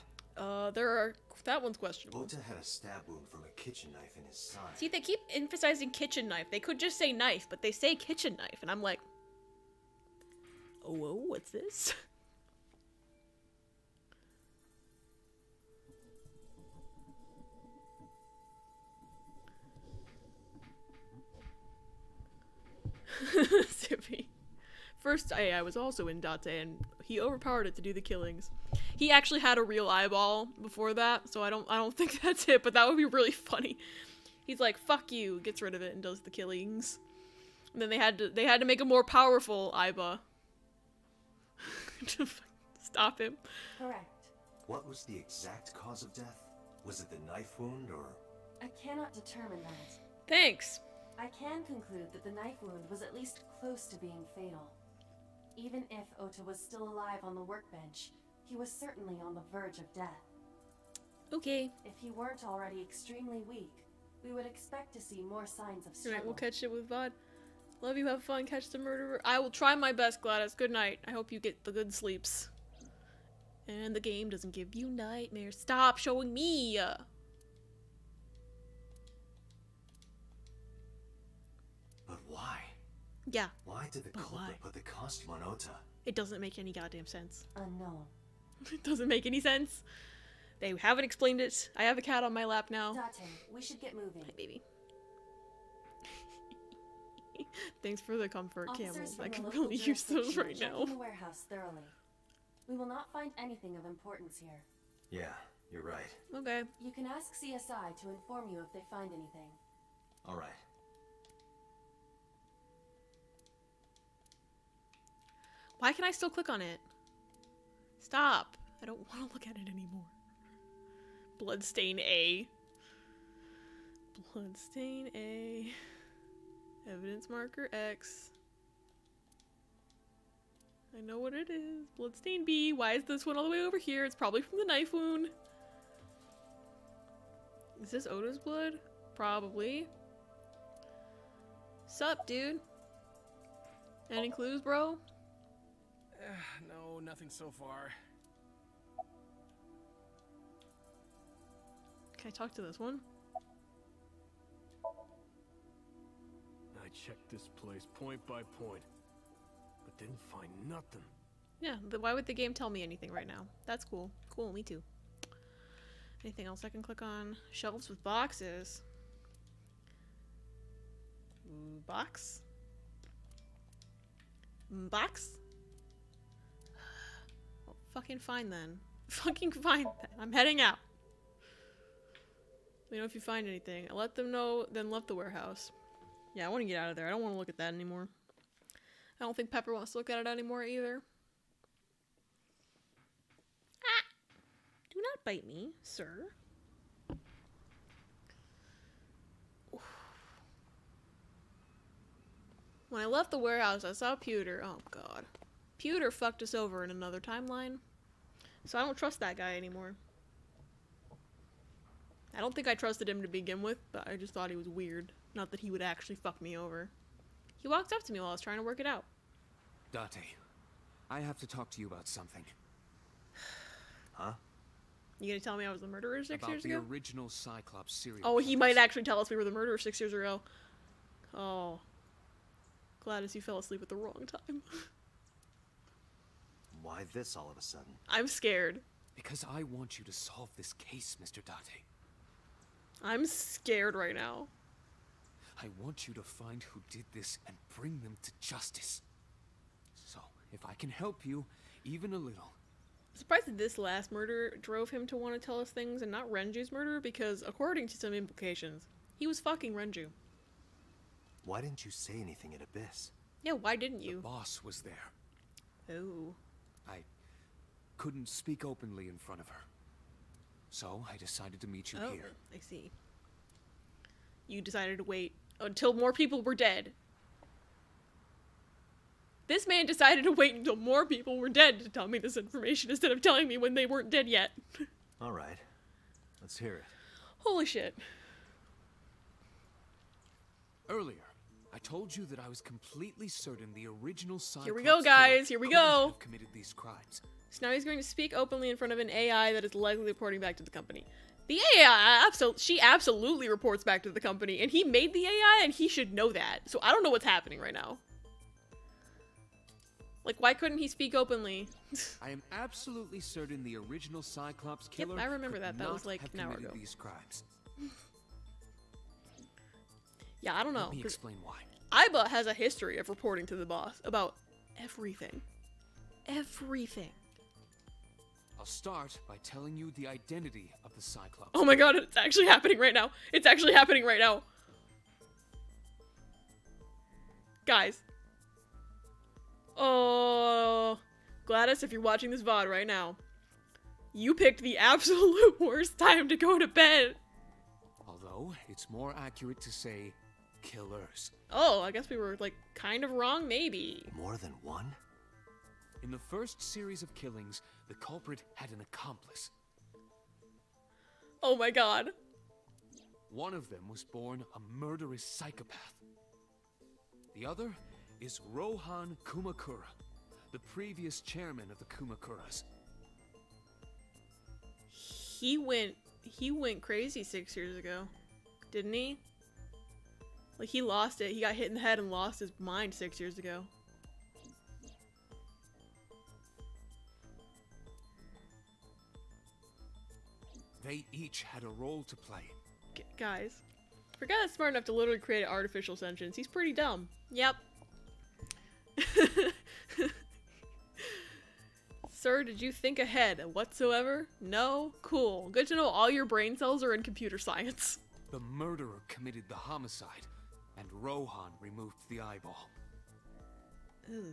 That one's questionable. Ota had a stab wound from a kitchen knife in his side. See, they keep emphasizing kitchen knife. They could just say knife, but they say kitchen knife, and I'm like, oh, whoa, what's this? Sippy. First, I was also in Date, and he overpowered it to do the killings. He actually had a real eyeball before that, so I don't think that's it, but that would be really funny. He's like, fuck you, gets rid of it and does the killings. And then they had to make a more powerful AIBA. To stop him. Correct. What was the exact cause of death? Was it the knife wound or? I cannot determine that. Thanks. I can conclude that the knife wound was at least close to being fatal. Even if Ota was still alive on the workbench, he was certainly on the verge of death. Okay. If he weren't already extremely weak, we would expect to see more signs of struggle. Alright, we'll catch it with VOD. Love you, have fun, catch the murderer. I will try my best, Gladys. Good night. I hope you get the good sleeps. And the game doesn't give you nightmares. Stop showing me! But why? Yeah. Why did the culprit put the costume on Ota? It doesn't make any goddamn sense. Unknown. It doesn't make any sense. They haven't explained it. I have a cat on my lap now. Date, we should get moving. Hi, baby. Thanks for the comfort, camels. I could really use those right now. The warehouse thoroughly. We will not find anything of importance here. Yeah, you're right. Okay. You can ask CSI to inform you if they find anything. All right. Why can I still click on it? Stop. I don't want to look at it anymore. Bloodstain A. Bloodstain A. Evidence marker X. I know what it is. Bloodstain B. Why is this one all the way over here? It's probably from the knife wound. Is this Oda's blood? Probably. Sup, dude? Any clues, bro? No, nothing so far. Can I talk to this one? I checked this place point by point, but didn't find nothing. Yeah, why would the game tell me anything right now? That's cool. Cool, me too. Anything else I can click on? Shelves with boxes. Box? Box? Well, fucking fine then. Fucking fine then. I'm heading out. Let me know if you find anything. I let them know, then left the warehouse. Yeah, I want to get out of there. I don't want to look at that anymore. I don't think Pepper wants to look at it anymore either. Ah! Do not bite me, sir. When I left the warehouse, I saw Pewter. Oh, God. Pewter fucked us over in another timeline. So I don't trust that guy anymore. I don't think I trusted him to begin with, but I just thought he was weird. Not that he would actually fuck me over. He walked up to me while I was trying to work it out. Date, I have to talk to you about something. Huh? You gonna tell me I was the murderer 6 years ago? About the original Cyclops serial Oh, he killers. might actually tell us we were the murderer 6 years ago. Oh. Gladys, you fell asleep at the wrong time. Why this all of a sudden? I'm scared. Because I want you to solve this case, Mr. Date. I'm scared right now. I want you to find who did this and bring them to justice. So, if I can help you, even a little. I'm surprised that this last murder drove him to want to tell us things and not Renju's murder, because according to some implications, he was fucking Renju. Why didn't you say anything at Abyss? Yeah, why didn't you? The boss was there. Oh. I couldn't speak openly in front of her. So, I decided to meet you here. I see. You decided to wait until more people were dead. This man decided to wait until more people were dead to tell me this information instead of telling me when they weren't dead yet. All right. Let's hear it. Holy shit. Earlier, I told you that I was completely certain the original Cyclops Here we go, guys. Here we go. have committed these crimes. So now he's going to speak openly in front of an AI that is likely reporting back to the company. The AI, she absolutely reports back to the company, and he made the AI, and he should know that. So I don't know what's happening right now. Like, why couldn't he speak openly? I am absolutely certain the original Cyclops killer. Yep, I remember could that. That was not like have an hour committed ago. These crimes. Yeah, I don't know. Let me explain why. AIBA has a history of reporting to the boss about everything. Everything. I'll start by telling you the identity of the Cyclops. Oh my god, it's actually happening right now. It's actually happening right now. Guys. Oh, Gladys, if you're watching this VOD right now, you picked the absolute worst time to go to bed. Although, it's more accurate to say killers. Oh, I guess we were, like, kind of wrong, maybe. More than one? In the first series of killings, the culprit had an accomplice. Oh my god. One of them was born a murderous psychopath. The other is Rohan Kumakura, the previous chairman of the Kumakuras. He went crazy 6 years ago, didn't he? Like, he lost it. He got hit in the head and lost his mind 6 years ago. They each had a role to play. Guys, for a guy that's smart enough to literally create an artificial sentience, he's pretty dumb. Yep. Sir, did you think ahead whatsoever? No? Cool. Good to know all your brain cells are in computer science. The murderer committed the homicide, and Rohan removed the eyeball. Ugh.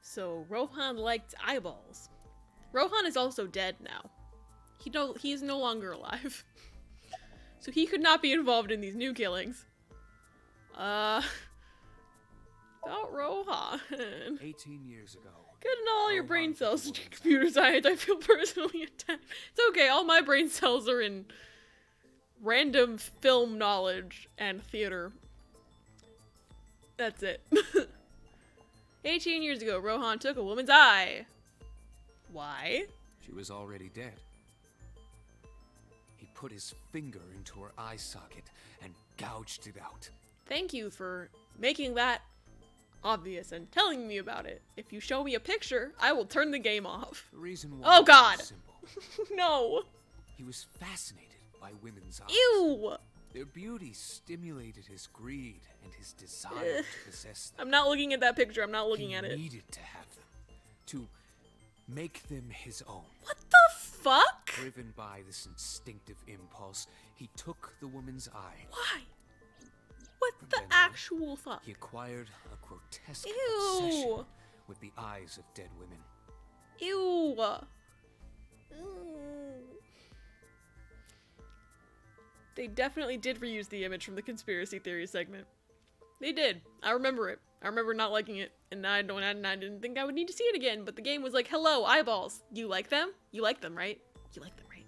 So Rohan liked eyeballs. Rohan is also dead now. He is no longer alive. So he could not be involved in these new killings. About Rohan. 18 years ago. Getting all your brain cells into computer science, I feel personally attacked. It's okay, all my brain cells are in random film knowledge and theater. That's it. 18 years ago, Rohan took a woman's eye. Why? She was already dead. He put his finger into her eye socket and gouged it out. Thank you for making that obvious and telling me about it. If you show me a picture, I will turn the game off. The reason why oh god! No! He was fascinated by women's eyes. Ew! Their beauty stimulated his greed and his desire to possess them. I'm not looking at that picture, I'm not looking at it. He needed to have them. To make them his own. What the fuck? Driven by this instinctive impulse, he took the woman's eye. Why? What the actual fuck? He acquired a grotesque Ew. obsession with the eyes of dead women. Ew. They definitely did reuse the image from the conspiracy theory segment. They did. I remember it. I remember not liking it, and I didn't think I would need to see it again, but the game was like, hello, eyeballs. You like them? You like them, right? You like them, right?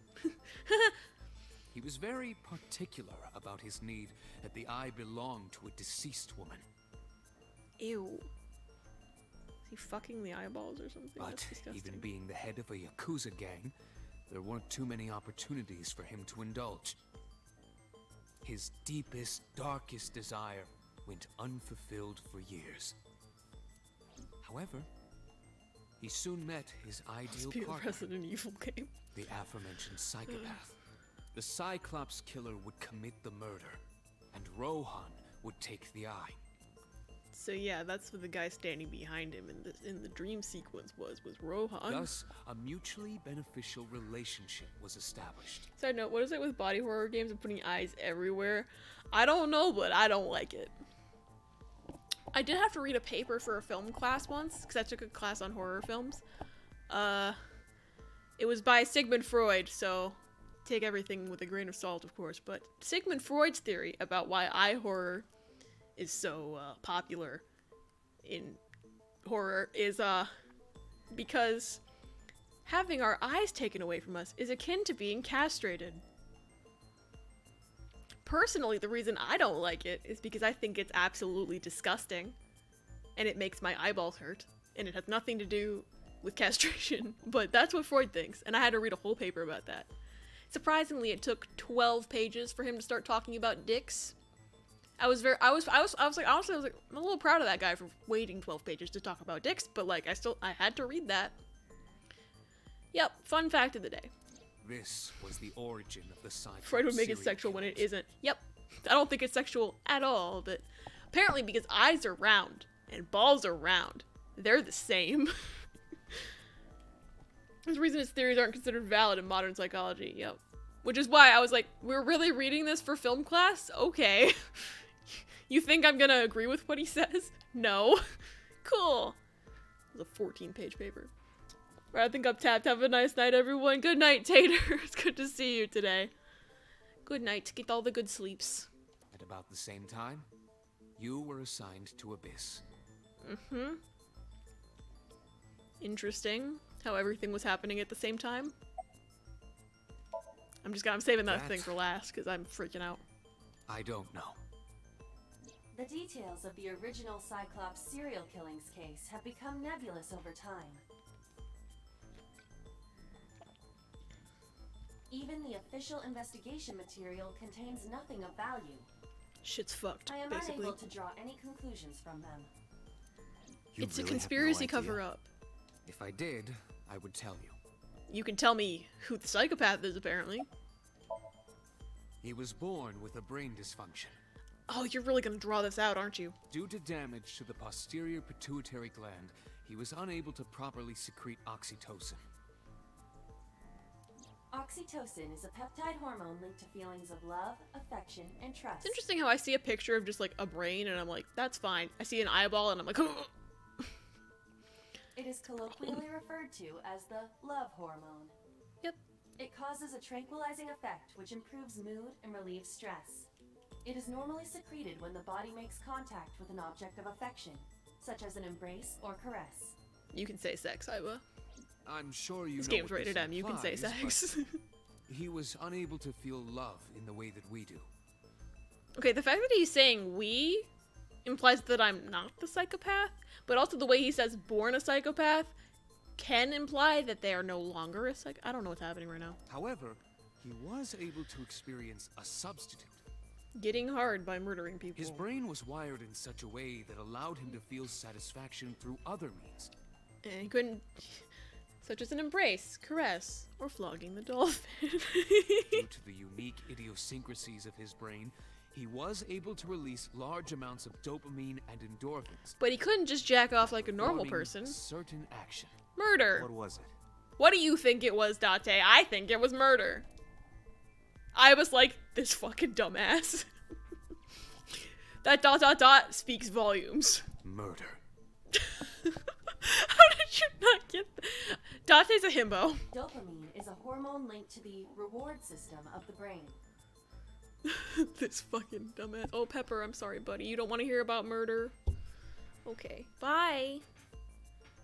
He was very particular about his need that the eye belonged to a deceased woman. Ew. Is he fucking the eyeballs or something? But even being the head of a Yakuza gang, there weren't too many opportunities for him to indulge. His deepest, darkest desire went unfulfilled for years. However, he soon met his ideal partner, Resident Evil game. the aforementioned psychopath. The Cyclops killer would commit the murder, and Rohan would take the eye. So yeah, that's what the guy standing behind him in the dream sequence was Rohan. Thus, a mutually beneficial relationship was established. Side note, what is it with body horror games and putting eyes everywhere? I don't know, but I don't like it. I did have to read a paper for a film class once, because I took a class on horror films. It was by Sigmund Freud, so take everything with a grain of salt, of course, but Sigmund Freud's theory about why eye horror is so popular in horror is because having our eyes taken away from us is akin to being castrated. Personally, the reason I don't like it is because I think it's absolutely disgusting and it makes my eyeballs hurt, and it has nothing to do with castration, but that's what Freud thinks, and I had to read a whole paper about that. Surprisingly, it took 12 pages for him to start talking about dicks. I was like, honestly, I'm a little proud of that guy for waiting 12 pages to talk about dicks, but like, I had to read that. Yep, fun fact of the day. This was the origin of the Cyclops. Freud would make it sexual when it isn't. Yep, I don't think it's sexual at all, but apparently because eyes are round and balls are round, they're the same. There's a reason his theories aren't considered valid in modern psychology. Yep. Which is why I was like, we're really reading this for film class? Okay. You think I'm gonna agree with what he says? No. Cool. It was a 14-page paper. Right, I think I'm tapped. Have a nice night, everyone. Good night, Tater. It's good to see you today. Good night. Get all the good sleeps. At about the same time, you were assigned to Abyss. Mm-hmm. Interesting how everything was happening at the same time. I'm saving that thing for last because I'm freaking out. I don't know. The details of the original Cyclops serial killings case have become nebulous over time. Even the official investigation material contains nothing of value. Shit's fucked, I am basically. unable to draw any conclusions from them. It's a conspiracy cover-up. If I did, I would tell you. You can tell me who the psychopath is, apparently. He was born with a brain dysfunction. Oh, you're really gonna draw this out, aren't you? Due to damage to the posterior pituitary gland, he was unable to properly secrete oxytocin. Oxytocin is a peptide hormone linked to feelings of love, affection, and trust. It's interesting how I see a picture of just like a brain and I'm like, that's fine. I see an eyeball and I'm like, oh. is colloquially referred to as the love hormone. Yep. It causes a tranquilizing effect which improves mood and relieves stress. It is normally secreted when the body makes contact with an object of affection, such as an embrace or caress. You can say sex, AIBA. I'm sure you This know game's what rated this M, you can say implies, sex. but he was unable to feel love in the way that we do. Okay, the fact that he's saying we implies that I'm not the psychopath, but also the way he says born a psychopath can imply that they are no longer a I don't know what's happening right now. However, he was able to experience a substitute. Getting hard by murdering people. His brain was wired in such a way that allowed him to feel satisfaction through other means. And he couldn't, such as an embrace, caress, or flogging the dolphin. Due to the unique idiosyncrasies of his brain, he was able to release large amounts of dopamine and endorphins. But he couldn't just jack off like a normal performing person. Certain action. Murder. What was it? What do you think it was, Date? I think it was murder. I was like, this fucking dumbass. That ... speaks volumes. Murder. How did you not get that? Date's a himbo. Dopamine is a hormone linked to the reward system of the brain. This fucking dumbass. Oh, Pepper, I'm sorry, buddy. You don't want to hear about murder? Okay. Bye.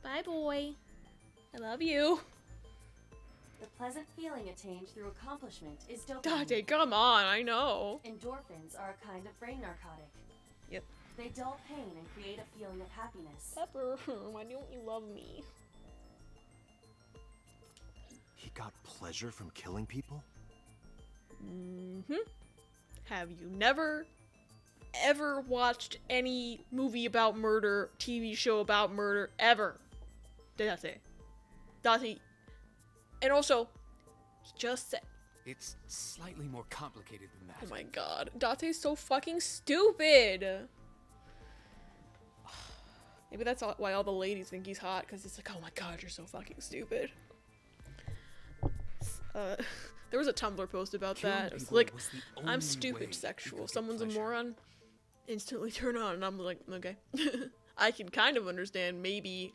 Bye, boy. I love you. The pleasant feeling attained through accomplishment is dopamine. Date, come on, I know. Endorphins are a kind of brain narcotic. Yep. They dull pain and create a feeling of happiness. Pepper, why don't you love me? He got pleasure from killing people? Mm-hmm. Have you never, ever watched any movie about murder, TV show about murder, ever? Date. And also, he just said... It's slightly more complicated than that. Oh my god. Date's so fucking stupid! Maybe that's why all the ladies think he's hot, because it's like, oh my god, you're so fucking stupid. There was a Tumblr post about that. It was like, I'm stupid sexual. Someone's a moron. Instantly turn on. And I'm like, okay. I can kind of understand, maybe.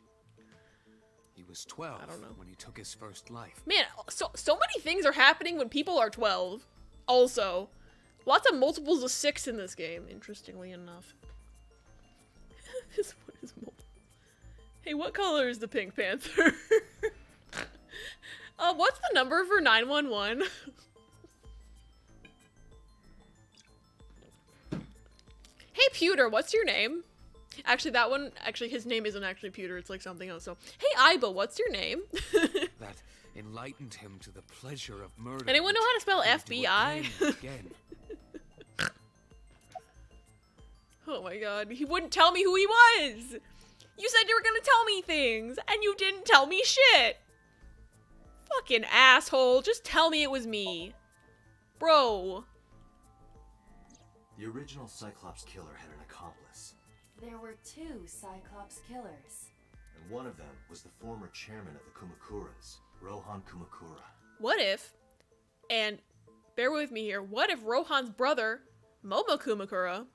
He was 12 I don't know. when he took his first life. Man, so many things are happening when people are 12. Also. Lots of multiples of 6 in this game, interestingly enough. This one is multiple. Hey, what color is the Pink Panther? What's the number for 911? Hey, Pewter, what's your name? Actually, that one, his name isn't actually Pewter, it's like something else. So, hey, AIBA, what's your name? That enlightened him to the pleasure of murder. Anyone know how to spell FBI? Again. Oh my god, he wouldn't tell me who he was! You said you were gonna tell me things, and you didn't tell me shit! Fucking asshole, just tell me it was me. Bro. The original Cyclops killer had an accomplice. There were 2 Cyclops killers. And one of them was the former chairman of the Kumakuras, Rohan Kumakura. What if, and bear with me here, what if Rohan's brother, Momo Kumakura,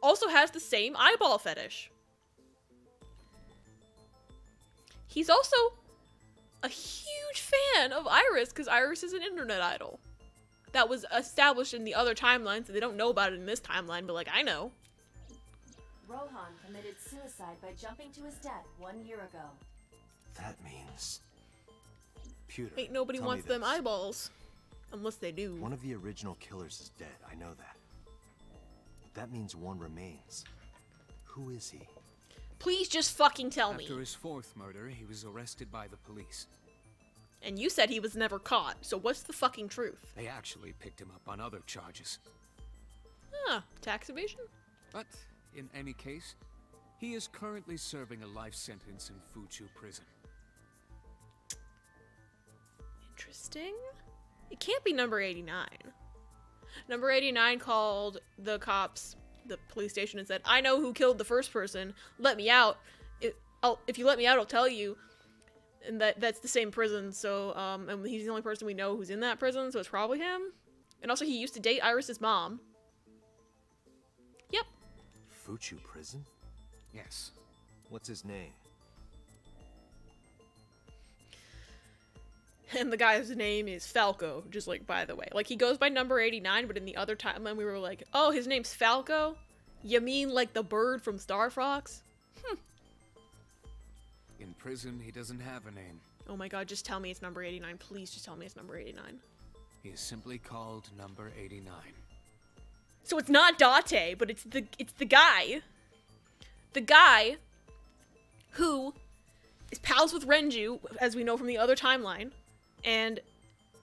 also has the same eyeball fetish? He's also a huge fan of Iris, because Iris is an internet idol. That was established in the other timeline, so they don't know about it in this timeline, but like, I know. Rohan committed suicide by jumping to his death 1 year ago. That means... Pewter, Ain't nobody tell me wants them this. eyeballs. Unless they do. One of the original killers is dead, I know that. But that means one remains. Who is he? Please just fucking tell me. After his 4th murder, he was arrested by the police. And you said he was never caught, so what's the fucking truth? They actually picked him up on other charges. Ah, tax evasion? But, in any case, he is currently serving a life sentence in Fuchu prison. Interesting. It can't be number 89. Number 89 called the cops, the police station, and said, I know who killed the first person. Let me out. If you let me out, I'll tell you. And that's the same prison, so, and he's the only person we know who's in that prison, so it's probably him. And also, he used to date Iris's mom. Yep. Fuchu prison? Yes. What's his name? And the guy's name is Falco, just like, by the way. Like, he goes by number 89, but in the other timeline we were like, oh, his name's Falco? You mean like the bird from Star Fox? In prison, he doesn't have a name. Oh my god, just tell me it's number 89. Please just tell me it's number 89. He is simply called number 89. So it's not Date, but it's the guy. The guy who is pals with Renju, as we know from the other timeline, and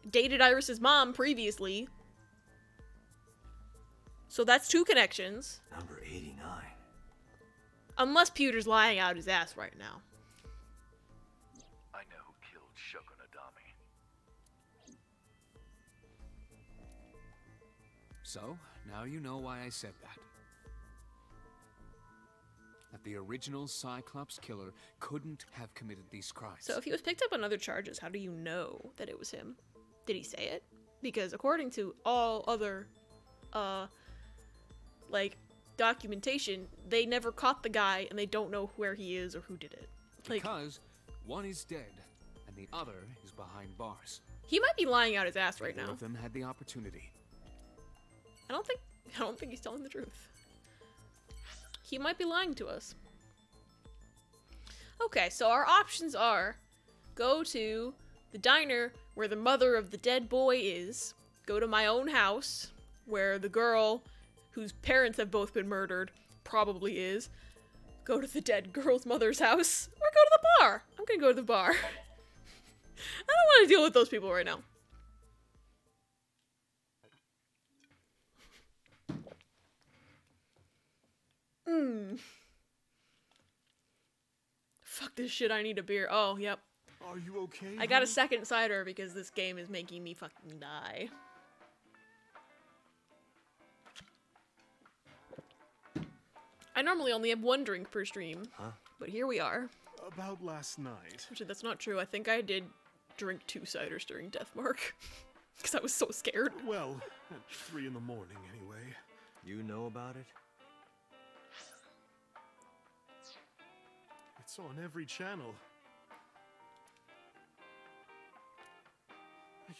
dated Iris's mom previously. So that's 2 connections. Number 89. Unless Pewter's lying out his ass right now. I know who killed Shogun Adami. So, now you know why I said that. That the original Cyclops killer couldn't have committed these crimes. So if he was picked up on other charges, how do you know that it was him? Did he say it? Because according to all other, like, documentation, they never caught the guy and they don't know where he is or who did it. Like, because one is dead and the other is behind bars. He might be lying out his ass right now. Both of them had the opportunity. I don't think he's telling the truth. He might be lying to us. Okay, so our options are go to the diner where the mother of the dead boy is, go to my own house where the girl whose parents have both been murdered probably is, go to the dead girl's mother's house, or go to the bar. I'm gonna go to the bar. I don't want to deal with those people right now. Fuck this shit, I need a beer. Oh, yep. Are you okay? I got a second cider because this game is making me fucking die. I normally only have 1 drink per stream, but here we are. About last night. Actually, that's not true. I think I did drink 2 ciders during Deathmark. Because I was so scared. Well, at 3 in the morning anyway. You know about it? It's on every channel.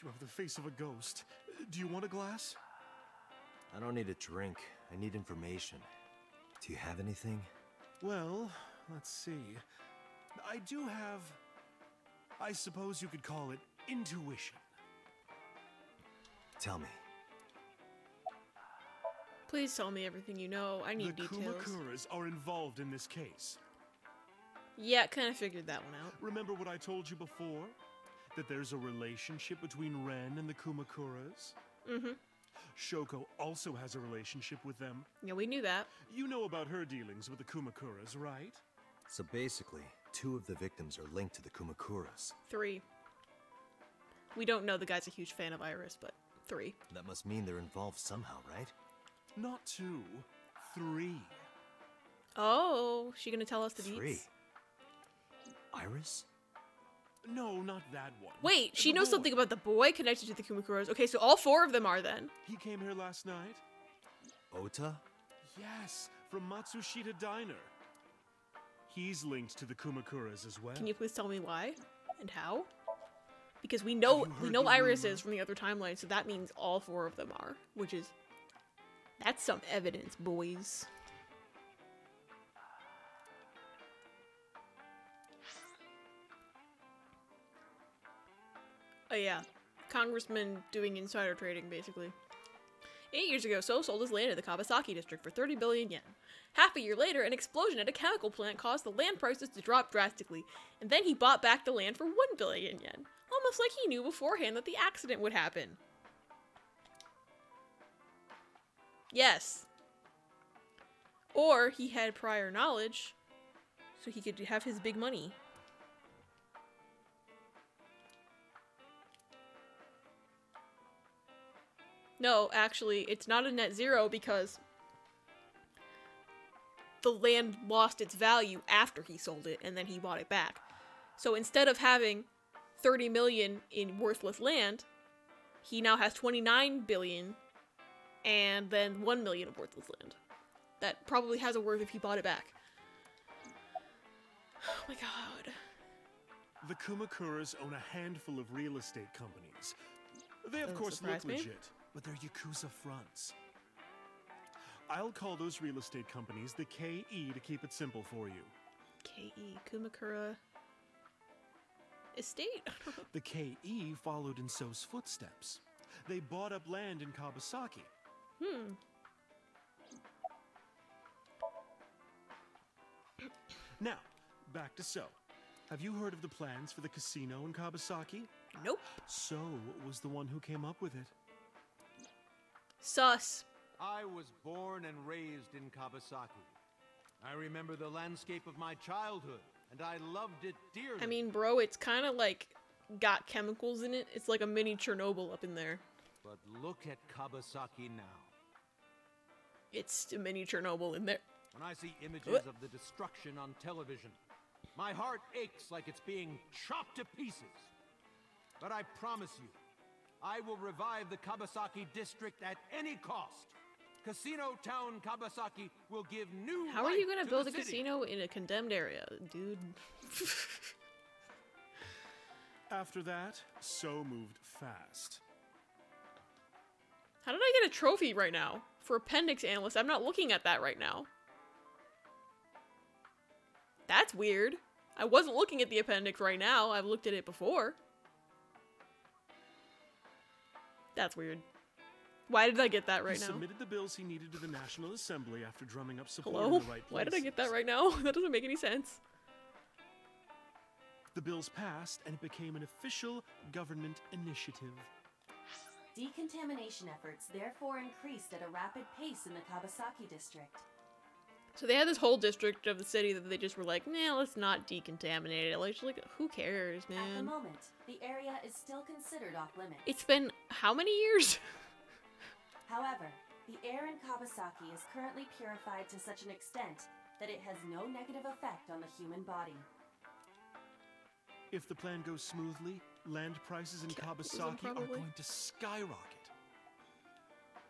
You have the face of a ghost. Do you want a glass? I don't need a drink. I need information. Do you have anything? Well, let's see. I do have... I suppose you could call it intuition. Tell me. Please tell me everything you know. I need details. The Kumakuras are involved in this case. Yeah, kind of figured that one out. Remember what I told you before? That there's a relationship between Ren and the Kumakuras? Mm-hmm. Shoko also has a relationship with them. Yeah, we knew that. You know about her dealings with the Kumakuras, right? So basically, 2 of the victims are linked to the Kumakuras. 3. We don't know the guy's a huge fan of Iris, but 3. That must mean they're involved somehow, right? Not 2, 3. Oh, she gonna tell us the 3. deets? Iris? No, not that one. Wait, she knows something about the boy connected to the Kumakuras. Okay, so all 4 of them are then. He came here last night? Ota? Yes, from Matsushita Diner. He's linked to the Kumakuras as well. Can you please tell me why and how? Because we know Iris is from the other timeline, so that means all 4 of them are, which is that's some evidence, boys. Oh yeah, congressman doing insider trading, basically. 8 years ago, So sold his land in the Kawasaki district for 30 billion yen. Half a year later, an explosion at a chemical plant caused the land prices to drop drastically, and then he bought back the land for 1 billion yen. Almost like he knew beforehand that the accident would happen. Yes. Or he had prior knowledge, so he could have his big money. No, actually, it's not a net zero because the land lost its value after he sold it and then he bought it back. So instead of having 30 million in worthless land, he now has 29 billion and then 1 million of worthless land. That probably has a worth if he bought it back. Oh my god. The Kumakuras own a handful of real estate companies. They, of Doesn't course, look surprise me. legit, but they're Yakuza fronts. I'll call those real estate companies the KE to keep it simple for you. KE, Kumakura Estate? The KE followed in So's footsteps. They bought up land in Kawasaki. Now, back to So. Have you heard of the plans for the casino in Kawasaki? Nope. So was the one who came up with it. Sus. I was born and raised in Kawasaki. I remember the landscape of my childhood, and I loved it dearly. I mean, bro, it's kind of like got chemicals in it. It's like a mini Chernobyl up in there. But look at Kawasaki now. It's a mini Chernobyl in there. When I see images of the destruction on television, my heart aches like it's being chopped to pieces. But I promise you, I will revive the Kawasaki district at any cost. Casino Town Kawasaki will give new How are you life gonna to build the a city. casino in a condemned area, dude? After that, So moved fast. How did I get a trophy right now? For appendix analyst, I'm not looking at that right now. That's weird. I wasn't looking at the appendix right now. I've looked at it before. That's weird. Why did I get that right He now? submitted the bills he needed to the National Assembly after drumming up support Hello? in the right places. Why did I get that right now? That doesn't make any sense. The bills passed, and it became an official government initiative. Decontamination efforts therefore increased at a rapid pace in the Kawasaki district. So they had this whole district of the city that they just were like, nah, let's not decontaminate it. Like, who cares, At the man? moment, the area is still considered off limits. It's been how many years? However, the air in Kawasaki is currently purified to such an extent that it has no negative effect on the human body. If the plan goes smoothly, land prices in Kawasaki are probably. going to skyrocket.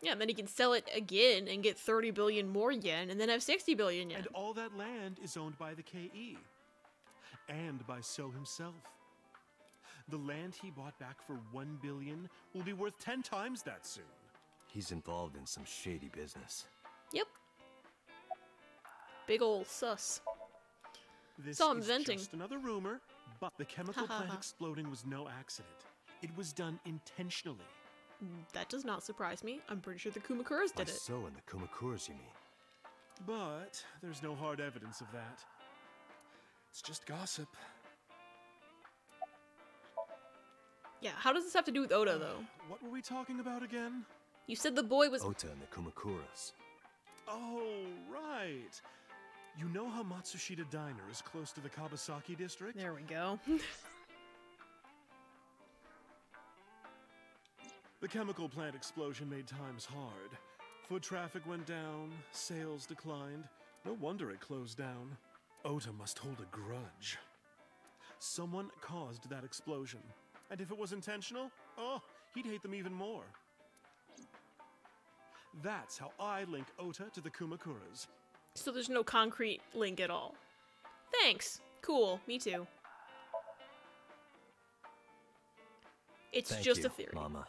Yeah, and then he can sell it again and get 30 billion more yen and then have 60 billion yen. And all that land is owned by the KE. And by So himself. The land he bought back for 1 billion will be worth 10 times that soon. He's involved in some shady business. Yep. Big ol' sus. This So I'm is venting. just another rumor, but the chemical Ha, ha, plant ha. exploding was no accident. It was done intentionally. That does not surprise me. I'm pretty sure the Kumakuras By did it. So and the Kumakuras, you mean? But there's no hard evidence of that. It's just gossip. Yeah, how does this have to do with Oda, though? What were we talking about again? You said the boy was... Ota and the Kumakuras. Oh, right. You know how Matsushita Diner is close to the Kawasaki district? There we go. The chemical plant explosion made times hard. Foot traffic went down, sales declined. No wonder it closed down. Ota must hold a grudge. Someone caused that explosion. And if it was intentional, oh, he'd hate them even more. That's how I link Ota to the Kumakuras. So there's no concrete link at all. Thanks. Cool. Me too. It's Thank just you, a theory. Mama.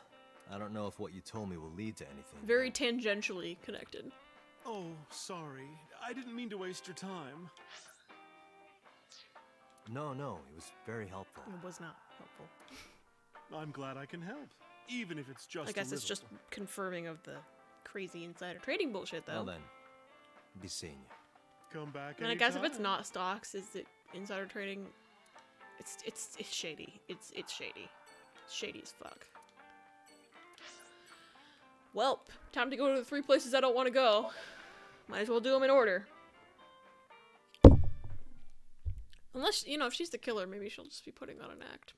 I don't know if what you told me will lead to anything. Very tangentially connected. Oh, sorry. I didn't mean to waste your time. No, it was very helpful. It was not helpful. I'm glad I can help, even if it's just I guess a it's just confirming of the crazy insider trading bullshit, though. Well then, be seeing you. Come back And I guess if it's anytime. not stocks, is it insider trading? It's shady. It's shady. It's shady as fuck. Welp, time to go to the 3 places I don't want to go. Might as well do them in order. Unless, you know, if she's the killer, maybe she'll just be putting on an act.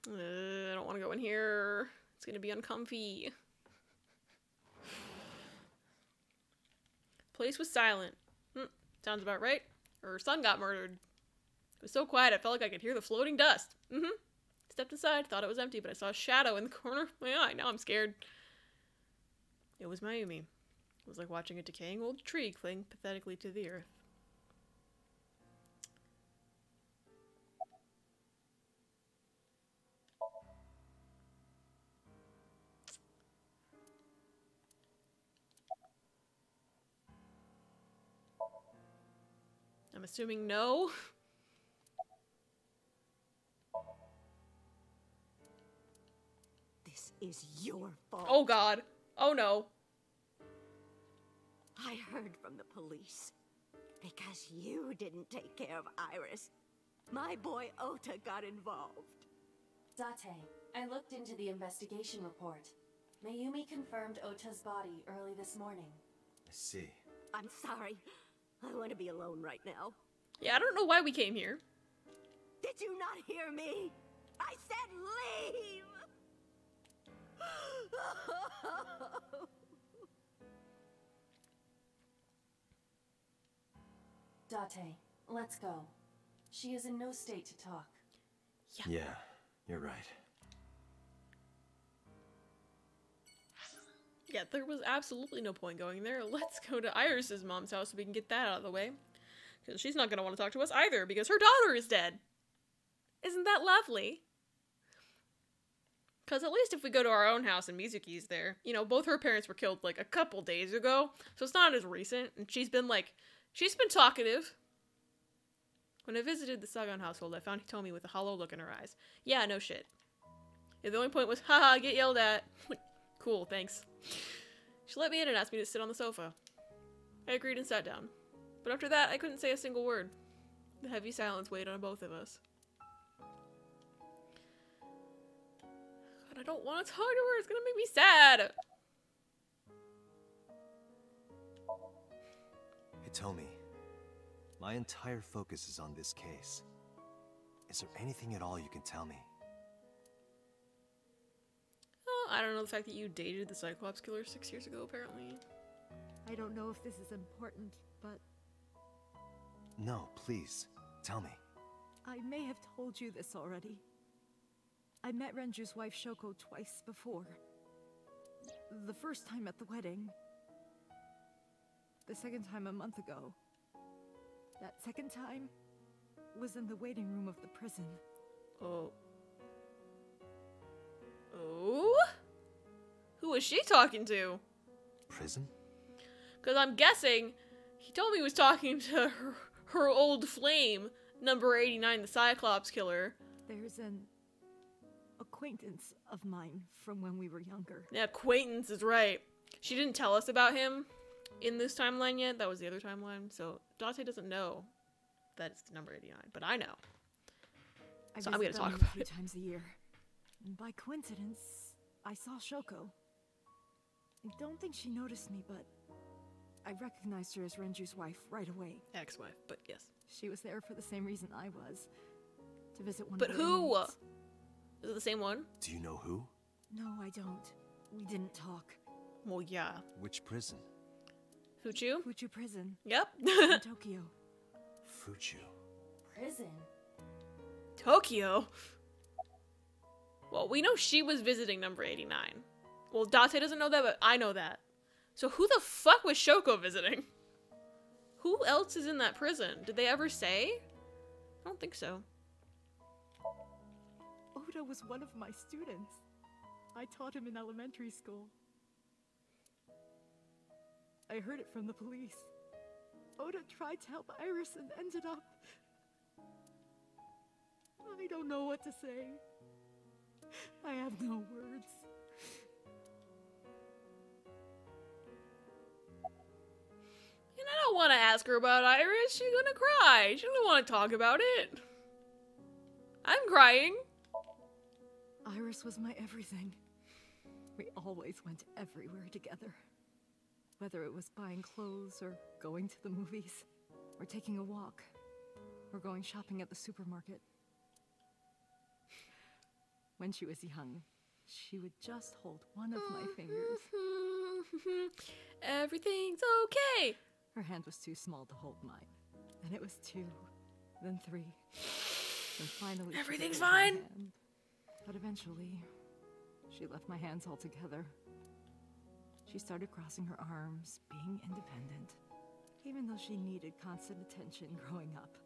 I don't want to go in here. It's gonna be uncomfy. Place was silent. Sounds about right. Her son got murdered. It was so quiet I felt like I could hear the floating dust. Stepped aside, thought it was empty, but I saw a shadow in the corner of my eye. Now I'm scared. It was Mayumi. It was like watching a decaying old tree cling pathetically to the earth. assuming no. This is your fault. Oh god. Oh no. I heard from the police. Because you didn't take care of Iris, my boy Ota got involved. Date, I looked into the investigation report. Mayumi confirmed Ota's body early this morning. I see. I'm sorry. I want to be alone right now. Yeah, I don't know why we came here. Did you not hear me? I said leave! Date, let's go. She is in no state to talk. Yeah, you're right. Yeah, there was absolutely no point going there. Let's go to Iris's mom's house so we can get that out of the way. Because she's not going to want to talk to us either, because her daughter is dead. Isn't that lovely? Because at least if we go to our own house and Mizuki's there, you know, both her parents were killed like a couple days ago, so it's not as recent, and she's been talkative. When I visited the Sagan household, I found Hitomi with a hollow look in her eyes. Yeah, no shit. Yeah, the only point was, haha, get yelled at. Cool, thanks. She let me in and asked me to sit on the sofa. I agreed and sat down. But after that, I couldn't say a single word. The heavy silence weighed on both of us. God, I don't want to talk to her. It's gonna make me sad. Hitomi, my entire focus is on this case. Is there anything at all you can tell me? Oh, I don't know, the fact that you dated the Cyclops killer 6 years ago, apparently. I don't know if this is important, but... No, please, tell me. I may have told you this already. I met Renju's wife Shoko twice before. The first time at the wedding. The second time a month ago. That second time was in the waiting room of the prison. Oh. Oh? Who was she talking to? Prison? Because I'm guessing he told me he was talking to her old flame, number 89, the Cyclops killer. There's an acquaintance of mine from when we were younger. Yeah, acquaintance is right. She didn't tell us about him in this timeline yet. That was the other timeline. So Date doesn't know that it's the number 89, but I know. So I'm going to talk about it a few it. times a year. And by coincidence, I saw Shoko. I don't think she noticed me, but I recognized her as Renju's wife right away. Ex-wife, but yes. She was there for the same reason I was. To visit one But of the who? inmates. Is it the same one? Do you know who? No, I don't. We didn't talk. Well, yeah. Which prison? Fuchu? Fuchu prison. Yep. In Tokyo. Fuchu. Prison? Tokyo? Well, we know she was visiting number 89. Well, Date doesn't know that, but I know that. So who the fuck was Shoko visiting? Who else is in that prison? Did they ever say? I don't think so. Oda was one of my students. I taught him in elementary school. I heard it from the police. Oda tried to help Iris and ended up... I don't know what to say. I have no words. And I don't want to ask her about Iris. She's gonna cry. She doesn't want to talk about it. I'm crying. Iris was my everything. We always went everywhere together. Whether it was buying clothes, or going to the movies, or taking a walk, or going shopping at the supermarket. When she was young, she would just hold one of my fingers. Everything's okay. Her hand was too small to hold mine. Then it was 2, then 3, and finally everything's she took my fine. hand. But eventually, she left my hands altogether. She started crossing her arms, being independent, even though she needed constant attention growing up.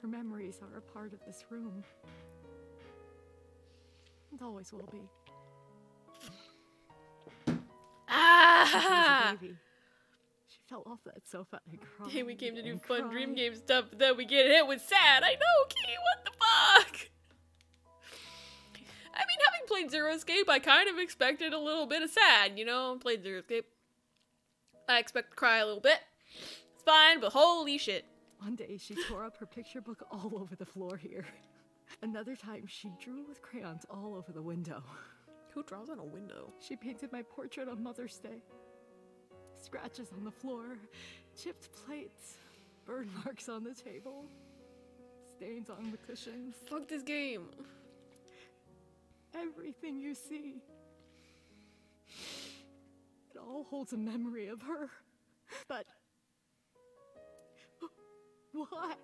Her memories are a part of this room. And always will be. Ah! When she was a baby, she fell off that sofa and cried. Hey, we came to do and fun dream cried. game stuff, but then we get hit with sad. I know, Key, what the fuck? I mean, having played Zero Escape, I kind of expected a little bit of sad, you know? Played Zero Escape. I expect to cry a little bit. It's fine, but holy shit. One day, she tore up her picture book all over the floor here. Another time, she drew with crayons all over the window. Who draws on a window? She painted my portrait on Mother's Day. Scratches on the floor, chipped plates, burn marks on the table, stains on the cushions. Fuck this game. Everything you see. It all holds a memory of her. But why?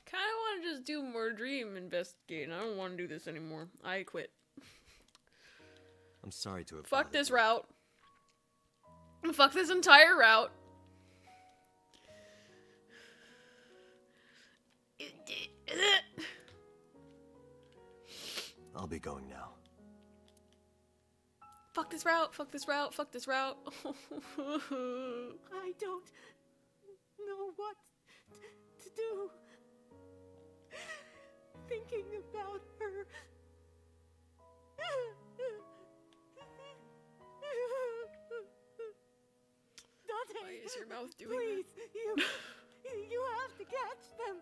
Kinda wanna just do more dream investigating. I don't wanna do this anymore. I quit. I'm sorry to have Fuck bothered this you. route. Fuck this entire route. I'll be going now. Fuck this route, fuck this route, fuck this route. I don't know what to do. Thinking about her. Dante, Why is your mouth doing please, you have to catch them.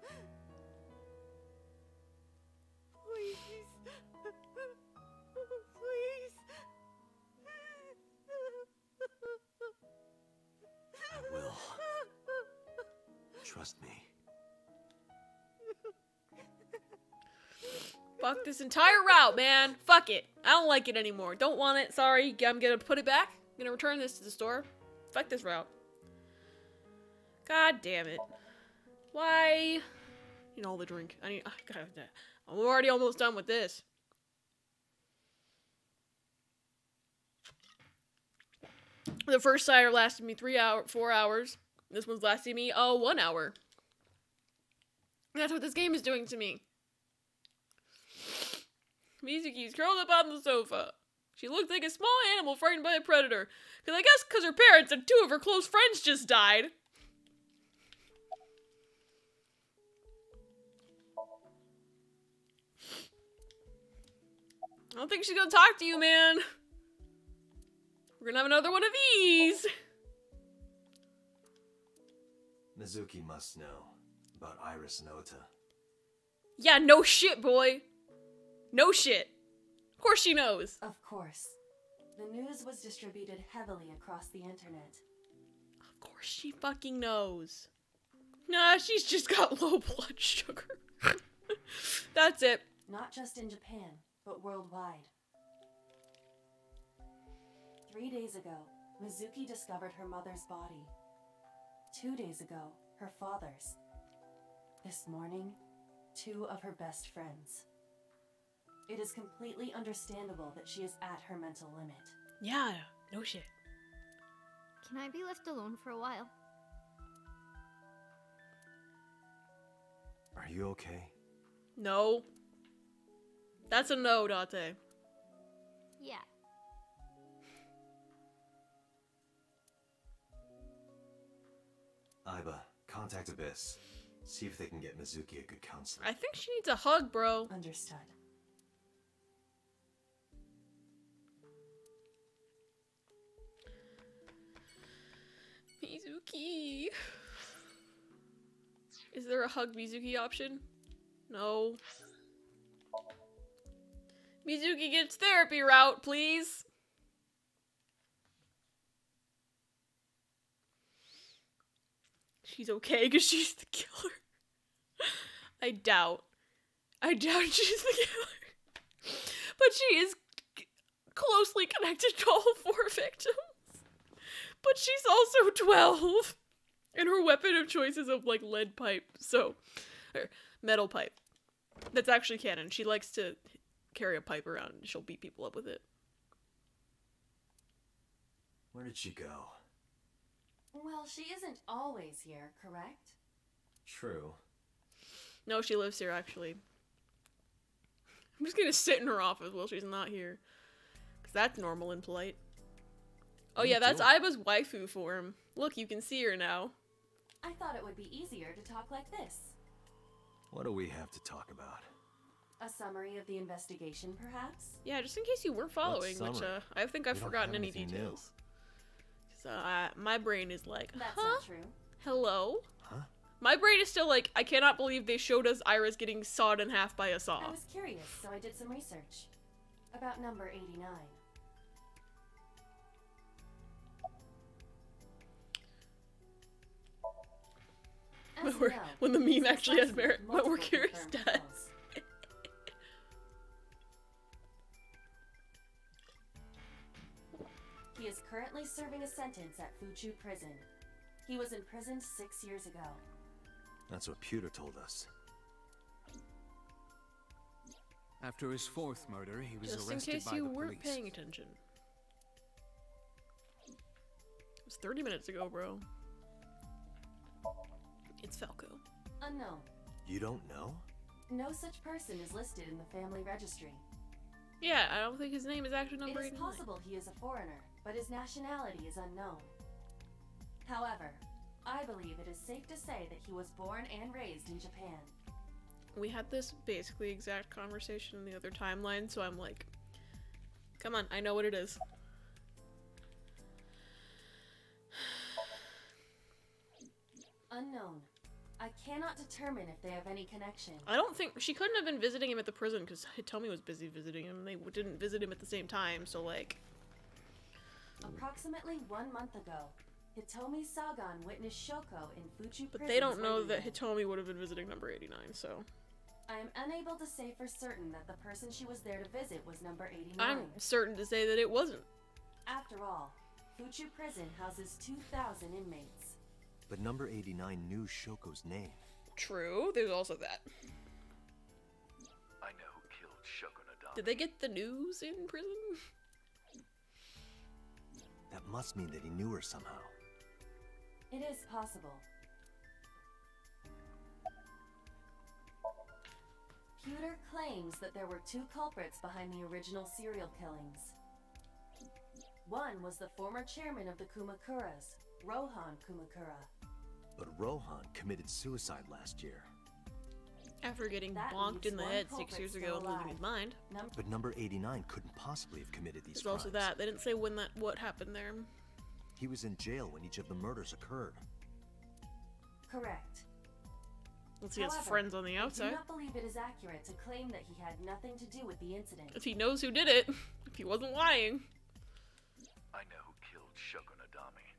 Please. Please. I will. Trust me. Fuck this entire route, man. Fuck it. I don't like it anymore. Don't want it. Sorry. I'm gonna put it back. I'm gonna return this to the store. Fuck this route. God damn it. Why? Need all the drink. I'm already almost done with this. The first cider lasted me 4 hours. This one's lasting me, 1 hour. That's what this game is doing to me. Mizuki's curled up on the sofa. She looks like a small animal frightened by a predator. I guess because her parents and 2 of her close friends just died. I don't think she's gonna talk to you, man. We're gonna have another one of these. Mizuki must know about Iris and Ota. Yeah, no shit, boy. No shit. Of course she knows. Of course. The news was distributed heavily across the internet. Of course she fucking knows. Nah, she's just got low blood sugar. That's it. Not just in Japan, but worldwide. 3 days ago, Mizuki discovered her mother's body. 2 days ago, her father's. This morning, 2 of her best friends. It is completely understandable that she is at her mental limit. Yeah, no shit. Can I be left alone for a while? Are you okay? No. That's a no, Date. Yeah. AIBA, contact Abyss. See if they can get Mizuki a good counselor. I think she needs a hug, bro. Understood. Mizuki. Is there a hug Mizuki option? No. Mizuki gets therapy route, please. She's okay because she's the killer. I doubt she's the killer. But she is closely connected to all 4 victims. But she's also 12. And her weapon of choice is a, like, lead pipe. So, or metal pipe. That's actually canon. She likes to carry a pipe around and she'll beat people up with it. Where did she go? Well, she isn't always here, correct? True. No, she lives here, actually. I'm just gonna sit in her office while she's not here. 'Cause that's normal and polite. Oh What are yeah, you that's doing? Aiba's waifu form. Look, you can see her now. I thought it would be easier to talk like this. What do we have to talk about? A summary of the investigation, perhaps? Yeah, just in case you weren't following, which summary? I think I've We don't forgotten have any anything new. details. So my brain is like, That's huh? not true. Hello? Huh? My brain is still like, I cannot believe they showed us Iris getting sawed in half by a saw. I was curious, so I did some research. About number 89. As you know, When the meme he's actually has assassinated merit, but we're multiple curious confirmed does. kills. He is currently serving a sentence at Fuchu Prison. He was imprisoned 6 years ago. That's what Pewter told us. After his fourth murder, he was Just in arrested case by you the weren't police. paying attention. It was 30 minutes ago, bro. It's Falco. Unknown. You don't know? No such person is listed in the family registry. Yeah, I don't think his name is actually number It is 89. possible he is a foreigner, but his nationality is unknown. However, I believe it is safe to say that he was born and raised in Japan. We had this basically exact conversation in the other timeline, so I'm like, come on, I know what it is. Unknown. I cannot determine if they have any connection. I don't think she couldn't have been visiting him at the prison because Hitomi was busy visiting him. They didn't visit him at the same time, so like. Approximately 1 month ago, Hitomi Sagan witnessed Shoko in Fuchu But Prison's they don't know waiting that room. Hitomi would have been visiting number 89, so. I am unable to say for certain that the person she was there to visit was number 89. I'm certain to say that it wasn't. After all, Fuchu Prison houses 2,000 inmates. But number 89 knew Shoko's name. True, there's also that. I know who killed Shogunadami. Did they get the news in prison? That must mean that he knew her somehow. It is possible. Pewter claims that there were 2 culprits behind the original serial killings. One was the former chairman of the Kumakuras, Rohan Kumakura. But Rohan committed suicide last year. After getting That bonked in leaves the one head 6 culprit years still ago and losing alive. his mind. But number 89 couldn't possibly have committed these There's crimes. also that. They didn't say when what happened there. He was in jail when each of the murders occurred. Correct. Let's see his However, friends on the I do outside. not believe it is accurate to claim that he had nothing to do with the incident. If he knows who did it. If he wasn't lying. I know who killed Shogunadami.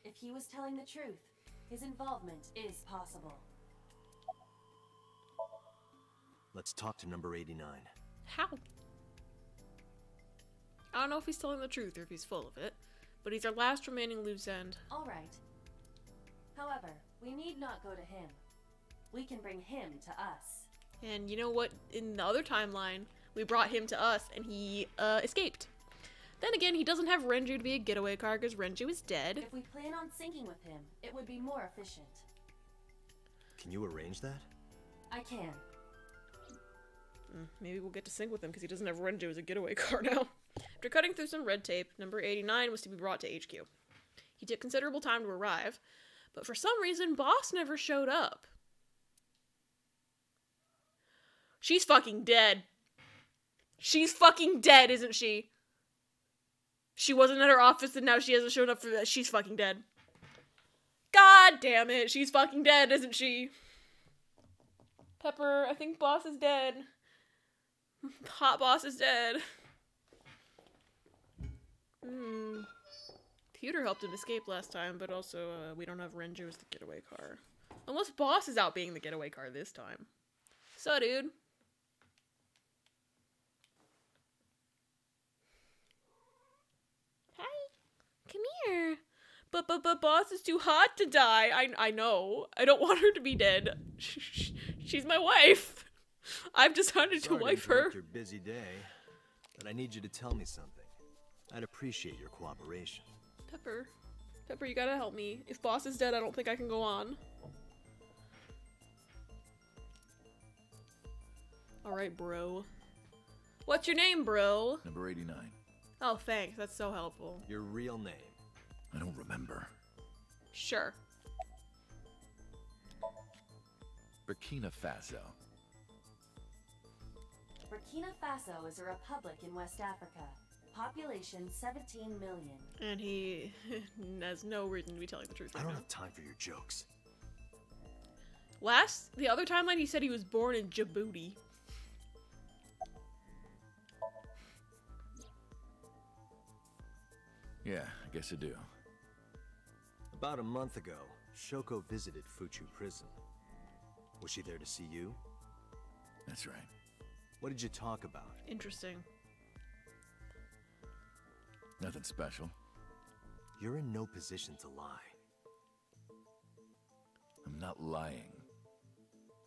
If he was telling the truth, his involvement is possible. Let's talk to number 89. How? I don't know if he's telling the truth or if he's full of it, but he's our last remaining loose end. Alright. However, we need not go to him. We can bring him to us. And you know what? In the other timeline, we brought him to us and he escaped. Then again, he doesn't have Renju to be a getaway car because Renju is dead. If we plan on syncing with him, it would be more efficient. Can you arrange that? I can. Maybe we'll get to sync with him because he doesn't have Renju as a getaway car now. After cutting through some red tape, number 89 was to be brought to HQ. He took considerable time to arrive, but for some reason, Boss never showed up. She's fucking dead. She's fucking dead, isn't she? She wasn't at her office and now she hasn't shown up for that. She's fucking dead. God damn it. She's fucking dead, isn't she? Pepper, I think Boss is dead. Hot Boss is dead. Pewter helped him escape last time, but also we don't have Renju as the getaway car. Unless Boss is out being the getaway car this time. So, dude. Hi. Come here. But Boss is too hot to die. I know. I don't want her to be dead. She's my wife. I've decided to wife her. Your busy day, but I need you to tell me something. I'd appreciate your cooperation. Pepper, you gotta help me. If Boss is dead, I don't think I can go on. Alright, bro. What's your name, bro? Number 89. Oh, thanks. That's so helpful. Your real name? I don't remember. Sure. Burkina Faso. Burkina Faso is a republic in West Africa. Population 17 million. And he has no reason to be telling the truth. I don't have time for your jokes. The other timeline, he said he was born in Djibouti. Yeah, I guess I do. About a month ago, Shoko visited Fuchu prison. Was she there to see you? That's right. What did you talk about? Interesting. Nothing special. You're in no position to lie. I'm not lying.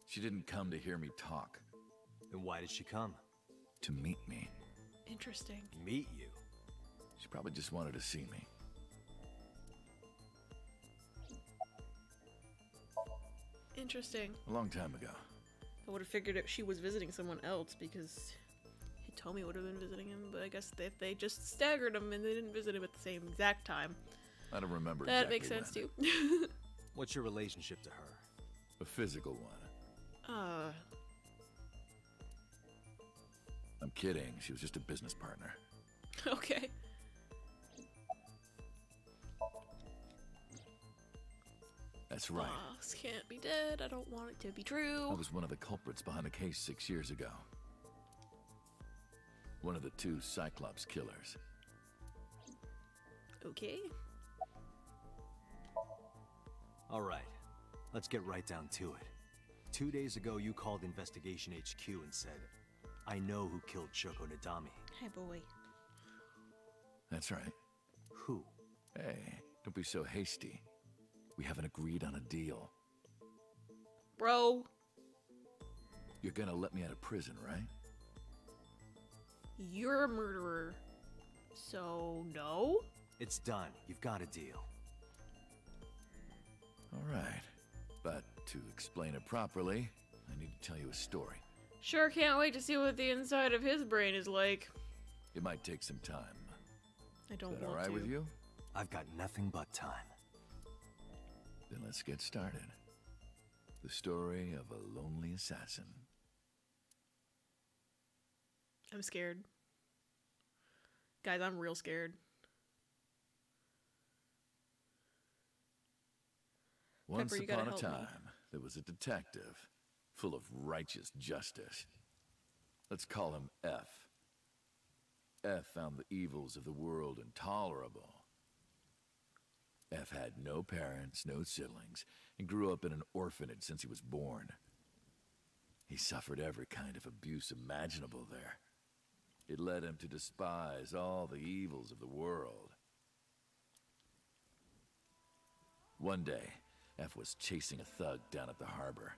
She didn't come to hear me talk. Then why did she come? To meet me. Interesting. Meet you? She probably just wanted to see me. Interesting. A long time ago. I would have figured she was visiting someone else because Hitomi would have been visiting him, but I guess if they just staggered him and they didn't visit him at the same exact time. I don't remember That exactly makes sense when. too. What's your relationship to her? A physical one. I'm kidding. She was just a business partner. Okay. That's right. Boss can't be dead. I don't want it to be true. I was one of the culprits behind the case 6 years ago. One of the 2 Cyclops killers. Okay. All right. Let's get right down to it. 2 days ago, you called Investigation HQ and said, I know who killed Shoko Nadami. Hey, boy. That's right. Who? Hey, don't be so hasty. We haven't agreed on a deal. Bro. You're gonna let me out of prison, right? You're a murderer. So, no? It's done. You've got a deal. All right. But to explain it properly, I need to tell you a story. Sure can't wait to see what the inside of his brain is like. It might take some time. I don't Is that want all right to. with you? I've got nothing but time. Then let's get started. The story of a lonely assassin. I'm scared. Guys, I'm real scared. Once Pepper, you gotta upon a help me. time, there was a detective full of righteous justice. Let's call him F. F found the evils of the world intolerable. F had no parents, no siblings, and grew up in an orphanage since he was born. He suffered every kind of abuse imaginable there. It led him to despise all the evils of the world. One day, F was chasing a thug down at the harbor.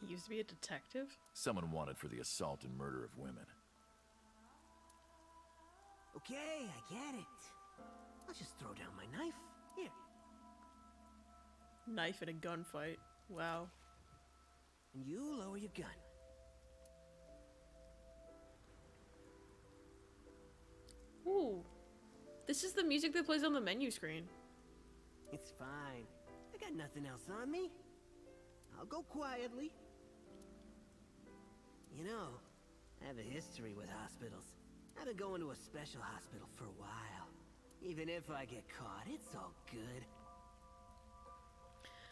He used to be a detective? Someone wanted for the assault and murder of women. Okay, I get it. I'll just throw down my knife. Here. Knife in a gunfight. Wow. And you lower your gun. Ooh. This is the music that plays on the menu screen. It's fine. I got nothing else on me. I'll go quietly. You know, I have a history with hospitals. I've been going to a special hospital for a while. Even if I get caught, it's all good.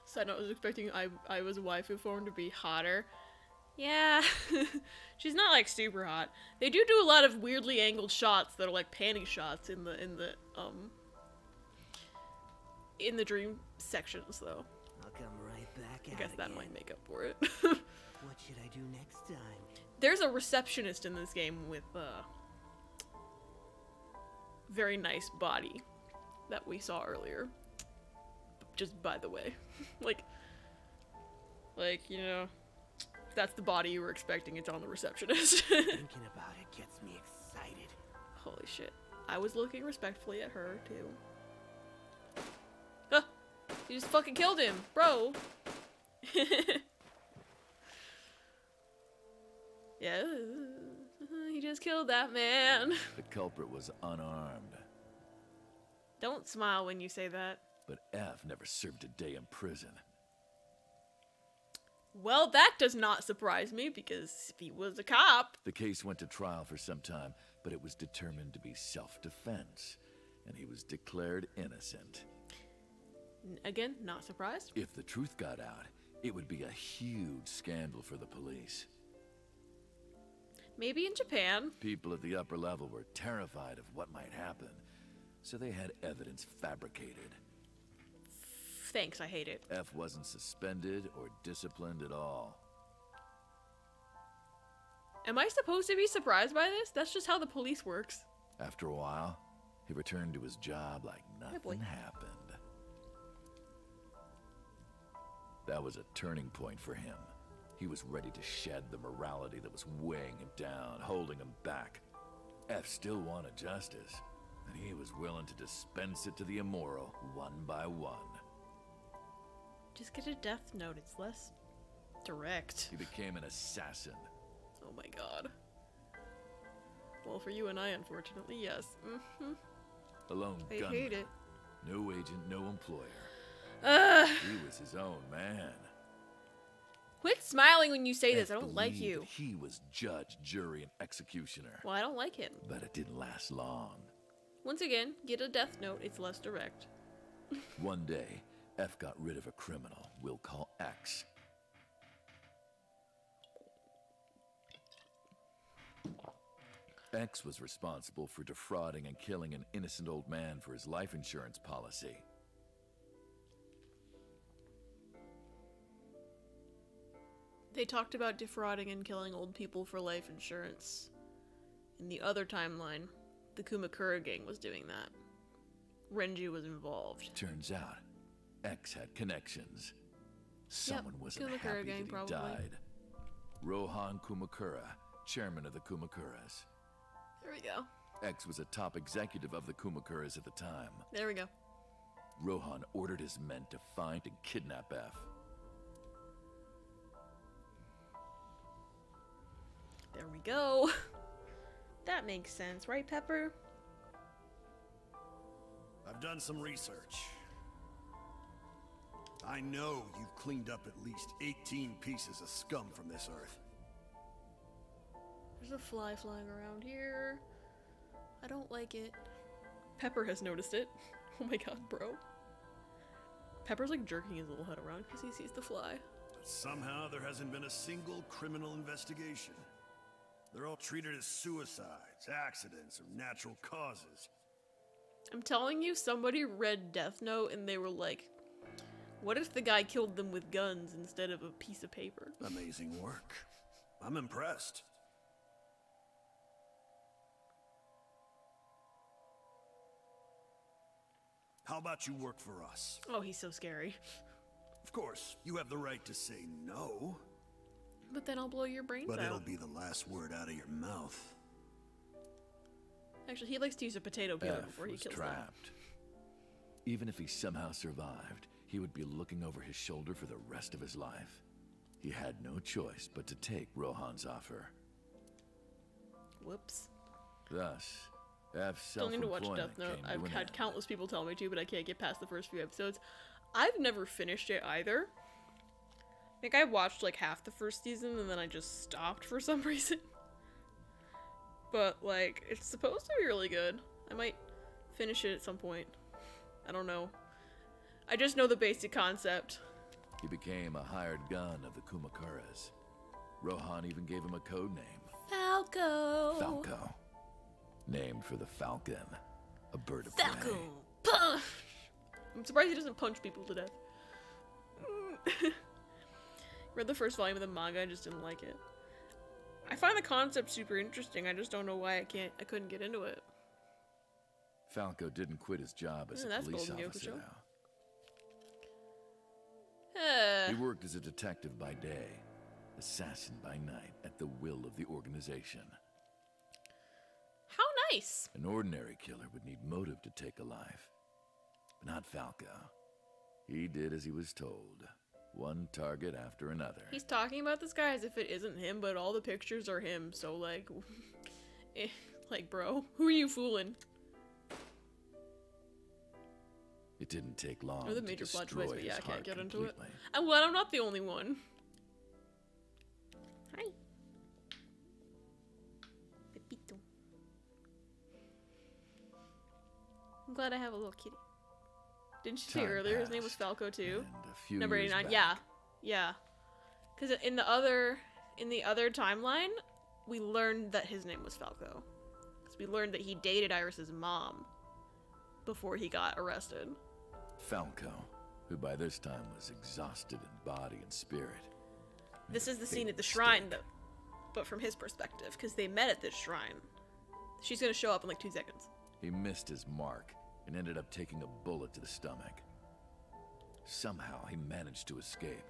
Side note, I was expecting I was waifu form to be hotter. Yeah. She's not like super hot. They do a lot of weirdly angled shots that are like panty shots in the dream sections though. I'll come right back. I guess that might make up for it. What should I do next time? There's a receptionist in this game with very nice body that we saw earlier. Just by the way. like, you know, if that's the body you were expecting, it's on the receptionist. Thinking about it gets me excited. Holy shit. I was looking respectfully at her, too. Ah! You just fucking killed him, bro! Yeah. just killed that man. The culprit was unarmed. Don't smile when you say that. But F never served a day in prison. Well, that does not surprise me, because if he was a cop... The case went to trial for some time, but it was determined to be self-defense, and he was declared innocent. Again, not surprised. If the truth got out, it would be a huge scandal for the police. Maybe in Japan. People at the upper level were terrified of what might happen, so they had evidence fabricated. Thanks, I hate it. F wasn't suspended or disciplined at all. Am I supposed to be surprised by this? That's just how the police works. After a while, he returned to his job like nothing happened. That was a turning point for him. He was ready to shed the morality that was weighing him down, holding him back. F still wanted justice, and he was willing to dispense it to the immoral one by one. Just get a death note, it's less direct. He became an assassin. Oh my god. Well, for you and I, unfortunately, yes. A lone I gunman. hate it. No agent, no employer. He was his own man. Quit smiling when you say this. I F don't like believed you. that he was judge, jury, and executioner. Well, I don't like him. But it didn't last long. Once again, get a death note. It's less direct. One day, F got rid of a criminal we'll call X. X was responsible for defrauding and killing an innocent old man for his life insurance policy. They talked about defrauding and killing old people for life insurance. In the other timeline, the Kumakura gang was doing that. Renju was involved. Turns out, X had connections. Someone wasn't Kumakura happy gang, that he probably. died. Rohan Kumakura, chairman of the Kumakuras. There we go. X was a top executive of the Kumakuras at the time. There we go. Rohan ordered his men to find and kidnap F. There we go. That makes sense, right, Pepper? I've done some research. I know you've cleaned up at least 18 pieces of scum from this earth. There's a fly flying around here. I don't like it. Pepper has noticed it. Oh my god, bro. Pepper's like jerking his little head around because he sees the fly. But somehow there hasn't been a single criminal investigation. They're all treated as suicides, accidents, or natural causes. I'm telling you, somebody read Death Note and they were like, what if the guy killed them with guns instead of a piece of paper? Amazing work. I'm impressed. How about you work for us? Oh, he's so scary. Of course, you have the right to say no. But then I'll blow your brains But out. it'll be the last word out of your mouth. Actually, he likes to use a potato peeler F before he was kills trapped. Even if he somehow survived, he would be looking over his shoulder for the rest of his life. He had no choice but to take Rohan's offer. them. Whoops. Thus, F's Still need to watch self-employment Death Note. came to I've an had end. countless people tell me to, but I can't get past the first few episodes. I've never finished it either. I think I watched like half the first season and then I just stopped for some reason. But like, it's supposed to be really good. I might finish it at some point. I don't know. I just know the basic concept. He became a hired gun of the Kumakuras. Rohan even gave him a code name. Falco. Falco. Named for the falcon, a bird of Falco. prey. Punch. I'm surprised he doesn't punch people to death. Read the first volume of the manga, I just didn't like it. I find the concept super interesting, I just don't know why I couldn't get into it. Falco didn't quit his job as a That's police Golden officer Yokusho. now. He worked as a detective by day, assassin by night, at the will of the organization. How nice! An ordinary killer would need motive to take a life, but not Falco. He did as he was told, one target after another. He's talking about this guy as if it isn't him, but all the pictures are him, so like, Like, bro, who are you fooling? It didn't take long Or the to major plot destroy twist, but yeah, I his can't heart get into it. completely. I'm glad I'm not the only one. Hi. Pepito. I'm glad I have a little kitty. Didn't you say Time earlier his name was Falco too? A few Number years 89. back, Yeah. Yeah. Because in the other timeline, we learned that his name was Falco. Because we learned that he dated Iris's mom before he got arrested. Falco, who by this time was exhausted in body and spirit. This is the scene at the shrine, though, but from his perspective, because they met at this shrine. She's gonna show up in like 2 seconds. He missed his mark and ended up taking a bullet to the stomach. Somehow he managed to escape.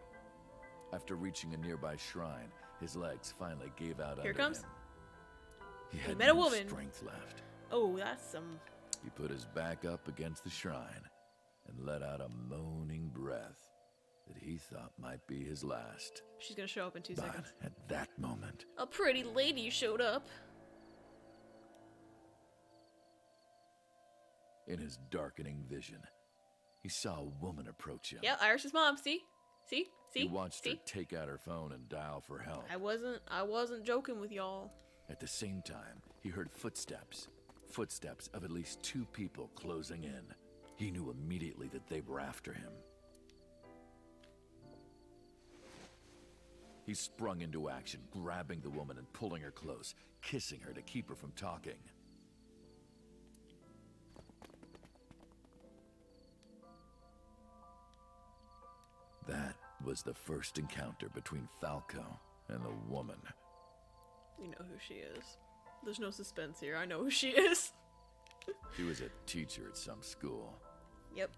After reaching a nearby shrine, his legs finally gave out Here under comes. him. He had met a no woman. strength left. Oh, that's some. He put his back up against the shrine and let out a moaning breath that he thought might be his last. She's gonna show up in 2 But seconds. at that moment, A pretty lady showed up. in his darkening vision, he saw a woman approach him. Yeah, Iris's mom. See? See? See? He watched See? her take out her phone and dial for help. I wasn't joking with y'all. At the same time, he heard footsteps. Footsteps of at least 2 people closing in. He knew immediately that they were after him. He sprung into action, grabbing the woman and pulling her close, kissing her to keep her from talking. That was the first encounter between Falco and the woman. We know who she is. There's no suspense here. I know who she is. She was a teacher at some school. Yep.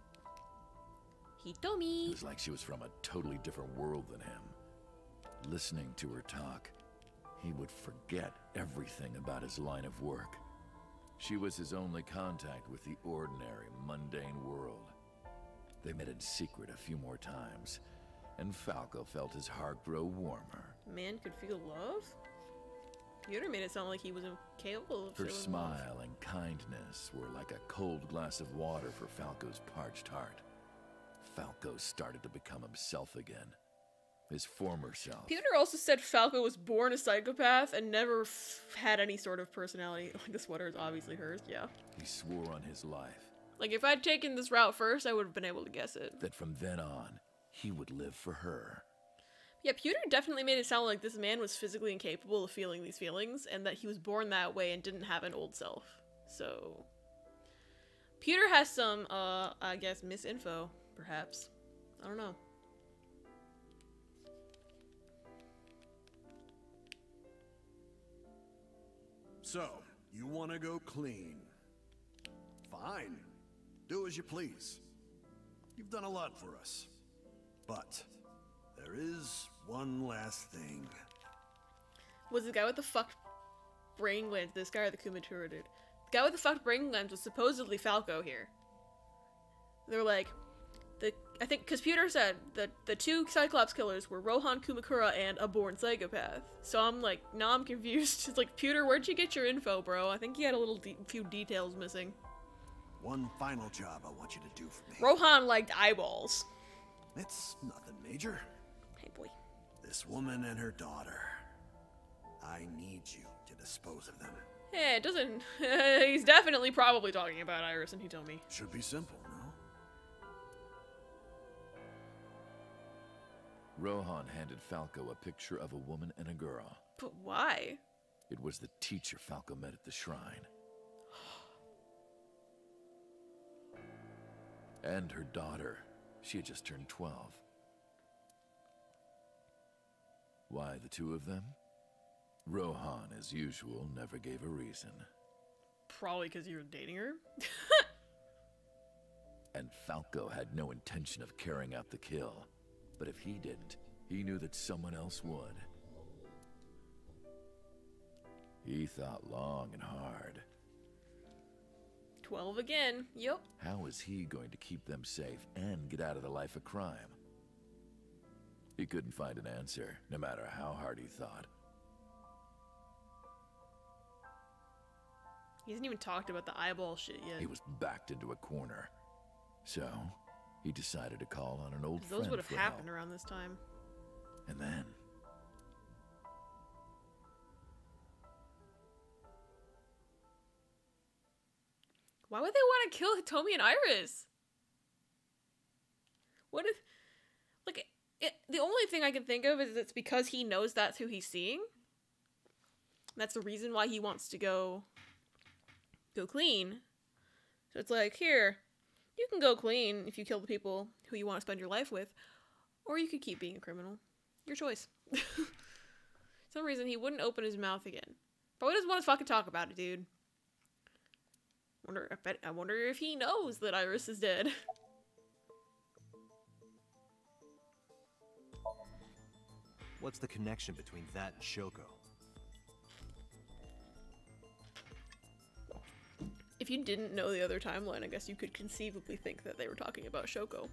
Hitomi. It was like she was from a totally different world than him. Listening to her talk, he would forget everything about his line of work. She was his only contact with the ordinary, mundane world. They met in secret a few more times, and Falco felt his heart grow warmer. Man could feel love? Peter made it sound like he was incapable of Her feeling smile love. and kindness were like a cold glass of water for Falco's parched heart. Falco started to become himself again. His former self. Peter also said Falco was born a psychopath and never had any sort of personality. Like, the sweater is obviously hers, yeah. He swore on his life Like, if I'd taken this route first, I would have been able to guess it. that from then on, he would live for her. Yeah, Peter definitely made it sound like this man was physically incapable of feeling these feelings, and that he was born that way and didn't have an old self. So... Peter has some, I guess, misinfo, perhaps. I don't know. So, you want to go clean? Fine. Do as you please. You've done a lot for us. But, there is one last thing. Was the guy with the fucked brain glands this guy or the Kumatura dude? The guy with the fucked brain glands was supposedly Falco here. They were like, I think, because Peter said that the 2 Cyclops killers were Rohan Kumakura and a born psychopath. So I'm like, now I'm confused. It's like, Peter, where'd you get your info, bro? I think he had a little few details missing. One final job I want you to do for me. Rohan liked eyeballs. It's nothing major. Hey, boy. This woman and her daughter. I need you to dispose of them. Yeah, it doesn't... he's definitely probably talking about Iris and Hitomi. Should be simple, no? Rohan handed Falco a picture of a woman and a girl. But why? It was the teacher Falco met at the shrine. And her daughter. She had just turned 12. Why the 2 of them? Rohan, as usual, never gave a reason. Probably because you were dating her? And Falco had no intention of carrying out the kill. But if he didn't, he knew that someone else would. He thought long and hard. 12 again. Yep. How was he going to keep them safe and get out of the life of crime? He couldn't find an answer, no matter how hard he thought. He hasn't even talked about the eyeball shit yet. He was backed into a corner. So, he decided to call on an old friend Those would have for happened help. around this time. And then... Why would they want to kill Hitomi and Iris? What if... Like, the only thing I can think of is it's because he knows that's who he's seeing. That's the reason why he wants to go clean. So it's like, here, you can go clean if you kill the people who you want to spend your life with. Or you could keep being a criminal. Your choice. For some reason, he wouldn't open his mouth again. Probably doesn't want to fucking talk about it, dude. I wonder if he knows that Iris is dead. What's the connection between that and Shoko? If you didn't know the other timeline, I guess you could conceivably think that they were talking about Shoko.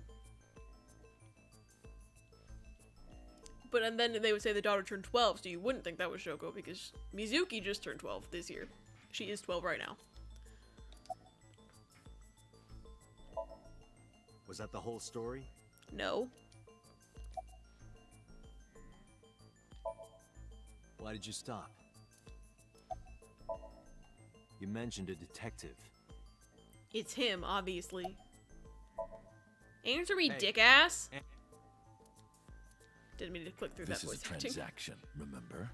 But and then they would say the daughter turned 12, so you wouldn't think that was Shoko because Mizuki just turned 12 this year. She is 12 right now. Was that the whole story? No. Why did you stop? You mentioned a detective. It's him, obviously. Answer me, dick ass! Didn't mean to click through that voice This is a acting. transaction, remember?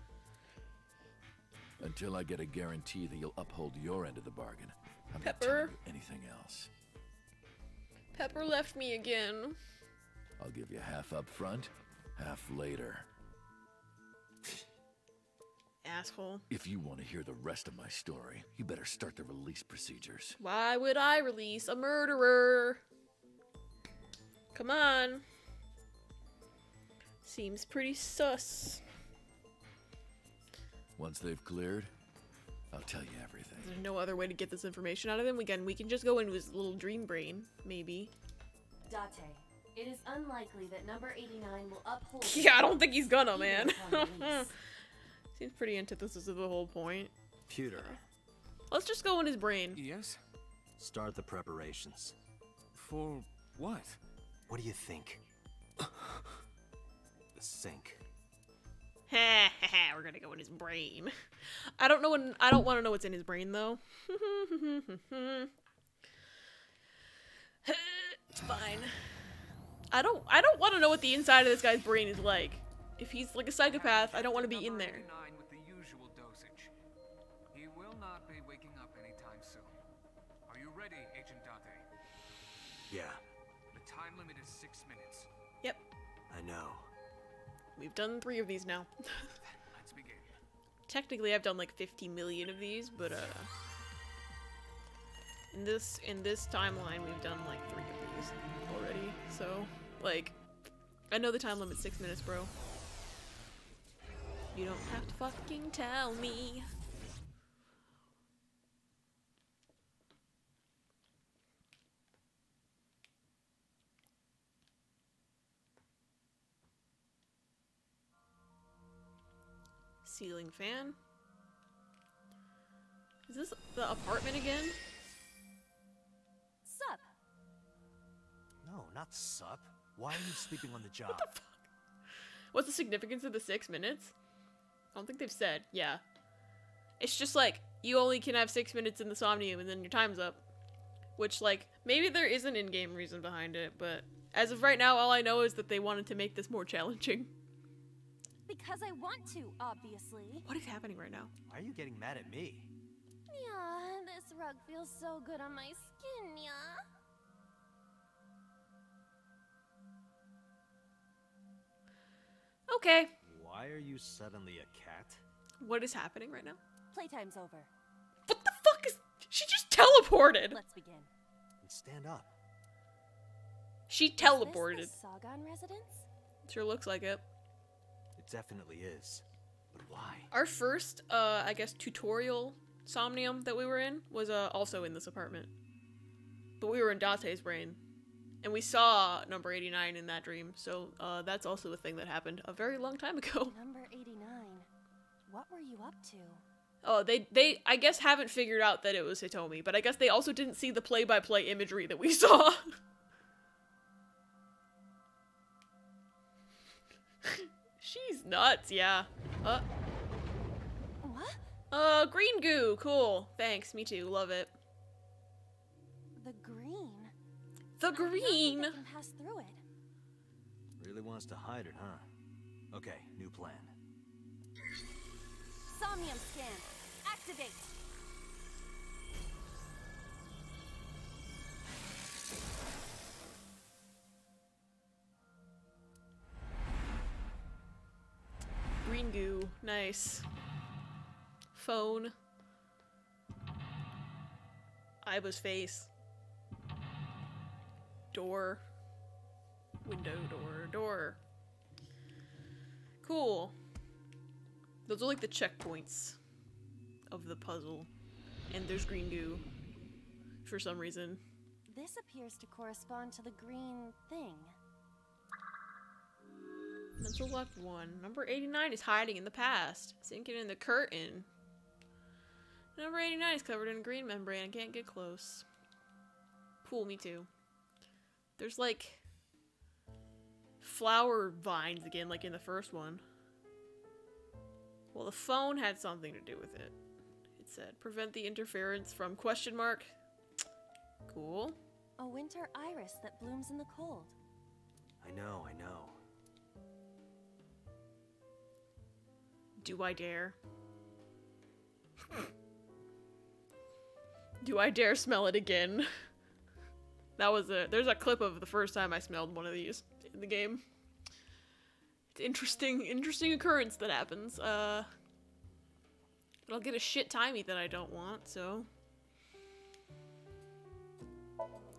Until I get a guarantee that you'll uphold your end of the bargain, I'm not telling Pepper. you anything else. Pepper left me again. I'll give you half up front, half later. Asshole. If you want to hear the rest of my story, you better start the release procedures. Why would I release a murderer? Come on. Seems pretty sus. Once they've cleared, I'll tell you everything. There's no other way to get this information out of him. Again, we can just go into his little dream brain, maybe. Date, it is unlikely that number 89 will uphold... Yeah, I don't think he's gonna, even man. upon release. Seems pretty antithesis of the whole point. Pewter. Let's just go in his brain. Yes? Start the preparations. For what? What do you think? The sink. We're gonna go in his brain. I don't know I don't want to know what's in his brain though. It's fine. I don't want to know what the inside of this guy's brain is like. If he's like a psychopath, I don't want to be in there. With the usual dosage. He will not be waking up anytime soon. Are you ready, Agent Date? Yeah, The time limit is 6 minutes. Yep. I know. We've done 3 of these now. Let's begin. Technically, I've done like 50 million of these, but in this timeline, we've done like 3 of these already. So, like, I know the time limit's 6 minutes, bro. You don't have to fucking tell me. Ceiling fan. Is this the apartment again? Sup? No, not sup. Why are you sleeping on the job? What the fuck? What's the significance of the 6 minutes? I don't think they've said. Yeah. It's just like, you only can have 6 minutes in the Somnium and then your time's up. Which, like, maybe there is an in-game reason behind it, but as of right now, all I know is that they wanted to make this more challenging. Because I want to, obviously. What is happening right now? Why are you getting mad at me? Yeah, this rug feels so good on my skin, yeah. Okay. Why are you suddenly a cat? What is happening right now? Playtime's over. What the fuck is... She just teleported! Let's begin. And stand up. She teleported. Is this the Sagan residence? Sure looks like it. It definitely is. But why? Our first, I guess, tutorial Somnium that we were in was also in this apartment. But we were in Date's brain. And we saw number 89 in that dream, so that's also a thing that happened a very long time ago. Number 89. What were you up to? Oh, they I guess haven't figured out that it was Hitomi, but I guess they also didn't see the play-by-play imagery that we saw. She's nuts, yeah. What? Green goo, cool. Thanks, me too, love it. The green. The green. I can pass through it. Really wants to hide it, huh? Okay, new plan. Somnium scan. Activate. Green goo, nice. Phone. AIBA's face. Door. Window, door. Cool. Those are like the checkpoints of the puzzle. And there's green goo. For some reason. This appears to correspond to the green thing. Mental lock 1. Number 89 is hiding in the past. Sinking in the curtain. Number 89 is covered in green membrane. I can't get close. Cool, me too. There's like flower vines again, like in the first one. Well, the phone had something to do with it. It said, prevent the interference from question mark. Cool. A winter iris that blooms in the cold. I know. Do I dare? Do I dare smell it again? That was there's a clip of the first time I smelled one of these in the game. It's interesting occurrence that happens. But I'll get a shit timey that I don't want, so.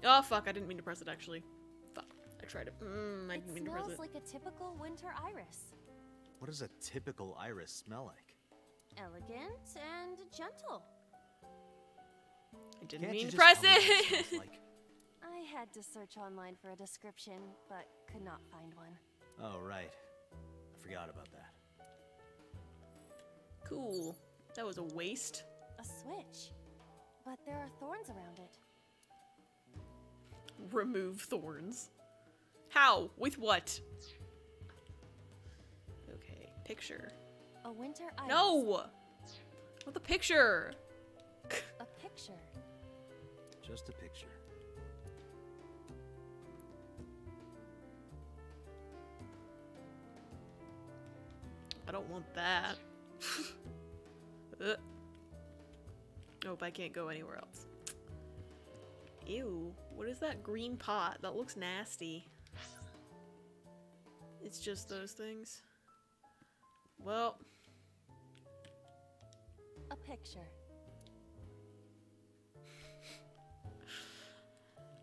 Oh fuck, I didn't mean to press it actually. Fuck, I tried it. I didn't mean to press it. It smells like a typical winter iris. What does a typical iris smell like? Elegant and gentle. I didn't mean to press it! I had to search online for a description, but could not find one. Oh, right. I forgot about that. Cool. That was a waste. A switch. But there are thorns around it. Remove thorns. How? With what? Okay, picture. A winter iris. No! Not the picture! A picture. Just a picture. I don't want that. Nope, I can't go anywhere else. Ew, what is that green pot? That looks nasty. It's just those things. Well. A picture.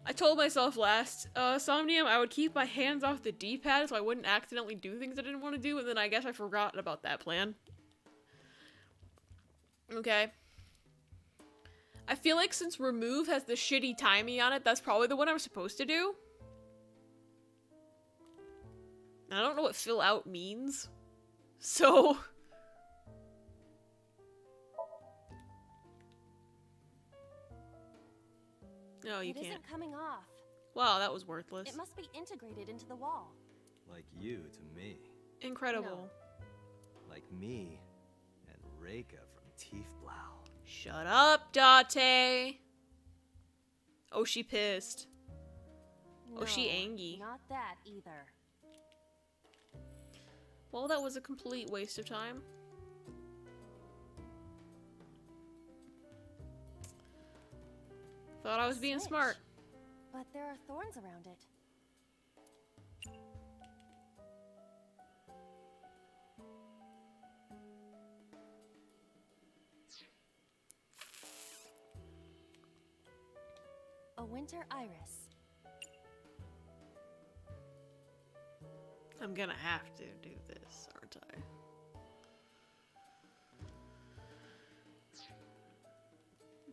I told myself last Somnium I would keep my hands off the D-pad so I wouldn't accidentally do things I didn't want to do, and then I guess I forgot about that plan. Okay. I feel like since remove has the shitty timey on it, that's probably the one I'm supposed to do. I don't know what fill out means. So... No, you can't. It isn't coming off. Wow, that was worthless. It must be integrated into the wall. Like you to me. Incredible. No. Like me and Reika from Tiefblau. Shut up, Date! Oh, she pissed. No, oh, she angry. Not that either. Well, that was a complete waste of time. Thought I was being smart. But there are thorns around it. A winter iris. I'm gonna have to do this, aren't I?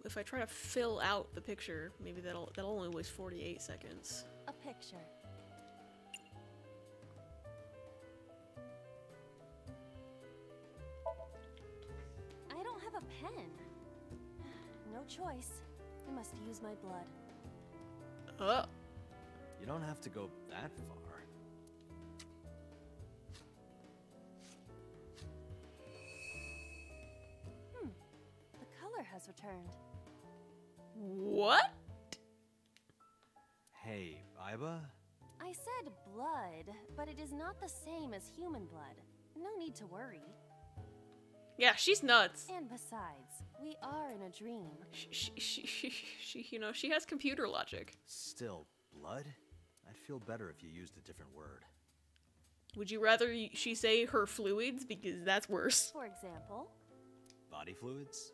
If I try to fill out the picture, maybe that'll only waste 48 seconds. A picture. I don't have have a pen. No choice. I must use my blood. You don't have to go that far. The color has returned. What? Hey, AIBA? I said blood, but it is not the same as human blood. No need to worry. Yeah, she's nuts. And besides, we are in a dream. She has computer logic. Still, blood? I'd feel better if you used a different word. Would you rather she say her fluids? Because that's worse. For example? Body fluids?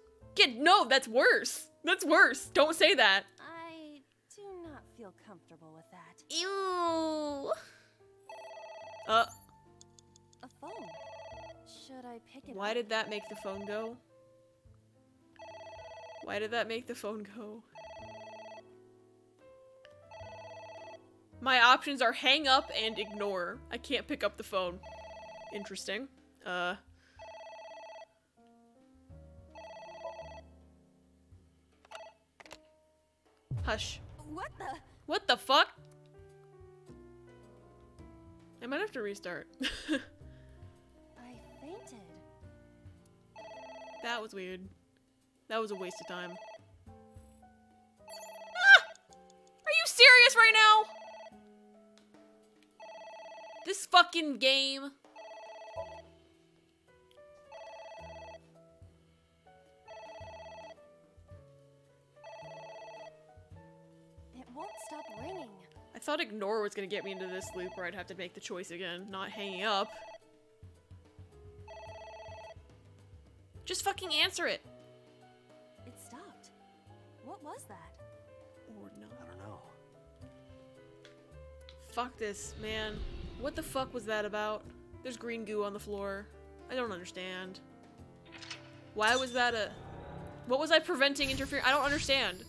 No, that's worse. That's worse. Don't say that. I do not feel comfortable with that. Ew. A phone. Should I pick it up? Why did that make the phone go? Why did that make the phone go? My options are hang up and ignore. I can't pick up the phone. Interesting. Hush. What the fuck? I might have to restart. I fainted. That was weird. That was a waste of time. Are you serious right now? This fucking game. It won't stop ringing. I thought ignore was gonna get me into this loop where I'd have to make the choice again, not hanging up. Just fucking answer it. It stopped. What was that? Or not. I don't know. Fuck this, man. What the fuck was that about? There's green goo on the floor. I don't understand. Why was that a... What was I preventing interfering? I don't understand.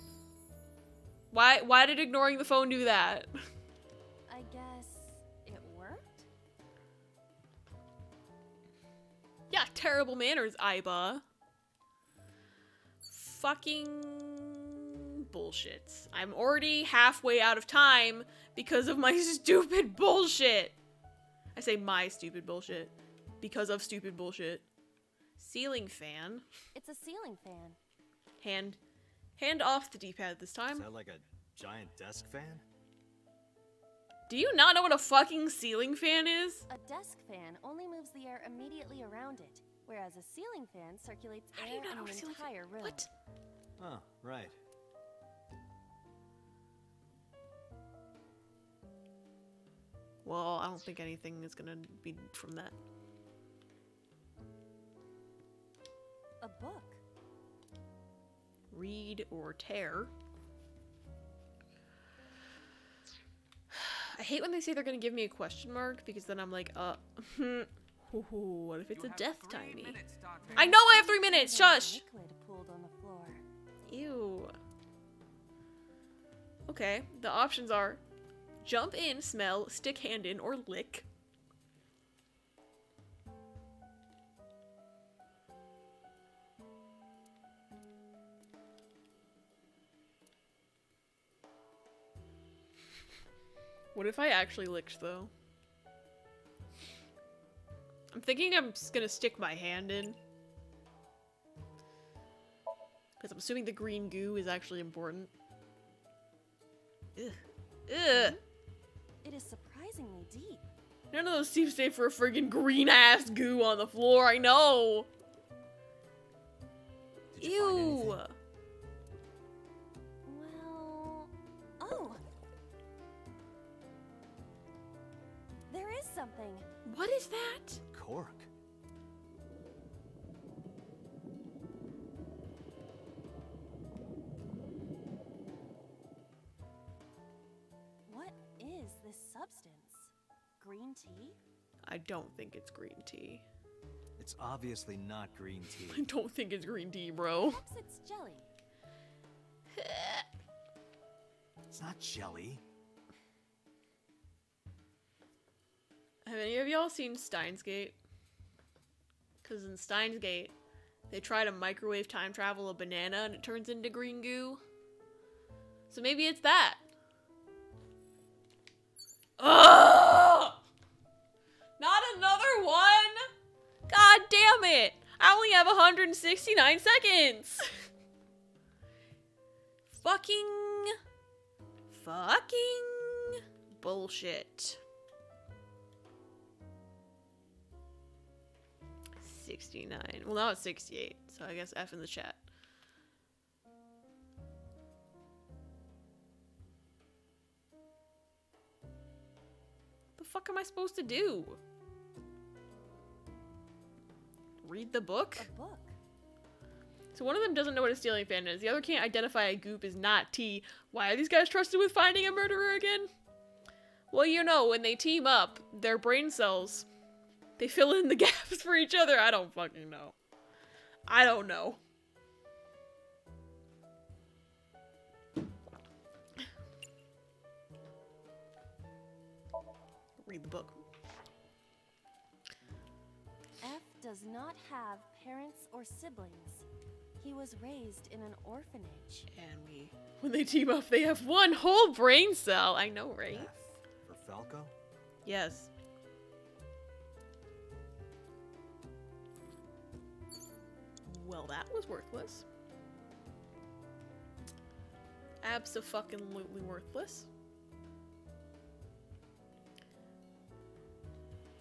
Why did ignoring the phone do that? I guess it worked? Yeah, terrible manners, AIBA. Fucking bullshit. I'm already halfway out of time because of my stupid bullshit. I say my stupid bullshit because of stupid bullshit. Ceiling fan. It's a ceiling fan. Hand off the D-pad this time. Is that like a giant desk fan? Do you not know what a fucking ceiling fan is? A desk fan only moves the air immediately around it, whereas a ceiling fan circulates air in the entire room. What? Oh, right. Well, I don't think anything is gonna be from that. A book. Read or tear. I hate when they say they're gonna give me a question mark because then I'm like, what if it's a death timey? I know I have 3 minutes. Shush. Liquid pooled on the floor. Ew. Okay, the options are jump in, smell, stick hand in, or lick. What if I actually licked, though? I'm thinking I'm just gonna stick my hand in. Because I'm assuming the green goo is actually important. Ugh. Ugh. It is surprisingly deep. None of those seems safe for a friggin' green-ass goo on the floor, I know! Did you find anything? Well... Oh! There is something. What is that? Cork. What is this substance? Green tea? I don't think it's green tea. It's obviously not green tea. I don't think it's green tea, bro. Perhaps it's jelly. It's not jelly. Have any of y'all seen Steins Gate? Because in Steins Gate, They try to microwave time travel a banana and it turns into green goo. So maybe it's that. Ugh! Not another one! God damn it! I only have 169 seconds! Fucking bullshit. 69. Well, now it's 68, so I guess F in the chat. The fuck am I supposed to do? Read the book? A book. So one of them doesn't know what a stealing fan is. The other can't identify a goop as not T. Why are these guys trusted with finding a murderer again? Well, you know, when they team up, their brain cells, they fill in the gaps for each other. I don't fucking know. I don't know. Read the book. F does not have parents or siblings. He was raised in an orphanage. And when they team up, they have one whole brain cell. I know, right? F for Falco? Yes. Well, that was worthless. Abso-fucking-lutely worthless.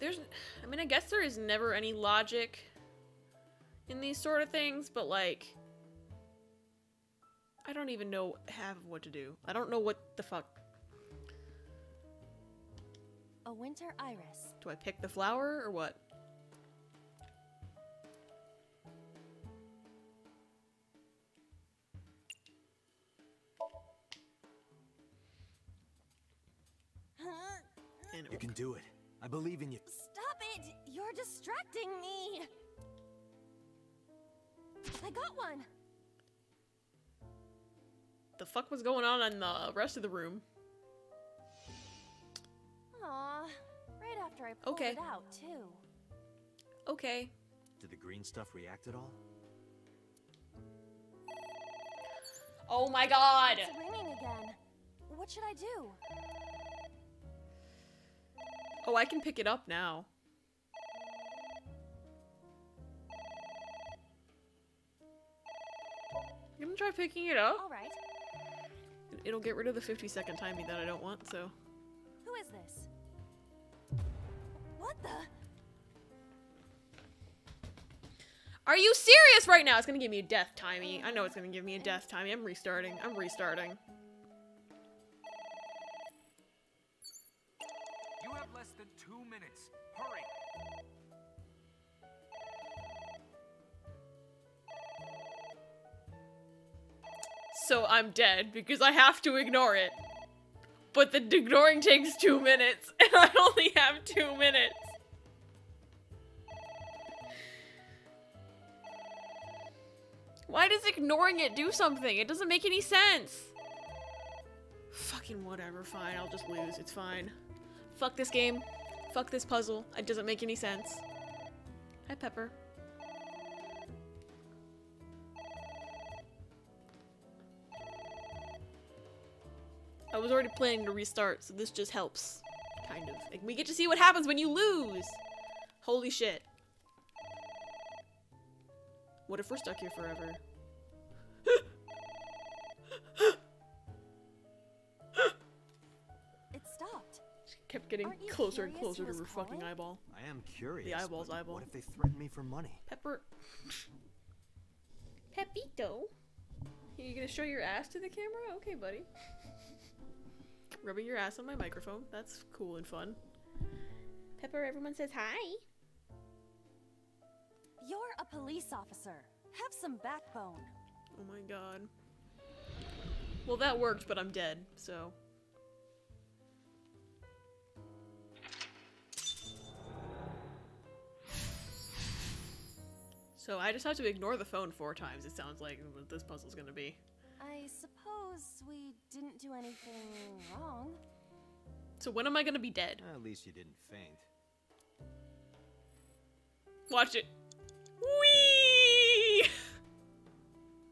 I mean, I guess there is never any logic in these sort of things, but like, I don't even know half of what to do. I don't know what the fuck. A winter iris. Do I pick the flower or what? You can do it. I believe in you. Stop it! You're distracting me! I got one! The fuck was going on in the rest of the room? Aw, right after I pulled it out, too. Okay. Did the green stuff react at all? Oh my god! It's ringing again. What should I do? Oh, I can pick it up now. You gonna try picking it up? Alright. It'll get rid of the 50-second timing that I don't want, so. Who is this? What the? Are you serious right now? It's gonna give me a death timing. I know it's gonna give me a death timing. I'm restarting. I'm restarting. You have less than 2 minutes. Hurry! So I'm dead because I have to ignore it. But the ignoring takes 2 minutes, and I only have 2 minutes. Why does ignoring it do something? It doesn't make any sense. Fucking whatever, fine, I'll just lose, it's fine. Fuck this game. Fuck this puzzle. It doesn't make any sense. Hi, Pepper. I was already planning to restart, so this just helps. Kind of. Like, we get to see what happens when you lose! Holy shit. What if we're stuck here forever? It stopped. Kept getting closer and closer to her fucking eyeball. I am curious. The eyeball's eyeball. What if they threaten me for money? Pepper. Pepito. You gonna show your ass to the camera? Okay, buddy. Rubbing your ass on my microphone. That's cool and fun. Pepper, everyone says hi. You're a police officer. Have some backbone. Oh my god. Well, that worked, but I'm dead, so. So I just have to ignore the phone 4 times, it sounds like, what this puzzle's gonna be. I suppose we didn't do anything wrong. So when am I gonna be dead? At least you didn't faint. Watch it. Whee!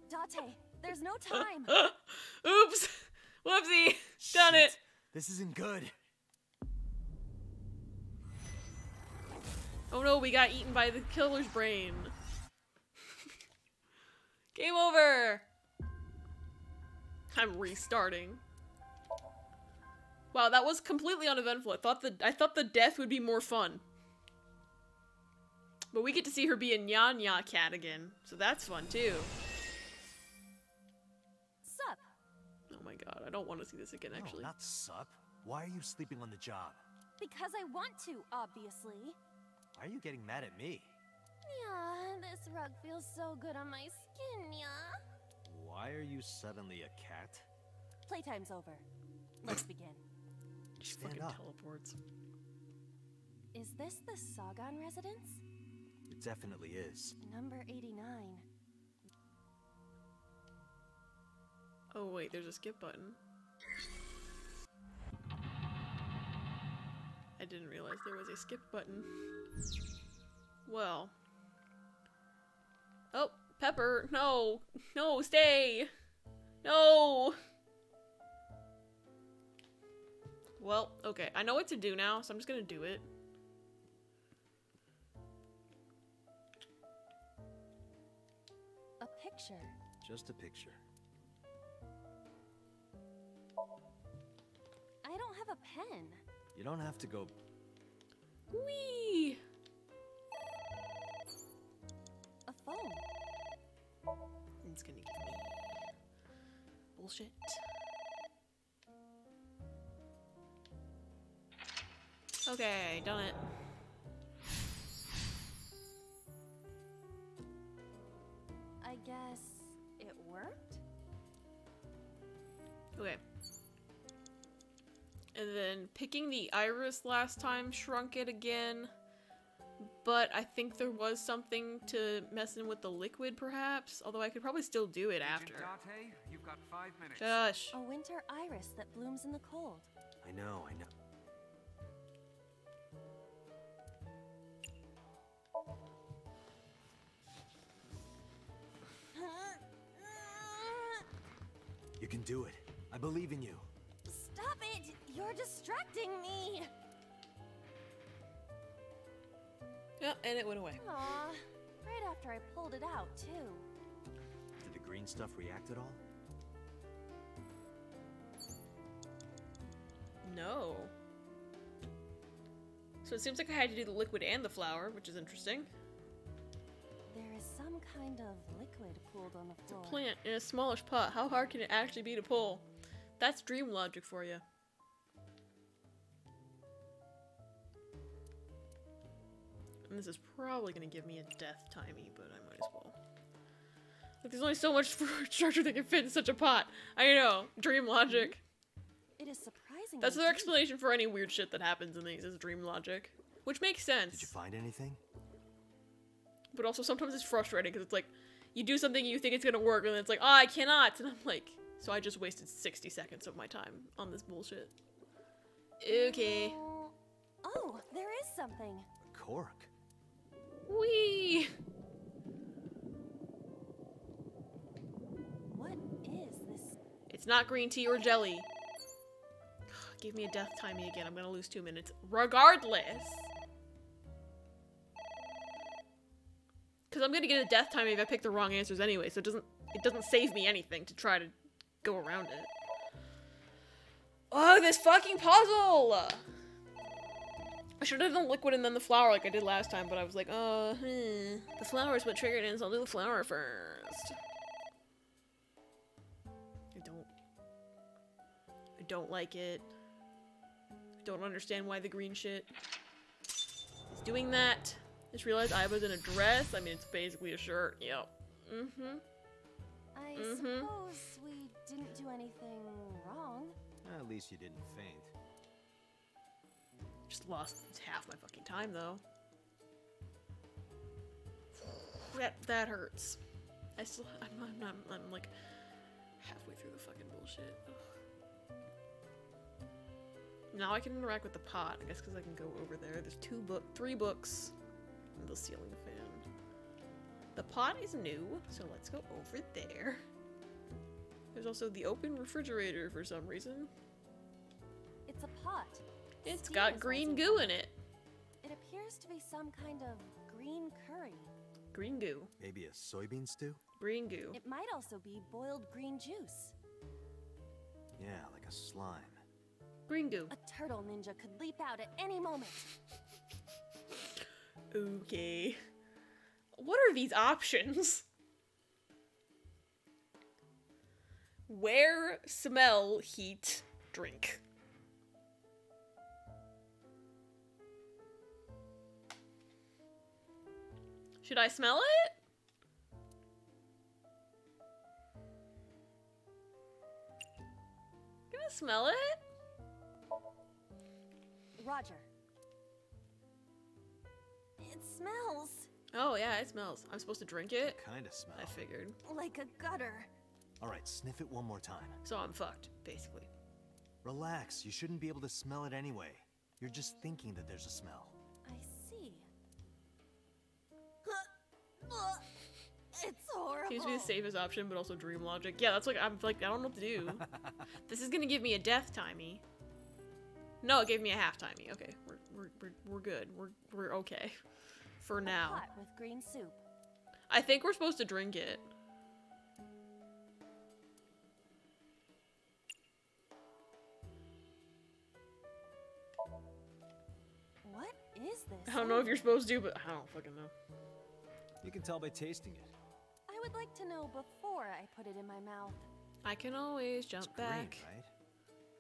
Date, there's no time. Oops! Whoopsie! Done it! This isn't good. Oh no, we got eaten by the killer's brain. Game over! I'm restarting. Wow, that was completely uneventful. I thought the death would be more fun. But we get to see her be a Nya cat again, so that's fun too. Sup? Oh my god, I don't want to see this again actually. No, not sup. Why are you sleeping on the job? Because I want to, obviously. Why are you getting mad at me? Yeah, this rug feels so good on my skin, yeah. Why are you suddenly a cat? Playtime's over. Let's begin. She fucking teleports. Is this the Sagan residence? It definitely is. Number 89. Oh wait, there's a skip button. I didn't realize there was a skip button. Well. Oh, Pepper, no! No, stay! No! Well, okay, I know what to do now, so I'm just gonna do it. A picture. Just a picture. I don't have a pen. You don't have to go... Whee! A phone. It's gonna give me bullshit. Okay, done it. I guess it worked? Okay. And then picking the iris last time shrunk it again. But I think there was something to messing with the liquid, perhaps? Although I could probably still do it after. Date, you've got 5 minutes. Gosh. A winter iris that blooms in the cold. I know. You can do it. I believe in you. Stop it! You're distracting me! Yeah, and it went away. Aw, right after I pulled it out, too. Did the green stuff react at all? No. So it seems like I had to do the liquid and the flower, which is interesting. There is some kind of liquid pooled on the floor. Plant in a smallish pot. How hard can it actually be to pull? That's dream logic for you. And this is probably going to give me a death timey, but I might as well. Like, there's only so much structure that can fit in such a pot. I know. Dream logic. It is surprising. That's their explanation for any weird shit that happens in these, is dream logic. Which makes sense. Did you find anything? But also sometimes it's frustrating, because it's like, you do something and you think it's going to work, and then it's like, oh, I cannot! And I'm like, so I just wasted 60 seconds of my time on this bullshit. Okay. Oh, there is something. Cork. Whee! What is this? It's not green tea or jelly. Give me a death timey again. I'm gonna lose 2 minutes. Regardless! Because I'm gonna get a death timey if I pick the wrong answers anyway, so it doesn't save me anything to try to go around it. Oh, this fucking puzzle! I should have done liquid and then the flower like I did last time, but I was like, the flower is what triggered it, so I'll do the flower first. I don't like it. I don't understand why the green shit is doing that. Just realized AIBA's in a dress. I mean, it's basically a shirt. Yep. I suppose we didn't do anything wrong. At least you didn't faint. Just lost half my fucking time, though. That hurts. I'm like halfway through the fucking bullshit. Ugh. Now I can interact with the pot, I guess, because I can go over there. There's 3 books, and the ceiling fan. The pot is new, so let's go over there. There's also the open refrigerator for some reason. It's a pot. It's Steam got is green rising goo from in it. It appears to be some kind of green curry. Green goo. Maybe a soybean stew? Green goo. It might also be boiled green juice. Yeah, like a slime. Green goo. A turtle ninja could leap out at any moment. Okay. What are these options? Wear, smell, heat, drink. Should I smell it? Gonna smell it? Roger. It smells Oh yeah, it smells. I'm supposed to drink it? Kinda smell. I figured. like a gutter. Alright, sniff it one more time. So I'm fucked, basically. Relax, you shouldn't be able to smell it anyway. You're just thinking that there's a smell. I see. It's horrible. Seems to be the safest option, but also dream logic. Yeah, that's like, I'm like, I don't know what to do. This is gonna give me a death timey. No, it gave me a half timey. Okay, we're good. We're okay. For now. Pot with green soup. I think we're supposed to drink it. What is this? I don't know if you're supposed to, but I don't fucking know. You can tell by tasting it. I would like to know before I put it in my mouth. I can always jump Green, back. right?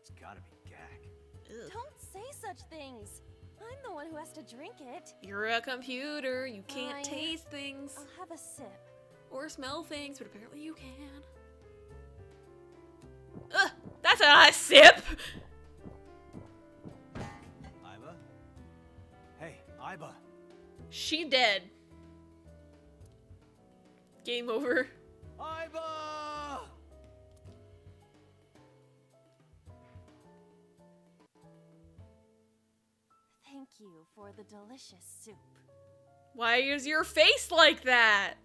It's gotta be gag. Ugh. Don't say such things. I'm the one who has to drink it. You're a computer. You can't Fine. taste things. I'll have a sip. Or smell things, but apparently you can. Ugh! That's a nice sip! AIBA? Hey, AIBA! She dead. Game over. AIBA! Thank you for the delicious soup. Why is your face like that?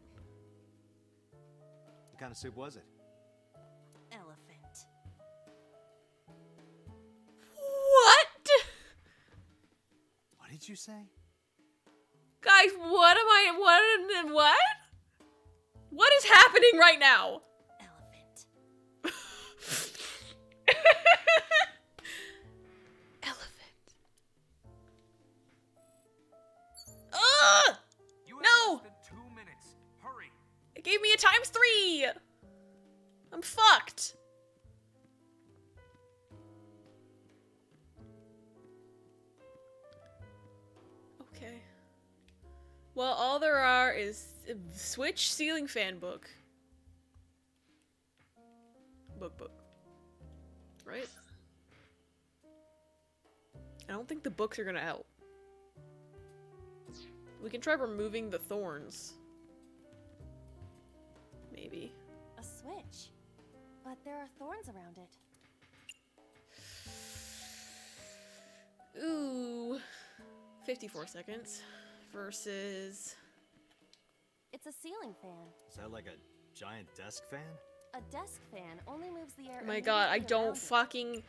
What kind of soup was it? Elephant. What? What did you say? Guys, what? What is happening right now? Elephant. Elephant. Ugh! You have No! less than 2 minutes. Hurry. It gave me a ×3! I'm fucked. Okay. Well, all there are is Switch ceiling fan book. Book. Right? I don't think the books are gonna help. We can try removing the thorns. Maybe. A switch. But there are thorns around it. Ooh. 54 seconds versus... It's a ceiling fan. Is that like a giant desk fan? A desk fan only moves the air. Oh my god, I immediately around don't it. fucking...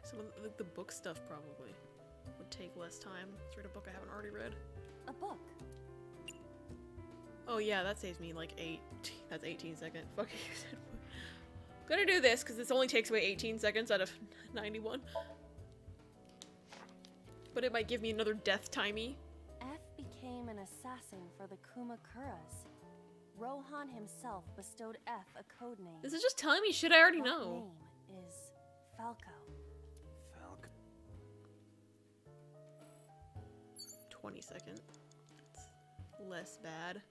Some of the book stuff probably would take less time. Let's read a book I haven't already read. A book. Oh yeah, that saves me like 18 seconds. Fuck you said. Gonna do this because this only takes away 18 seconds out of 91. But it might give me another death timey. F became an assassin for the Kumakuras. Rohan himself bestowed F a code name. This is just telling me shit I already That know. name is Falco. Falcon. 20 seconds. It's less bad.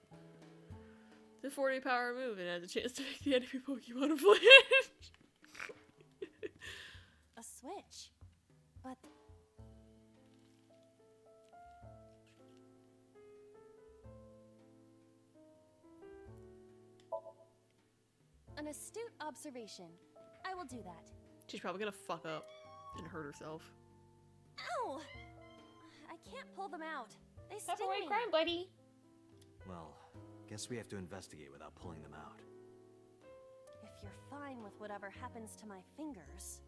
The 40 power move and has a chance to make the enemy Pokemon flinch. A switch. But An astute observation. I will do that. She's probably gonna fuck up and hurt herself. Ow! I can't pull them out. They sting Step away, me. crying, buddy. Well, guess we have to investigate without pulling them out. If you're fine with whatever happens to my fingers.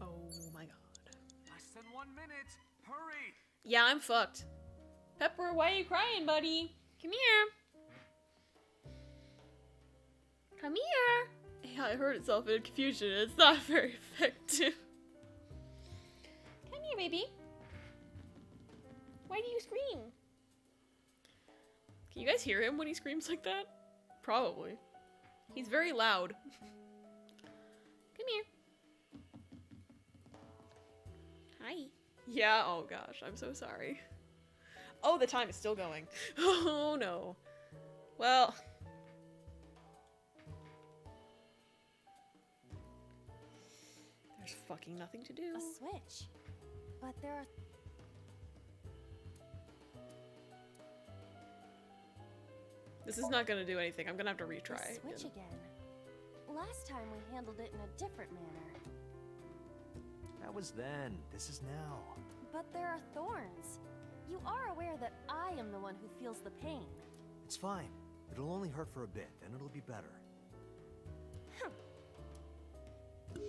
Oh my god. Less than 1 minute. Hurry! Yeah, I'm fucked. Pepper, why are you crying, buddy? Come here. Come here. Yeah, it hurt itself in confusion. It's not very effective. Come here, baby. Why do you scream? Can you guys hear him when he screams like that? Probably. He's very loud. Come here. Hi. Yeah, oh gosh, I'm so sorry. Oh, the time is still going. Oh no. Well. There's fucking nothing to do. A switch. But there are... This is not gonna do anything. I'm gonna have to retry. A switch again. Last time we handled it in a different manner. That was then. This is now. But there are thorns. You are aware that I am the one who feels the pain. It's fine. It'll only hurt for a bit, then it'll be better.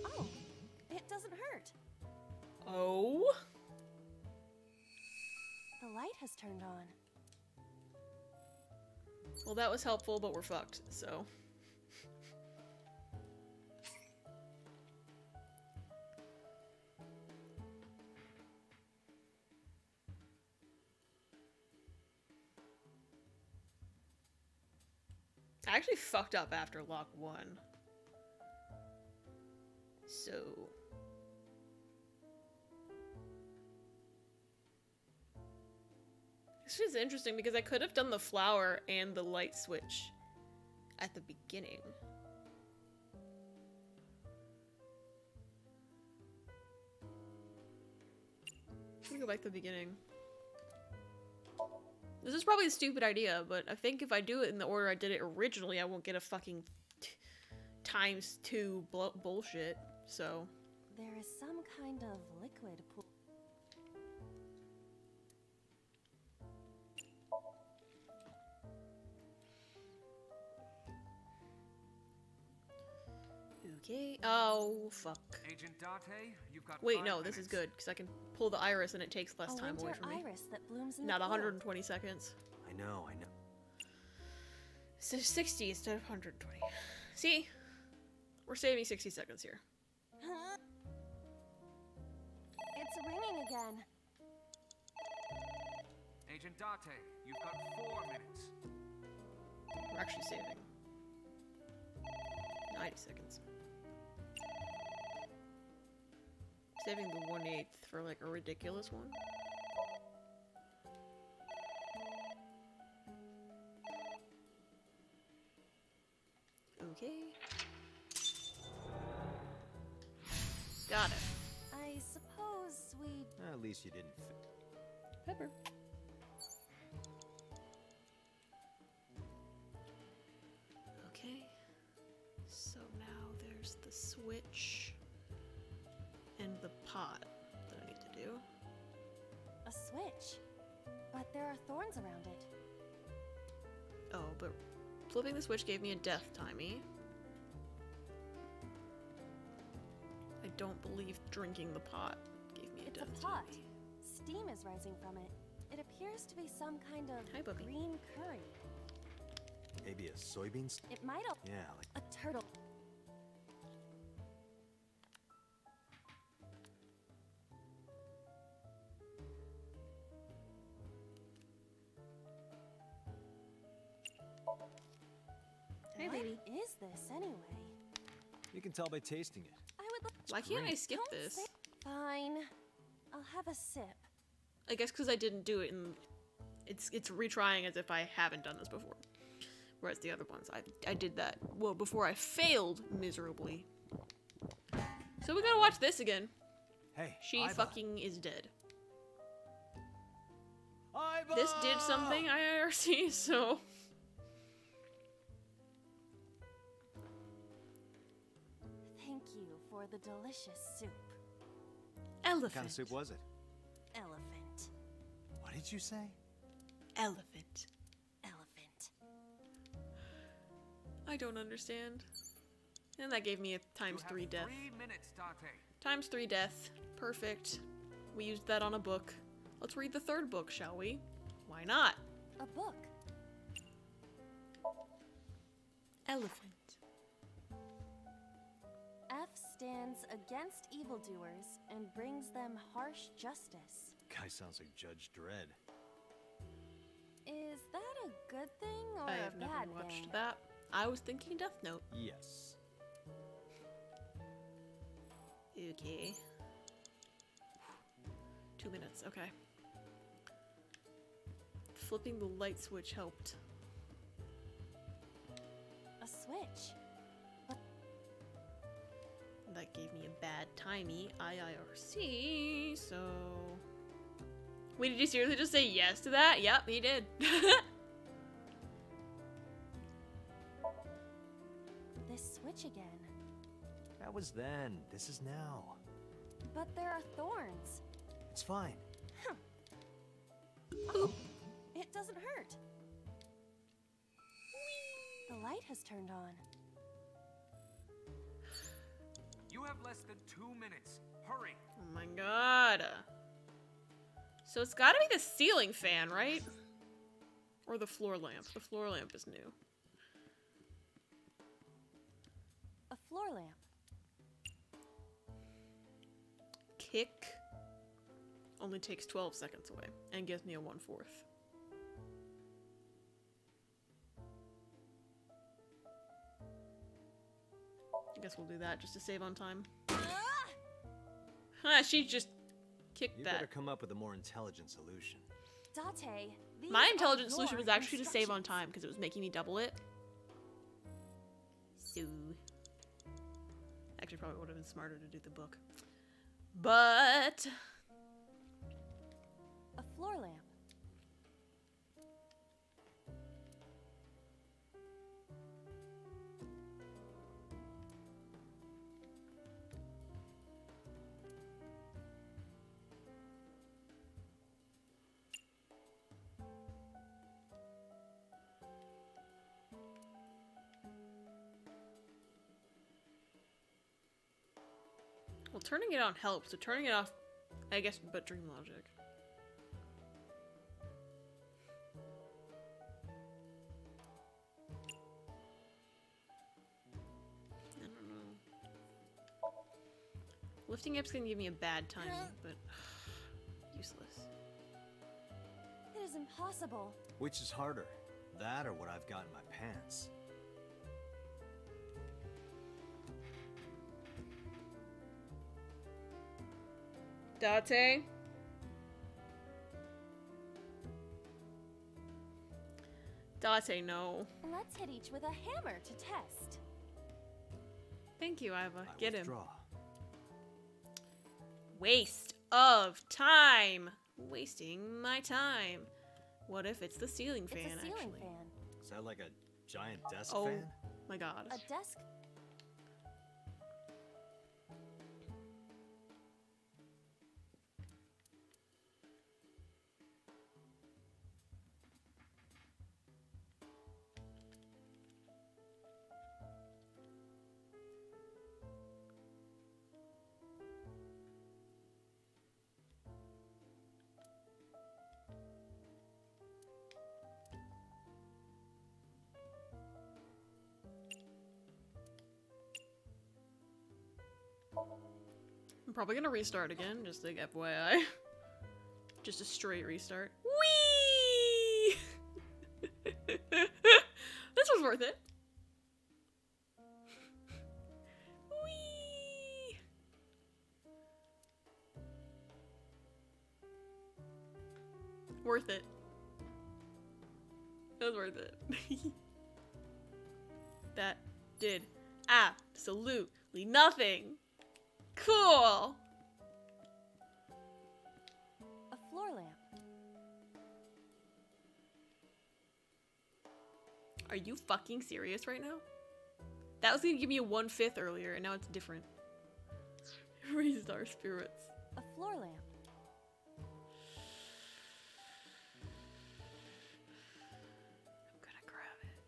Oh, it doesn't hurt. Oh? The light has turned on. Well, that was helpful, but we're fucked, so. I actually fucked up after lock 1. So. This is interesting because I could have done the flower and the light switch at the beginning. Let me go back to the beginning. This is probably a stupid idea, but I think if I do it in the order I did it originally, I won't get a fucking ×2 bullshit, so. There is some kind of liquid pool. Okay. Oh, fuck. Agent Date, you've got Wait, 5 no, minutes. this is good, because I can pull the iris and it takes less A time away winter from me. iris that blooms in Not the cold. 120 seconds. I know. So 60 instead of 120. See? We're saving 60 seconds here. Huh? It's ringing again. Agent Date, you've got 4 minutes. We're actually saving 90 seconds. Saving the 1/8 for like a ridiculous one. Okay. Got it. I suppose we... At least you didn't Pepper. Okay. So now there's the switch and the pot that I need to do. A switch. But there are thorns around it. Oh, but flipping the switch gave me a death timey. I don't believe drinking the pot gave me a It's death a pot. timey. Steam is rising from it. It appears to be some kind of Hi, Bubby. green curry. Maybe a soybeans? It might have Yeah, like a turtle. Hey, What baby. is this anyway? you can tell by tasting it. I would. Why can't I great. skip Don't this? say- Fine. I'll have a sip. I guess because I didn't do it and it's retrying as if I haven't done this before. Whereas the other ones, I did that, well, before I failed miserably. So we gotta watch this again. Hey, She AIBA. fucking is dead. AIBA! This did something, IRC, so... you for the delicious soup. Elephant. What kind of soup was it? Elephant. What did you say? Elephant. Elephant. I don't understand. And that gave me a ×3 death. 3 minutes, Date. ×3 death. Perfect. We used that on a book. Let's read the third book, shall we? Why not? A book. Elephant. F stands against evildoers and brings them harsh justice. Guy sounds like Judge Dredd. Is that a good thing or I a have never bad watched thing? that. I was thinking Death Note. Yes. Okay. 2 minutes, okay. Flipping the light switch helped. A switch. That gave me a bad timey IIRC, so... Wait, did you seriously just say yes to that? Yep, he did. This switch again. That was then. This is now. But there are thorns. It's fine. It doesn't hurt. The light has turned on. You have less than 2 minutes. Hurry. Oh my god. So it's gotta be the ceiling fan, right? Or the floor lamp. The floor lamp is new. A floor lamp. Kick only takes 12 seconds away and gives me a 1/4. I guess we'll do that just to save on time. Ah, she just kicked You that. better come up with a more intelligent solution. Date, these My are intelligent solution your was actually to save on instructions. time because it was making me double it. So, actually, probably would have been smarter to do the book. But A floor lamp. well, turning it on helps. So turning it off, I guess, but dream logic. I don't know. Lifting up's gonna give me a bad timing, but useless. It is impossible. Which is harder? That or what I've got in my pants? Date? Date, no. Let's hit each with a hammer to test. Thank you, AIBA. Get him. Withdraw. Waste of time. Wasting my time. What if it's the ceiling fan, It's a ceiling actually? fan. Is that like a giant desk Oh fan? my god. A desk. I'm probably gonna restart again, just like FYI. Just a straight restart. Whee! This was worth it. Whee! Worth it. It was worth it. That did absolutely nothing. Cool. A floor lamp. Are you fucking serious right now? That was gonna give me a 1/5 earlier, and now it's different. Raised our spirits. A floor lamp. I'm gonna grab it.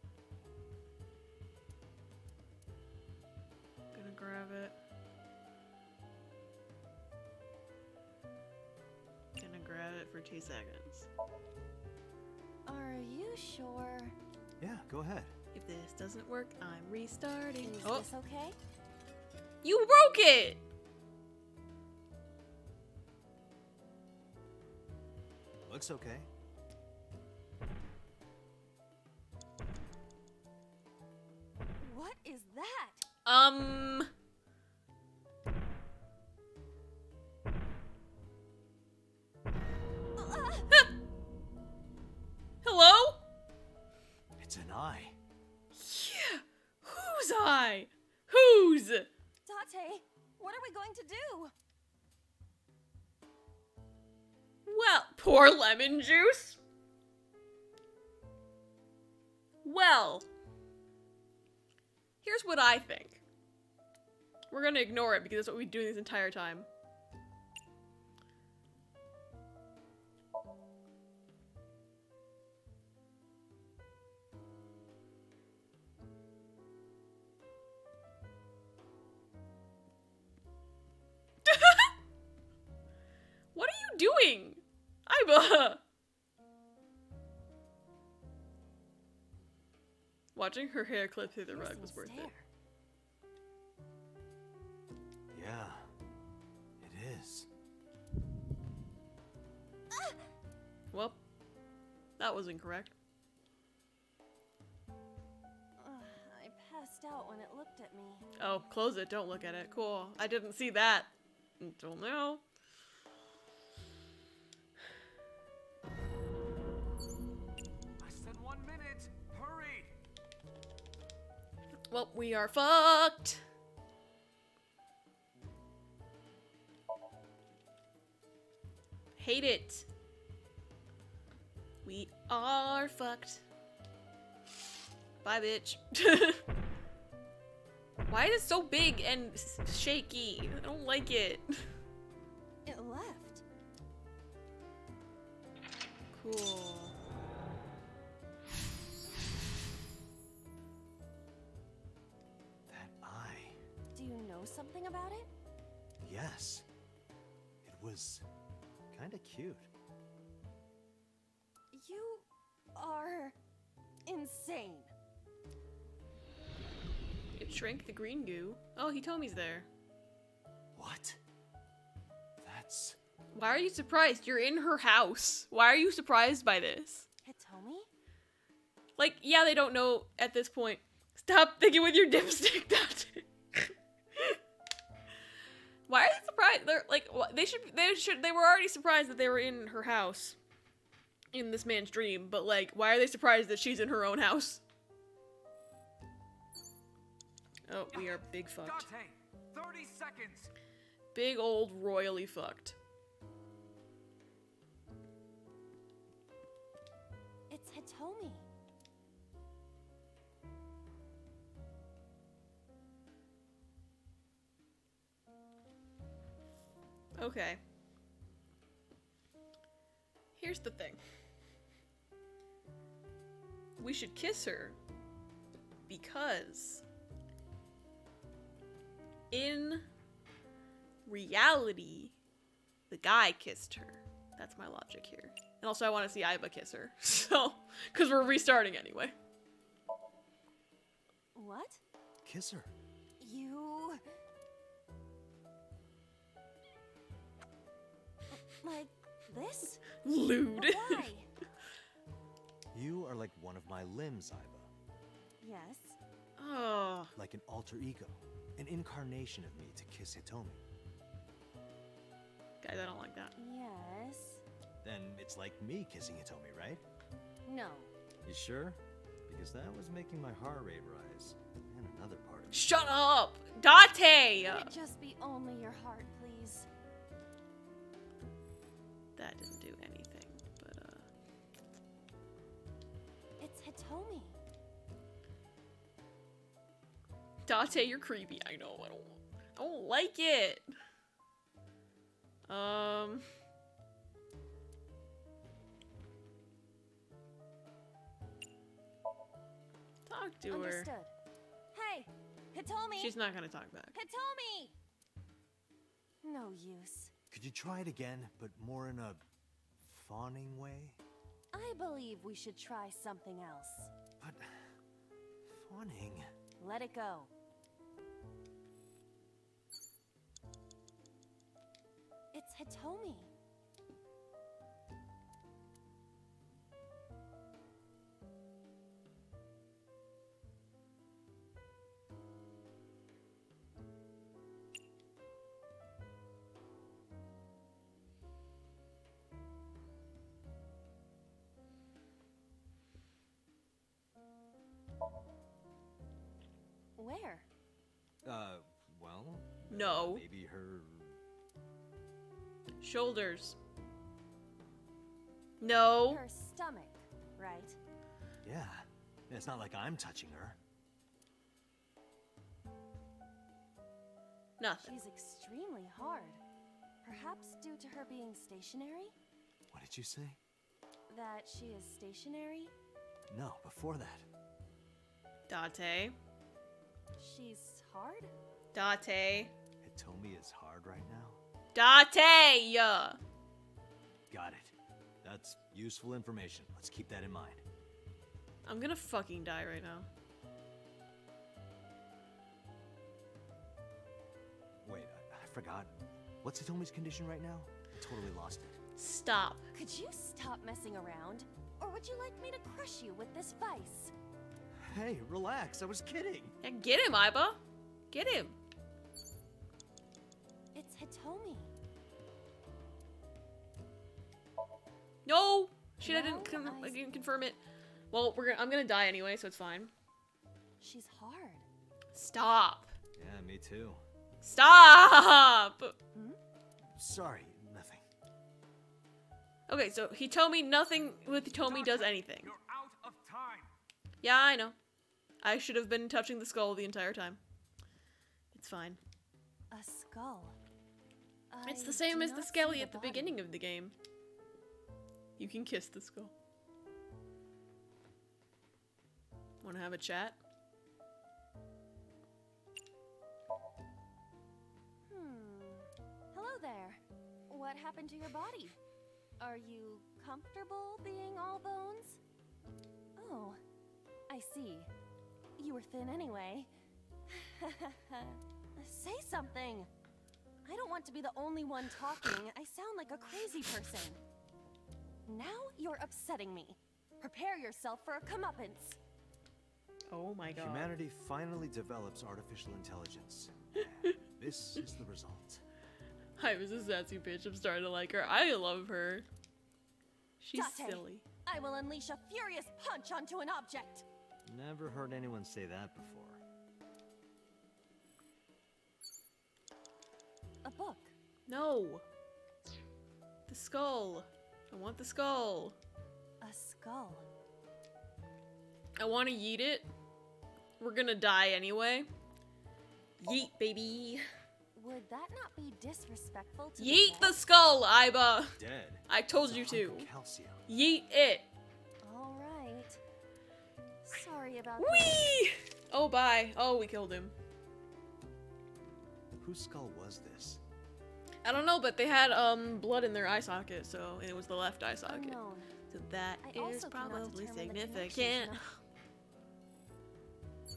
I'm gonna grab it. Gonna grab it for 2 seconds. Are you sure? Yeah, go ahead. If this doesn't work, I'm restarting. Is Oh, this okay? you broke it! Looks okay. What is that? Hello? It's an eye. Yeah. Whose eye? Whose? Date, what are we going to do? Well, pour lemon juice? Well, here's what I think. We're gonna ignore it because that's what we've been doing this entire time. What are you doing? AIBA! Watching her hair clip through the rug was worth it. Yeah, it is. Well, that was incorrect. I passed out when it looked at me. Oh, close it. Don't look at it. Cool. I didn't see that until now. I said 1 minute. Hurry. Well, we are fucked. Hate it. We are fucked. Bye, bitch. Why is it so big and shaky? I don't like it. It left. Cool. That eye. Do you know something about it? Yes. It was kinda cute. You are insane. It shrank the green goo. Oh, Hitomi's there. What? That's... Why are you surprised? You're in her house. Why are you surprised by this? Hitomi? Like, yeah, they don't know at this point. Stop thinking with your dipstick, Dante. Why are they surprised? They're like, they were already surprised that they were in her house. In this man's dream, but like, why are they surprised that she's in her own house? Oh, we are big fucked. Date, 30 seconds. Big old royally fucked. It's Hitomi. Okay. Here's the thing. We should kiss her because in reality, the guy kissed her. That's my logic here. And also I want to see AIBA kiss her. So, because we're restarting anyway. What? Kiss her. You... Like this? Lewd. Why? You are like one of my limbs, AIBA. Yes. Oh. Like an alter ego. An incarnation of me to kiss Hitomi. Guys, I don't like that. Yes. Then it's like me kissing Hitomi, right? No. You sure? Because that was making my heart rate rise. And another part of me. Shut up! Date! Could it just be only your heart, please? That didn't do anything, but It's Hitomi. Date, you're creepy. I know, I don't like it. Talk to her. Understood. Hey, Hitomi! She's not gonna talk back. Hitomi! No use. Could you try it again, but more in a fawning way? I believe we should try something else. But fawning. Let it go. It's Hitomi. Where? Well... No. Maybe her... Shoulders. No. Her stomach, right? Yeah. It's not like I'm touching her. Nothing. She's extremely hard. Perhaps due to her being stationary? What did you say? That she is stationary? No, before that. Date. She's hard? Date. Hitomi is hard right now? Date! Got it. That's useful information. Let's keep that in mind. I'm gonna fucking die right now. Wait, I forgot. What's Hitomi's condition right now? Totally lost it. Stop. Could you stop messing around? Or would you like me to crush you with this vice? Hey, relax. I was kidding. Yeah, get him, AIBA. Get him. It's Hitomi. No! She didn't confirm it. Well, I'm gonna die anyway, so it's fine. She's hard. Stop. Yeah, me too. Stop! Sorry, nothing. Okay, so Hitomi, nothing with Hitomi does anything. You're out of time. Yeah, I know. I should have been touching the skull the entire time. It's fine. A skull. It's the same as the skelly at the beginning of the game. You can kiss the skull. Wanna have a chat? Hello there. What happened to your body? Are you comfortable being all bones? Oh, I see. You were thin anyway. Say something. I don't want to be the only one talking. I sound like a crazy person. Now you're upsetting me. Prepare yourself for a comeuppance. Oh my god. Humanity finally develops artificial intelligence. And this is the result. I was a sassy bitch. I'm starting to like her. I love her. She's Date, silly. I will unleash a furious punch onto an object. Never heard anyone say that before. A book. No. The skull. I want the skull. A skull. I want to yeet it. We're gonna die anyway. Yeet, baby. Would that not be disrespectful to Yeet the skull, AIBA. Dead. I told you to. Calcium. Yeet it. All right. Sorry about Whee! Oh, bye. Oh, we killed him. Whose skull was this? I don't know, but they had blood in their eye socket, so and it was the left eye socket. Unknown. So that I is also cannot probably determine the significant. connection.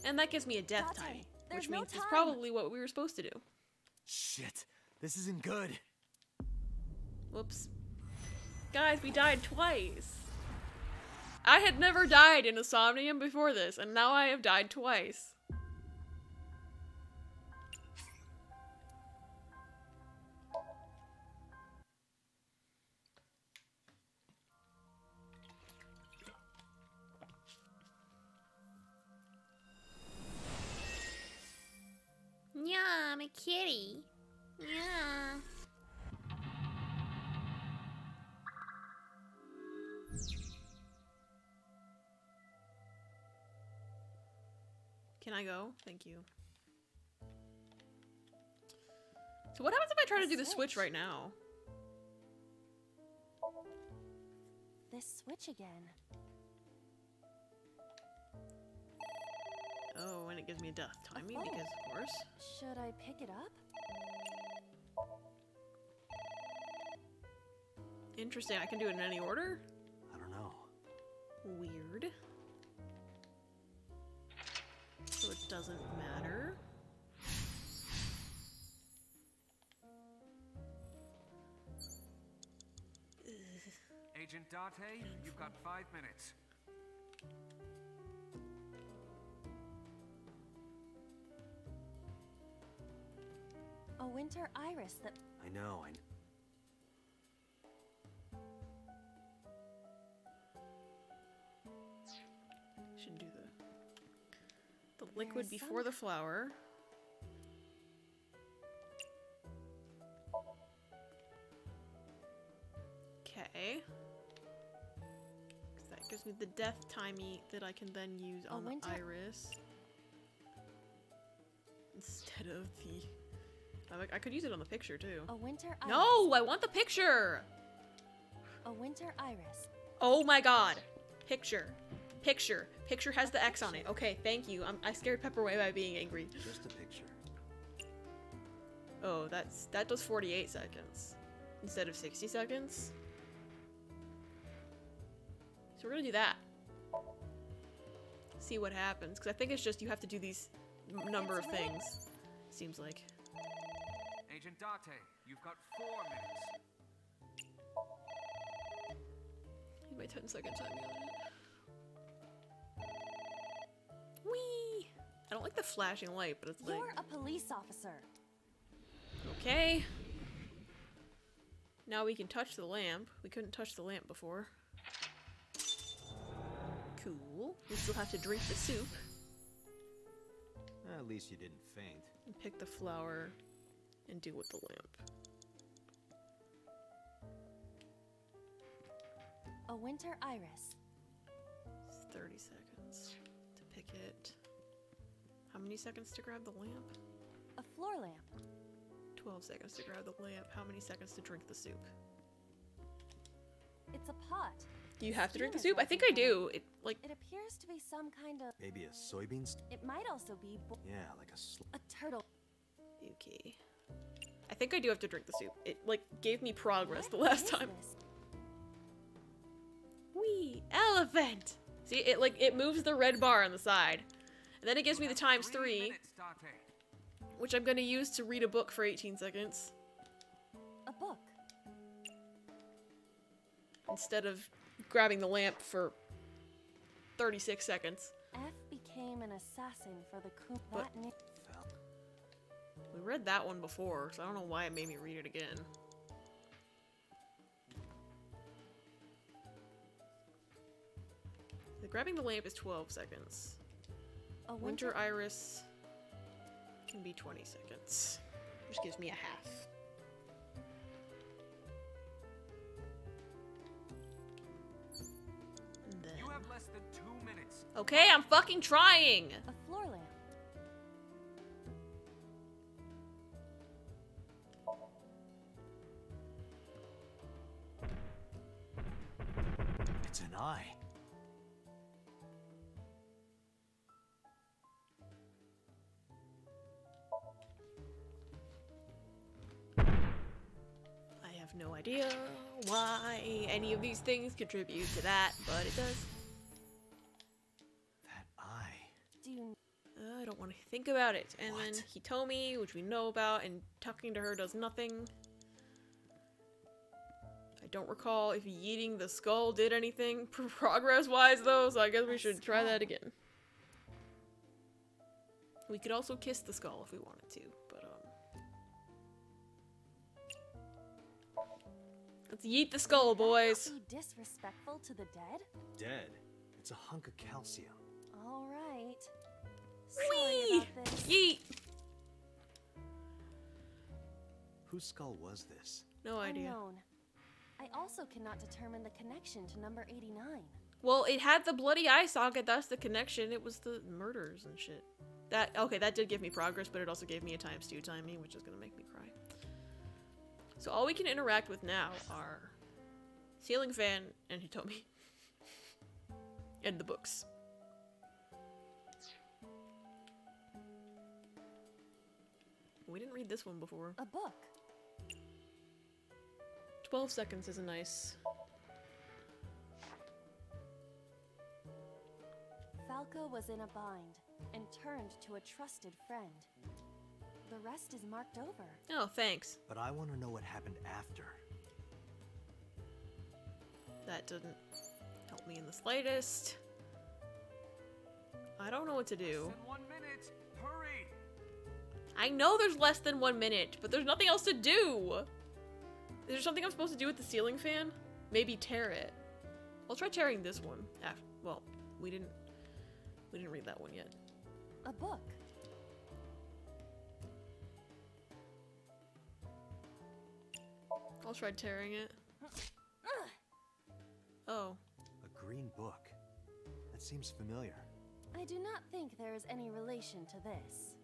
And that gives me a death Date, tiny, there's which no means it's time. probably what we were supposed to do. Shit, this isn't good. Whoops. Guys, we died twice. I had never died in a Somnium before this, and now I have died twice. Yeah, I'm a kitty. Yeah. Can I go? Thank you. So what happens if I try to do the switch right now? this switch again. Oh, and it gives me a death timing because, of course. Should I pick it up? Interesting. I can do it in any order? I don't know. Weird. So it doesn't matter. Agent Date, you've got 5 minutes. A winter iris that... I know. Should do the liquid before the flower. Okay. That gives me the death timey that I can then use on the iris. Instead of the... I could use it on the picture too. A winter iris. No! I want the picture! A winter iris. Oh my god. Picture. Picture. Picture has the X on it. Okay, thank you. I scared Pepper away by being angry. Just a picture. Oh, that does 48 seconds. Instead of 60 seconds. So we're gonna do that. See what happens. Because I think it's just you have to do these number of things. Seems like. Agent Date, you've got 4 minutes. Need my 10-second time on it. Whee! I don't like the flashing light, but it's like... You're a police officer. Okay. Now we can touch the lamp. We couldn't touch the lamp before. Cool. We still have to drink the soup. At least you didn't faint. And pick the flower and deal with the lamp. A winter iris. It's 30 seconds to pick it. How many seconds to grab the lamp? A floor lamp. 12 seconds to grab the lamp. How many seconds to drink the soup? It's a pot. Do you have to drink the soup? I think I do. It appears to be some kind of... Maybe a soybean? It might also be... Yeah, like a turtle. Okay. I think I do have to drink the soup. It, gave me progress the last time. Wee! Elephant! See, it moves the red bar on the side. And then it gives me the times 3. Which I'm gonna use to read a book for 18 seconds. A book? Instead of grabbing the lamp for 36 seconds. F became an assassin for the coup. We read that one before, so I don't know why it made me read it again. The grabbing the lamp is 12 seconds. A winter iris can be 20 seconds. Which gives me a half. And then... You have less than 2 minutes. Okay, I'm fucking trying! A floor lamp. It's an eye. I have no idea why any of these things contribute to that, but it does. That eye. Do you... I don't want to think about it. And then Hitomi, which we know about, and talking to her does nothing. I don't recall if yeeting the skull did anything progress-wise, though, so I guess we should try that again. We could also kiss the skull if we wanted to, but, let's yeet the skull, boys! Be disrespectful to the dead? Dead? It's a hunk of calcium. All right. Whee! Sorry about this. Yeet! Whose skull was this? No idea. Unknown. I also cannot determine the connection to number 89. Well, it had the bloody eye socket, that's the connection. It was the murders and shit. Okay, that did give me progress, but it also gave me a ×2 timing, which is gonna make me cry. So all we can interact with now are Ceiling fan and Hitomi. And the books. We didn't read this one before. A book. 12 seconds is a nice. Falco was in a bind and turned to a trusted friend. The rest is marked over. Oh, thanks. But I want to know what happened after. That didn't help me in the slightest. I don't know what to do. Less than 1 minute. Hurry! I know there's less than 1 minute, but there's nothing else to do. Is there something I'm supposed to do with the ceiling fan? Maybe tear it. I'll try tearing this one. Well, we didn't read that one yet. A book. I'll try tearing it. Oh. A green book. That seems familiar. I do not think there is any relation to this.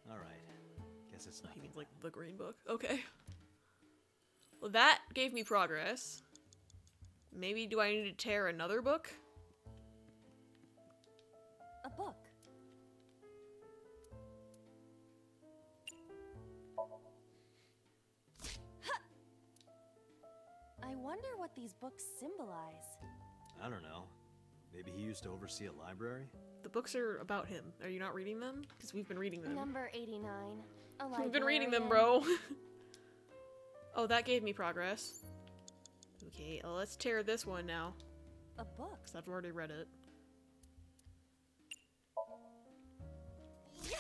Alright. Guess it's not. He means like the green book. Okay. Well, that gave me progress. Maybe do I need to tear another book? A book. I wonder what these books symbolize. I don't know. Maybe he used to oversee a library? The books are about him. Are you not reading them? Because we've been reading them. Number 89. A librarian. We've been reading them, bro. Oh, that gave me progress. Okay, well, let's tear this one now. A book? Because I've already read it. Yeah.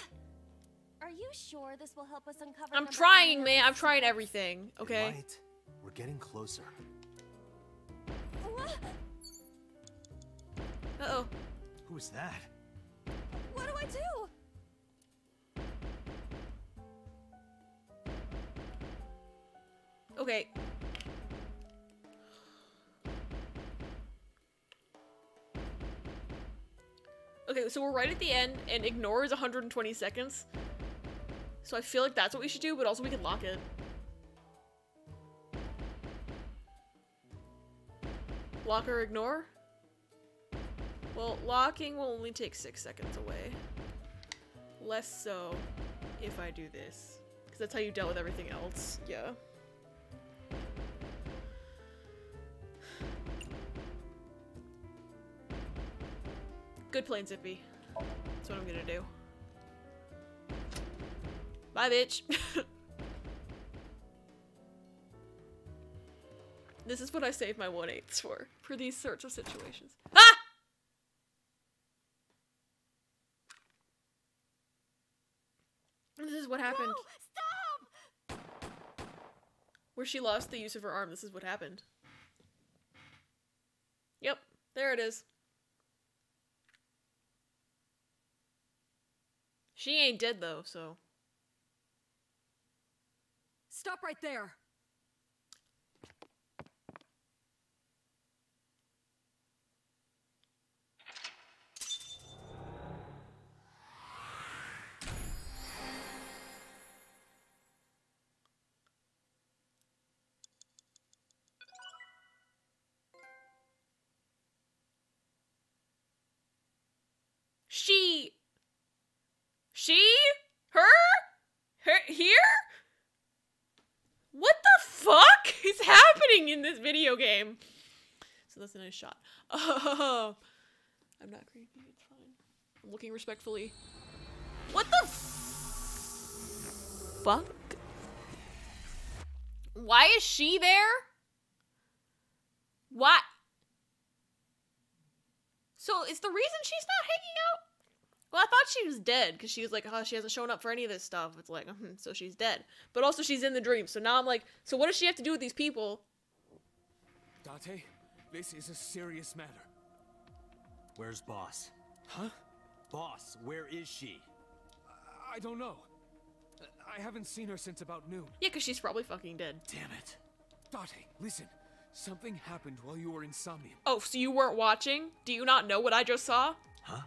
Are you sure this will help us uncover? I'm trying, man. I'm trying everything. Okay. It might. We're getting closer. Uh-oh. Who is that? What do I do? Okay. Okay, so we're right at the end, and ignore is 120 seconds. So I feel like that's what we should do, but also we can lock it. Lock or ignore? Well, locking will only take 6 seconds away. Less so if I do this. Because that's how you dealt with everything else. Yeah. Good plan, Zippy. That's what I'm gonna do. Bye, bitch. This is what I save my 1/8s for these sorts of situations. Ah! This is what happened. No, stop! Where she lost the use of her arm, this is what happened. Yep, there it is. She ain't dead though, so. Stop right there! Here? What the fuck is happening in this video game? So that's a nice shot. Oh, I'm not creepy, it's fine. I'm looking respectfully. What the fuck? Why is she there? What? So is the reason she's not hanging out? Well, I thought she was dead, because she was like, oh, she hasn't shown up for any of this stuff. It's like, so she's dead. But also she's in the dream, so now I'm like, so what does she have to do with these people? Date, this is a serious matter. Where's Boss? Huh? Boss, where is she? I don't know. I haven't seen her since about noon. Yeah, because she's probably fucking dead. Damn it. Date, listen. Something happened while you were in Somnium. Oh, so you weren't watching? Do you not know what I just saw? Huh?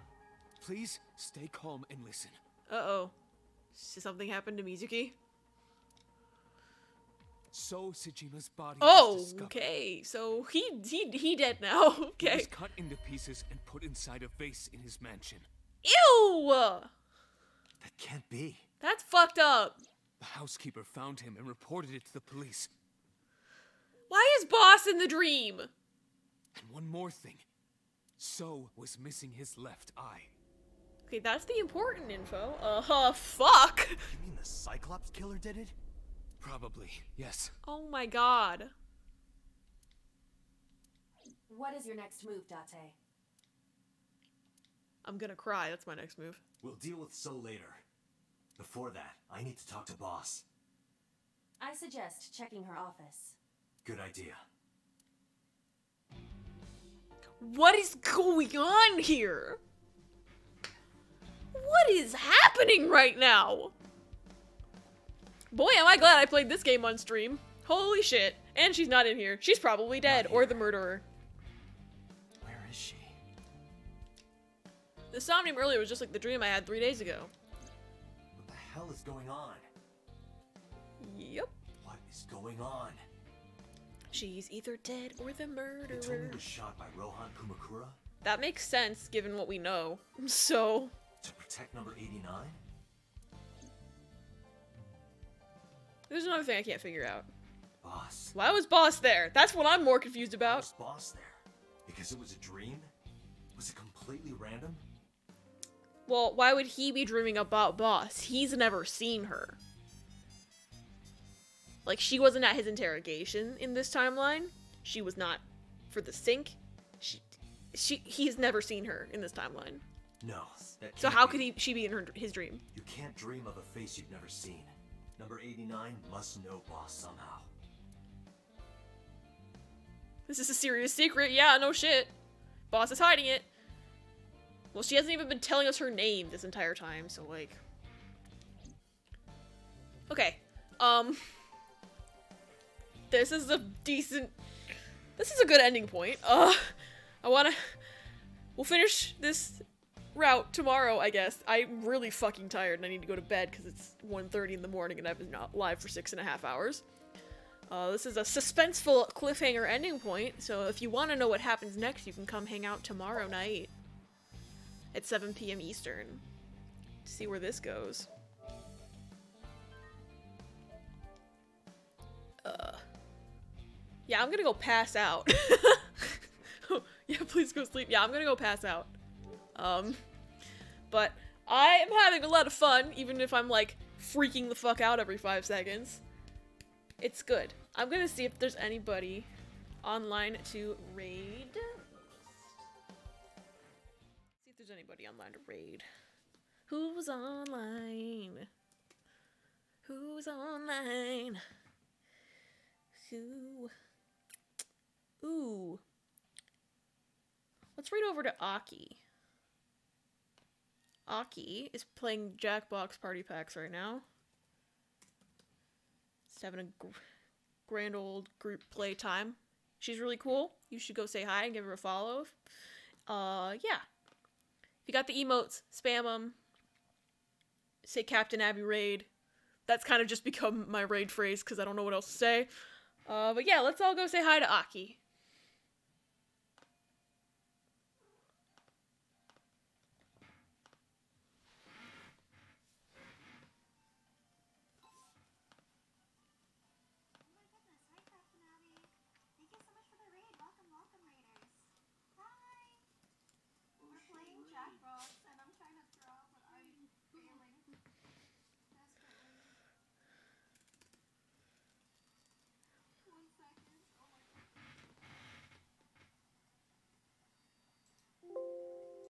Please stay calm and listen. Uh-oh. Something happened to Mizuki? So Sejima's body Oh, was discovered. okay. So he dead now. He Okay. was cut into pieces and put inside a vase in his mansion. Ew! That can't be. That's fucked up. The housekeeper found him and reported it to the police. Why is Boss in the dream? And one more thing. So was missing his left eye. Okay, that's the important info. Fuck! You mean the Cyclops killer did it? Probably, yes. Oh my god. What is your next move, Date? I'm gonna cry, that's my next move. We'll deal with So later. Before that, I need to talk to Boss. I suggest checking her office. Good idea. What is going on here? What is happening right now? Boy, am I glad I played this game on stream. Holy shit. And she's not in here. She's probably dead, or the murderer. Where is she? The Somnium earlier was just like the dream I had 3 days ago. What the hell is going on? Yep. What is going on? She's either dead or the They told me murderer. was shot by Rohan Kumakura That makes sense, given what we know. So... to protect number 89? There's another thing I can't figure out. Boss. Why was Boss there? That's what I'm more confused about. Was Boss there? Because it was a dream? Was it completely random? Well, why would he be dreaming about Boss? He's never seen her. Like, she wasn't at his interrogation in this timeline. She was not for the sink. He's never seen her in this timeline. No. That So can't how be. could she be in his dream? You can't dream of a face you've never seen. Number 89 must know Boss somehow. This is a serious secret. Yeah, no shit. Boss is hiding it. Well, she hasn't even been telling us her name this entire time, so like... Okay. This is a decent... This is a good ending point. We'll finish this route tomorrow, I guess. I'm really fucking tired and I need to go to bed because it's 1:30 in the morning and I've been live for 6.5 hours. This is a suspenseful cliffhanger ending point, so if you want to know what happens next, you can come hang out tomorrow night at 7 p.m. Eastern to see where this goes. Yeah, I'm gonna go pass out. Yeah, please go sleep. Yeah, I'm gonna go pass out. But I am having a lot of fun, even if I'm like freaking the fuck out every 5 seconds. It's good. I'm gonna see if there's anybody online to raid. See if there's anybody online to raid. Who's online? Who's online? Who? Ooh. Let's raid over to Aki. Aki is playing Jackbox Party Packs right now. Just having a grand old group play time. She's really cool. You should go say hi and give her a follow. Yeah. If you got the emotes, spam them. Say Captain Abby raid. That's kind of just become my raid phrase because I don't know what else to say. But yeah, let's all go say hi to Aki.